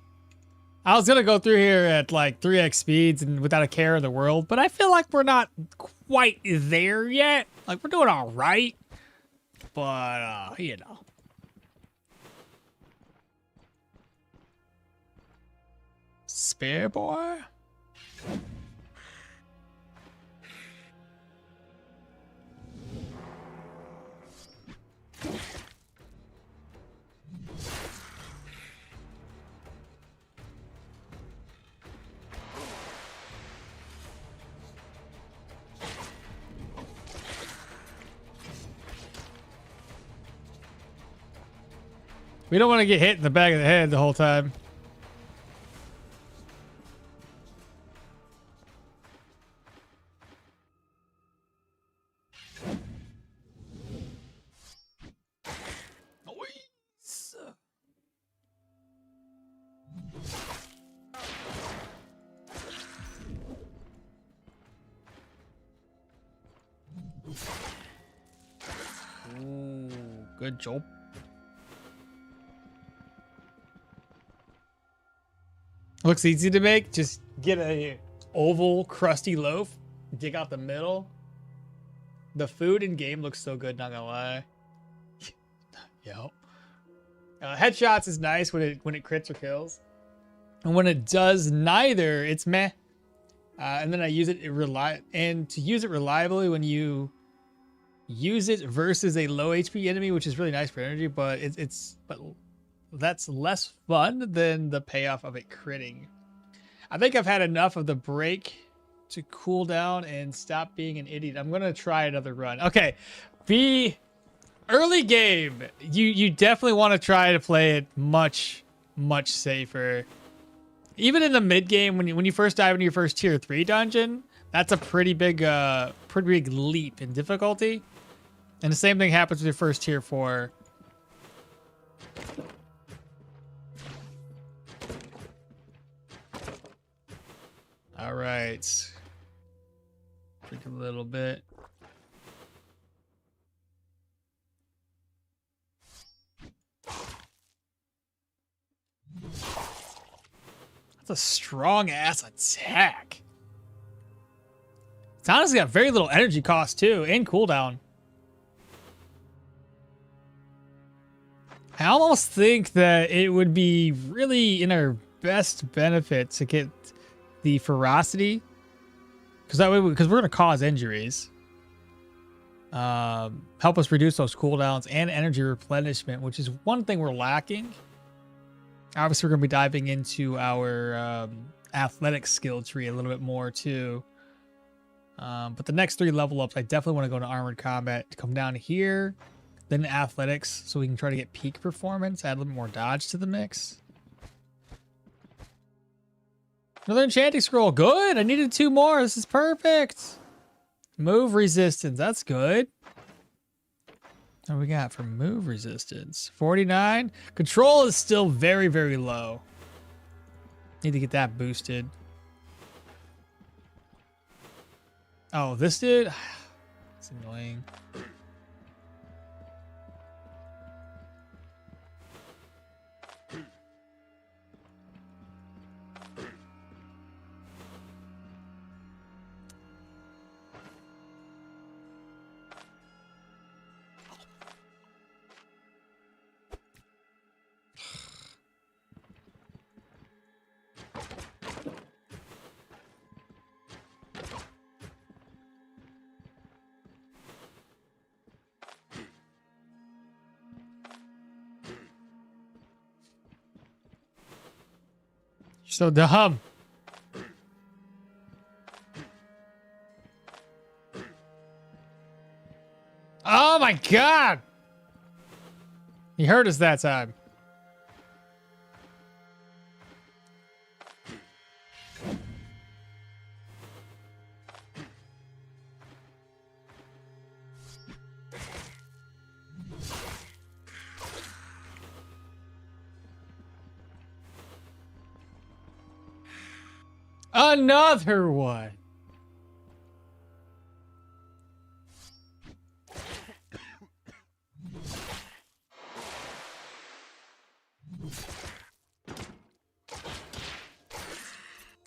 I was gonna go through here at like 3x speeds and without a care in the world, but I feel like we're not quite there yet. Like we're doing all right, but you know. Spare boy? We don't want to get hit in the back of the head the whole time. Nice. Ooh, good job. Looks easy to make. Just get a oval crusty loaf, dig out the middle. The food in game looks so good, not gonna lie. Yo. Headshots is nice when it crits or kills. And when it does neither, it's meh. And then I use it to use it reliably when you use it versus a low HP enemy, which is really nice for energy, but but that's less fun than the payoff of it critting. I think I've had enough of the break to cool down and stop being an idiot. I'm gonna try another run. Okay, early game. You definitely want to try to play it much safer. Even in the mid game, when you first dive into your first tier 3 dungeon, that's a pretty big leap in difficulty. And the same thing happens with your first tier 4. All right. Drink a little bit. That's a strong ass attack. It's honestly got very little energy cost too, and cooldown. I almost think that it would be really in our best benefit to get the ferocity, because we're gonna cause injuries. Help us reduce those cooldowns and energy replenishment, which is one thing we're lacking. Obviously, we're gonna be diving into our athletic skill tree a little bit more too. But the next 3 level ups, I definitely want to go to armored combat, to come down here, then athletics, so we can try to get peak performance, add a little more dodge to the mix. Another enchanting scroll. Good. I needed 2 more. This is perfect. Move resistance. That's good. What do we got for move resistance? 49. Control is still very low. Need to get that boosted. Oh, this dude? It's annoying. So dumb. Oh my god! He hurt us that time. Another one.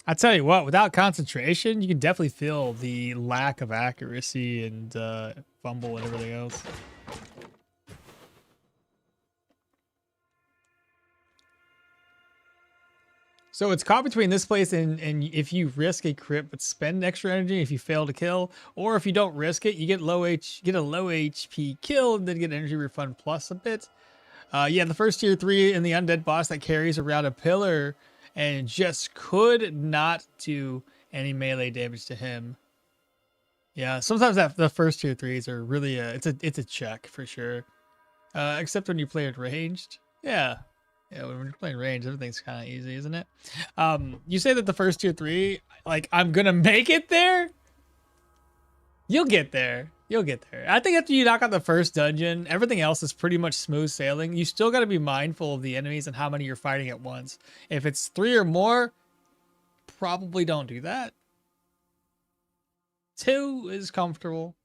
I tell you what, without concentration, you can definitely feel the lack of accuracy and fumble and everything else. So it's caught between this place and if you risk a crit but spend extra energy if you fail to kill, or if you don't risk it, you get a low HP kill and then get energy refund plus a bit. Yeah, the first tier 3 in the undead boss that carries around a pillar and just could not do any melee damage to him. Yeah, sometimes the first tier 3s are really it's a check for sure. Except when you play it ranged. Yeah. Yeah, when you're playing range, everything's kind of easy, isn't it? You say that the first tier 3, like, I'm gonna make it there? You'll get there. You'll get there. I think after you knock out the first dungeon, everything else is pretty much smooth sailing. You still got to be mindful of the enemies and how many you're fighting at once. If it's 3 or more, probably don't do that. 2 is comfortable.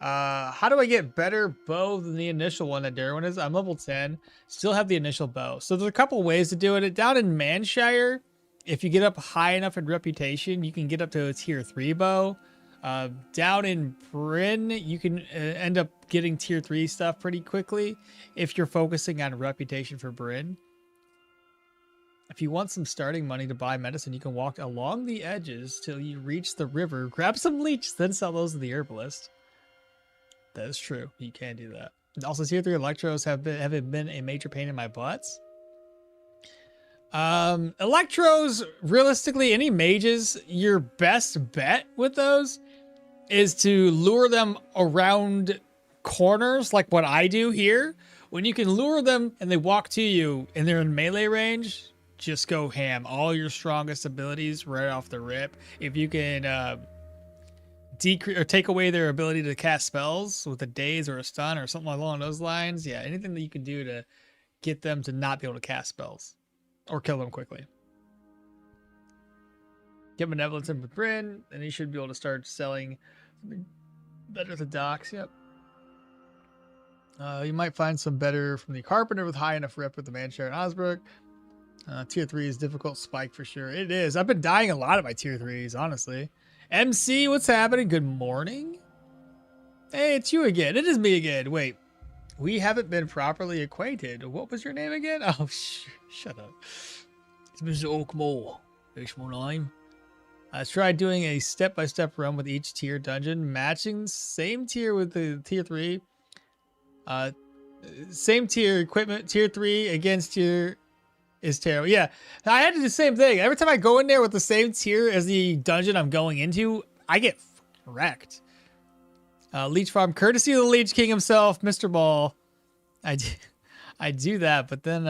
How do I get better bow than the initial one that Darwin is? I'm level 10, still have the initial bow. So there's a couple ways to do it. Down in Manshire, if you get up high enough in reputation, you can get up to a tier 3 bow. Down in Bryn, you can end up getting tier 3 stuff pretty quickly if you're focusing on reputation for Bryn. If you want some starting money to buy medicine, you can walk along the edges till you reach the river, grab some leeches, then sell those to the herbalist. That is true. You can do that. And also, tier 3 electros have been a major pain in my butts. Electros, realistically, any mages, your best bet with those is to lure them around corners like what I do here. When you can lure them and they walk to you and they're in melee range, just go ham. All your strongest abilities right off the rip. If you can decrease or take away their ability to cast spells with a daze or a stun or something along those lines, yeah, anything that you can do to get them to not be able to cast spells or kill them quickly. Get Benevolence in with Bryn, and you should be able to start selling better at the docks. Yep. You might find some better from the Carpenter with high enough rep with the Manshire and Osbrook. Tier 3 is difficult spike for sure. It is. I've been dying a lot of my tier 3s, honestly. MC, what's happening? Good morning. Hey, it's you again. It is me again. Wait, we haven't been properly acquainted. What was your name again? Oh, shut up. It's Mr. Okmall. That's my name. I tried doing a step-by-step run with each tier dungeon, matching same tier with the tier 3. Same tier equipment, tier 3 against tier is terrible. Yeah, I had to do the same thing. Every time I go in there with the same tier as the dungeon I'm going into, I get wrecked. Leech Farm, courtesy of the Leech King himself, Mr. Ball. I do that, but then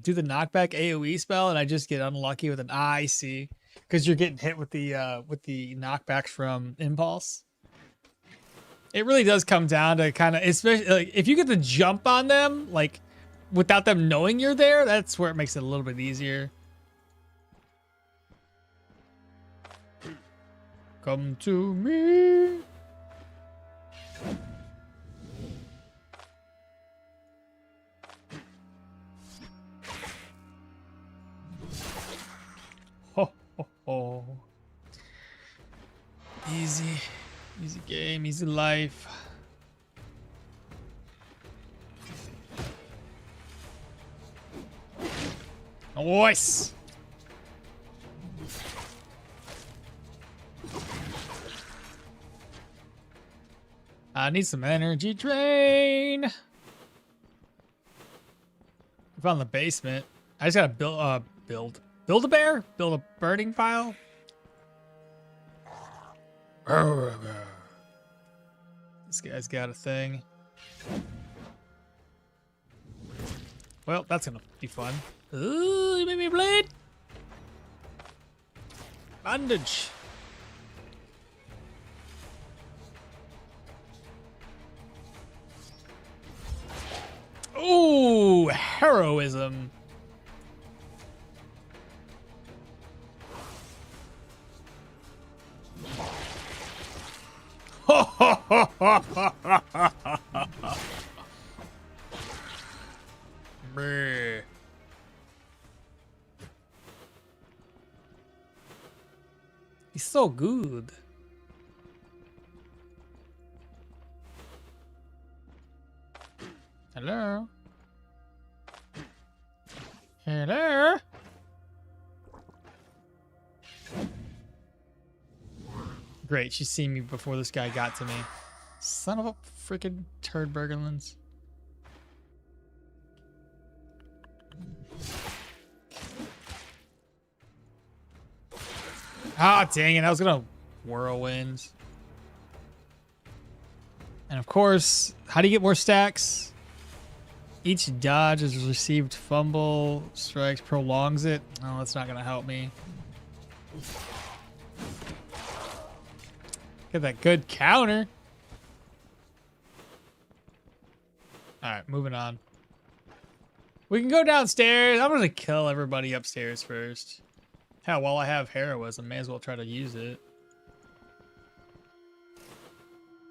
do the knockback AoE spell, and I just get unlucky with an IC because you're getting hit with the knockbacks from Impulse. It really does come down to kind of, especially like if you get the jump on them, like without them knowing you're there, that's where it makes it a little bit easier. Come to me. Ho, ho, ho. Easy game, easy life. Nice. I need some energy drain. I found the basement. I just gotta build a bear, build a burning pile. This guy's got a thing. Well, that's gonna be fun. Ooh, you made me bleed. Bandage. Ooh, heroism. Ho ho ho ho ho ho ho. Brr. He's so good. Hello. Hello. Great, she's seen me before this guy got to me. Son of a freaking turd burgerlins. Ah, dang it. I was going to whirlwind. And of course, how do you get more stacks? Each dodge is received fumble strikes prolongs it. Oh, that's not going to help me. Get that good counter. All right, moving on. We can go downstairs. I'm going to kill everybody upstairs first. Hell, while I have heroism, may as well try to use it.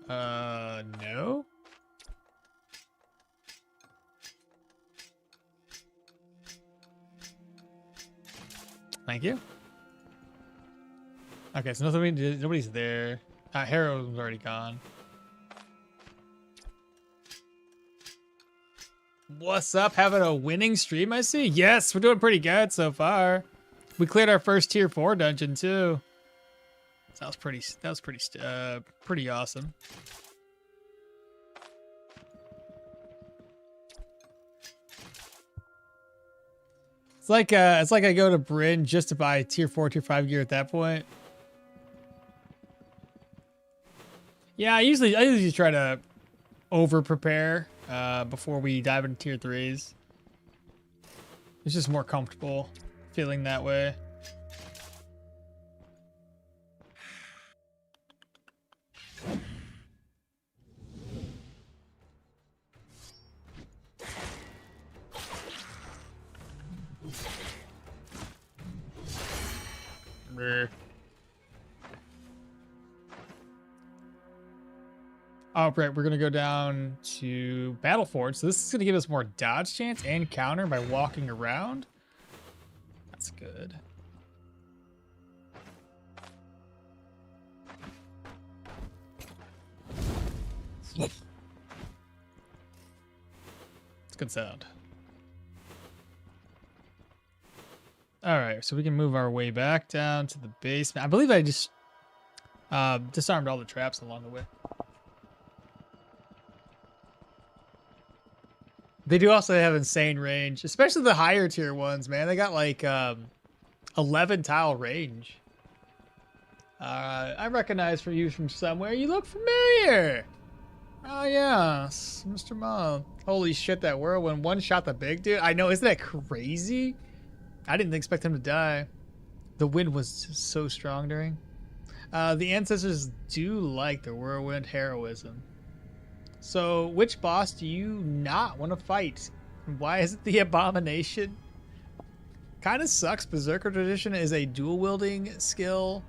No? Thank you. Okay, so nobody's there. Heroism's already gone. What's up? Having a winning stream, I see? Yes, we're doing pretty good so far. We cleared our first tier 4 dungeon too. That was pretty awesome. It's like I go to Bryn just to buy tier 4, tier 5 gear at that point. Yeah, I usually try to over prepare before we dive into tier 3s. It's just more comfortable feeling that way. Oh, right, we're gonna go down to Battleforge. So this is gonna give us more dodge chance and counter by walking around. That's good. It's good sound. All right, so we can move our way back down to the basement. I believe I just disarmed all the traps along the way. They do also have insane range, especially the higher tier ones, man. They got like 11 tile range. I recognize for you from somewhere. You look familiar. Oh, yes, Mr. Mom. Holy shit, that whirlwind one-shot the big dude. I know, isn't that crazy? I didn't expect him to die. The wind was so strong during. The ancestors do like the whirlwind heroism. So, which boss do you not want to fight? Why is it the abomination? Kind of sucks. Berserker Tradition is a dual wielding skill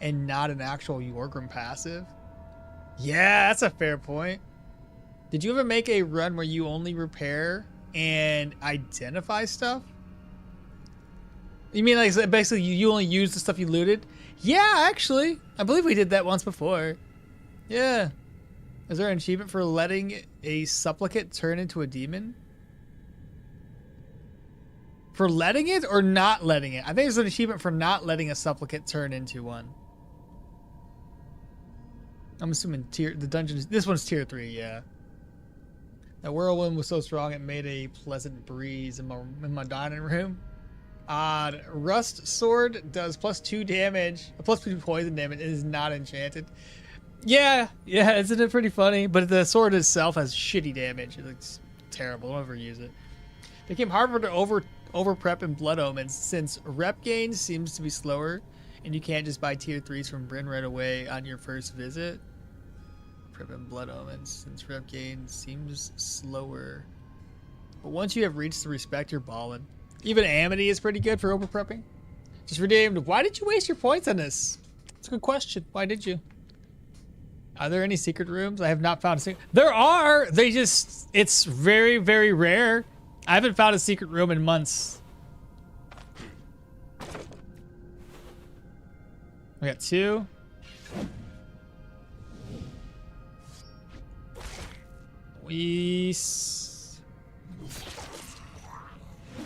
and not an actual Jorgrim passive. Yeah, that's a fair point. Did you ever make a run where you only repair and identify stuff? You mean like basically you only use the stuff you looted? Yeah, actually. I believe we did that once before. Yeah. Is there an achievement for letting a supplicant turn into a demon? For letting it or not letting it? I think there's an achievement for not letting a supplicant turn into one. I'm assuming the dungeon, this one's tier 3, yeah. That whirlwind was so strong it made a pleasant breeze in my dining room. Rust sword does +2 damage, +2 poison damage. It is not enchanted. Yeah, isn't it pretty funny? But the sword itself has shitty damage. It looks terrible. Don't ever use it. It became harder to over prep in Blood Omens since rep gain seems to be slower, and you can't just buy tier 3s from Bryn right away on your first visit. Prep in Blood Omens since rep gain seems slower. But once you have reached the respect, you're ballin'. Even Amity is pretty good for over prepping. Just redeemed. Why did you waste your points on this? It's a good question. Why did you? Are there any secret rooms? I have not found a secret. There are. It's very, very rare. I haven't found a secret room in months. We got 2.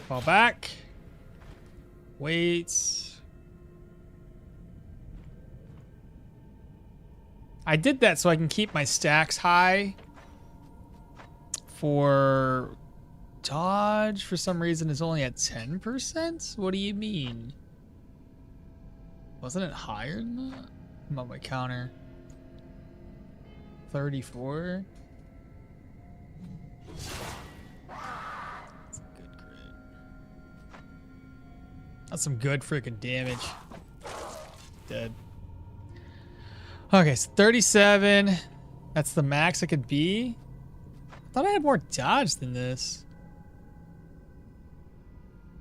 Fall back. Wait. I did that so I can keep my stacks high for dodge. For some reason, it's only at 10%? What do you mean? Wasn't it higher than that? I'm on my counter. 34. That's a good crit. That's some good freaking damage. Dead. Okay, so 37. That's the max I could be. I thought I had more dodge than this.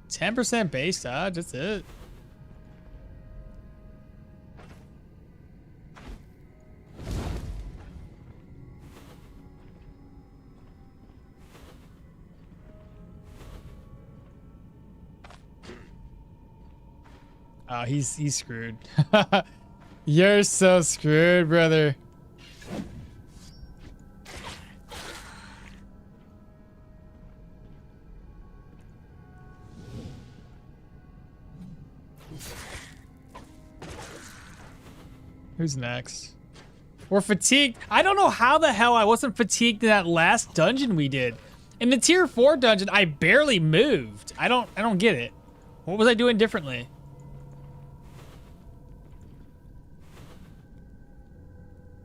10% base dodge, that's it. Oh, he's screwed. You're so screwed, brother. Who's next? We're fatigued. I don't know how the hell I wasn't fatigued in that last dungeon we did. In the tier 4 dungeon, I barely moved. I don't get it. What was I doing differently?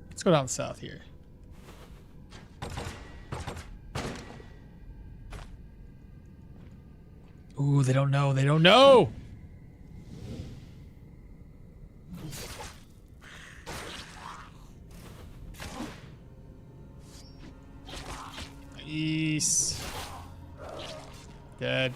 Let's go down south here. Ooh, they don't know. They don't know. Nice. Dead.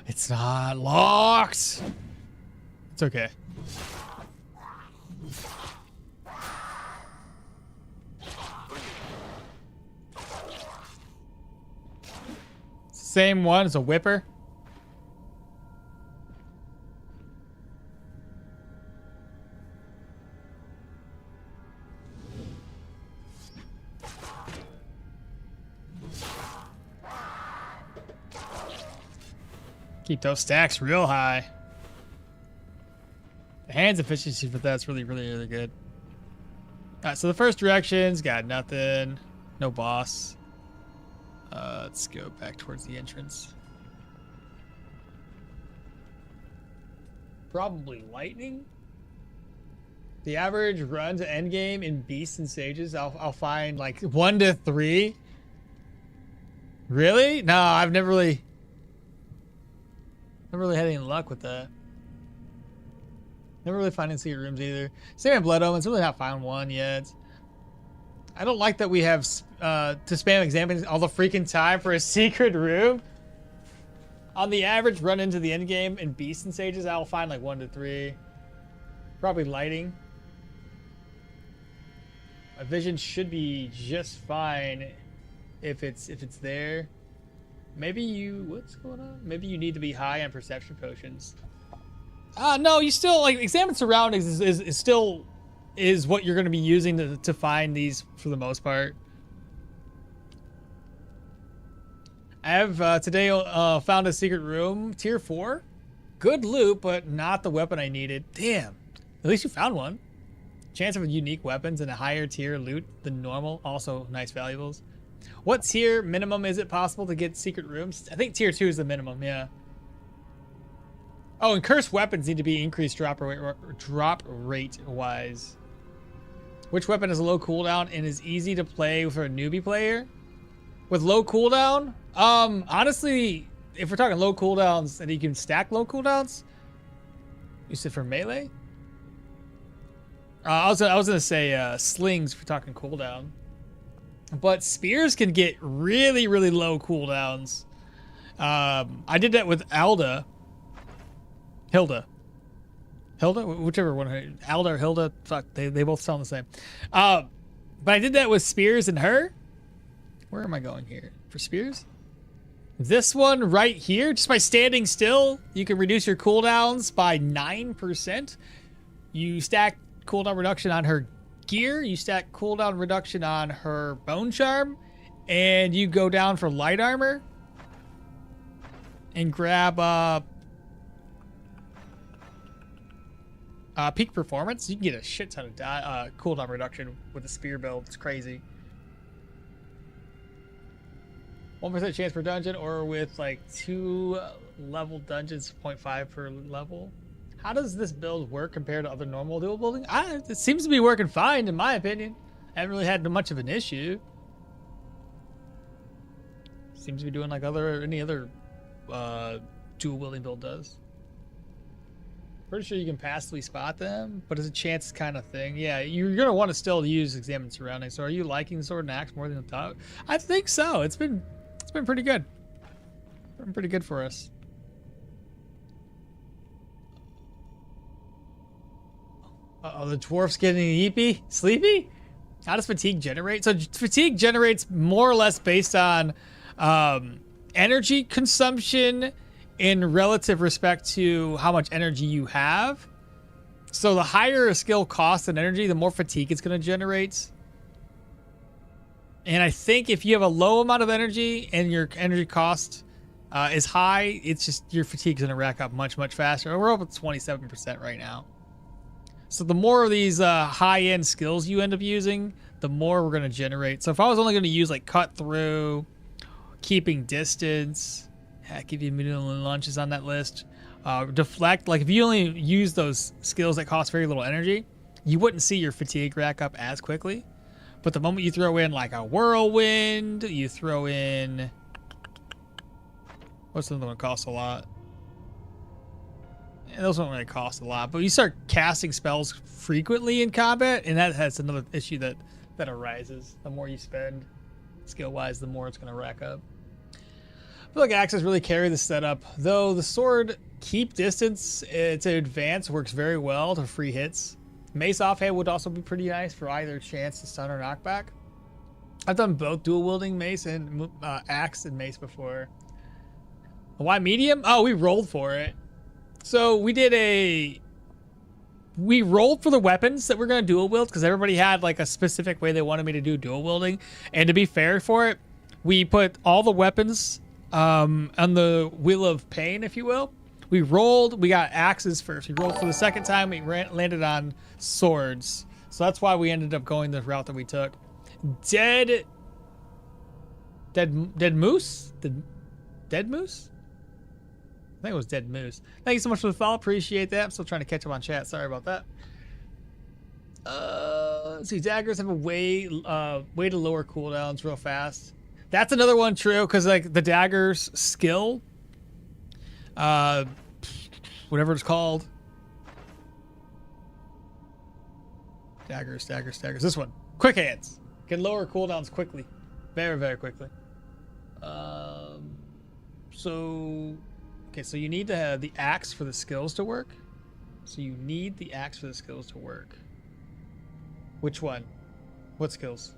It's not locked. It's okay. Same one as a whipper. Keep those stacks real high. The hands efficiency for that's really good. Alright, so the first directions got nothing. No boss. Let's go back towards the entrance. Probably lightning. The average run to end game in beasts and sages, I'll find like 1 to 3. Really? No, I've never really had any luck with that. Never really finding secret rooms either. Same in Blood Omens, really not found one yet. I don't like that we have to spam examining all the freaking time for a secret room. On the average run into the end game in Beasts and Sages, I'll find like 1 to 3. Probably lighting. My vision should be just fine if it's there. Maybe you, what's going on? Maybe you need to be high on perception potions. No, you still, like, examine surroundings is still what you're going to be using to find these for the most part. I have today found a secret room, tier 4. Good loot, but not the weapon I needed. Damn. At least you found one. Chance of unique weapons and a higher tier loot than normal. Also nice valuables. What tier minimum is it possible to get secret rooms? I think tier 2 is the minimum, yeah. Oh, and cursed weapons need to be increased drop rate wise. Which weapon has a low cooldown and is easy to play for a newbie player? With low cooldown? Honestly, if we're talking low cooldowns and you can stack low cooldowns, you said for melee? I was gonna say slings if we're talking cooldown. But spears can get really low cooldowns. I did that with Hilda, whichever one. Alda or Hilda, fuck, they both sound the same. But I did that with spears and her. Where am I going here? For spears? This one right here, just by standing still, you can reduce your cooldowns by 9%. You stack cooldown reduction on her gear, you stack cooldown reduction on her bone charm, and you go down for light armor and grab peak performance. You can get a shit ton of cooldown reduction with the spear build. It's crazy. 1% chance per dungeon, or with like 2 level dungeons, 0.5 per level. How does this build work compared to other normal dual building? It seems to be working fine, in my opinion. I haven't really had much of an issue. Seems to be doing like any other dual wielding build does. Pretty sure you can passively spot them, but it's a chance kind of thing. Yeah, you're gonna want to still use examine surroundings. So are you liking the sword and axe more than the top? I think so. It's been pretty good. Been pretty good for us. Uh-oh, the dwarf's getting sleepy? How does fatigue generate? So fatigue generates more or less based on energy consumption in relative respect to how much energy you have. So the higher a skill costs in energy, the more fatigue it's going to generate. And I think if you have a low amount of energy and your energy cost is high, it's just your fatigue's going to rack up much, much faster. We're up at 27% right now. So the more of these high-end skills you end up using, the more we're going to generate. So if I was only going to use like cut through, keeping distance, give you a million lunches on that list, deflect, like if you only use those skills that cost very little energy, you wouldn't see your fatigue rack up as quickly. But the moment you throw in like a whirlwind, you throw in, what's another one that costs a lot? And those don't really cost a lot, but you start casting spells frequently in combat, and that's another issue that arises. The more you spend skill-wise, the more it's going to rack up. I feel like axes really carry the setup, though the sword keep distance to advance works very well to free hits. Mace offhand would also be pretty nice for either chance to stun or knockback. I've done both dual wielding mace and axe and mace before. Why medium? Oh, we rolled for it. So we rolled for the weapons that we're going to dual wield because everybody had like a specific way they wanted me to do dual wielding. And to be fair for it, we put all the weapons on the wheel of pain, if you will. We rolled, we got axes first. We rolled for the second time, we landed on swords. So that's why we ended up going the route that we took. Dead moose? Dead moose? I think it was dead moose. Thank you so much for the follow. Appreciate that. I'm still trying to catch up on chat. Sorry about that. Let's see. Daggers have a way to lower cooldowns real fast. That's another one true, because like the dagger's skill, whatever it's called. Daggers. This one. Quick hands. Can lower cooldowns quickly. Very, very quickly. Okay, so you need to have the axe for the skills to work. Which one? What skills?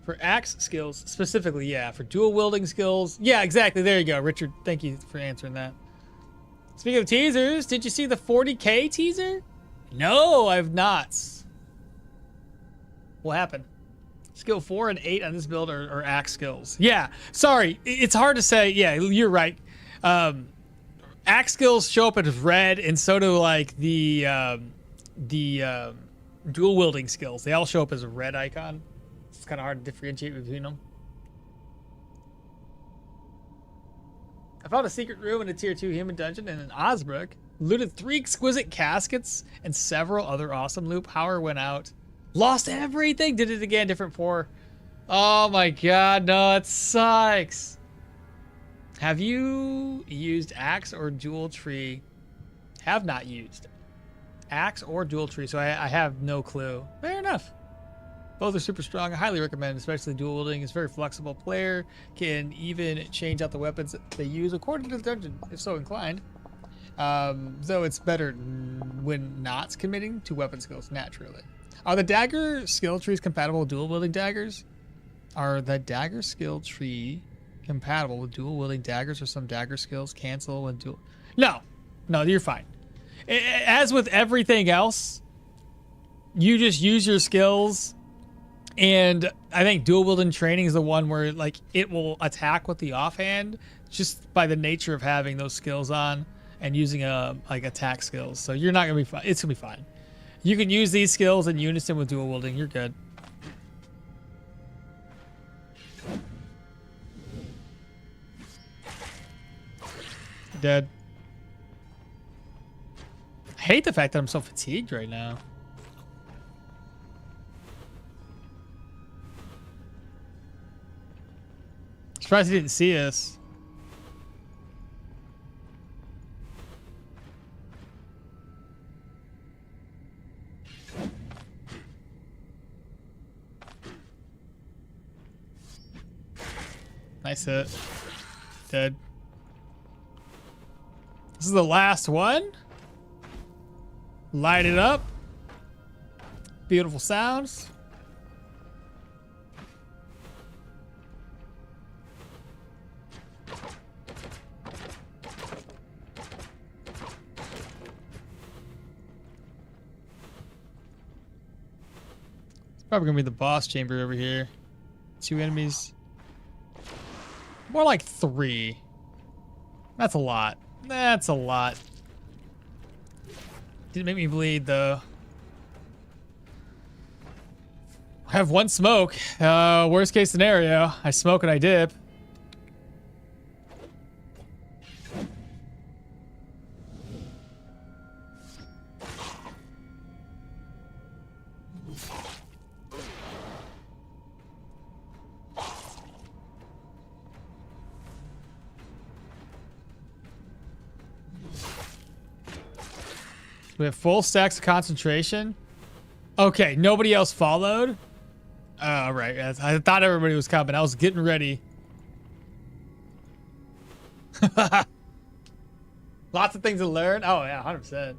For axe skills, specifically, yeah. For dual wielding skills, yeah, exactly. There you go, Richard. Thank you for answering that. Speaking of teasers, did you see the 40K teaser? No, I've not. What happened? Skill 4 and 8 on this build are axe skills. Yeah, sorry, it's hard to say. Yeah, you're right. Axe skills show up as red, and so do like the dual wielding skills. They all show up as a red icon. It's kind of hard to differentiate between them. I found a secret room in a tier 2 human dungeon in an Osbrook. Looted 3 exquisite caskets and several other awesome loot. Power went out. Lost everything. Did it again. Different 4. Oh my god. No, it sucks. Have you used axe or dual tree? Have not used axe or dual tree, so I have no clue. Fair enough. Both are super strong. I highly recommend, especially dual wielding. It's very flexible. Player can even change out the weapons that they use according to the dungeon, if so inclined. Though it's better when not committing to weapon skills naturally. Are the dagger skill trees compatible with dual wielding daggers? Are the dagger skill tree compatible with dual wielding daggers or some dagger skills. Cancel when dual. No, you're fine. As with everything else, you just use your skills. And I think dual wielding training is the one where like it will attack with the offhand just by the nature of having those skills on and using like attack skills. So you're not gonna be fine. It's gonna be fine. You can use these skills in unison with dual wielding. You're good. Dead. I hate the fact that I'm so fatigued right now. Surprised he didn't see us. Nice hit. Dead. This is the last one. Light it up. Beautiful sounds. It's probably gonna be the boss chamber over here. 2 enemies. More like 3. That's a lot. That's a lot. Didn't make me bleed though. I have 1 smoke. Worst case scenario, I smoke and I dip. We have full stacks of concentration. Okay, nobody else followed. Oh, right. I thought everybody was coming. I was getting ready. Lots of things to learn. Oh, yeah, 100%.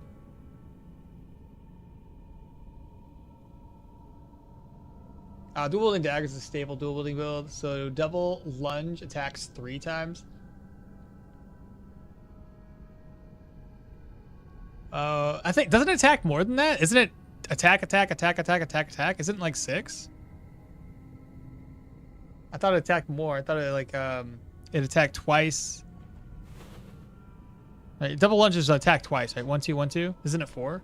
Dual wielding daggers is a stable dual wielding build. So double lunge attacks 3 times. I think, doesn't it attack more than that? Isn't it attack, attack, attack, attack, attack, attack? Isn't it like 6? I thought it attacked more. I thought it like, it attacked twice. Right, double lunges attack twice, right? 1, 2, 1, 2. Isn't it 4?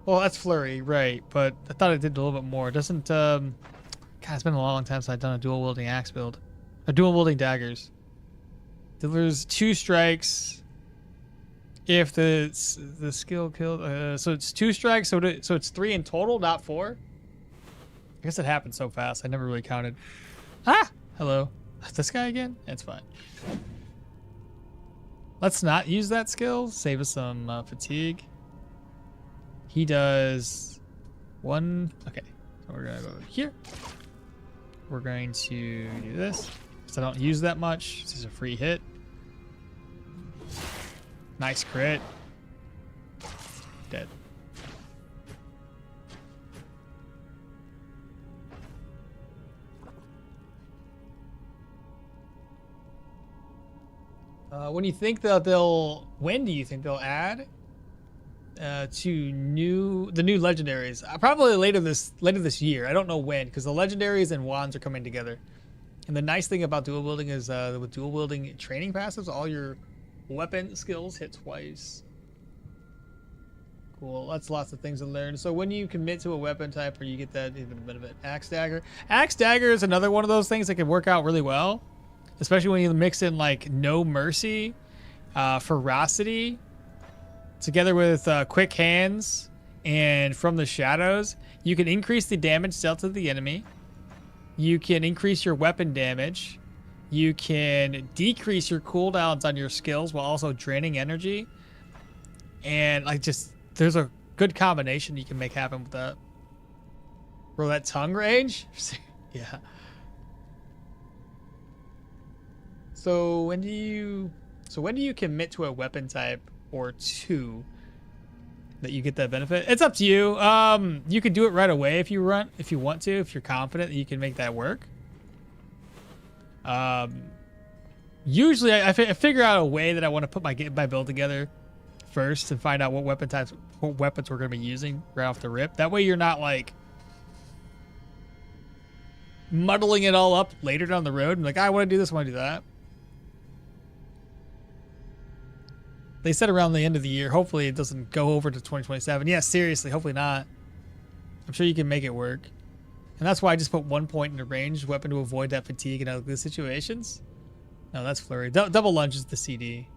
Well, that's flurry, right? But I thought it did a little bit more. Doesn't, God, it's been a long time since I've done a dual wielding axe build. Or dual wielding daggers. Delivers 2 strikes. If the skill killed, so it's 2 strikes, so it's 3 in total, not 4. I guess it happened so fast. I never really counted. Ah, hello. This guy again? It's fine. Let's not use that skill. Save us some fatigue. He does 1. Okay, so we're gonna go here. We're going to do this. So I don't use that much. This is a free hit. Nice crit. Dead. When do you think that when do you think they'll add to the new legendaries? Probably later this year. I don't know when, because the legendaries and wands are coming together. And the nice thing about dual wielding is with dual wielding training passives, all your weapon skills hit twice. Cool. That's lots of things to learn. So when you commit to a weapon type, or you get that even benefit. Axe dagger. Axe dagger is another one of those things that can work out really well, especially when you mix in like no mercy, ferocity, together with quick hands and from the shadows. You can increase the damage dealt to the enemy. You can increase your weapon damage. You can decrease your cooldowns on your skills while also draining energy. And like there's a good combination you can make happen with that. Bro, that tongue range? Yeah. So when do you commit to a weapon type or 2 that you get that benefit? It's up to you. You can do it right away if you want to, if you're confident that you can make that work. Usually, I figure out a way that I want to put my build together first and find out what weapons we're going to be using right off the rip. That way, you're not like muddling it all up later down the road. And like, I want to do this, I want to do that. They said around the end of the year. Hopefully, it doesn't go over to 2027. Yeah, seriously, hopefully not. I'm sure you can make it work. And that's why I just put 1 point in a ranged weapon to avoid that fatigue in ugly situations. No, that's flurry. Double lunge is the CD.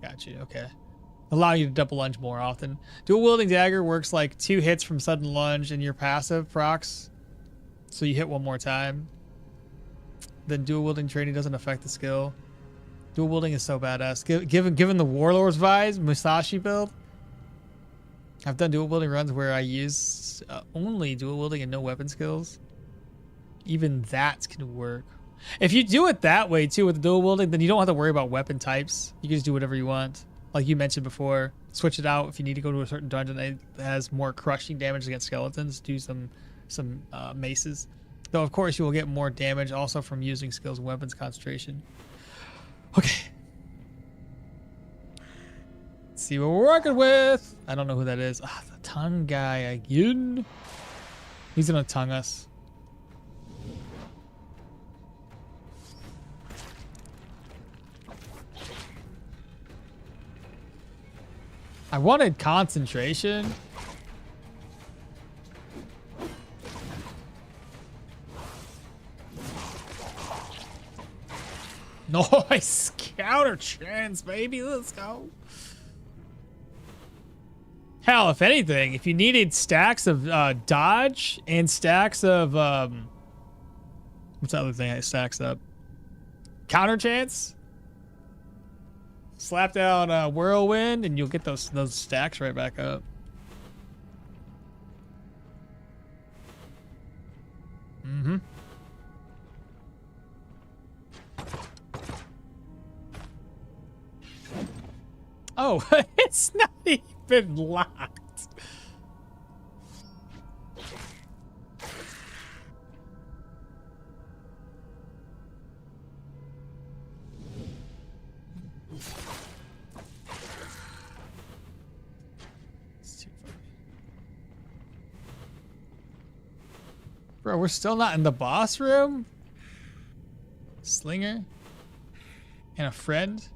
Got you. Okay. Allow you to double lunge more often. Dual wielding dagger works like 2 hits from sudden lunge and your passive procs. So you hit 1 more time. Then dual wielding training doesn't affect the skill. Dual wielding is so badass. Given the Warlord's vibes, Musashi build. I've done dual wielding runs where I use only dual wielding and no weapon skills. Even that can work. If you do it that way too with the dual wielding, then you don't have to worry about weapon types. You can just do whatever you want. Like you mentioned before, switch it out if you need to go to a certain dungeon that has more crushing damage against skeletons. Do some maces. Though of course you will get more damage also from using skills and weapons concentration. Okay. Let's see what we're working with. I don't know who that is. Ah, the tongue guy again. He's gonna tongue us. I wanted concentration. Nice counter chance, baby. Let's go. Hell, if anything, if you needed stacks of dodge and stacks of what's the other thing that stacks up? Counter chance. Slap down whirlwind, and you'll get those stacks right back up. Mm-hmm. Oh, it's not even locked. Bro, we're still not in the boss room? Slinger? And a friend?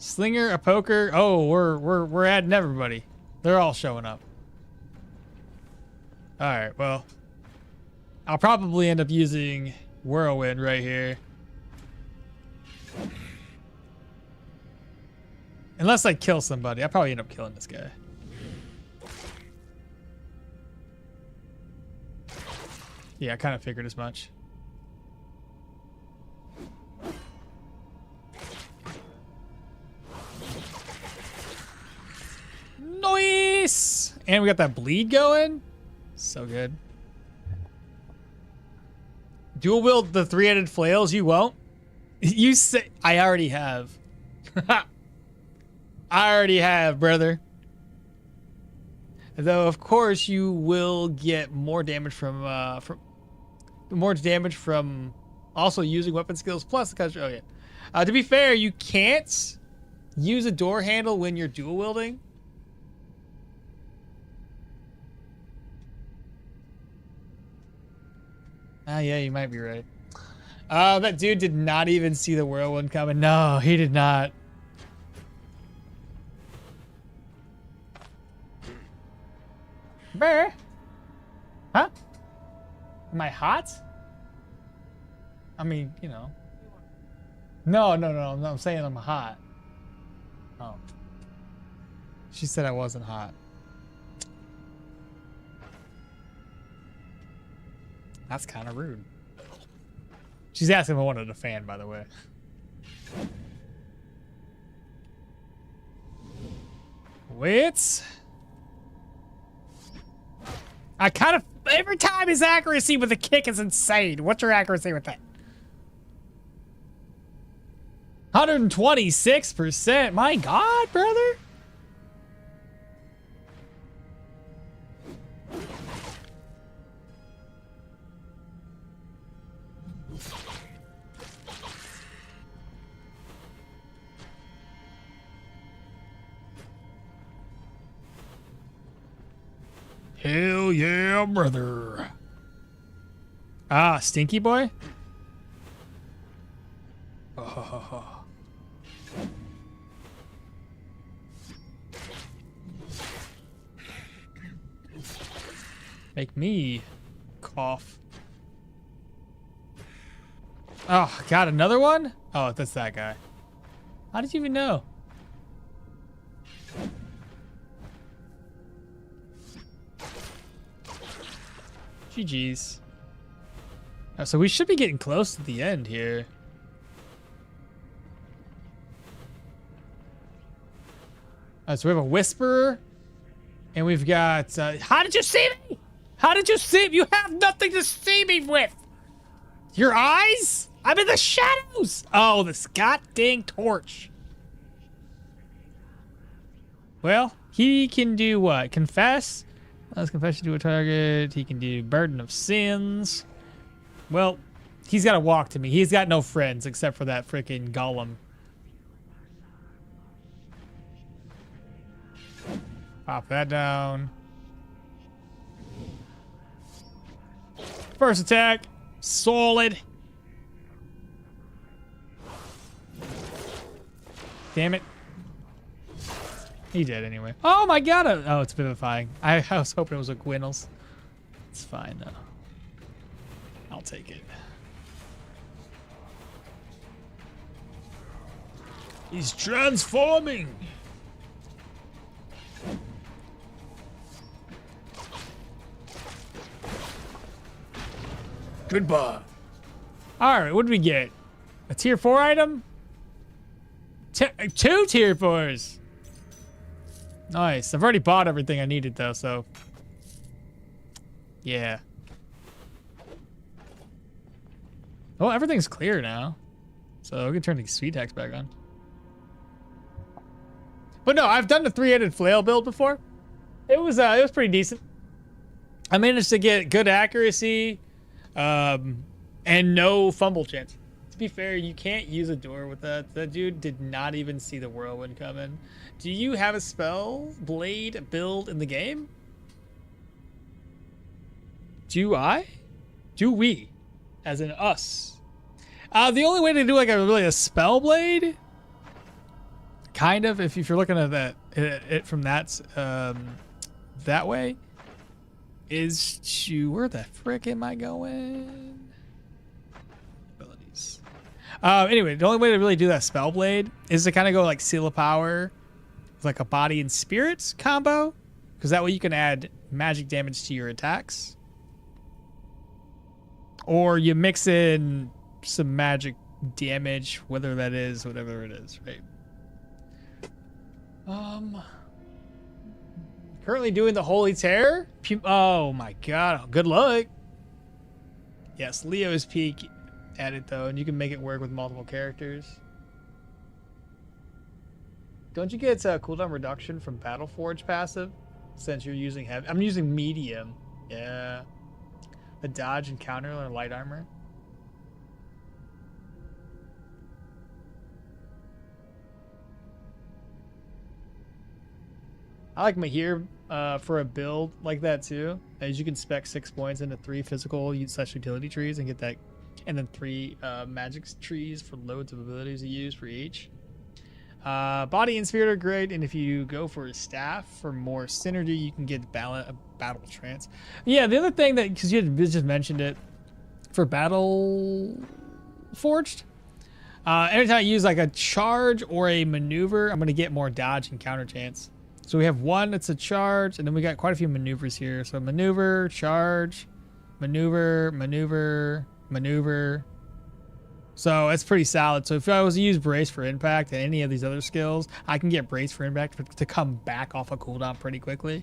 Slinger, a poker. Oh, we're adding everybody. They're all showing up. All right, well, I'll probably end up using whirlwind right here. Unless I kill somebody, I'll probably end up killing this guy. Yeah, I kind of figured as much. Nice! And we got that bleed going. So good. Dual wield the 3-headed flails, you won't? You say I already have. I already have, brother. Though of course you will get more damage from also using weapon skills plus the oh yeah. To be fair, you can't use a door handle when you're dual wielding. Ah, yeah, you might be right. That dude did not even see the whirlwind coming. No, he did not. Bear? Huh? Am I hot? I mean, you know. No, I'm saying I'm hot. Oh. She said I wasn't hot. That's kind of rude. She's asking if I wanted a fan, by the way. Wait. I kind of... Every time his accuracy with the kick is insane. What's your accuracy with that? 126%. My God, brother. Hell yeah, brother. Ah, Stinky Boy? Oh. Make me cough. Oh, got another one? Oh, that's that guy. How did you even know? GG's. Oh, so we should be getting close to the end here. So we have a Whisperer. And we've got... how did you see me? How did you see me? You have nothing to see me with. Your eyes? I'm in the shadows. Oh, this goddamn torch. Well, he can do what? Confess? Let's confession to a target. He can do burden of sins. Well, he's got to walk to me. He's got no friends except for that freaking golem. Pop that down. First attack. Solid. Damn it. He did anyway. Oh my god. Oh, it's vivifying. I was hoping it was a Gwinnels. It's fine though. I'll take it. He's transforming. Goodbye. All right, what did we get? A tier 4 item? Two tier 4s. Nice. I've already bought everything I needed though, so yeah. Well, everything's clear now, so we can turn the speed tax back on. But no, I've done the 3-headed flail build before. It was pretty decent. I managed to get good accuracy. And no fumble chance. To be fair, you can't use a door with that. That dude did not even see the whirlwind coming. Do you have a spell blade build in the game? Do I? Do we? As in us? The only way to do like a spell blade, kind of, if you're looking at that it from that way, is to where the frick am I going? Abilities. Anyway, the only way to really do that spell blade is to kind of go like Seal of Power with like a body and spirits combo, because that way you can add magic damage to your attacks, or you mix in some magic damage, whether that is whatever it is, right? Currently doing the Holy Terror. Oh my god, good luck. Yes, Leo's peak added though, and you can make it work with multiple characters. Don't you get a cooldown reduction from Battleforge passive since you're using heavy? I'm using medium. Yeah. A dodge and counter or light armor. I like Mahir for a build like that too, as you can spec 6 points into 3 physical / utility trees and get that, and then 3 magic trees for loads of abilities to use for each. Body and spirit are great, and if you go for a staff for more synergy, you can get battle trance. Yeah, the other thing that, because you had just mentioned it, for battle forged, every time I use like a charge or a maneuver, I'm gonna get more dodge and counter chance. So we have one that's a charge, and then we got quite a few maneuvers here. So maneuver, charge, maneuver, maneuver, maneuver. So it's pretty solid. So if I was to use brace for impact and any of these other skills, I can get brace for impact to come back off a cooldown pretty quickly.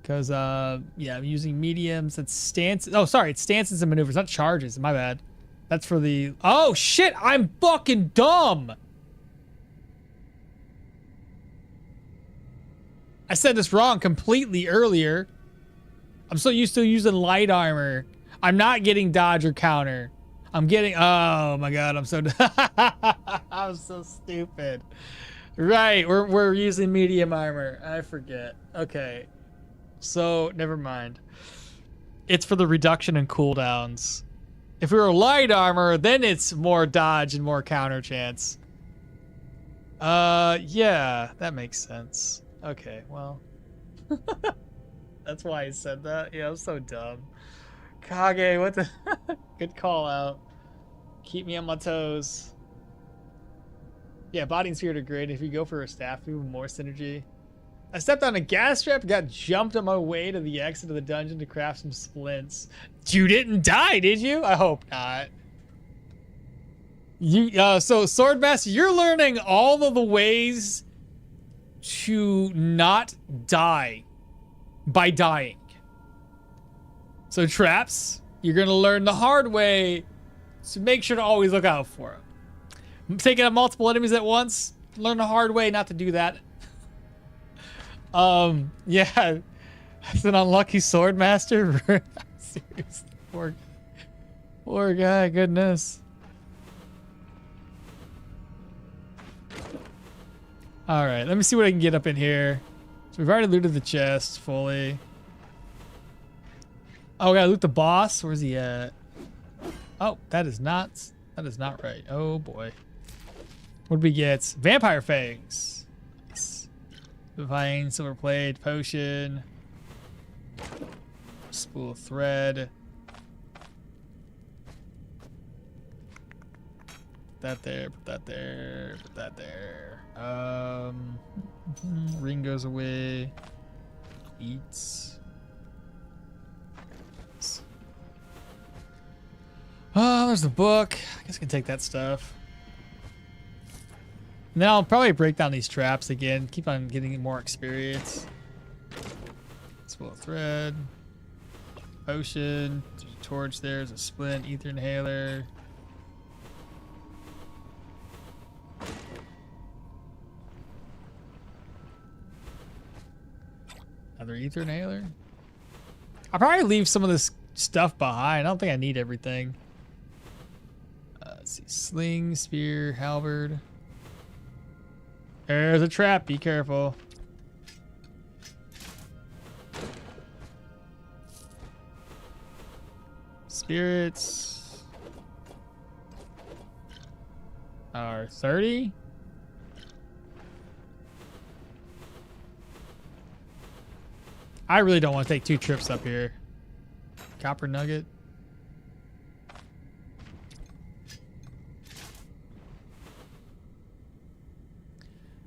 Because, yeah, I'm using mediums. It's stances. Oh, sorry. It's stances and maneuvers, not charges. My bad. That's for the... Oh, shit. I'm fucking dumb. I said this wrong completely earlier. I'm so used to using light armor. I'm not getting dodge or counter. I'm getting... Oh, my God. I'm so... I'm so stupid. Right. We're using medium armor. I forget. Okay. So, never mind. It's for the reduction in cooldowns. If we were light armor, then it's more dodge and more counter chance. Yeah, that makes sense. Okay, well. That's why I said that. Yeah, I'm so dumb. Kage, what the... Good call out. Keep me on my toes. Yeah, body and spirit are great. If you go for a staff, even more synergy. I stepped on a gas trap, got jumped on my way to the exit of the dungeon to craft some splints. You didn't die, did you? I hope not. So Swordmaster, you're learning all of the ways to not die by dying. So traps, you're gonna learn the hard way, so make sure to always look out for them. Taking out multiple enemies at once, learn the hard way not to do that. Yeah, that's an unlucky Swordmaster. Seriously, poor guy, goodness. All right, let me see what I can get up in here. So we've already looted the chest fully. Oh, we gotta loot the boss. Where's he at? Oh, that is not right. Oh boy. What did we get? Vampire fangs. Nice. Divine silver plate, potion, spool of thread. Put that there. Put that there. Put that there. Ring goes away. Eats. Oh, there's the book. I guess I can take that stuff. Now I'll probably break down these traps again. Keep on getting more experience. Spool of thread. Potion. There's a torch there. There's a splint. Ether inhaler. Another ether inhaler. I'll probably leave some of this stuff behind. I don't think I need everything. Let's see. Sling, spear, halberd. There's a trap. Be careful. Spirits are 30. I really don't want to take 2 trips up here. Copper nugget.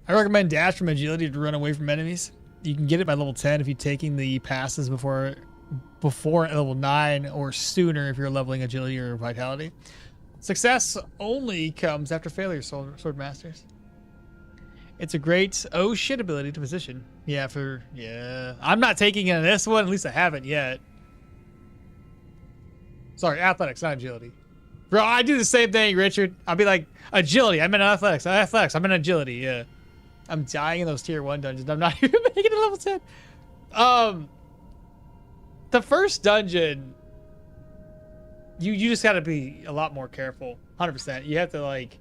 I recommend dash from agility to run away from enemies. You can get it by level 10 if you're taking the passes before level 9 or sooner if you're leveling agility or vitality. Success only comes after failure, sword masters. It's a great oh shit ability to position. Yeah, I'm not taking it in this one, at least I haven't yet. Sorry, athletics, not agility. Bro, I do the same thing, Richard. I'll be like, agility, I'm in athletics. I'm in agility, yeah. I'm dying in those tier 1 dungeons. I'm not even making it level 10. The first dungeon, you just gotta be a lot more careful. 100%. You have to like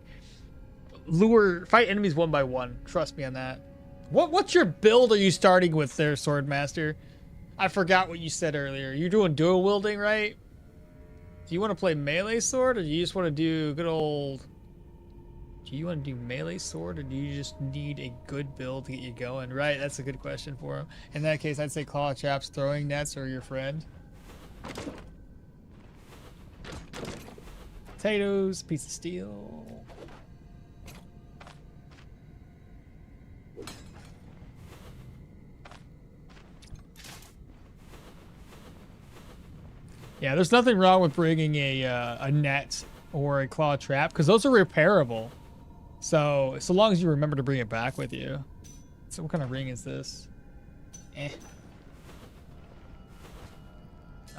fight enemies one by one. Trust me on that. What's your build are you starting with there, Swordmaster? I forgot what you said earlier. You're doing dual wielding, right? Do you want to play melee sword, or do you just want to do good old... Do you want to do melee sword, or do you just need a good build to get you going? Right, that's a good question for him. In that case, I'd say claw traps, throwing nets, or your friend. Potatoes, piece of steel. Yeah, there's nothing wrong with bringing a net or a claw trap, because those are repairable. So long as you remember to bring it back with you. So what kind of ring is this? Eh.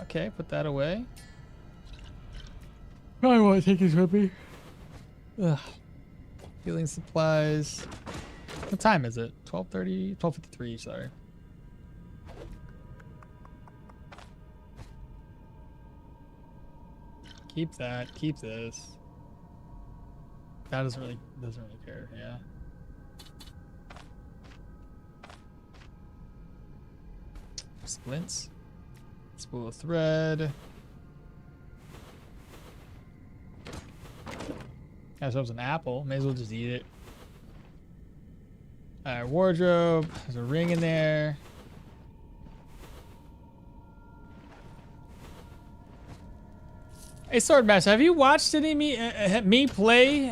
Okay, put that away. Probably want to take these with me. Ugh. Healing supplies. What time is it? 12:30? 12:53, sorry. Keep that. Keep this. That doesn't really care. Yeah. Splints. Spool of thread. Got ourselves an apple. May as well just eat it. Alright, wardrobe. There's a ring in there. Hey, Swordmaster, have you watched any me play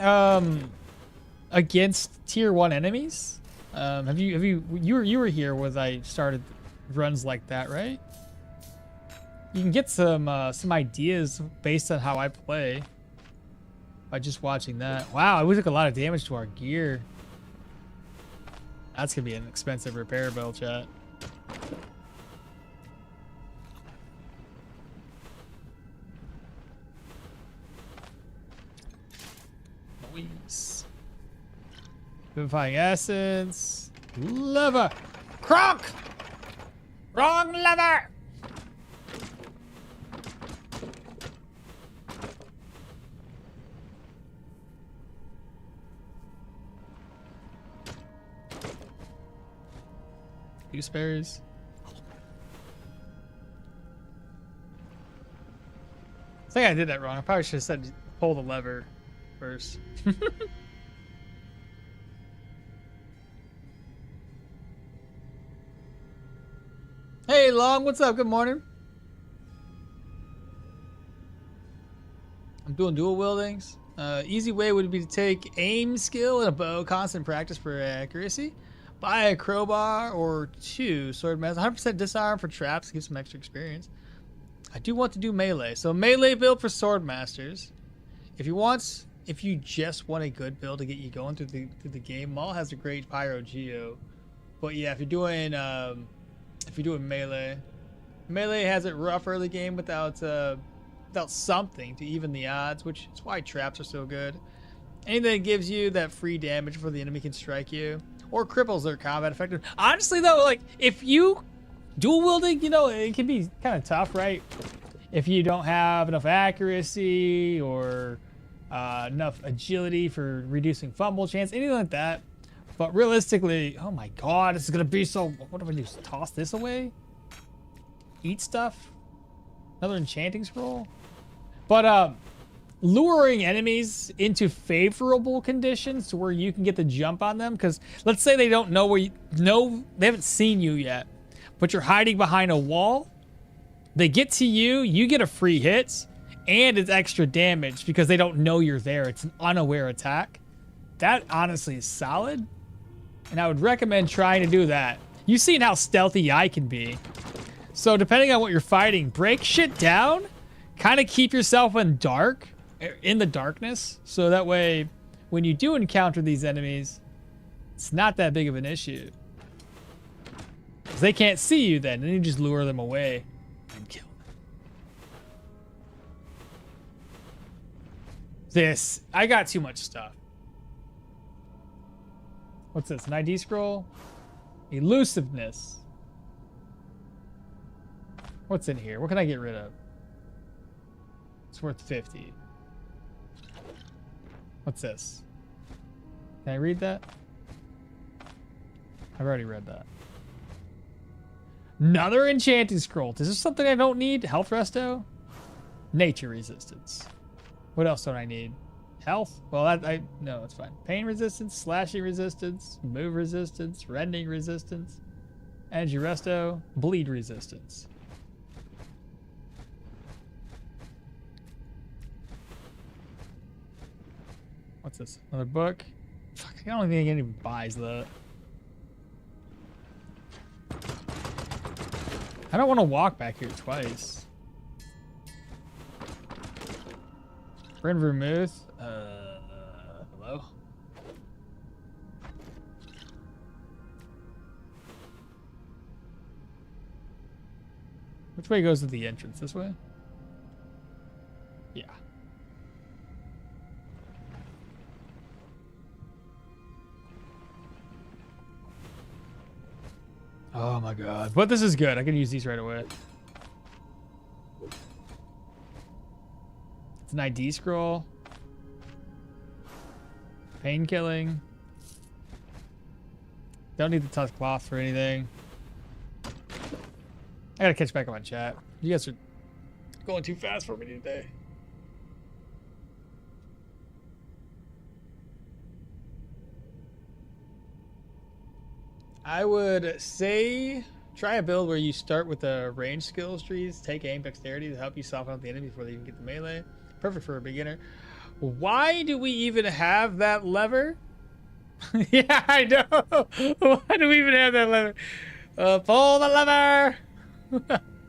against tier 1 enemies? You were here when I started runs like that, right? You can get some ideas based on how I play by just watching that. Wow, we took a lot of damage to our gear. That's gonna be an expensive repair bill, chat. Noise. Vivifying essence. Lever. Croc! Wrong lever! Gooseberries. I think I did that wrong. I probably should have said pull the lever first. Hey, Long, what's up? Good morning. I'm doing dual wieldings. Easy way would be to take aim skill and a bow, constant practice for accuracy. Buy a crowbar or 2 sword master. 100% disarm for traps to give some extra experience. I do want to do melee. So melee build for sword masters. If you just want a good build to get you going through the game, Maul has a great pyro geo. But yeah, if you're doing melee has it rough early game without something to even the odds, which is why traps are so good. Anything that gives you that free damage before the enemy can strike you, or cripples their combat effective. Honestly though, like if you dual wielding, you know, it can be kind of tough, right? If you don't have enough accuracy or enough agility for reducing fumble chance, anything like that. But realistically, oh my god, this is gonna be so. What do I do? Toss this away? Eat stuff? Another enchanting scroll? But luring enemies into favorable conditions to where you can get the jump on them, because let's say they don't know where they haven't seen you yet, but you're hiding behind a wall. They get to you, you get a free hit, and it's extra damage because they don't know you're there. It's an unaware attack. That honestly is solid, and I would recommend trying to do that. You've seen how stealthy I can be. So depending on what you're fighting, break shit down, kind of keep yourself in the darkness, so that way when you do encounter these enemies, it's not that big of an issue. 'Cause they can't see you then you just lure them away and kill them. I got too much stuff. What's this, an ID scroll? Elusiveness. What's in here? What can I get rid of? It's worth 50. What's this? Can I read that? I've already read that. Another enchanting scroll. Is this something I don't need? Health resto? Nature resistance. What else don't I need? Health? Well, no, it's fine. Pain resistance, slashing resistance, move resistance, rending resistance, energy resto, bleed resistance. What's this? Another book? Fuck, I don't think anyone buys that. I don't want to walk back here twice. Bryn Vermouth. Hello? Which way goes to the entrance? This way? Yeah. Oh my god. But this is good. I can use these right away. It's an ID scroll. Pain killing. Don't need the tusk cloth for anything. I gotta catch back up on chat. You guys are going too fast for me today. I would say try a build where you start with the range skills trees, take aim dexterity to help you soften up the enemy before they even get the melee. Perfect for a beginner. Why do we even have that lever? Yeah, I know. Why do we even have that lever? Pull the lever.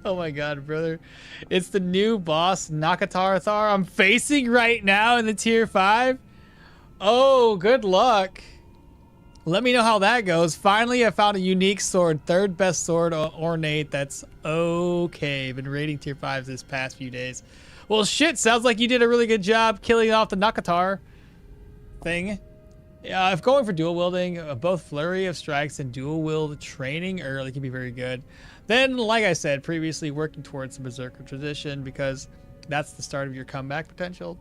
Oh my god, brother. It's the new boss, Nakatarthar, I'm facing right now in the tier 5. Oh, good luck. Let me know how that goes. Finally, I found a unique sword. 3rd best sword, ornate. That's okay. Been raiding tier 5s this past few days. Well, shit. Sounds like you did a really good job killing off the Nakatar thing. If going for dual wielding, both flurry of strikes and dual wield training early can be very good. Then, like I said previously, working towards the Berserker tradition because that's the start of your comeback potential.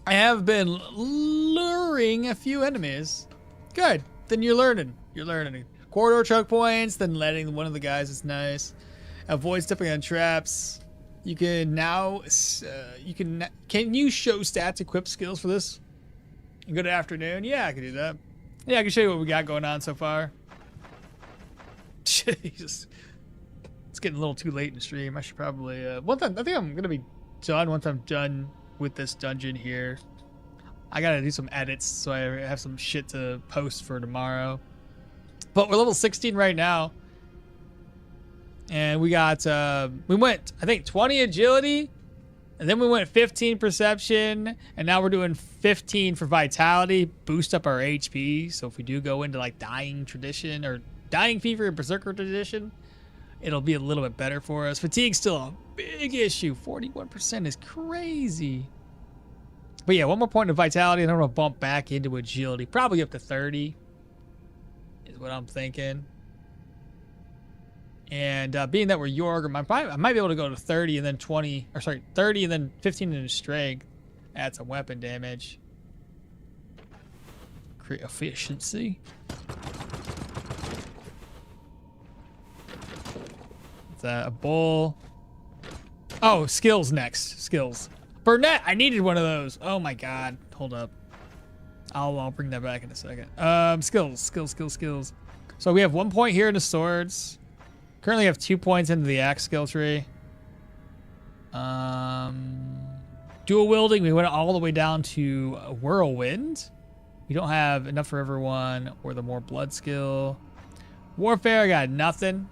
I have been luring a few enemies. Good. Then you're learning. You're learning. Corridor choke points, then letting one of the guys is nice. Avoid stepping on traps. You can now, can you show stats, equip skills for this? Good afternoon. Yeah, I can do that. Yeah, I can show you what we got going on so far. Jesus. It's getting a little too late in the stream. I should probably, I think I'm going to be done once I'm done with this dungeon here. I gotta do some edits so I have some shit to post for tomorrow. But we're level 16 right now. And we got, we went, I think 20 agility. And then we went 15 perception. And now we're doing 15 for vitality. Boost up our HP. So if we do go into like dying tradition or dying fever and berserker tradition, it'll be a little bit better for us. Fatigue's still a big issue. 41% is crazy. But yeah, one more point of vitality, and I'm going to bump back into agility. Probably up to 30 is what I'm thinking. And being that we're Jorgrim, I might be able to go to 30 and then 20, or sorry, 30 and then 15 in strength. Add some weapon damage. Create efficiency. Is that a bull? Oh, skills next. Skills. Burnett, I needed one of those. Oh my god. Hold up. I'll bring that back in a second. Skills. So we have 1 point here in the swords. Currently have 2 points into the axe skill tree. Dual wielding, we went all the way down to whirlwind. We don't have enough for everyone or the more blood skill. Warfare, I got nothing.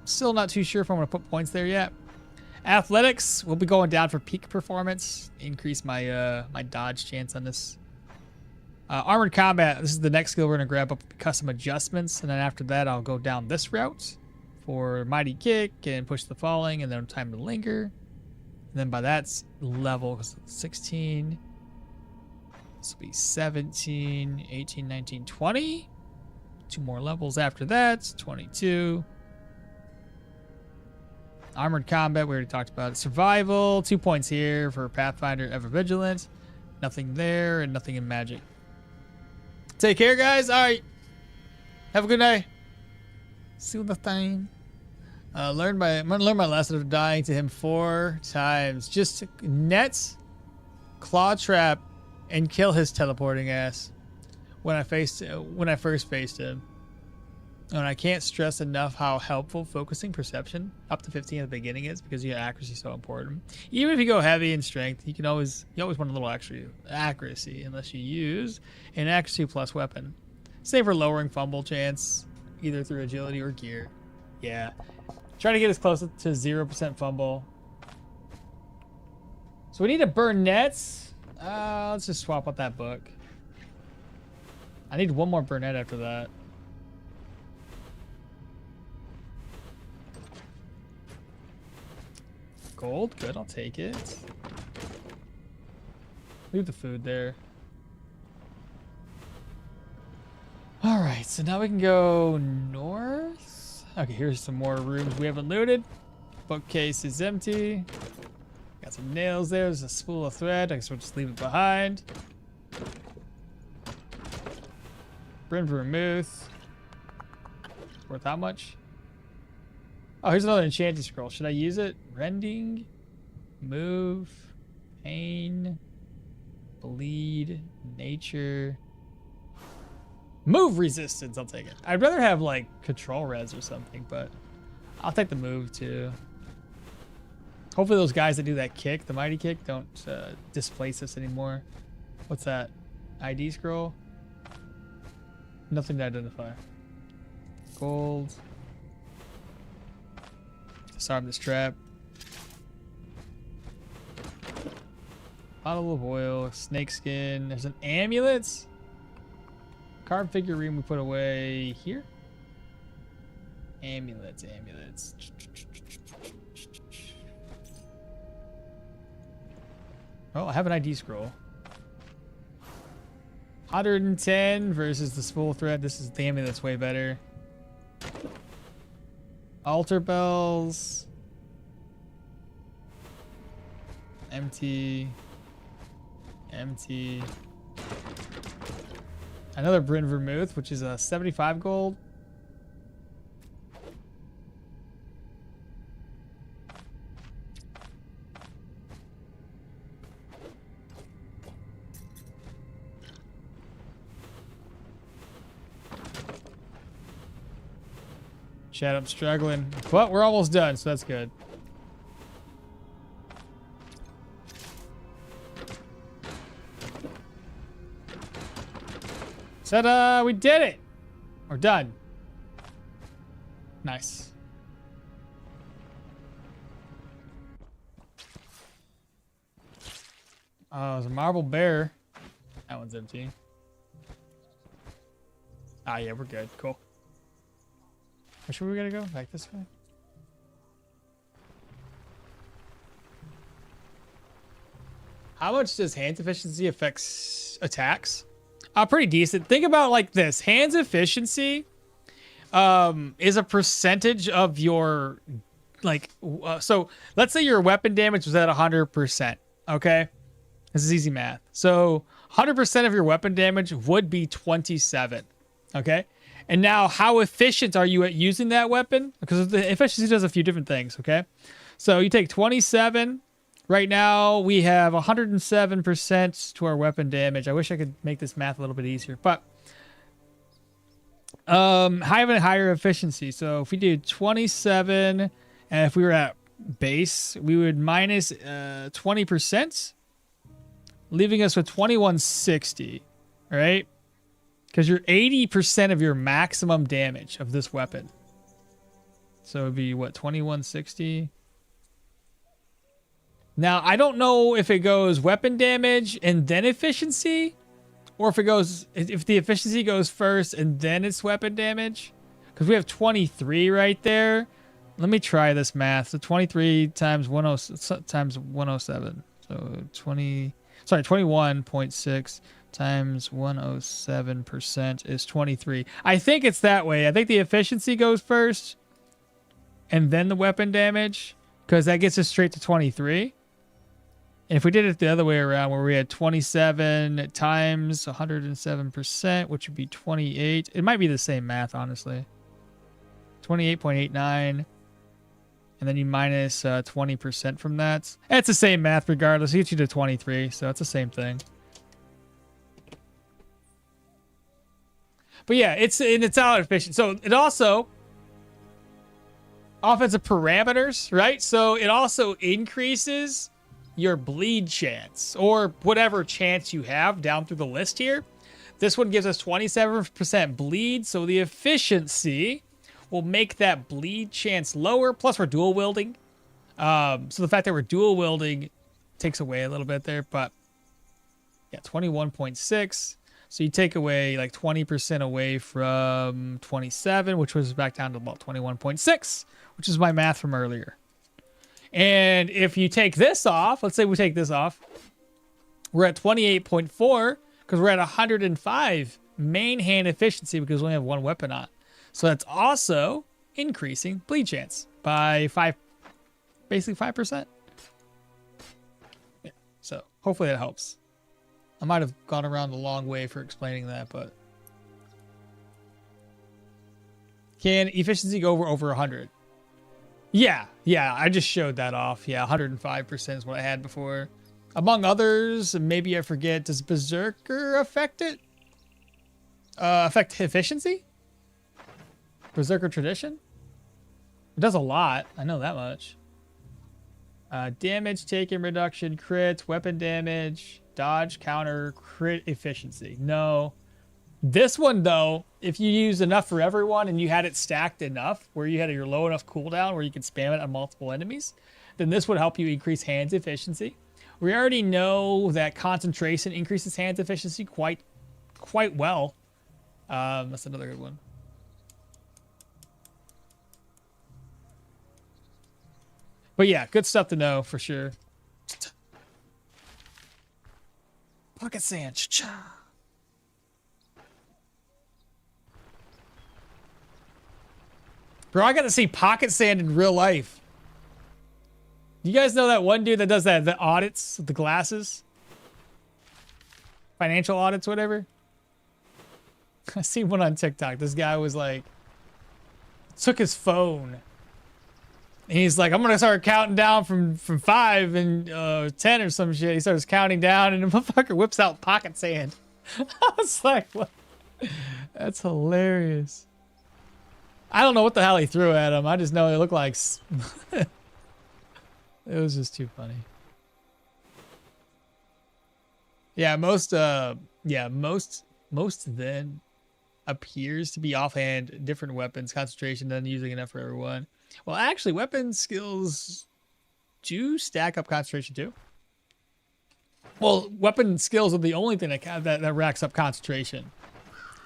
Still not too sure if I'm gonna put points there yet. Athletics, we'll be going down for peak performance. Increase my my dodge chance on this. Armored combat, this is the next skill we're gonna grab up custom adjustments, and then after that I'll go down this route for mighty kick and push the falling, and then time to linger. And then by that level, 16, this will be 17, 18, 19, 20. 2 more levels after that, 22. Armored combat, we already talked about it. Survival, 2 points here for Pathfinder, Ever Vigilant. Nothing there and nothing in magic. Take care, guys. All right. Have a good night. See you the time. I'm gonna learn my lesson of dying to him 4 times. Just net, claw trap, and kill his teleporting ass. When I first faced him. And I can't stress enough how helpful focusing perception up to 15 at the beginning is, because your accuracy is so important. Even if you go heavy in strength, you always want a little extra accuracy unless you use an accuracy plus weapon. Same for lowering fumble chance, either through agility or gear. Yeah. Try to get as close to 0% fumble. So we need to burn nets. Let's just swap out that book. I need 1 more burnette after that. Gold, good, I'll take it. Leave the food there. All right, so now we can go north. Okay, here's some more rooms we haven't looted. Bookcase is empty. Got some nails there. There's a spool of thread. I guess we'll just leave it behind. Brim vermouth. Worth how much? Oh, here's another enchanting scroll. Should I use it? Rending, move, pain, bleed, nature, move resistance. I'll take it. I'd rather have like control res or something, but I'll take the move too. Hopefully those guys that do that kick, the mighty kick, don't displace us anymore. What's that? ID scroll? Nothing to identify. Gold. Disarm this trap. Bottle of oil, snake skin. There's an amulet. Carved figurine we put away here. Amulets, amulets. Oh, I have an ID scroll. 110 versus the spool thread. This is the amulet's way better. Altar bells. Empty. Empty. Another Bryn Vermouth, which is a 75 gold. Chat, I'm struggling, but we're almost done, so that's good. Ta-da! We did it! We're done. Nice. There's a marble bear. That one's empty. Ah, yeah, we're good. Cool. Which way we gotta go? Back this way? How much does hands efficiency affect attacks? Pretty decent. Think about it like this. Hands efficiency is a percentage of your, like, so let's say your weapon damage was at 100%, okay? This is easy math. So 100% of your weapon damage would be 27, okay? And now how efficient are you at using that weapon? Because the efficiency does a few different things, okay? So you take 27. Right now, we have 107% to our weapon damage. I wish I could make this math a little bit easier, but having higher efficiency. So if we do 27, and if we were at base, we would minus 20%, leaving us with 2160, right? Because you're 80% of your maximum damage of this weapon. So it would be, what, 2160? Now, I don't know if it goes weapon damage and then efficiency, or if it goes, if the efficiency goes first and then it's weapon damage. Because we have 23 right there. Let me try this math. So 23 times 107. So 21.6 times 107% is 23. I think it's that way. I think the efficiency goes first and then the weapon damage, because that gets us straight to 23. And if we did it the other way around, where we had 27 times 107%, which would be 28. It might be the same math, honestly. 28.89. And then you minus 20% from that. It's the same math regardless. It gets you to 23, so it's the same thing. But yeah, it's all efficient. So it also, offensive parameters, right? So it also increases your bleed chance, or whatever chance you have down through the list here. This one gives us 27% bleed, so the efficiency will make that bleed chance lower. Plus we're dual wielding, so the fact that we're dual wielding takes away a little bit there. But yeah, 21.6. So you take away like 20% away from 27, which was back down to about 21.6, which is my math from earlier. And if you take this off, let's say we take this off, we're at 28.4 because we're at 105 main hand efficiency because we only have one weapon on. So that's also increasing bleed chance by basically 5%. Yeah, so hopefully that helps. I might have gone around the long way for explaining that, but can efficiency go over 100? Yeah, yeah, I just showed that off. Yeah, 105% is what I had before. Among others, maybe I forget, does Berserker affect it? Affect efficiency? Berserker Tradition? It does a lot. I know that much. Damage taken reduction, crit, weapon damage, dodge, counter, crit efficiency. No. This one, though, if you use enough for everyone and you had it stacked enough, where you had your low enough cooldown where you could spam it on multiple enemies, then this would help you increase hands efficiency. We already know that concentration increases hands efficiency quite well. That's another good one. But yeah, good stuff to know for sure. Pocket sand. Cha-cha. Bro, I got to see pocket sand in real life. You guys know that one dude that does that, the audits with the glasses? Financial audits, whatever. I seen one on TikTok. This guy was like, took his phone. And he's like, I'm going to start counting down from 5 and 10 or some shit. He starts counting down and the motherfucker whips out pocket sand. I was like, what? That's hilarious. I don't know what the hell he threw at him. I just know it looked like... It was just too funny. Yeah, most then appears to be offhand different weapons, concentration, than using enough for everyone. Well, actually, weapon skills do stack up concentration too. Well, weapon skills are the only thing that racks up concentration.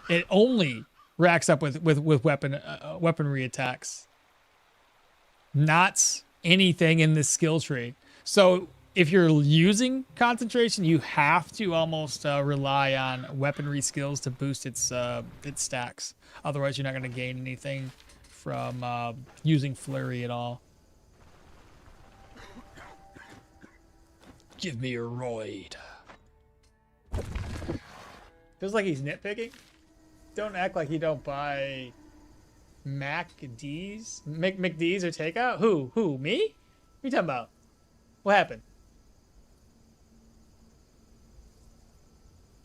It only racks up with weaponry attacks, not anything in this skill tree. So if you're using concentration, you have to almost rely on weaponry skills to boost its stacks. Otherwise, you're not going to gain anything from using flurry at all. Give me a roid. Feels like he's nitpicking. Don't act like you don't buy MacD's or takeout. Who? Me? What are you talking about? What happened?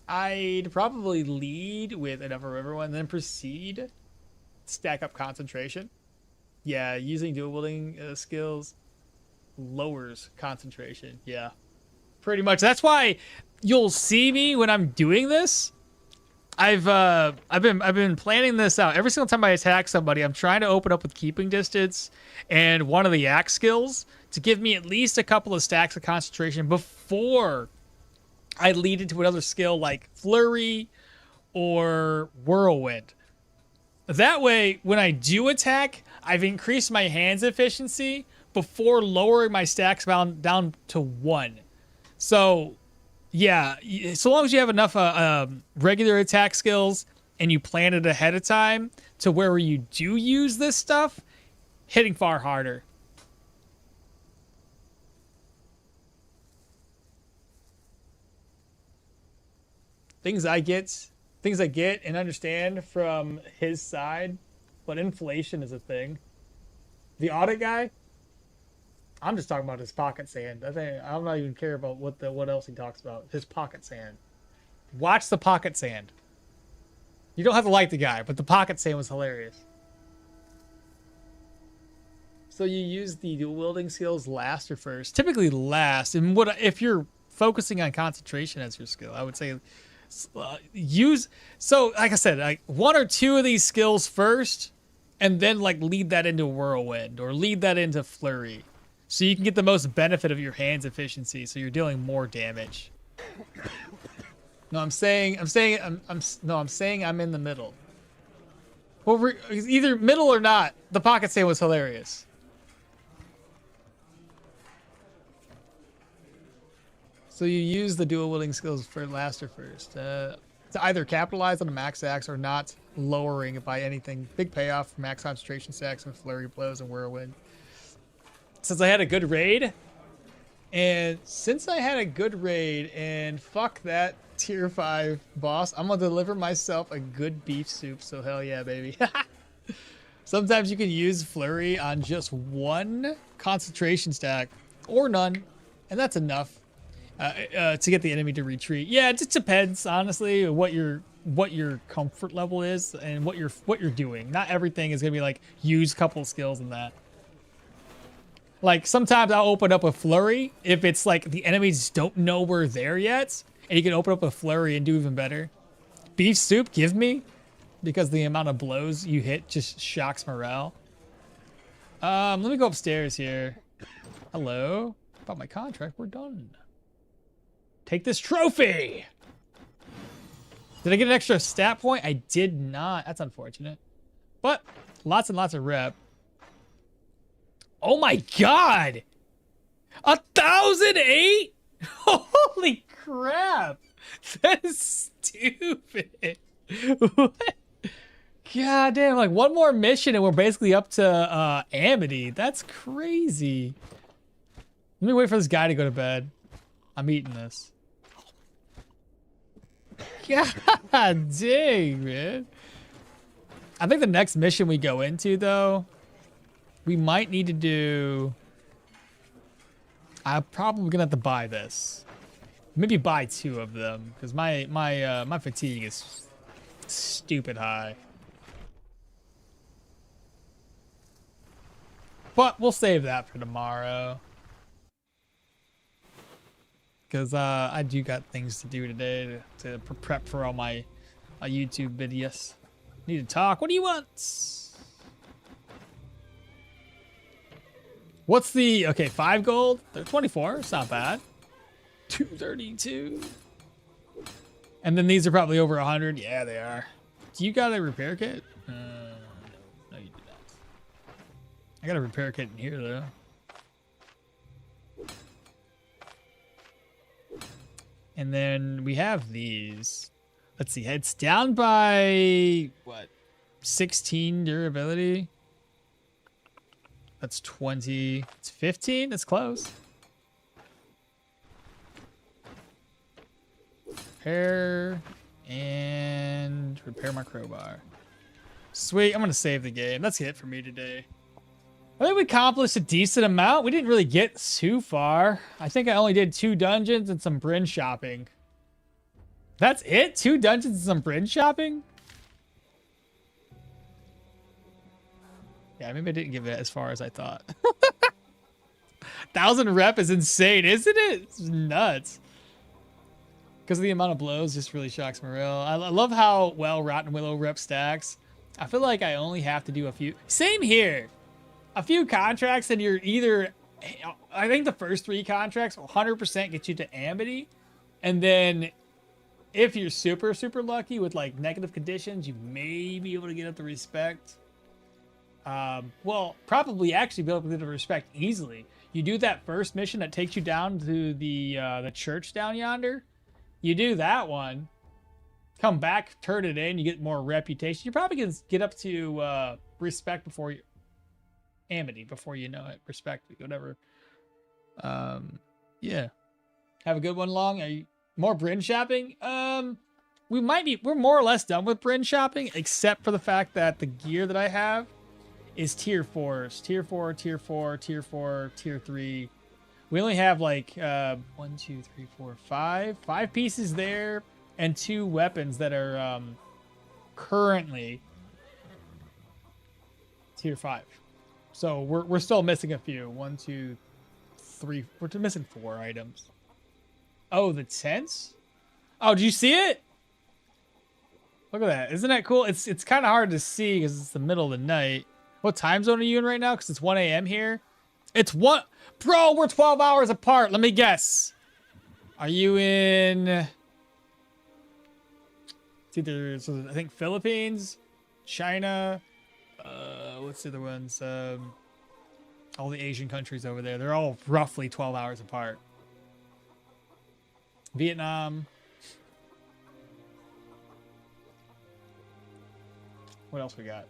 I'd probably lead with enough of everyone, then proceed. Stack up concentration. Yeah, using dual wielding skills lowers concentration. Yeah, pretty much. That's why you'll see me when I'm doing this. I've been planning this out. Every single time I attack somebody, I'm trying to open up with keeping distance and one of the axe skills to give me at least a couple of stacks of concentration before I lead into another skill like flurry or whirlwind. That way, when I do attack, I've increased my hands efficiency before lowering my stacks down to 1. So, yeah, so long as you have enough regular attack skills and you plan it ahead of time to where you do use this stuff, hitting far harder. Things I get and understand from his side, but inflation is a thing. The audit guy, I'm just talking about his pocket sand. I'm not even care about what else he talks about. His pocket sand. Watch the pocket sand. You don't have to like the guy, but the pocket sand was hilarious. So you use the dual wielding skills last or first? Typically last. And if you're focusing on concentration as your skill, I would say use. So like I said, like 1 or 2 of these skills first, and then like lead that into whirlwind or lead that into flurry, so you can get the most benefit of your hands efficiency. So you're dealing more damage. No, I'm saying I'm in the middle. Well, either middle or not. The pocket sand was hilarious. So you use the dual wielding skills for last or first. To either capitalize on a max axe or not lowering it by anything. Big payoff for max concentration stacks and flurry blows and whirlwind. Since I had a good raid, and fuck that tier 5 boss, I'm gonna deliver myself a good beef soup. So hell yeah, baby. Sometimes you can use flurry on just one concentration stack or none, and that's enough to get the enemy to retreat. Yeah, it just depends, honestly, what your comfort level is and what you're doing. Not everything is gonna be like use a couple skills in that. Like sometimes I'll open up a flurry if it's like the enemies don't know we're there yet, and you can open up a flurry and do even better. Beef soup, give me. Because the amount of blows you hit just shocks morale. Let me go upstairs here. Hello? About my contract, we're done. Take this trophy! Did I get an extra stat point? I did not. That's unfortunate. But lots and lots of rep. Oh my god! 1,008? Holy crap! That is stupid. What? God damn, like one more mission and we're basically up to Amity. That's crazy. Let me wait for this guy to go to bed. I'm eating this. God dang, man. I think the next mission we go into though, we might need to do... I'm probably gonna have to buy this. Maybe buy 2 of them, because my fatigue is stupid high. But we'll save that for tomorrow. Because I do got things to do today to prep for all my YouTube videos. Need to talk. What do you want? What's the... Okay, 5 gold. They're 24. It's not bad. 232. And then these are probably over 100. Yeah, they are. Do you got a repair kit? No, you do not. I got a repair kit in here, though. And then we have these. Let's see. It's down by, what, 16 durability? That's 20. It's 15? That's close. Repair and repair my crowbar. Sweet. I'm going to save the game. That's it for me today. I think we accomplished a decent amount. We didn't really get too far. I think I only did 2 dungeons and some Bryn shopping. That's it? 2 dungeons and some Bryn shopping? Yeah, maybe I didn't give it as far as I thought. 1,000 rep is insane, isn't it? It's nuts. Because of the amount of blows, just really shocks morale. I love how well Rotten Willow rep stacks. I feel like I only have to do a few. Same here. A few contracts and you're either... I think the first 3 contracts 100% get you to Amity. And then if you're super, super lucky with like negative conditions, you may be able to get up to respect. Well, probably actually be able to get to respect easily. You do that first mission that takes you down to the church down yonder. You do that one, come back, turn it in, you get more reputation. You probably can get up to respect before you... Amity before you know it. Respect, whatever. Yeah. Have a good one, Long. Are you more Bryn shopping? We're more or less done with Bryn shopping, except for the fact that the gear that I have is tier 4s. Tier 4, tier 4, tier 4, tier 3. We only have like 1, 2, 3, 4, 5 pieces there, and 2 weapons that are currently tier 5. So we're still missing a few. 1, 2, 3. We're missing 4 items. Oh, the tents? Oh, did you see it? Look at that. Isn't that cool? It's kind of hard to see because it's the middle of the night. What time zone are you in right now? Because it's 1 a.m. here. It's 1... Bro, we're 12 hours apart. Let me guess. Are you in... It's either, so I think, Philippines, China... what's the other ones? All the Asian countries over there. They're all roughly 12 hours apart. Vietnam. What else we got?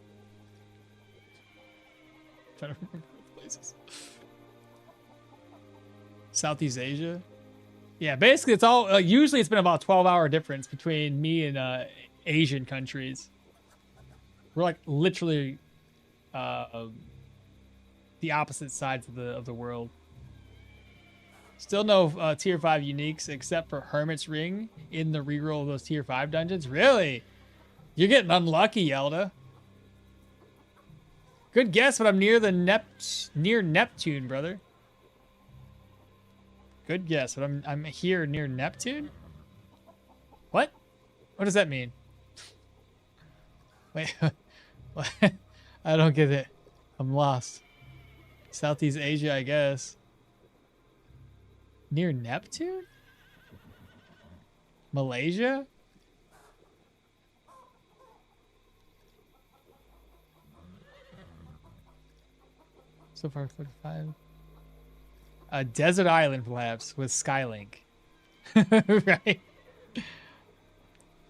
Trying to remember the places. Southeast Asia. Yeah, basically it's all... usually it's been about a 12-hour difference between me and Asian countries. We're like literally... the opposite sides of the world. Still no tier 5 uniques except for Hermit's Ring in the reroll of those tier 5 dungeons. Really? You're getting unlucky, Yelda. Good guess, but I'm near the near Neptune, brother. Good guess, but I'm here near Neptune? What? What does that mean? Wait. What? I don't get it. I'm lost. Southeast Asia, I guess. Near Neptune? Malaysia? So far, 45. A desert island, perhaps, with Skylink. Right?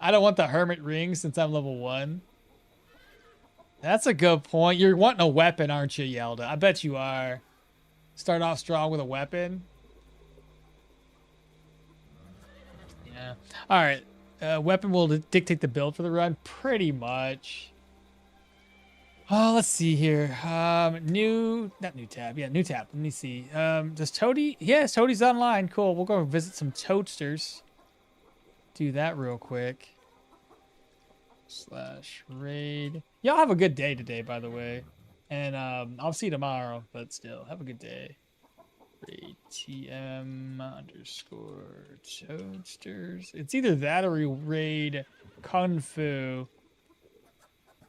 I don't want the Hermit Ring since I'm level 1. That's a good point. You're wanting a weapon, aren't you, Yelda? I bet you are. Start off strong with a weapon. Yeah. All right. Weapon will dictate the build for the run, pretty much. Oh, let's see here. Not new tab. Yeah, new tab. Let me see. Does Toady? Yes, Toady's online. Cool. We'll go visit some toadsters. Do that real quick. /raid. Y'all have a good day today, by the way. And I'll see you tomorrow, but still, have a good day. Raid TM _ toadsters. It's either that or we raid Kung Fu.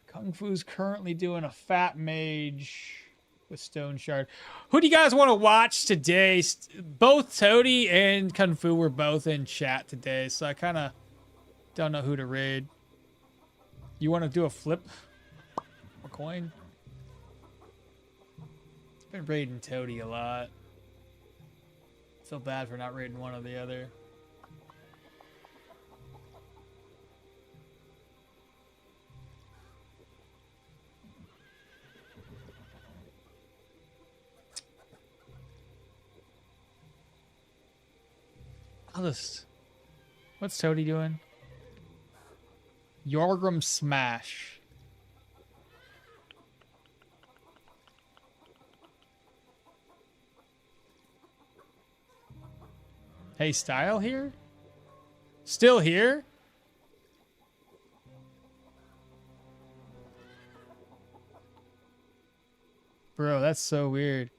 Kung Fu's currently doing a fat mage with Stoneshard. Who do you guys want to watch today? Both Toady and Kung Fu were both in chat today, so I kind of don't know who to raid. You want to do a flip? A coin? I've been raiding Toady a lot. Feel bad for not raiding one or the other. What's Toady doing? Jorgrim Smash. Hey, Style here? Still here? Bro, that's so weird.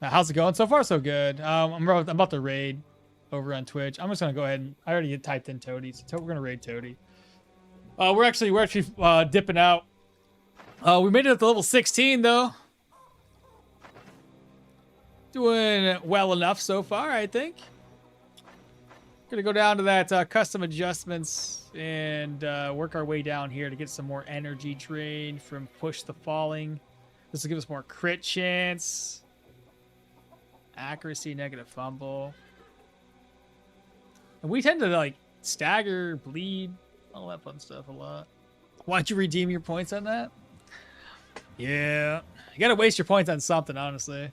Now, how's it going? So far, so good. I'm about to raid over on Twitch. I'm just gonna go ahead and I already typed in Toady, so we're gonna raid Toady. We're actually dipping out. We made it up to level 16 though. Doing well enough so far, I think. Gonna go down to that custom adjustments and work our way down here to get some more energy drain from Push the Falling. This will give us more crit chance. Accuracy, negative fumble. And we tend to like stagger, bleed, all that fun stuff a lot. Why don't you redeem your points on that? Yeah. You gotta waste your points on something, honestly.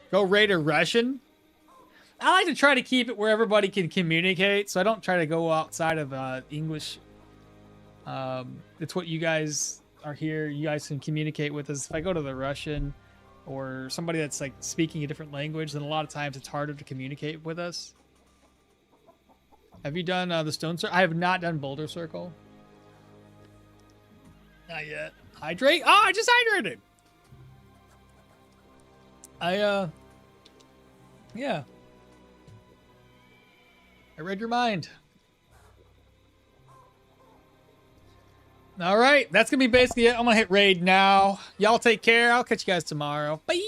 Go raid a Russian. I like to try to keep it where everybody can communicate, so I don't try to go outside of English. It's what you guys are here. You guys can communicate with us. If I go to the Russian or somebody that's like speaking a different language, then a lot of times it's harder to communicate with us. Have you done the Stone Circle? I have not done Boulder Circle. Not yet. Hydrate? Oh, I just hydrated. Yeah. I read your mind. All right, that's gonna be basically it. I'm gonna hit raid now. Y'all take care. I'll catch you guys tomorrow. Bye.